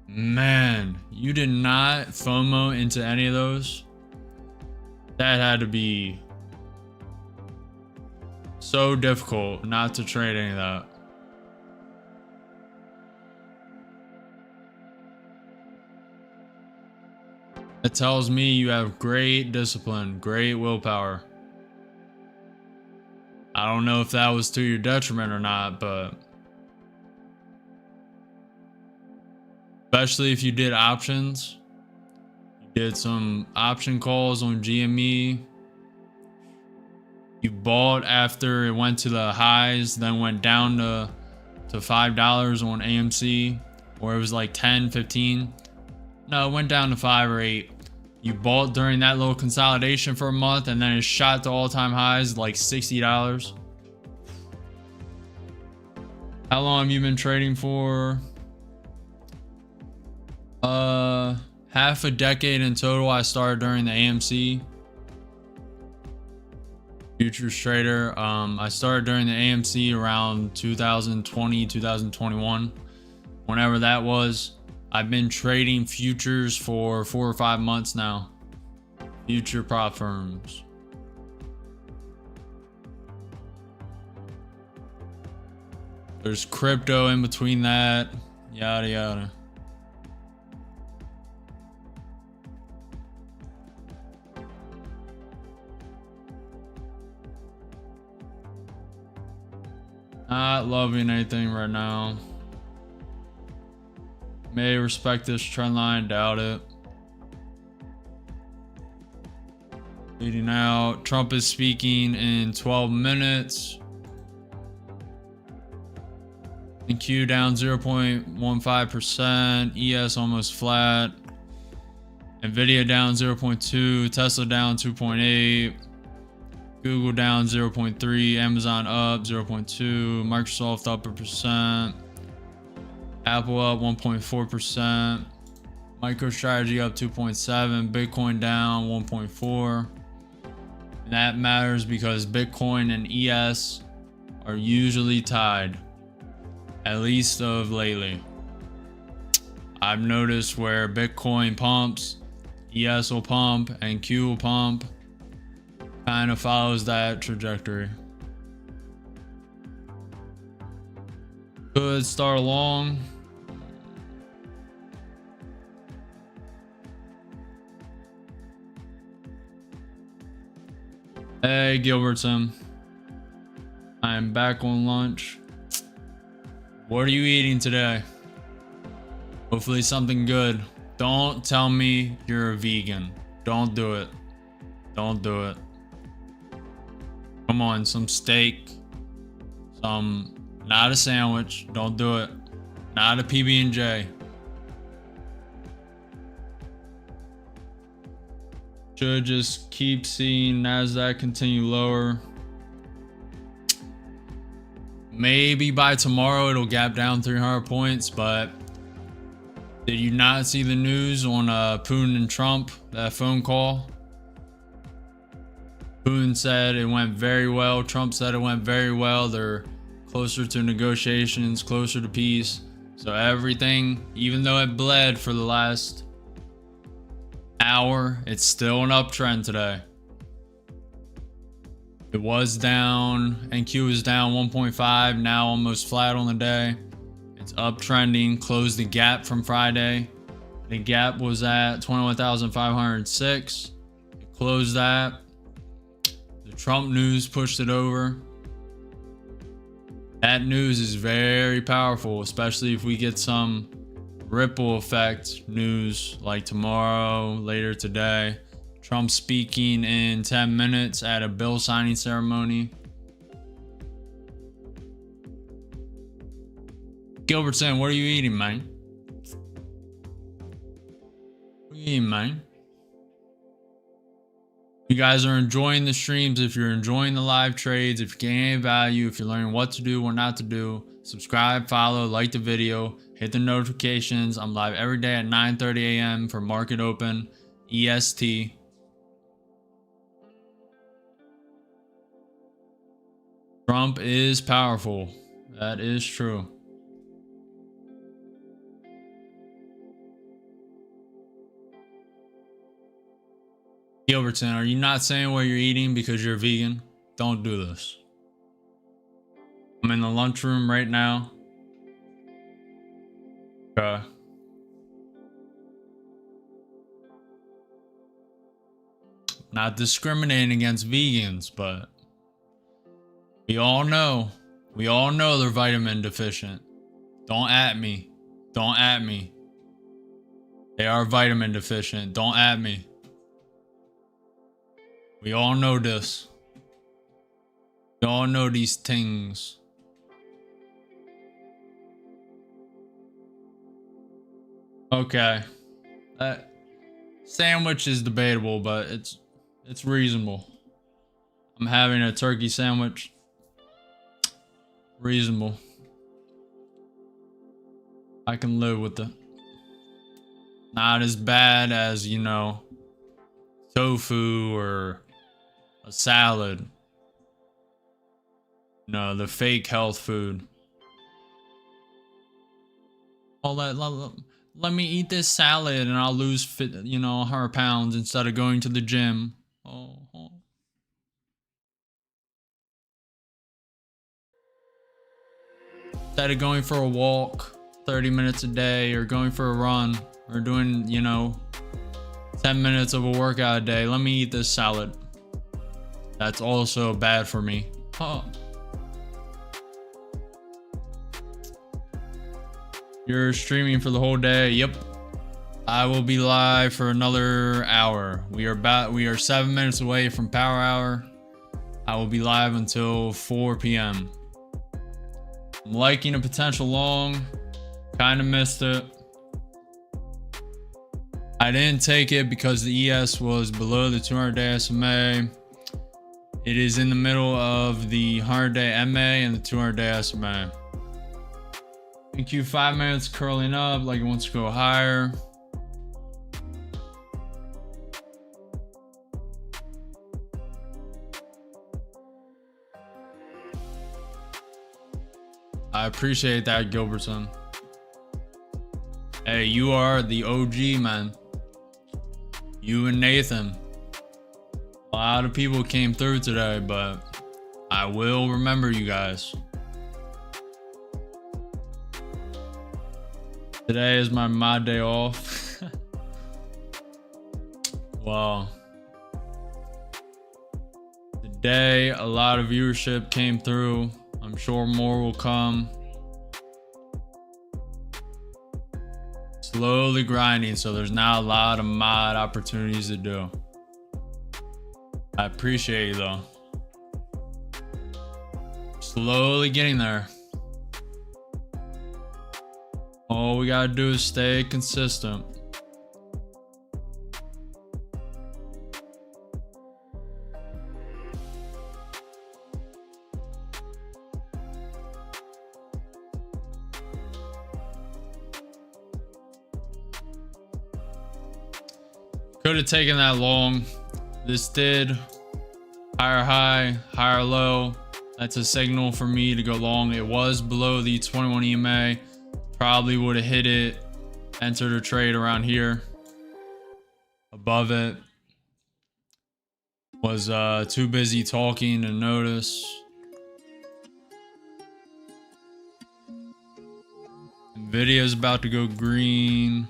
[SPEAKER 1] Man, you did not FOMO into any of those? That had to be so difficult not to trade any of that. It tells me you have great discipline, great willpower. I don't know if that was to your detriment or not, but especially if you did options, you did some option calls on GME, you bought after it went to the highs, then went down to $5 on AMC, or it was like 10, 15. No, it went down to 5 or 8. You bought during that little consolidation for a month, and then it shot to all-time highs like $60. How long have you been trading for? Half a decade in total. I started during the AMC. Futures trader. I started during the AMC around 2020, 2021. Whenever that was. I've been trading futures for 4 or 5 months now. Future prop firms. There's crypto in between that. Yada yada. Not loving anything right now. May respect this trend line, doubt it. Leading out. Trump is speaking in 12 minutes. NQ down 0.15%. ES almost flat. Nvidia down 0.2. Tesla down 2.8. Google down 0.3. Amazon up 0.2. Microsoft up 1%. Apple up 1.4%. MicroStrategy up 2.7. Bitcoin down 1.4. And that matters because Bitcoin and ES are usually tied, at least of lately. I've noticed where Bitcoin pumps, ES will pump, and Q will pump. Kind of follows that trajectory. Could start long. Hey, Gilbertson. I'm back on lunch. What are you eating today? Hopefully something good. Don't tell me you're a vegan. Don't do it. Don't do it. Come on, some steak. Not a sandwich. Don't do it. Not a PB&J. Should just keep seeing Nasdaq continue lower. Maybe by tomorrow it'll gap down 300 points, but did you not see the news on Putin and Trump, that phone call? Putin said it went very well. Trump said it went very well. They're closer to negotiations, closer to peace. So everything, even though it bled for the last hour, it's still an uptrend today. It was down, NQ was down 1.5, now almost flat on the day. It's uptrending, closed the gap from Friday. The gap was at 21,506. It closed that. The Trump news pushed it over. That news is very powerful, especially if we get some ripple effect news like tomorrow, later today. Trump speaking in 10 minutes at a bill signing ceremony. Gilbertson, what are you eating, man? What are you eating, man? You guys are enjoying the streams. If you're enjoying the live trades, if you're getting any value, if you're learning what to do, what not to do, subscribe, follow, like the video, hit the notifications. I'm live every day at 9:30 a.m. for Market Open EST. Trump is powerful. That is true. Gilbertson, are you not saying what you're eating because you're vegan? Don't do this. I'm in the lunchroom right now. Okay. Not discriminating against vegans, but we all know they're vitamin deficient. Don't at me. Don't at me. They are vitamin deficient. Don't at me. We all know this. We all know these things. Okay. That sandwich is debatable, but it's reasonable. I'm having a turkey sandwich. Reasonable. I can live with it. Not as bad as, you know, tofu or a salad. No, the fake health food. Oh, let me eat this salad and I'll lose, 100 pounds instead of going to the gym. Oh. Instead of going for a walk 30 minutes a day or going for a run or doing, 10 minutes of a workout a day, let me eat this salad. That's also bad for me. Oh. You're streaming for the whole day. Yep. I will be live for another hour. We are 7 minutes away from power hour. I will be live until 4 p.m. I'm liking a potential long. Kind of missed it. I didn't take it because the ES was below the 200-day SMA. It is in the middle of the 100-day MA and the 200-day SMA. EQ 5 minutes curling up like it wants to go higher. I appreciate that, Gilbertson. Hey, you are the OG, man. You and Nathan. A lot of people came through today, but I will remember you guys. Today is my day off. Well, today a lot of viewership came through. I'm sure more will come. Slowly grinding, so there's not a lot of mod opportunities to do. I appreciate you though. Slowly getting there. All we gotta do is stay consistent. Could have taken that long. This did. Higher high, higher low. That's a signal for me to go long. It was below the 21 EMA. Probably would have hit it. Entered a trade around here. Above it. Was too busy talking to notice. Nvidia's about to go green.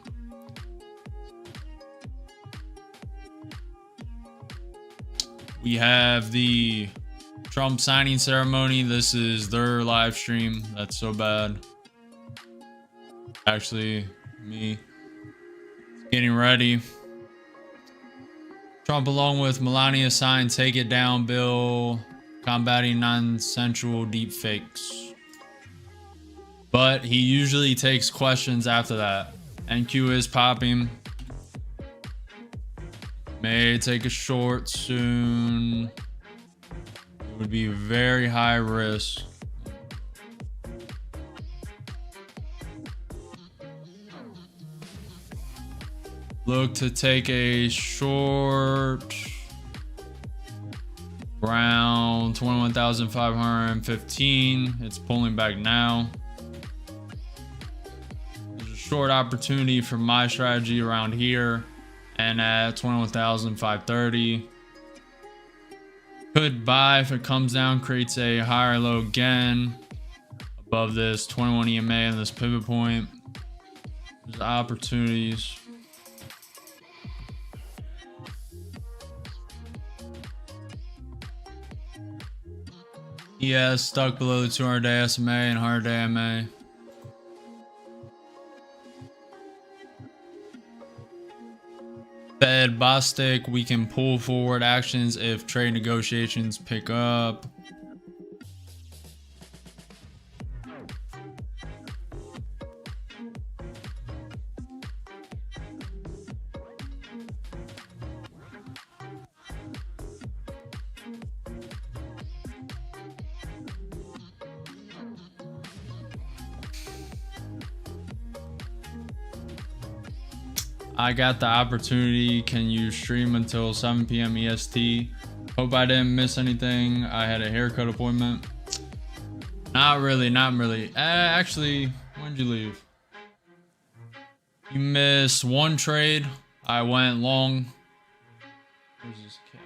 [SPEAKER 1] We have the Trump signing ceremony. This is their live stream. That's so bad. Actually, me getting ready. Trump, along with Melania, signed Take It Down bill combating non-sensual deep fakes. But he usually takes questions after that. NQ is popping. May take a short soon. It would be very high risk. Look to take a short around 21,515. It's pulling back now. There's a short opportunity for my strategy around here. And at 21,530. Could buy if it comes down, creates a higher low again. Above this 21 EMA and this pivot point. There's opportunities. ES stuck below the 200-day SMA and 100-day MA. Fed Bostic, we can pull forward actions if trade negotiations pick up. I got the opportunity. Can you stream until 7 p.m. EST? Hope I didn't miss anything. I had a haircut appointment. Not really, not really. Actually, when did you leave? You missed one trade. I went long. Where's this cat?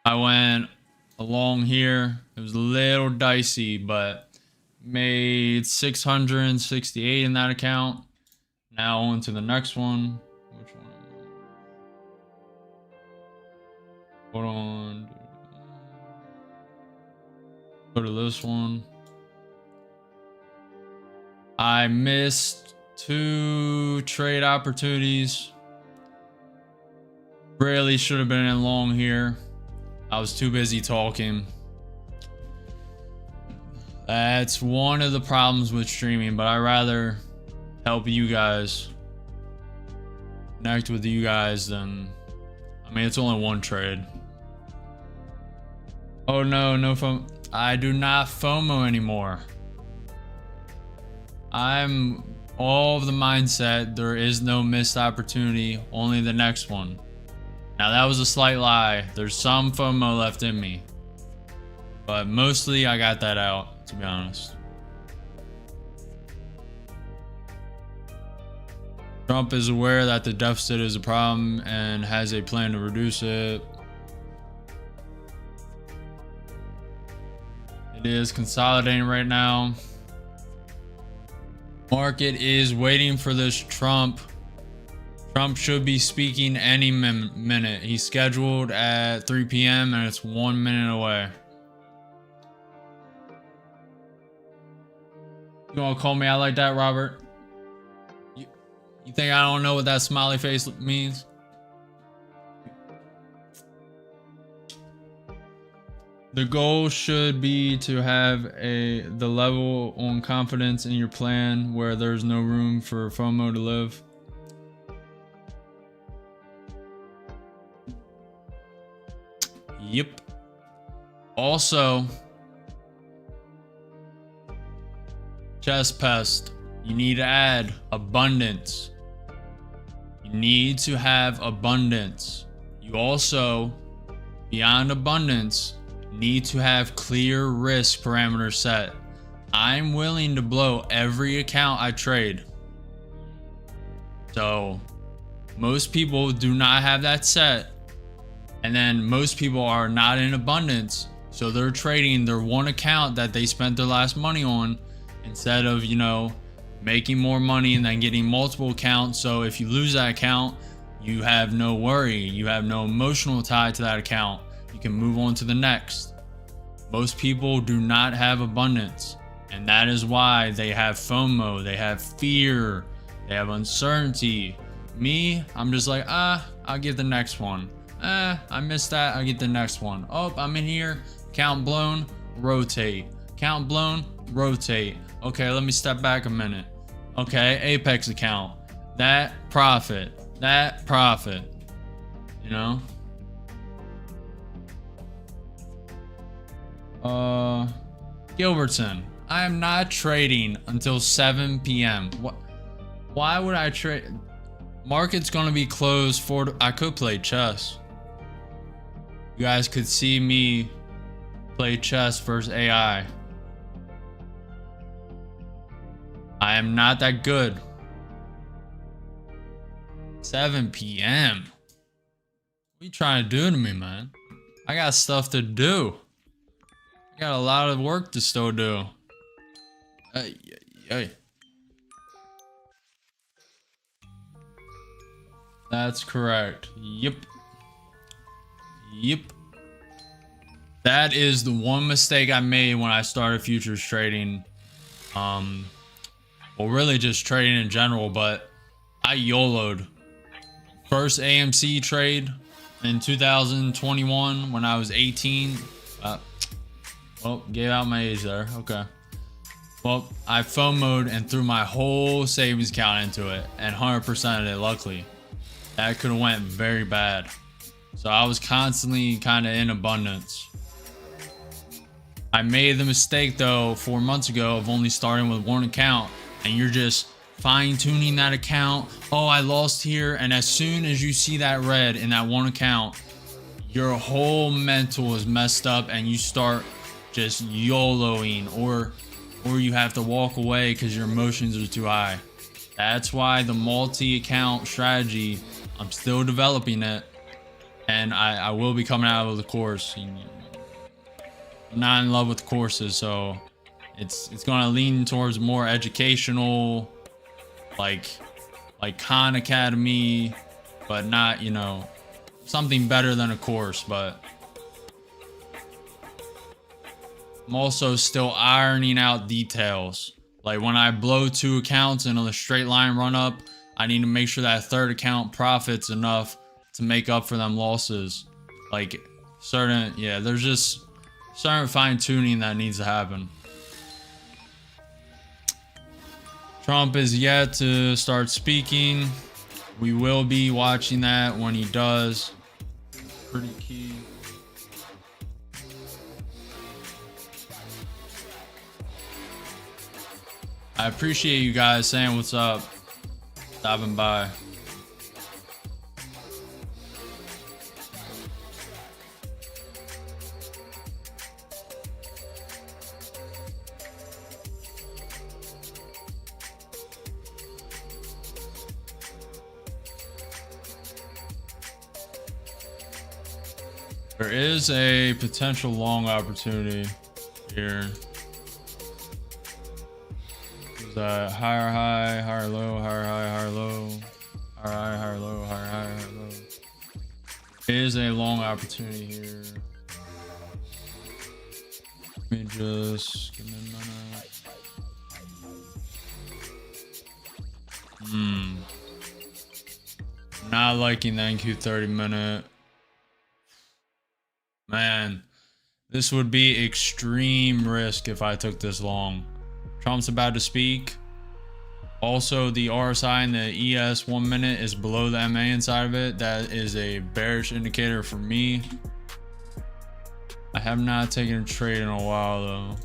[SPEAKER 1] I went along here. It was a little dicey, but made 668 in that account. Now on to the next one. Which one? Hold on. Go to this one. I missed 2 trade opportunities. Really should have been in long here. I was too busy talking. That's one of the problems with streaming, but I'd rather help you guys, connect with you guys than, I mean, it's only one trade. Oh no, no FOMO. I do not FOMO anymore. I'm all of the mindset, there is no missed opportunity, only the next one. Now that was a slight lie. There's some FOMO left in me, but mostly I got that out, to be honest. Trump is aware that the deficit is a problem and has a plan to reduce it. It is consolidating right now. Market is waiting for this Trump. Trump should be speaking any minute. He's scheduled at 3 p.m. and it's 1 minute away. You wanna call me out like that, Robert? You think I don't know what that smiley face means? The goal should be to have the level on confidence in your plan where there's no room for FOMO to live. Yep. Also, chest pest, you need to add abundance. You need to have abundance. You also, beyond abundance, need to have clear risk parameters set. I'm willing to blow every account I trade. So most people do not have that set. And then most people are not in abundance. So they're trading their one account that they spent their last money on instead of, you know, making more money and then getting multiple accounts. So if you lose that account, you have no worry. You have no emotional tie to that account. You can move on to the next. Most people do not have abundance. And that is why they have FOMO. They have fear. They have uncertainty. Me, I'm just like, I'll get the next one. I missed that. I'll get the next one. Oh, I'm in here. Count blown, rotate. Count blown, rotate. Okay, let me step back a minute. Okay, Apex account. That profit. That profit. You know? Gilbertson. I am not trading until 7 p.m. What? Why would I trade? Market's gonna be closed for. I could play chess. You guys could see me play chess versus AI. I am not that good. 7 p.m. What you trying to do to me, man? I got stuff to do. I got a lot of work to still do. Hey. That's correct. Yep. That is the one mistake I made when I started futures trading. Well, really just trading in general, but I YOLO'd. First AMC trade in 2021 when I was 18. Well, gave out my age there. Okay. Well, I FOMO'd and threw my whole savings account into it and 100%ed it, luckily. That could have went very bad. So I was constantly kind of in abundance. I made the mistake though 4 months ago of only starting with one account, and you're just fine-tuning that account. Oh, I lost here, and as soon as you see that red in that one account, your whole mental is messed up and you start just YOLOing, or you have to walk away because your emotions are too high. That's why the multi-account strategy, I'm still developing it, and I will be coming out of the course. I'm not in love with courses, so it's going to lean towards more educational, like Khan Academy, but not, you know, something better than a course. But I'm also still ironing out details. Like when I blow 2 accounts in a straight line run up, I need to make sure that third account profits enough to make up for them losses. Like there's just certain fine tuning that needs to happen. Trump is yet to start speaking. We will be watching that when he does. Pretty key. I appreciate you guys saying what's up, stopping by. There is a potential long opportunity here. Is that higher high, higher low, higher high, higher low, higher high, higher low, higher high, higher low. There is a long opportunity here. Let me just give me a minute. Not liking the NQ 30-minute. Man, this would be extreme risk if I took this long. Trump's about to speak. Also, the RSI and the ES 1 minute is below the MA inside of it. That is a bearish indicator for me. I have not taken a trade in a while though.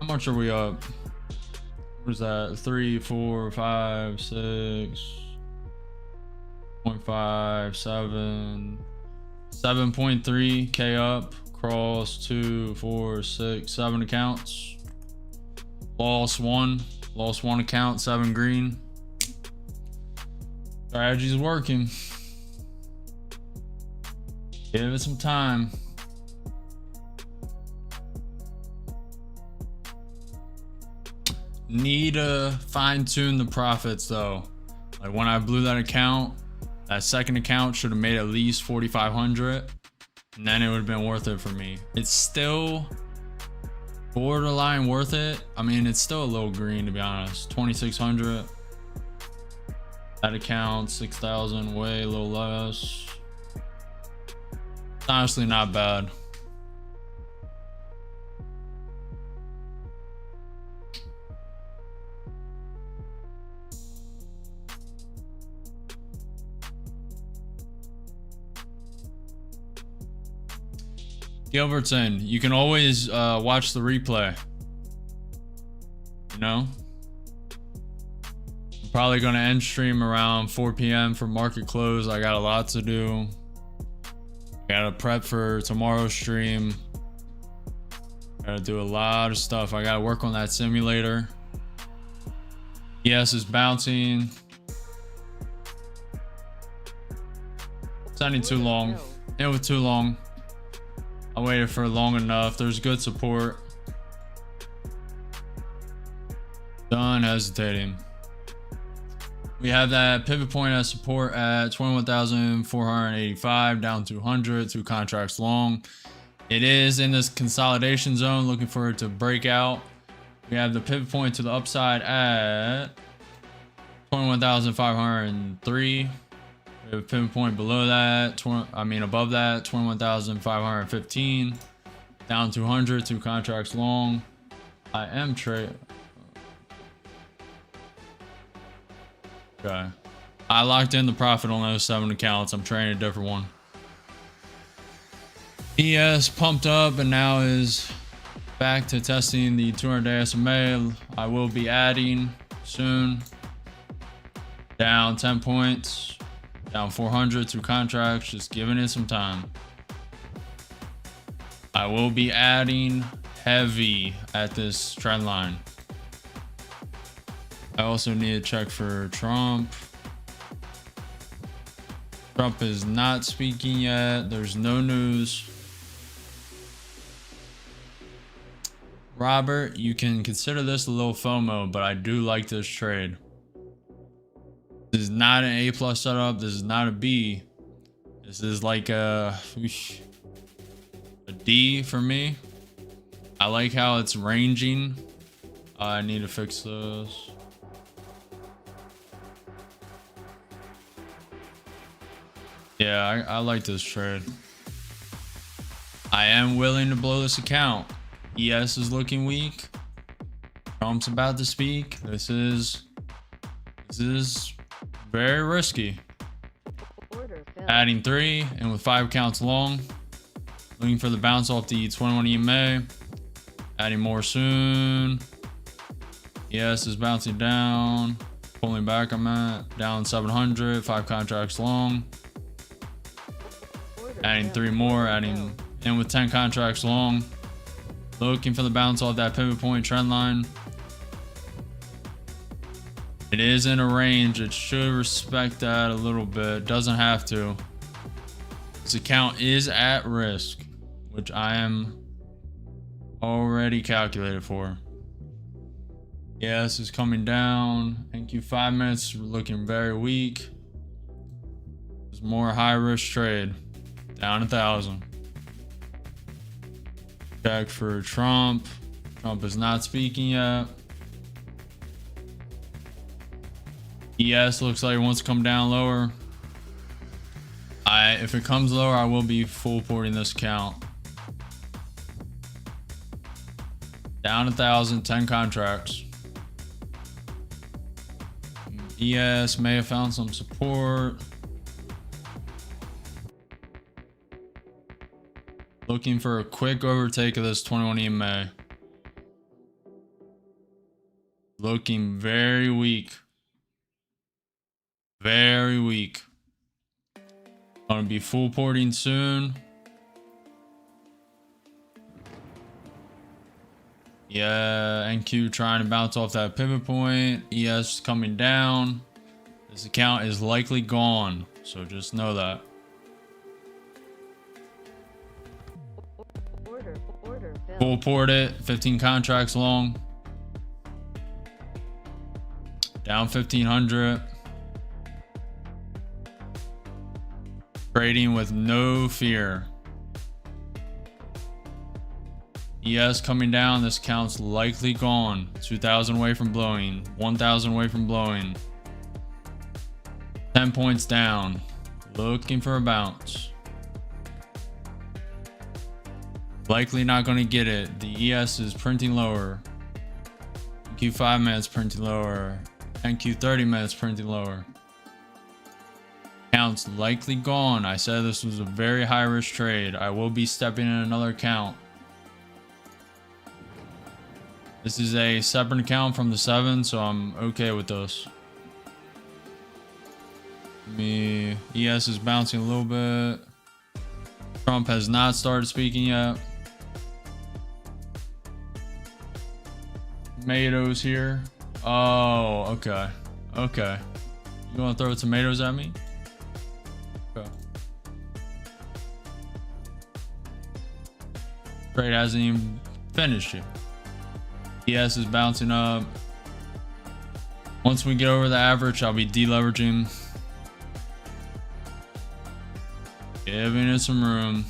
[SPEAKER 1] How much are we up? What is that? 3, 4, 5, 6, 0.5, 7, 7.3K up. Cross 2, 4, 6, 7 accounts. Lost one account, 7 green. Strategy's working. Give it some time. Need to fine tune the profits though. Like when I blew that account, that second account should have made at least 4,500. And then it would have been worth it for me. It's still borderline worth it. I mean, it's still a little green to be honest. 2,600. That account, 6,000, way a little less. It's honestly not bad. Gilbertson, you can always watch the replay. You know? I'm probably going to end stream around 4 p.m. for market close. I got a lot to do. Gotta prep for tomorrow's stream. Gotta do a lot of stuff. I gotta work on that simulator. ES is bouncing. It's ending too long. It was too long. I waited for long enough. There's good support. Done hesitating. We have that pivot point as support at 21,485 down to 100, 2 contracts long. It is in this consolidation zone, looking for it to break out. We have the pivot point to the upside at 21,503. We have a pivot point below that, above that, 21,515 down to 100, 2 contracts long. I am trading. Okay. I locked in the profit on those 7 accounts. I'm trading a different one. ES pumped up and now is back to testing the 200-day SMA. I will be adding soon. Down 10 points. Down 400, 2 contracts. Just giving it some time. I will be adding heavy at this trend line. I also need to check for Trump. Trump is not speaking yet. There's no news. Robert, you can consider this a little FOMO, but I do like this trade. This is not an A+ setup. This is not a B. This is like a D for me. I like how it's ranging. I need to fix this. Yeah, I like this trade. I am willing to blow this account. ES is looking weak. Trump's about to speak. This is very risky. Adding 3 and with 5 counts long. Looking for the bounce off the 21 EMA. Adding more soon. ES is bouncing down. Pulling back, I'm at down 700. 5 contracts long. Adding 3 more. Adding in with 10 contracts long. Looking for the bounce off that pivot point trend line. It is in a range. It should respect that a little bit. Doesn't have to. This account is at risk, which I am already calculated for. Yeah, this is coming down. NQ 5 minutes looking very weak. There's more high risk trade. Down 1,000. Check for Trump. Trump is not speaking yet. ES looks like it wants to come down lower. If it comes lower, I will be full porting this account. Down 1,000, 10 contracts. ES may have found some support. Looking for a quick overtake of this 21 EMA. Looking very weak. Very weak. Gonna be full porting soon. Yeah, NQ trying to bounce off that pivot point. ES coming down. This account is likely gone, so just know that. Full port it. 15 contracts long. Down 1,500. Trading with no fear. ES coming down. This count's likely gone. 2,000 away from blowing. 1,000 away from blowing. 10 points down. Looking for a bounce. Likely not going to get it. The ES is printing lower. NQ 5 minutes printing lower. NQ 30 minutes printing lower. Account's likely gone. I said this was a very high risk trade. I will be stepping in another account. This is a separate account from the 7, so I'm okay with this. ES is bouncing a little bit. Trump has not started speaking yet. Tomatoes here. Oh, okay. Okay. You gonna throw tomatoes at me? Okay. Trade hasn't even finished yet. ES is bouncing up. Once we get over the average, I'll be deleveraging. Giving it some room.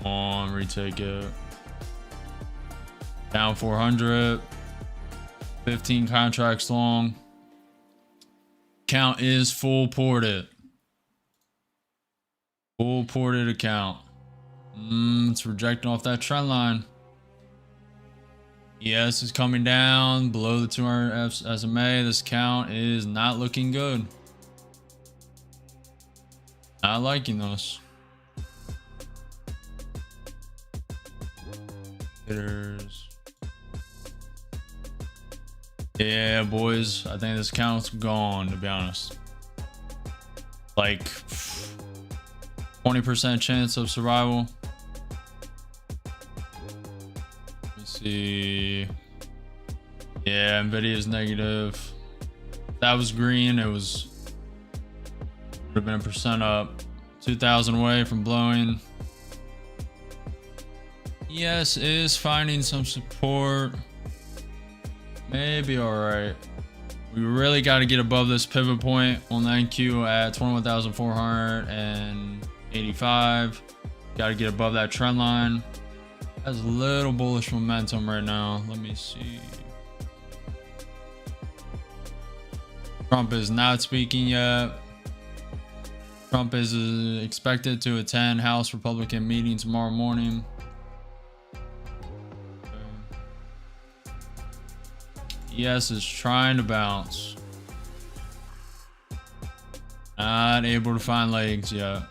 [SPEAKER 1] Come on, retake it. Down 400. 15 contracts long. Account is full ported. Full ported account. It's rejecting off that trend line. ES is coming down below the 200 SMA. This count is not looking good. Not liking this. Hitters. Yeah, boys. I think this count's gone, to be honest. Like 20% chance of survival. See, yeah, Nvidia is negative. If that was green, it would have been 1% up. 2,000 away from blowing. Yes, is finding some support. Maybe all right. We really got to get above this pivot point on the NQ at 21,485. Got to get above that trend line. Has a little bullish momentum right now. Let me see. Trump is not speaking yet. Trump is expected to attend House Republican meeting tomorrow morning. ES is trying to bounce. Not able to find legs yet.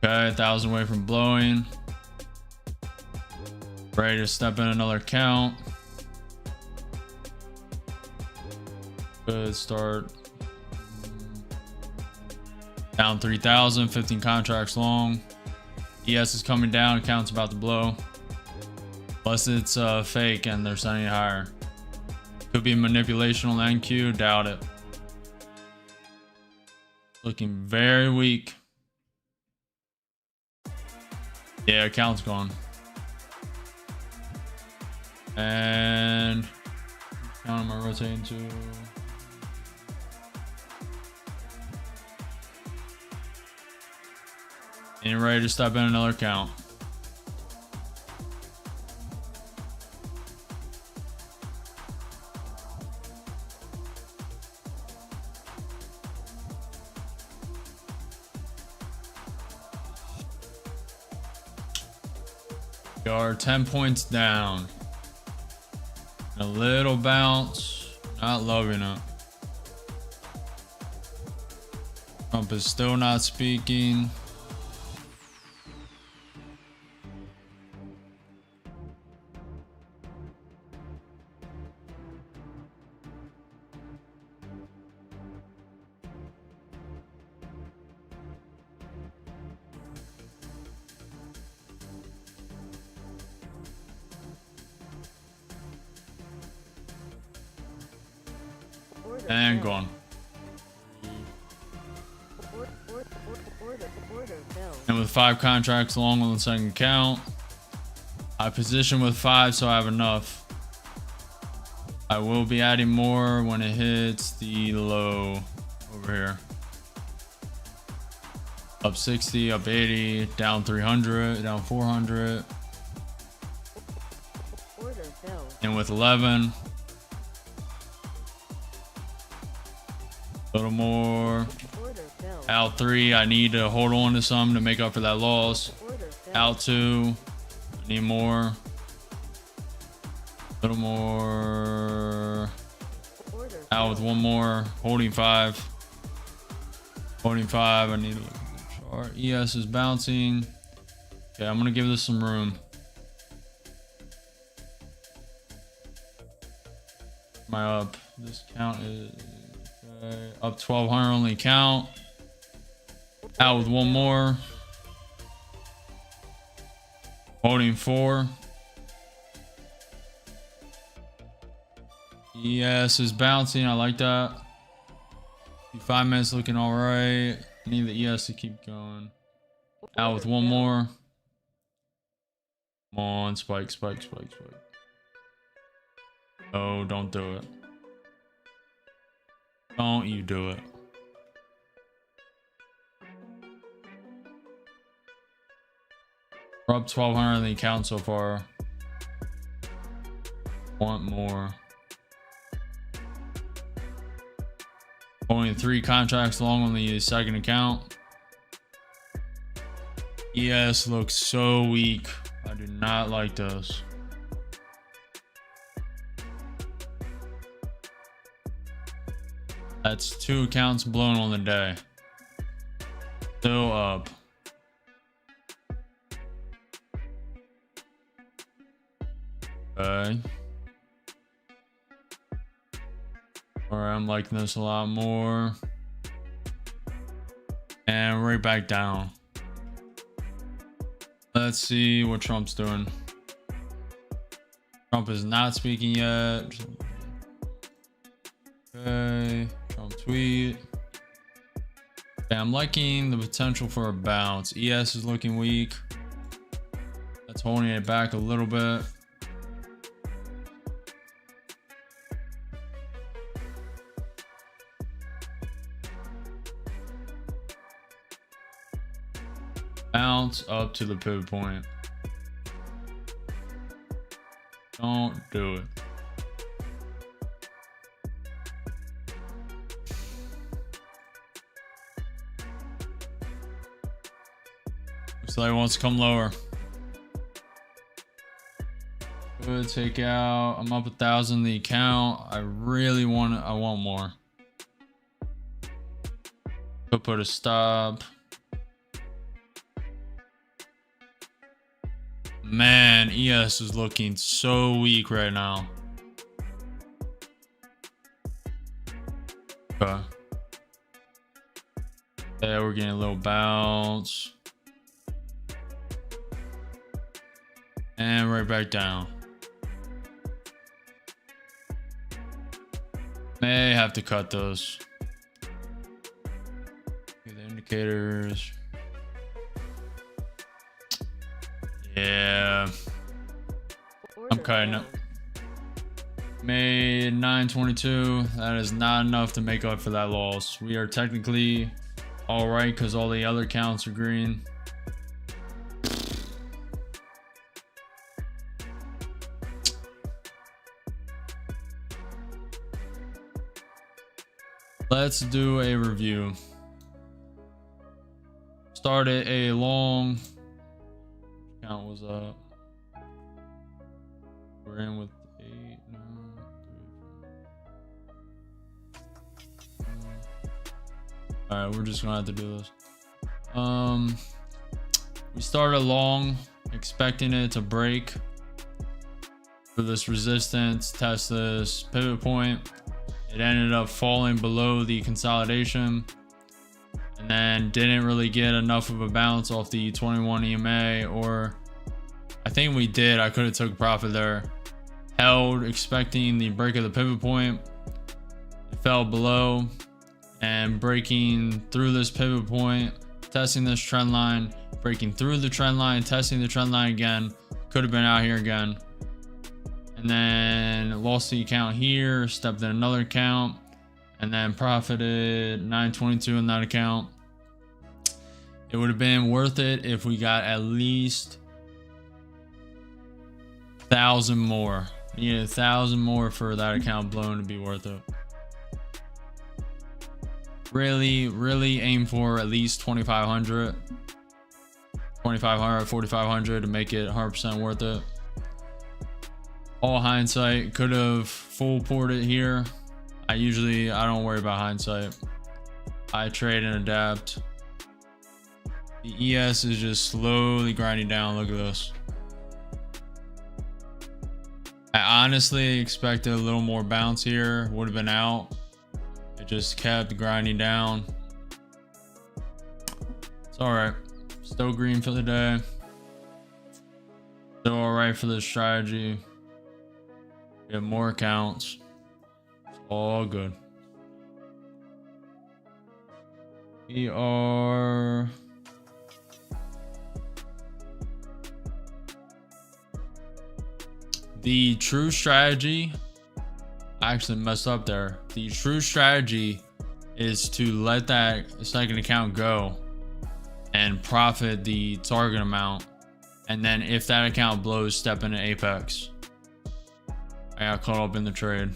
[SPEAKER 1] Okay, 1,000 away from blowing. Ready to step in another count. Good start. Down 3,000, 15 contracts long. ES is coming down, account's about to blow. Unless it's fake and they're sending it higher. Could be manipulation on NQ, doubt it. Looking very weak. Yeah, account's gone. And count am I rotating to? And ready to step in another count. We are 10 points down. A little bounce. Not loving it. Trump is still not speaking. And gone. And with 5 contracts long on the second count, I position with 5, so I have enough. I will be adding more when it hits the low over here. Up 60, up 80, down 300, down 400. And with 11. A little more. Out 3, I need to hold on to some to make up for that loss. Out 2, I need more. A little more. Out with 1 more. Holding 5. Holding 5, I need to look at the chart. ES is bouncing. Okay, I'm gonna give this some room. My up. This count is up 1,200 only count. Out with 1 more. Holding 4. ES is bouncing. I like that. 5 minutes looking all right. Need the ES to keep going. Out with 1 more. Come on, spike, spike, spike, spike. Oh, don't do it. Don't you do it. We're up 1,200 in the account so far. Want more. Only 3 contracts long on the second account. ES looks so weak. I do not like this. That's 2 accounts blown on the day. Still up. Okay. Alright, I'm liking this a lot more. And right back down. Let's see what Trump's doing. Trump is not speaking yet. Okay. Trump tweet. Okay, I'm liking the potential for a bounce. ES is looking weak. That's holding it back a little bit. Bounce. bounce up to the pivot point. Don't do it. Looks like it wants to come lower. Good take out. I'm up 1,000 the account. I want more. Could put a stop. Man, ES is looking so weak right now. Okay. Yeah, we're getting a little bounce. And right back down. May have to cut those. Get the indicators. Yeah. I'm cutting it. Made 922. That is not enough to make up for that loss. We are technically all right because all the other counts are green. Let's do a review. Started a long count was up. We're in with 8, 9, 3, 4. All right, we're just gonna have to do this. We started long, expecting it to break for this resistance, test this pivot point. It ended up falling below the consolidation and then didn't really get enough of a bounce off the 21 EMA, or I think we did. I could have took profit there. Held expecting the break of the pivot point. It fell below and breaking through this pivot point, testing this trend line, breaking through the trend line, testing the trend line again. Could have been out here again. And then lost the account here, stepped in another account, and then profited 922 in that account. It would have been worth it if we got at least 1,000 more. Needed 1,000 more for that account blown to be worth it. Really aim for at least 2,500, 4,500 to make it 100% worth it. All hindsight, could have full ported here. I don't worry about hindsight. I trade and adapt. The ES is just slowly grinding down. Look at this. I honestly expected a little more bounce here. Would have been out. It just kept grinding down. It's all right. Still green for the day. Still all right for this strategy. Get more accounts. It's all good. We are the true strategy. I actually messed up there. The true strategy is to let that second account go and profit the target amount, and then if that account blows, step into Apex. I got caught up in the trade.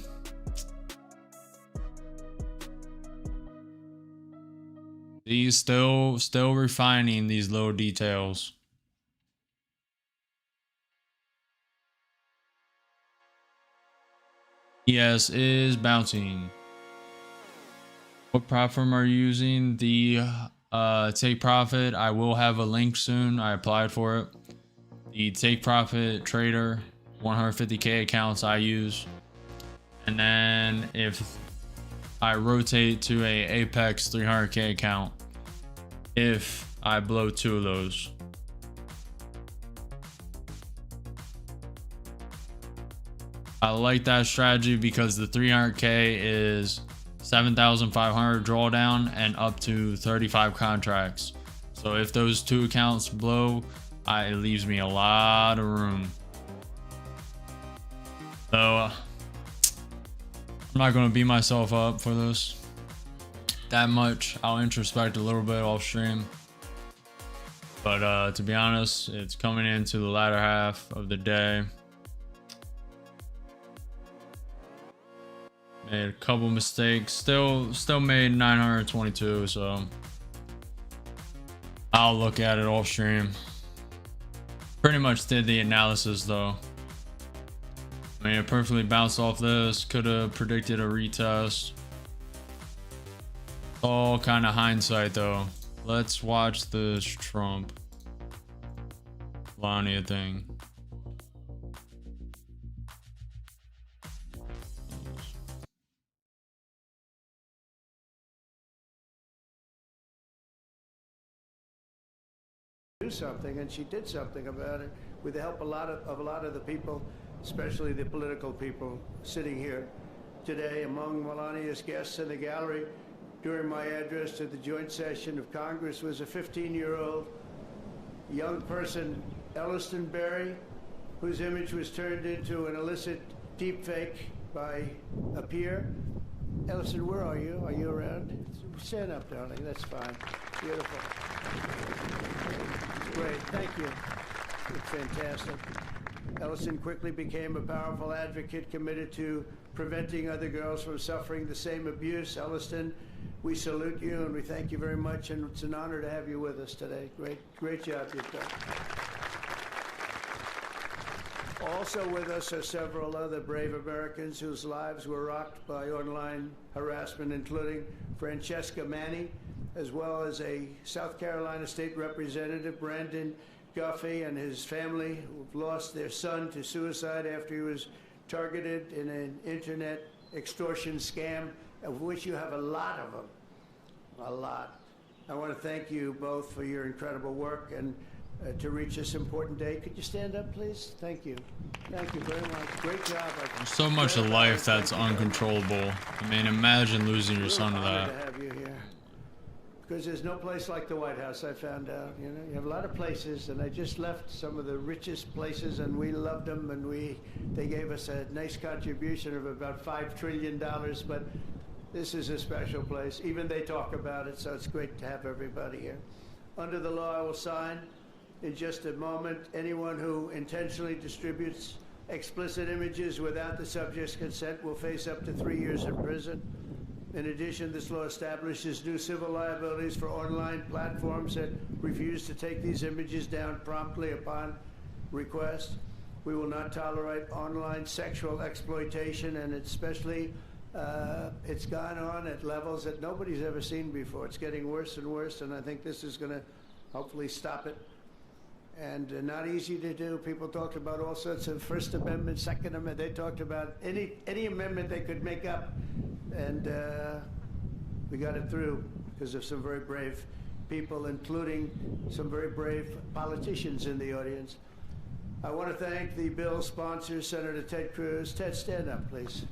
[SPEAKER 1] These still refining these little details. ES is bouncing. What platform are you using? The Take Profit. I will have a link soon. I applied for it. The Take Profit Trader. 150k accounts I use, and then if I rotate to a Apex 300k account if I blow 2 of those. I like that strategy because the 300k is 7,500 drawdown and up to 35 contracts. So if those 2 accounts blow, it leaves me a lot of room. So I'm not going to beat myself up for this that much. I'll introspect a little bit off stream. But to be honest, it's coming into the latter half of the day. Made a couple mistakes. Still made 922. So I'll look at it off stream. Pretty much did the analysis though. I mean, it perfectly bounced off this. Could have predicted a retest. All kind of hindsight though. Let's watch this Trump Melania thing.
[SPEAKER 4] Do something, and she did something about it with the help of a lot of the people, especially the political people sitting here today. Among Melania's guests in the gallery during my address to the joint session of Congress was a 15-year-old young person, Elliston Berry, whose image was turned into an illicit deepfake by a peer. Elliston, where are you? Are you around? Stand up, darling. That's fine. Beautiful. Great. Thank you. It's fantastic. Ellison quickly became a powerful advocate committed to preventing other girls from suffering the same abuse. Elliston, we salute you and we thank you very much, and it's an honor to have you with us today. Great job you've done. Also with us are several other brave Americans whose lives were rocked by online harassment, including Francesca Manny, as well as a South Carolina State Representative, Brandon Guffey, and his family, who've lost their son to suicide after he was targeted in an internet extortion scam, of which you have a lot of them. A lot. I want to thank you both for your incredible work and to reach this important day. Could you stand up, please? Thank you. Thank you very much. Great job.
[SPEAKER 1] There's so much of life that's uncontrollable. I mean, imagine losing your son to that.
[SPEAKER 4] To have you here. Because there's no place like the White House, I found out. You know, you have a lot of places, and I just left some of the richest places, and we loved them, and they gave us a nice contribution of about $5 trillion, but this is a special place. Even they talk about it, so it's great to have everybody here. Under the law, I will sign in just a moment. Anyone who intentionally distributes explicit images without the subject's consent will face up to 3 years in prison. In addition, this law establishes new civil liabilities for online platforms that refuse to take these images down promptly upon request. We will not tolerate online sexual exploitation, and especially it's gone on at levels that nobody's ever seen before. It's getting worse and worse, and I think this is going to hopefully stop it. And not easy to do. People talked about all sorts of First Amendment, Second Amendment. They talked about any amendment they could make up, and we got it through because of some very brave people, including some very brave politicians in the audience. I want to thank the bill sponsor, Senator Ted Cruz. Ted, stand up, please.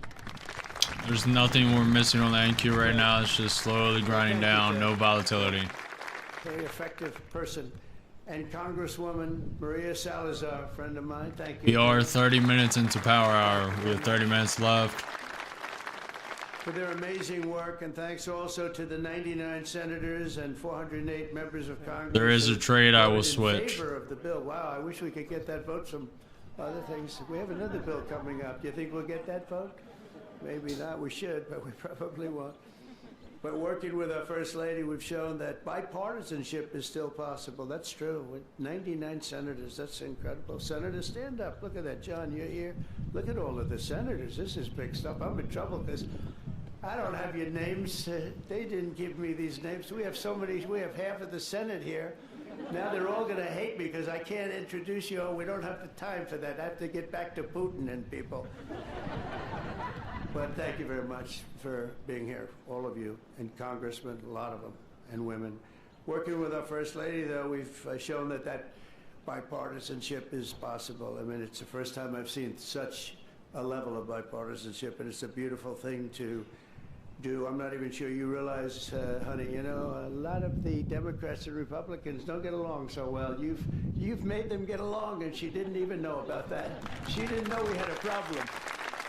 [SPEAKER 1] There's nothing we're missing on the NQ right now. It's just slowly grinding down, no volatility.
[SPEAKER 4] Very effective person. And Congresswoman Maria Salazar, friend of mine, thank you.
[SPEAKER 1] We are 30 minutes into Power Hour. We have 30 minutes left.
[SPEAKER 4] For their amazing work, and thanks also to the 99 senators and 408 members of Congress.
[SPEAKER 1] There is a trade I will
[SPEAKER 4] in
[SPEAKER 1] switch.
[SPEAKER 4] Favor of the bill. Wow, I wish we could get that vote from other things. We have another bill coming up. Do you think we'll get that vote? Maybe not. We should, but we probably won't. But working with our First Lady, we've shown that bipartisanship is still possible. That's true. With 99 senators, that's incredible. Senators, stand up. Look at that. John, you're here. Look at all of the senators. This is big stuff. I'm in trouble because I don't have your names. They didn't give me these names. We have so many. We have half of the Senate here. Now they're all going to hate me because I can't introduce you. Oh, we don't have the time for that. I have to get back to Putin and people. But thank you very much for being here, all of you, and congressmen, a lot of them, and women. Working with our First Lady, though, we've shown that bipartisanship is possible. I mean, it's the first time I've seen such a level of bipartisanship, and it's a beautiful thing to do. I'm not even sure you realize, honey, you know, a lot of the Democrats and Republicans don't get along so well. You've made them get along, and she didn't even know about that. She didn't know we had a problem.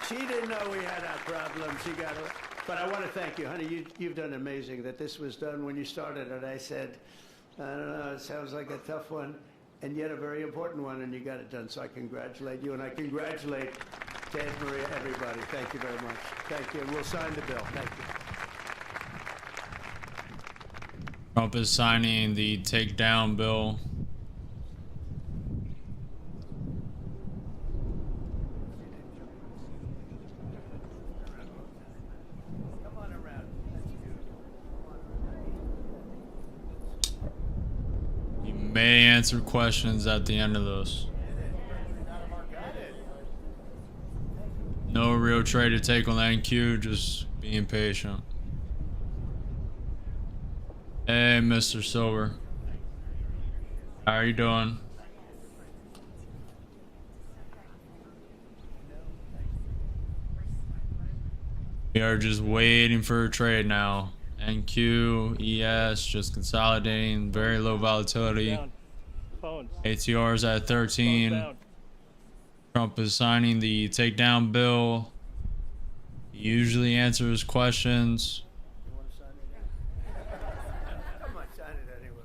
[SPEAKER 4] She didn't know we had a problem. She got it. But I want to thank you, honey. You've done amazing that this was done when you started it. I said, I don't know, it sounds like a tough one, and yet a very important one, and you got it done. So I congratulate you, and I congratulate Ted, Maria, everybody. Thank you very much. Thank you. And we'll sign the bill. Thank you.
[SPEAKER 1] Trump is signing the takedown bill. He may answer questions at the end of this. No real trade to take on NQ, just being patient. Hey, Mr. Silver. How are you doing? We are just waiting for a trade now. NQ, ES, just consolidating, very low volatility. ATR is at 13. Trump is signing the takedown bill. He usually answers questions.
[SPEAKER 4] I might sign it anyway.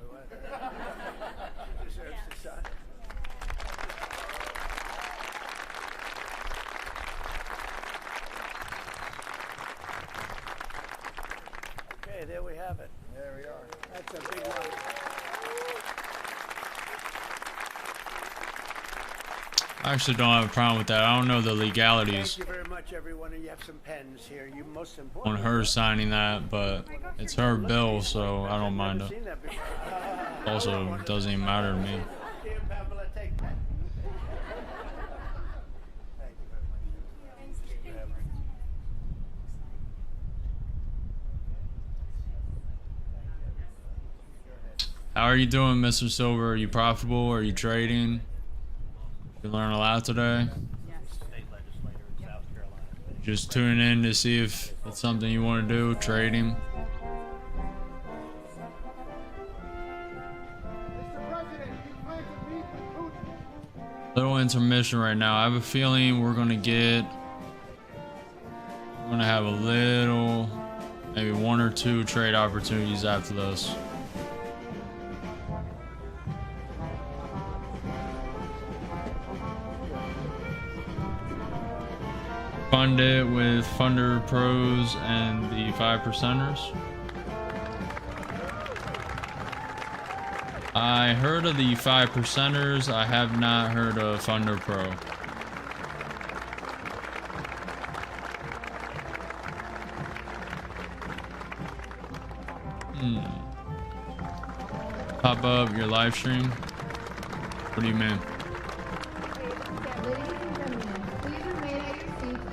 [SPEAKER 4] She deserves to sign. Okay, there we have it. There we are. That's a big one.
[SPEAKER 1] I actually don't have a problem with that. I don't know the legalities
[SPEAKER 4] Thank you very much, everyone. And you have some pens here. You most
[SPEAKER 1] on
[SPEAKER 4] important.
[SPEAKER 1] her signing that, but it's her bill, so I don't mind it.
[SPEAKER 4] Seen that before.
[SPEAKER 1] Also, it doesn't even matter to me.
[SPEAKER 4] Dear Pamela, take that.
[SPEAKER 1] How are you doing, Mr. Silver? Are you profitable? Are you trading? You learn a lot today? Just tuning in to see if it's something you want to do, trading. Little intermission right now. I have a feeling we're gonna have a little, maybe 1 or 2 trade opportunities after this. Fund it with Funder Pros and the 5%ers. I heard of the 5%ers. I have not heard of Funder Pro. Pop up your live stream. What do you mean?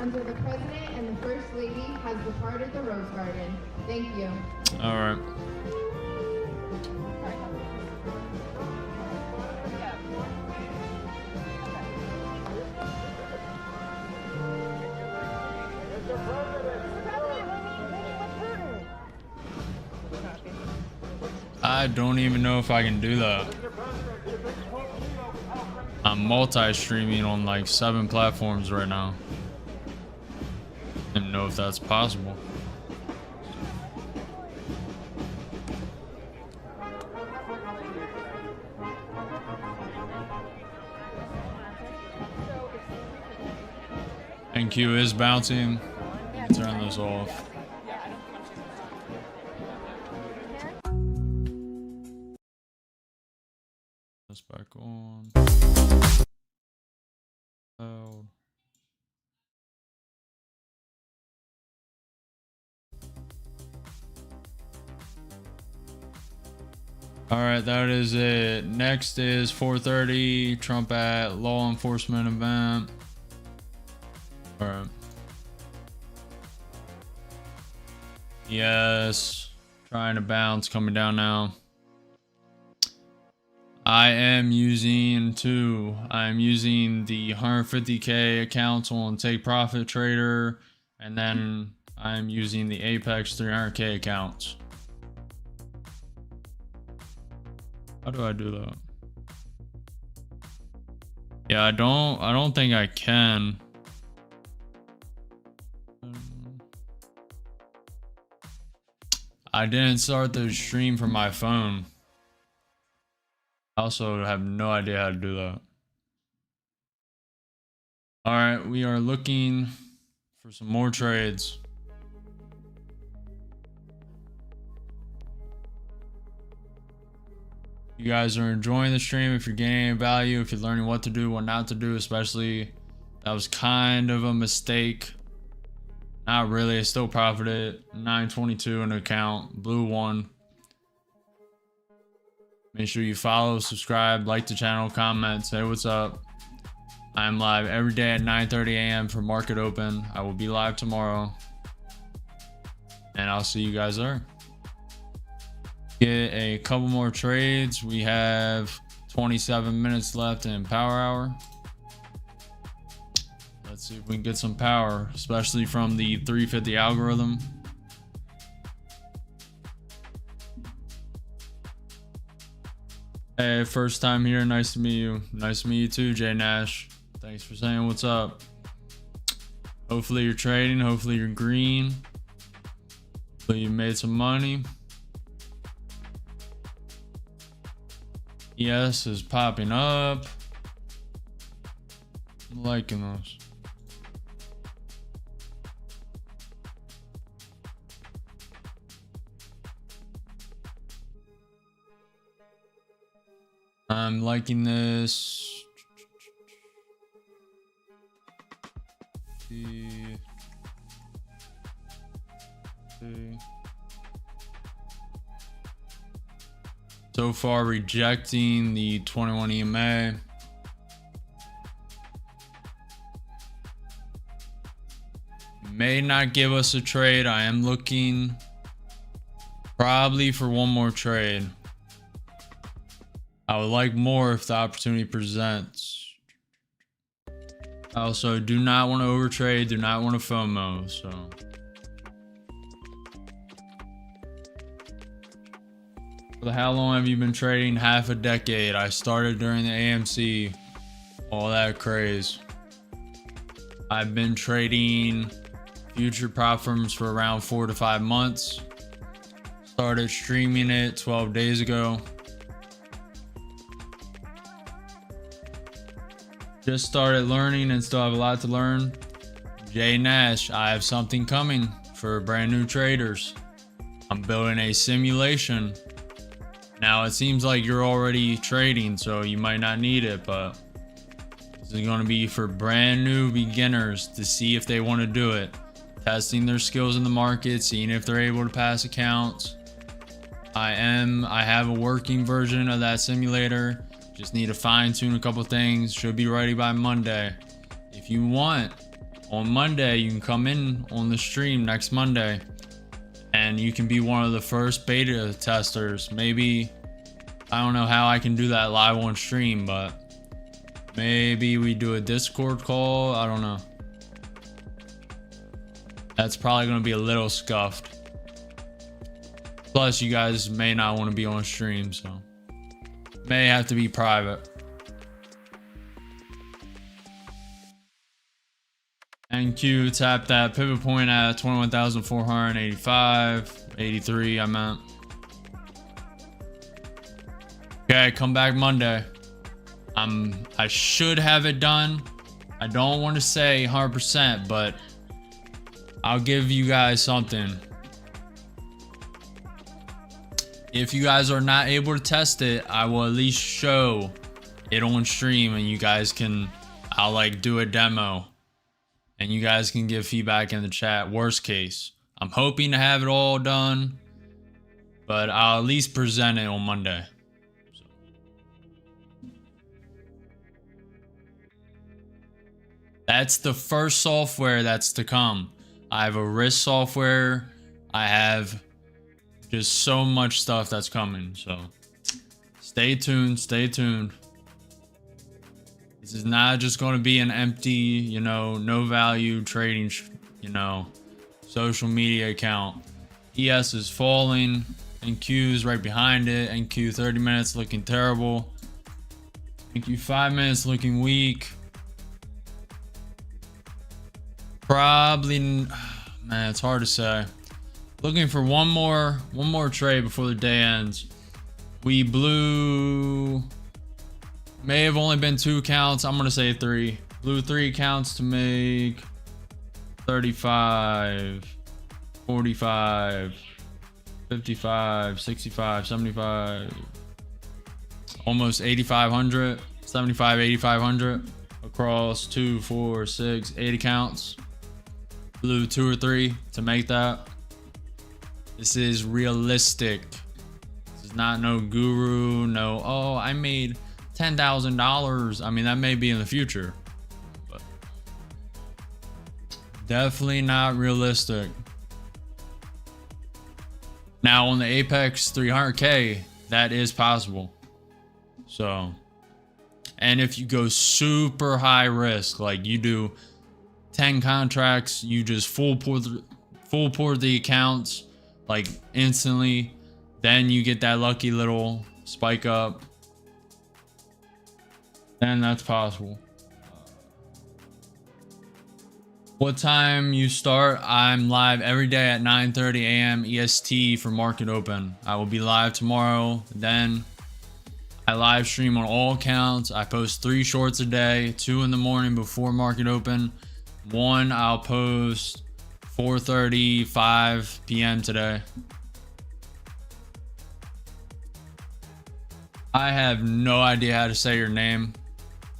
[SPEAKER 5] Until the President and the First Lady has departed the Rose Garden. Thank you.
[SPEAKER 1] All right. I don't even know if I can do that. I'm multi-streaming on like 7 platforms right now. I don't know if that's possible. NQ is bouncing. Turn this off. This back on. Loud. All right, that is it. Next is 4:30. Trump at law enforcement event. All right. Yes, trying to bounce, coming down now. I am using the 150K accounts on Take Profit Trader, and then I'm using the Apex 300K accounts. How do I do that? Yeah, I don't think I can. I didn't start the stream from my phone. I also have no idea how to do that. All right, we are looking for some more trades. You guys are enjoying the stream. If you're gaining value, if you're learning what to do, what not to do, especially that was kind of a mistake. Not really. I still profited. 922 in the account. Blue 1. Make sure you follow, subscribe, like the channel, comment, say what's up. I'm live every day at 9:30 a.m. for market open. I will be live tomorrow. And I'll see you guys there. Get a couple more trades. We have 27 minutes left in power hour. Let's see if we can get some power, especially from the 350 algorithm. Hey, first time here. Nice to meet you. Nice to meet you too, Jay Nash. Thanks for saying what's up. Hopefully you're trading. Hopefully you're green. Hopefully you made some money. ES is popping up. I'm liking those. I'm liking this. So far rejecting the 21 EMA. May not give us a trade. I am looking probably for one more trade. I would like more if the opportunity presents. I also do not want to overtrade, do not want to FOMO, so. How long have you been trading? Half a decade. I started during the AMC, all that craze. I've been trading future prop firms for around 4 to 5 months. Started streaming it 12 days ago. Just started learning and still have a lot to learn. Jay Nash, I have something coming for brand new traders. I'm building a simulation. Now it seems like you're already trading, so you might not need it, but this is going to be for brand new beginners to see if they want to do it. Testing their skills in the market, seeing if they're able to pass accounts. I have a working version of that simulator. Just need to fine tune a couple things. Should be ready by Monday. If you want, on Monday, you can come in on the stream next Monday and you can be one of the first beta testers. Maybe, I don't know how I can do that live on stream, but maybe we do a Discord call. I don't know. That's probably going to be a little scuffed. Plus, you guys may not want to be on stream, so may have to be private. NQ tapped that pivot point at 21,485, 83 I meant. Okay, come back Monday. I should have it done. I don't want to say 100%, but I'll give you guys something. If you guys are not able to test it, I will at least show it on stream and you guys can, I'll like do a demo and you guys can give feedback in the chat. Worst case, I'm hoping to have it all done, but I'll at least present it on Monday. So. That's the first software that's to come. I have a risk software. I have just so much stuff that's coming, so stay tuned, stay tuned. This is not just going to be an empty, you know, no value trading, you know, social media account. ES is falling, NQ is right behind it. NQ 30 minutes looking terrible. NQ 5 minutes looking weak. Probably, man, it's hard to say. Looking for one more trade before the day ends. We blew May have only been 2 counts. I'm gonna say 3. Blue 3 counts to make 35, 45, 55, 65, 75, almost 8,500, 75, 8,500 across 2, 4, 6, 8 accounts. Blue 2 or 3 to make that. This is realistic. This is not no guru, no, oh, I made $10,000. I mean, that may be in the future, but definitely not realistic. Now on the Apex 300K, that is possible. So, and if you go super high risk, like you do 10 contracts, you just full port the accounts like instantly, then you get that lucky little spike up. Then that's possible. What time you start? I'm live every day at 9:30 a.m. EST for market open. I will be live tomorrow. Then I live stream on all accounts. I post 3 shorts a day, 2 in the morning before market open. 1 I'll post 4:30, 5 p.m. today. I have no idea how to say your name.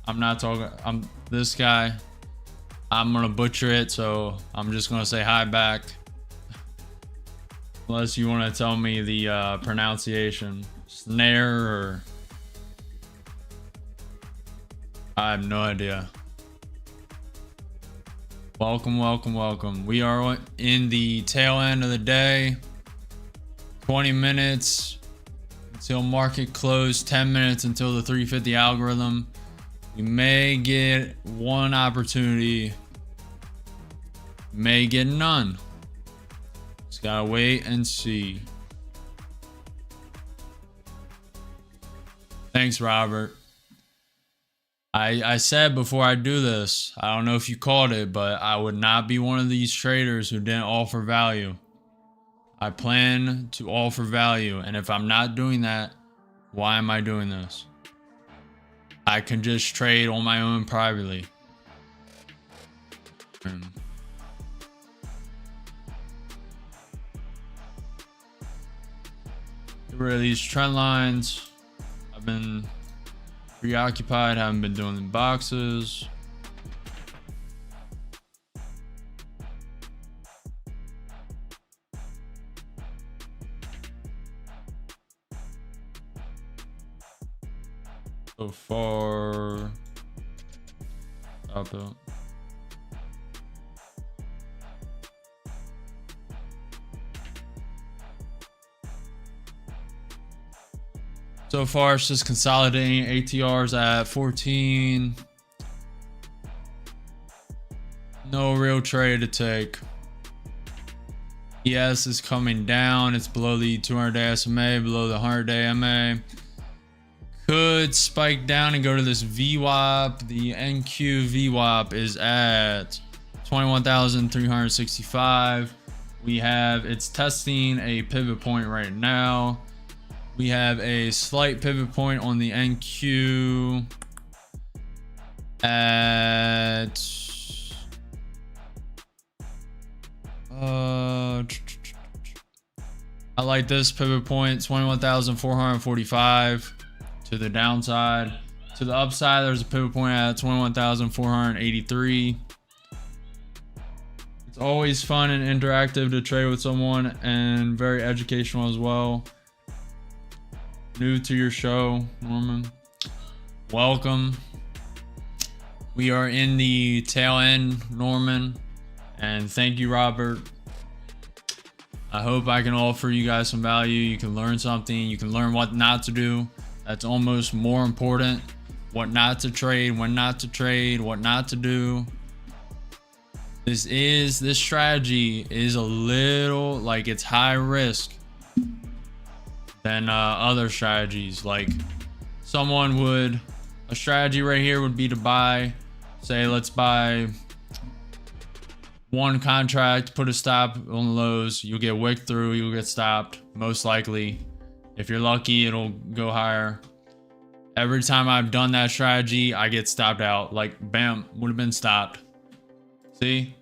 [SPEAKER 1] I'm not talking, I'm this guy. I'm gonna butcher it, so I'm just gonna say hi back. Unless you wanna tell me the pronunciation. Snare or... I have no idea. Welcome, welcome, welcome. We are in the tail end of the day. 20 minutes until market close, 10 minutes until the 350 algorithm. We may get 1 opportunity, may get none. Just gotta wait and see. Thanks, Robert. I said before I do this, I don't know if you caught it, but I would not be one of these traders who didn't offer value. I plan to offer value, and if I'm not doing that, why am I doing this? I can just trade on my own privately. Get rid of these trend lines. I've been preoccupied, haven't been doing the boxes. So far, stop it. So far, it's just consolidating. ATRs at 14. No real trade to take. ES is coming down. It's below the 200-day SMA, below the 100-day MA. Could spike down and go to this VWAP. The NQ VWAP is at 21,365. It's testing a pivot point right now. We have a slight pivot point on the NQ at I like this pivot point, 21,445 to the downside. To the upside, there's a pivot point at 21,483. It's always fun and interactive to trade with someone and very educational as well. New to your show, Norman, welcome. We are in the tail end, Norman, and thank you, Robert. I hope I can offer you guys some value. You can learn something. You can learn what not to do. That's almost more important. What not to trade, when not to trade, what not to do. This strategy is a little like it's high risk than other strategies. Like a strategy right here would be to buy, say, let's buy 1 contract, put a stop on the lows. You'll get wicked through, you'll get stopped, most likely. If you're lucky, it'll go higher. Every time I've done that strategy, I get stopped out. Like, bam, would have been stopped. See?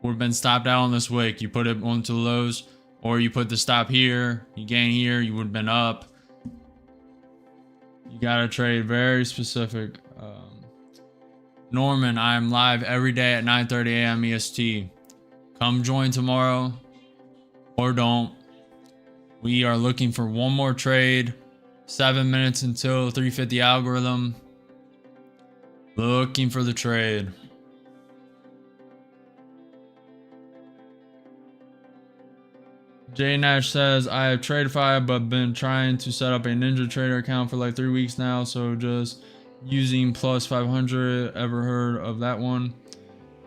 [SPEAKER 1] Would have been stopped out on this wick. You put it onto the lows, or you put the stop here, you gain here, you would have been up. You gotta trade very specific. Norman, I am live every day at 9:30 a.m. EST. Come join tomorrow, or don't. We are looking for one more trade. 7 minutes until 350 algorithm. Looking for the trade. J Nash says, I have TradeFi but been trying to set up a Ninja Trader account for like 3 weeks now, so just using plus 500. Ever heard of that one?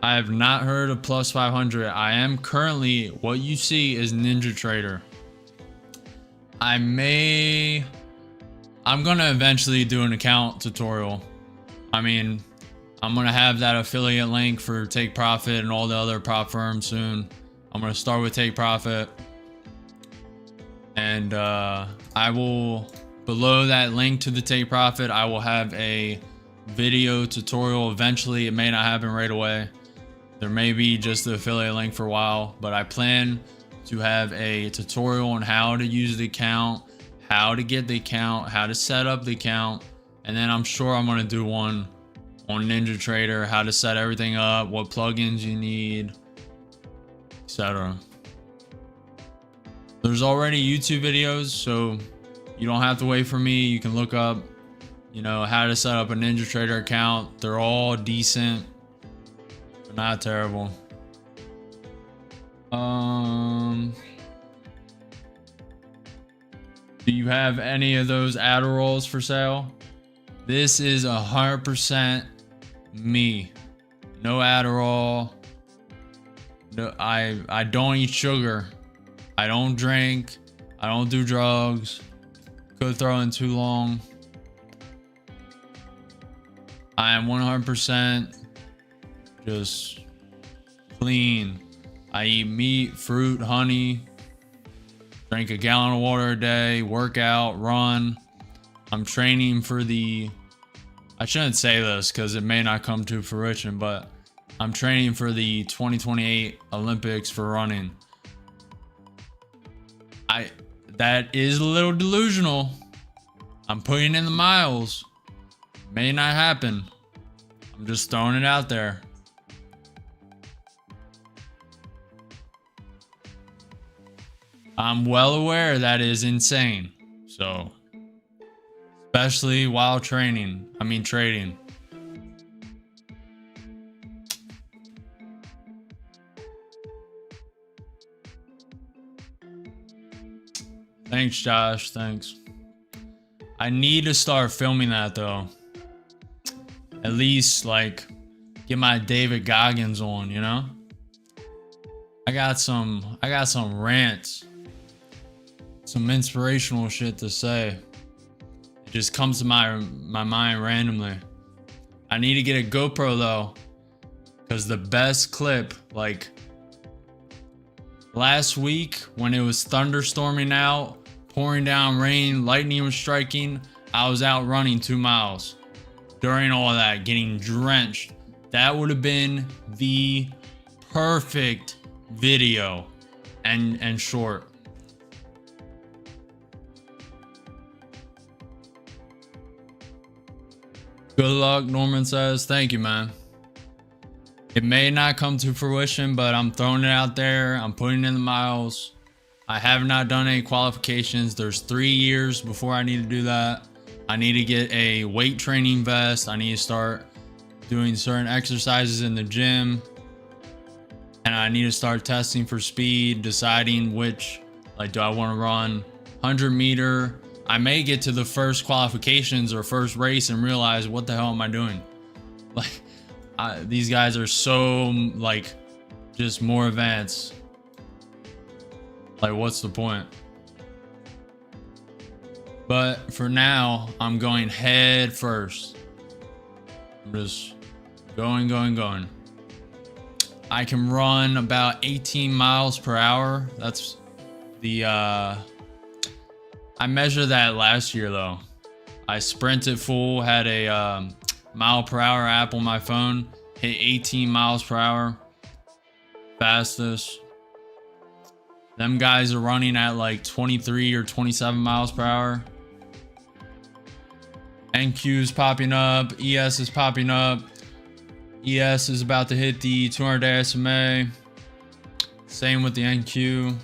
[SPEAKER 1] I have not heard of plus 500. I am currently, what you see is Ninja Trader. I'm gonna eventually do an account tutorial. I mean, I'm gonna have that affiliate link for Take Profit and all the other prop firms soon. I'm gonna start with Take Profit. And I will, below that link to the Take Profit, I will have a video tutorial eventually. It may not happen right away. There may be just the affiliate link for a while, but I plan to have a tutorial on how to use the account, how to get the account, how to set up the account, and then I'm sure I'm going to do one on Ninja Trader, how to set everything up, what plugins you need, etc. There's already YouTube videos, so you don't have to wait for me. You can look up, you know, how to set up a Ninja Trader account. They're all decent. They're not terrible. Do you have any of those Adderalls for sale? This is 100% me. No Adderall. No, I don't eat sugar. I don't drink. I don't do drugs. Could throw in too long. I am 100% just clean. I eat meat, fruit, honey. Drink a gallon of water a day, work out, run. I'm training for the, I shouldn't say this because it may not come to fruition, but I'm training for the 2028 Olympics for running. That is a little delusional. I'm putting in the miles. May not happen. I'm just throwing it out there. I'm well aware that is insane. So, especially while trading. Thanks, Josh. Thanks. I need to start filming that though. At least like get my David Goggins on, you know? I got some rants. Some inspirational shit to say. It just comes to my mind randomly. I need to get a GoPro though, because the best clip, like last week when it was thunderstorming out, pouring down rain, lightning was striking, I was out running 2 miles. During all of that, getting drenched. That would have been the perfect video and short. Good luck, Norman says. Thank you, man. It may not come to fruition, but I'm throwing it out there. I'm putting in the miles. I have not done any qualifications. There's 3 years before I need to do that. I need to get a weight training vest. I need to start doing certain exercises in the gym. And I need to start testing for speed, deciding which, like, do I want to run 100 meter? I may get to the first qualifications or first race and realize, what the hell am I doing? Like, these guys are so, like, just more advanced. Like, what's the point? But for now, I'm going head first. I'm just going. I can run about 18 miles per hour. That's the, I measured that last year though. I sprinted full, had a mile per hour app on my phone, hit 18 miles per hour. Fastest. Them guys are running at like 23 or 27 miles per hour. NQ is popping up. ES is popping up. ES is about to hit the 200-day SMA. Same with the NQ.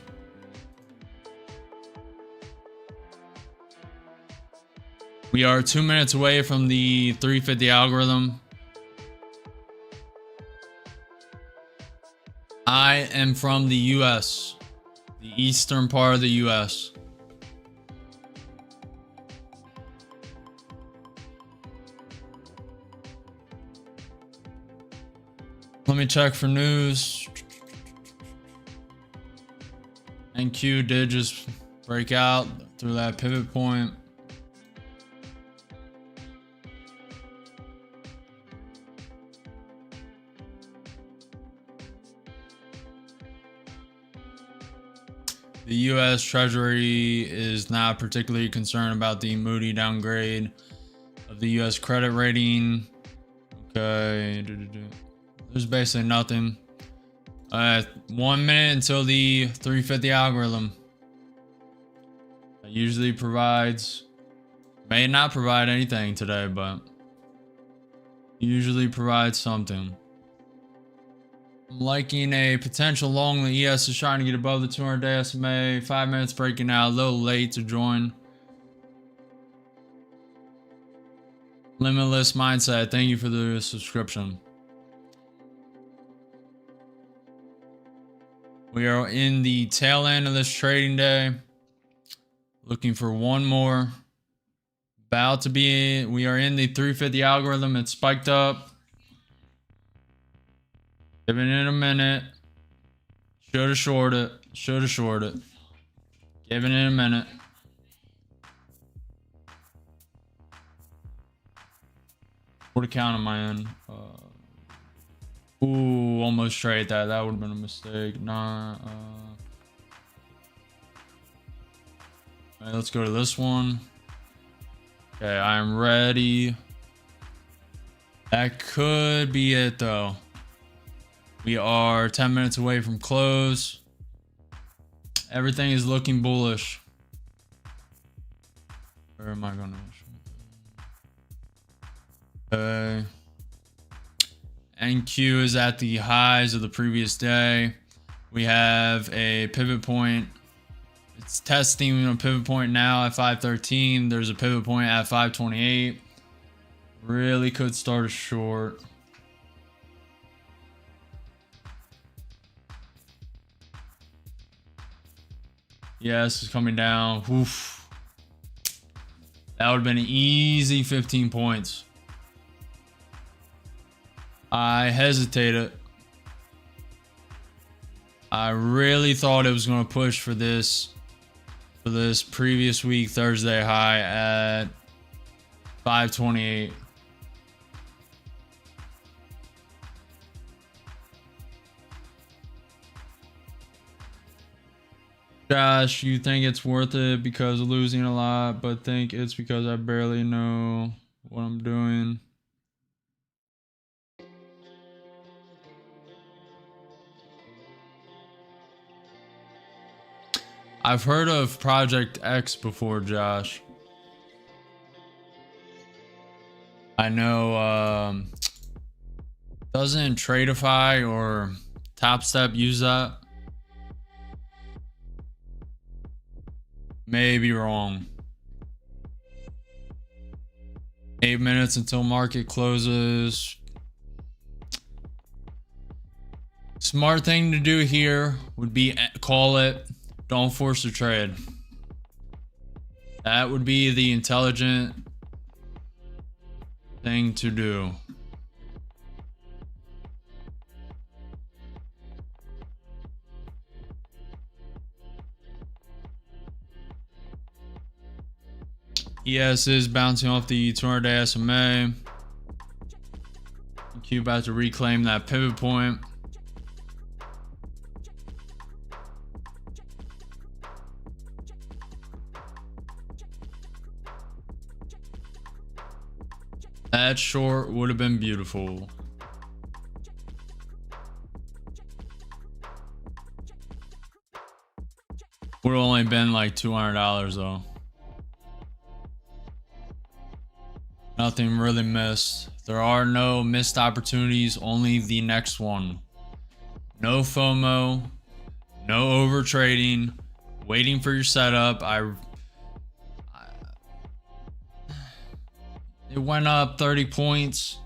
[SPEAKER 1] We are 2 minutes away from the 350 algorithm. I am from the US, the eastern part of the US. Let me check for news. NQ did just break out through that pivot point. The U.S. Treasury is not particularly concerned about the Moody downgrade of the U.S. credit rating. Okay. There's basically nothing. 1 minute until the 350 algorithm. It usually provides, may not provide anything today, but usually provides something. I'm liking a potential long. The ES is trying to get above the 200-day SMA. 5 minutes breaking out. A little late to join. Limitless Mindset. Thank you for the subscription. We are in the tail end of this trading day. Looking for one more. About to be in. We are in the 350 algorithm. It's spiked up. Giving it a minute. Should have short it. Should have short it. Giving it a minute. What account am I in? Ooh, almost trade that. That would have been a mistake. Nah. Alright, let's go to this one. Okay, I am ready. That could be it though. We are 10 minutes away from close. Everything is looking bullish. Where am I going to? Okay. NQ is at the highs of the previous day. We have a pivot point. It's testing a pivot point now at 513. There's a pivot point at 528. Really could start a short. Yes, it's coming down. Oof. That would have been an easy 15 points. I hesitated. I really thought it was going to push for this previous week Thursday high at 528. Josh, you think it's worth it because of losing a lot, but think it's because I barely know what I'm doing. I've heard of Project X before, Josh. I know, doesn't Tradeify or Top Step use that? May be wrong. 8 minutes until market closes. Smart thing to do here would be call it. Don't force the trade. That would be the intelligent thing to do. ES is bouncing off the 200-day SMA. Q about to reclaim that pivot point. That short would have been beautiful. Would have only been like $200 though. Nothing really missed. There are no missed opportunities, only the next one. No FOMO, no over trading, waiting for your setup. It went up 30 points.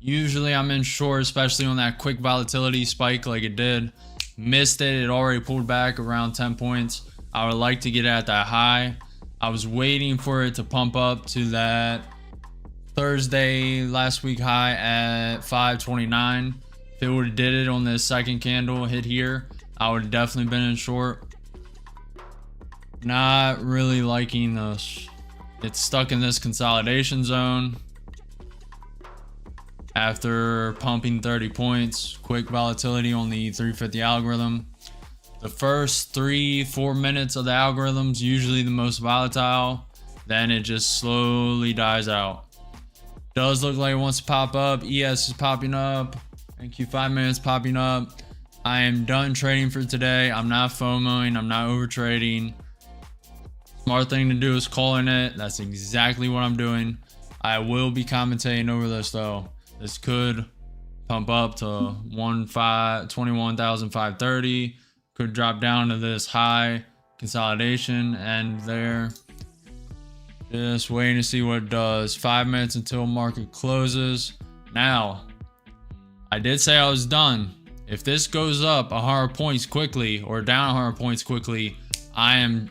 [SPEAKER 1] Usually I'm in short, especially on that quick volatility spike like it did. Missed it. It already pulled back around 10 points. I would like to get at that high. I was waiting for it to pump up to that Thursday last week high at 529. If it would have did it on this second candle hit here, I would have definitely been in short. Not really liking this. It's stuck in this consolidation zone after pumping 30 points. Quick volatility on the 350 algorithm. The first 3-4 minutes of the algorithm's usually the most volatile. Then it just slowly dies out. Does look like it wants to pop up. ES is popping up. NQ 5 minutes popping up. I am done trading for today. I'm not FOMOing. I'm not over trading. Smart thing to do is calling it. That's exactly what I'm doing. I will be commentating over this though. This could pump up to 21,530. Could drop down to this high consolidation and there. Just waiting to see what it does. 5 minutes until market closes. Now, I did say I was done. If this goes up 100 points quickly or down 100 points quickly, I'm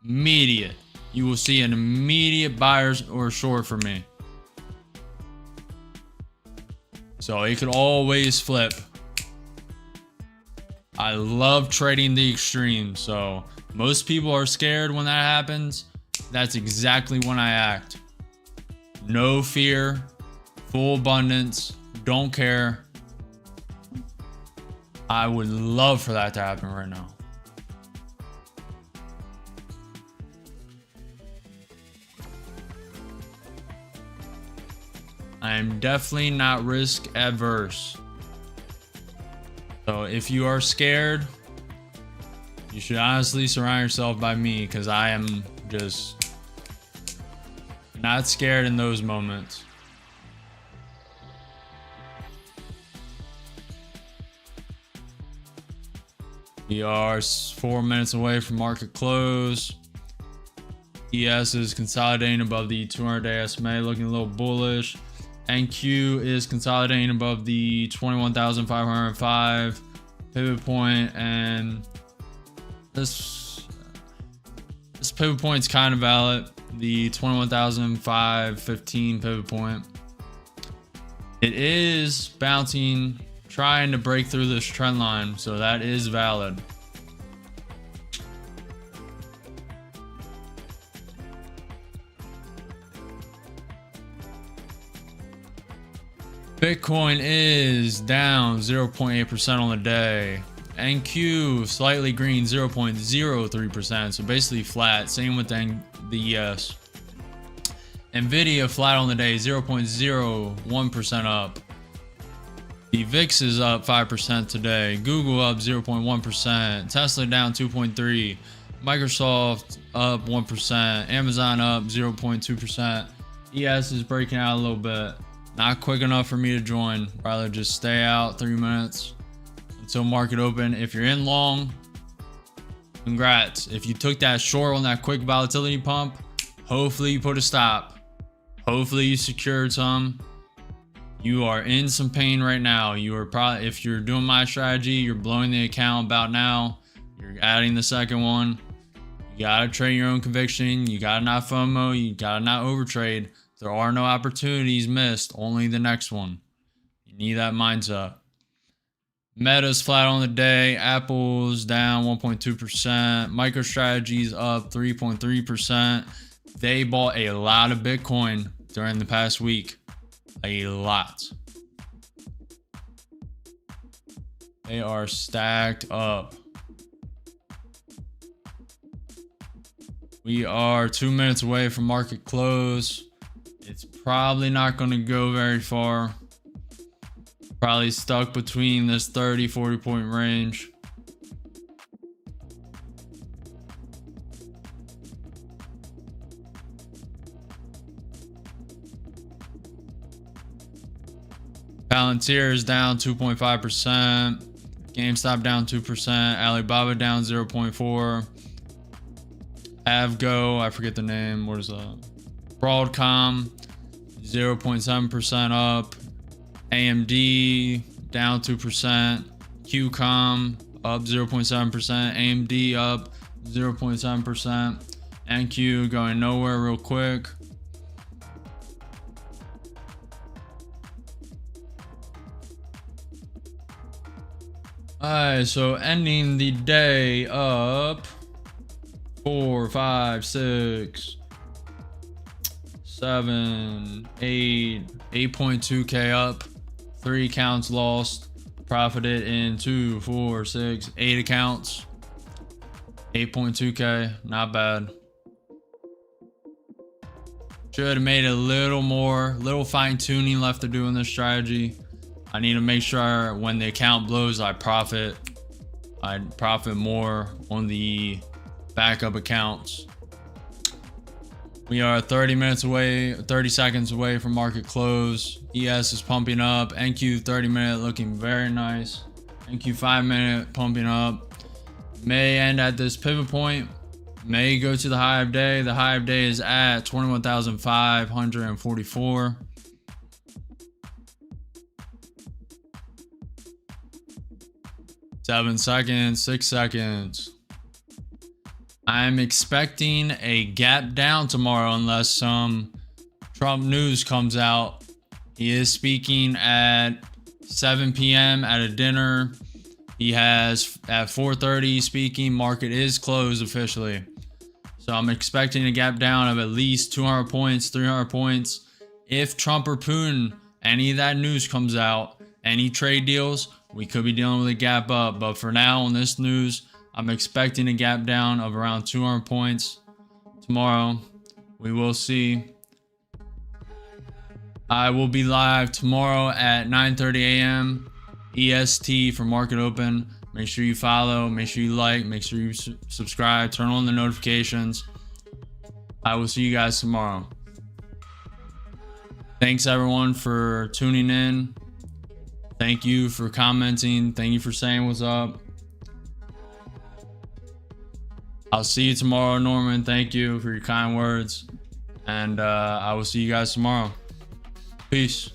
[SPEAKER 1] immediate. You will see an immediate buyers or short for me. So it could always flip. I love trading the extreme. So most people are scared when that happens. That's exactly when I act. No fear, full abundance, don't care. I would love for that to happen right now. I am definitely not risk adverse. So if you are scared, you should honestly surround yourself by me, because I am just not scared in those moments. We are 4 minutes away from market close. ES is consolidating above the 200-day SMA, looking a little bullish. NQ is consolidating above the 21,505 pivot point, and this pivot point is kind of valid. The 21,515 pivot point. It is bouncing, trying to break through this trend line, so that is valid. Bitcoin is down 0.8% on the day. NQ slightly green, 0.03%, so basically flat. Same with the ES. Nvidia flat on the day, 0.01% up. The VIX is up 5% today. Google up 0.1%. Tesla down 2.3%. Microsoft up 1%. Amazon up 0.2%. ES is breaking out a little bit. Not quick enough for me to join. Rather just stay out 3 minutes until market open. If you're in long, congrats. If you took that short on that quick volatility pump, hopefully you put a stop. Hopefully you secured some. You are in some pain right now. You are probably, if you're doing my strategy, you're blowing the account about now. You're adding the second one. You gotta trade your own conviction. You gotta not FOMO. You gotta not overtrade. There are no opportunities missed, only the next one. You need that mindset. Meta's flat on the day. Apple's down 1.2%. MicroStrategy's up 3.3%. They bought a lot of Bitcoin during the past week. A lot. They are stacked up. We are 2 minutes away from market close. It's probably not going to go very far. Probably stuck between this 30-40 point range. Palantir is down 2.5%. GameStop down 2%. Alibaba down 0.4%. Avgo, I forget the name. What is that? Broadcom 0.7% up. AMD down 2%. QCOM up 0.7%. AMD up 0.7%. NQ going nowhere real quick. Alright, so ending the day up 4, 5, 6, 7, 8, 8.2k up, 3 accounts lost, profited in 2, 4, 6, 8 accounts, 8.2k, not bad. Should have made a little more, little fine tuning left to do in this strategy. I need to make sure when the account blows, I profit more on the backup accounts. We are 30 minutes away, 30 seconds away from market close. ES is pumping up. NQ 30 minute looking very nice. NQ 5 minute pumping up. May end at this pivot point. May go to the high of day. The high of day is at 21,544. 7 seconds, 6 seconds. I'm expecting a gap down tomorrow unless some Trump news comes out. He is speaking at 7 p.m. at a dinner. He has at 4:30 speaking. Market is closed officially. So I'm expecting a gap down of at least 200 points, 300 points. If Trump or Putin, any of that news comes out, any trade deals, we could be dealing with a gap up. But for now on this news, I'm expecting a gap down of around 200 points tomorrow. We will see. I will be live tomorrow at 9:30 a.m. EST for market open. Make sure you follow, make sure you like, make sure you subscribe, turn on the notifications. I will see you guys tomorrow. Thanks everyone for tuning in. Thank you for commenting. Thank you for saying what's up. I'll see you tomorrow, Norman. Thank you for your kind words. And I will see you guys tomorrow. Peace.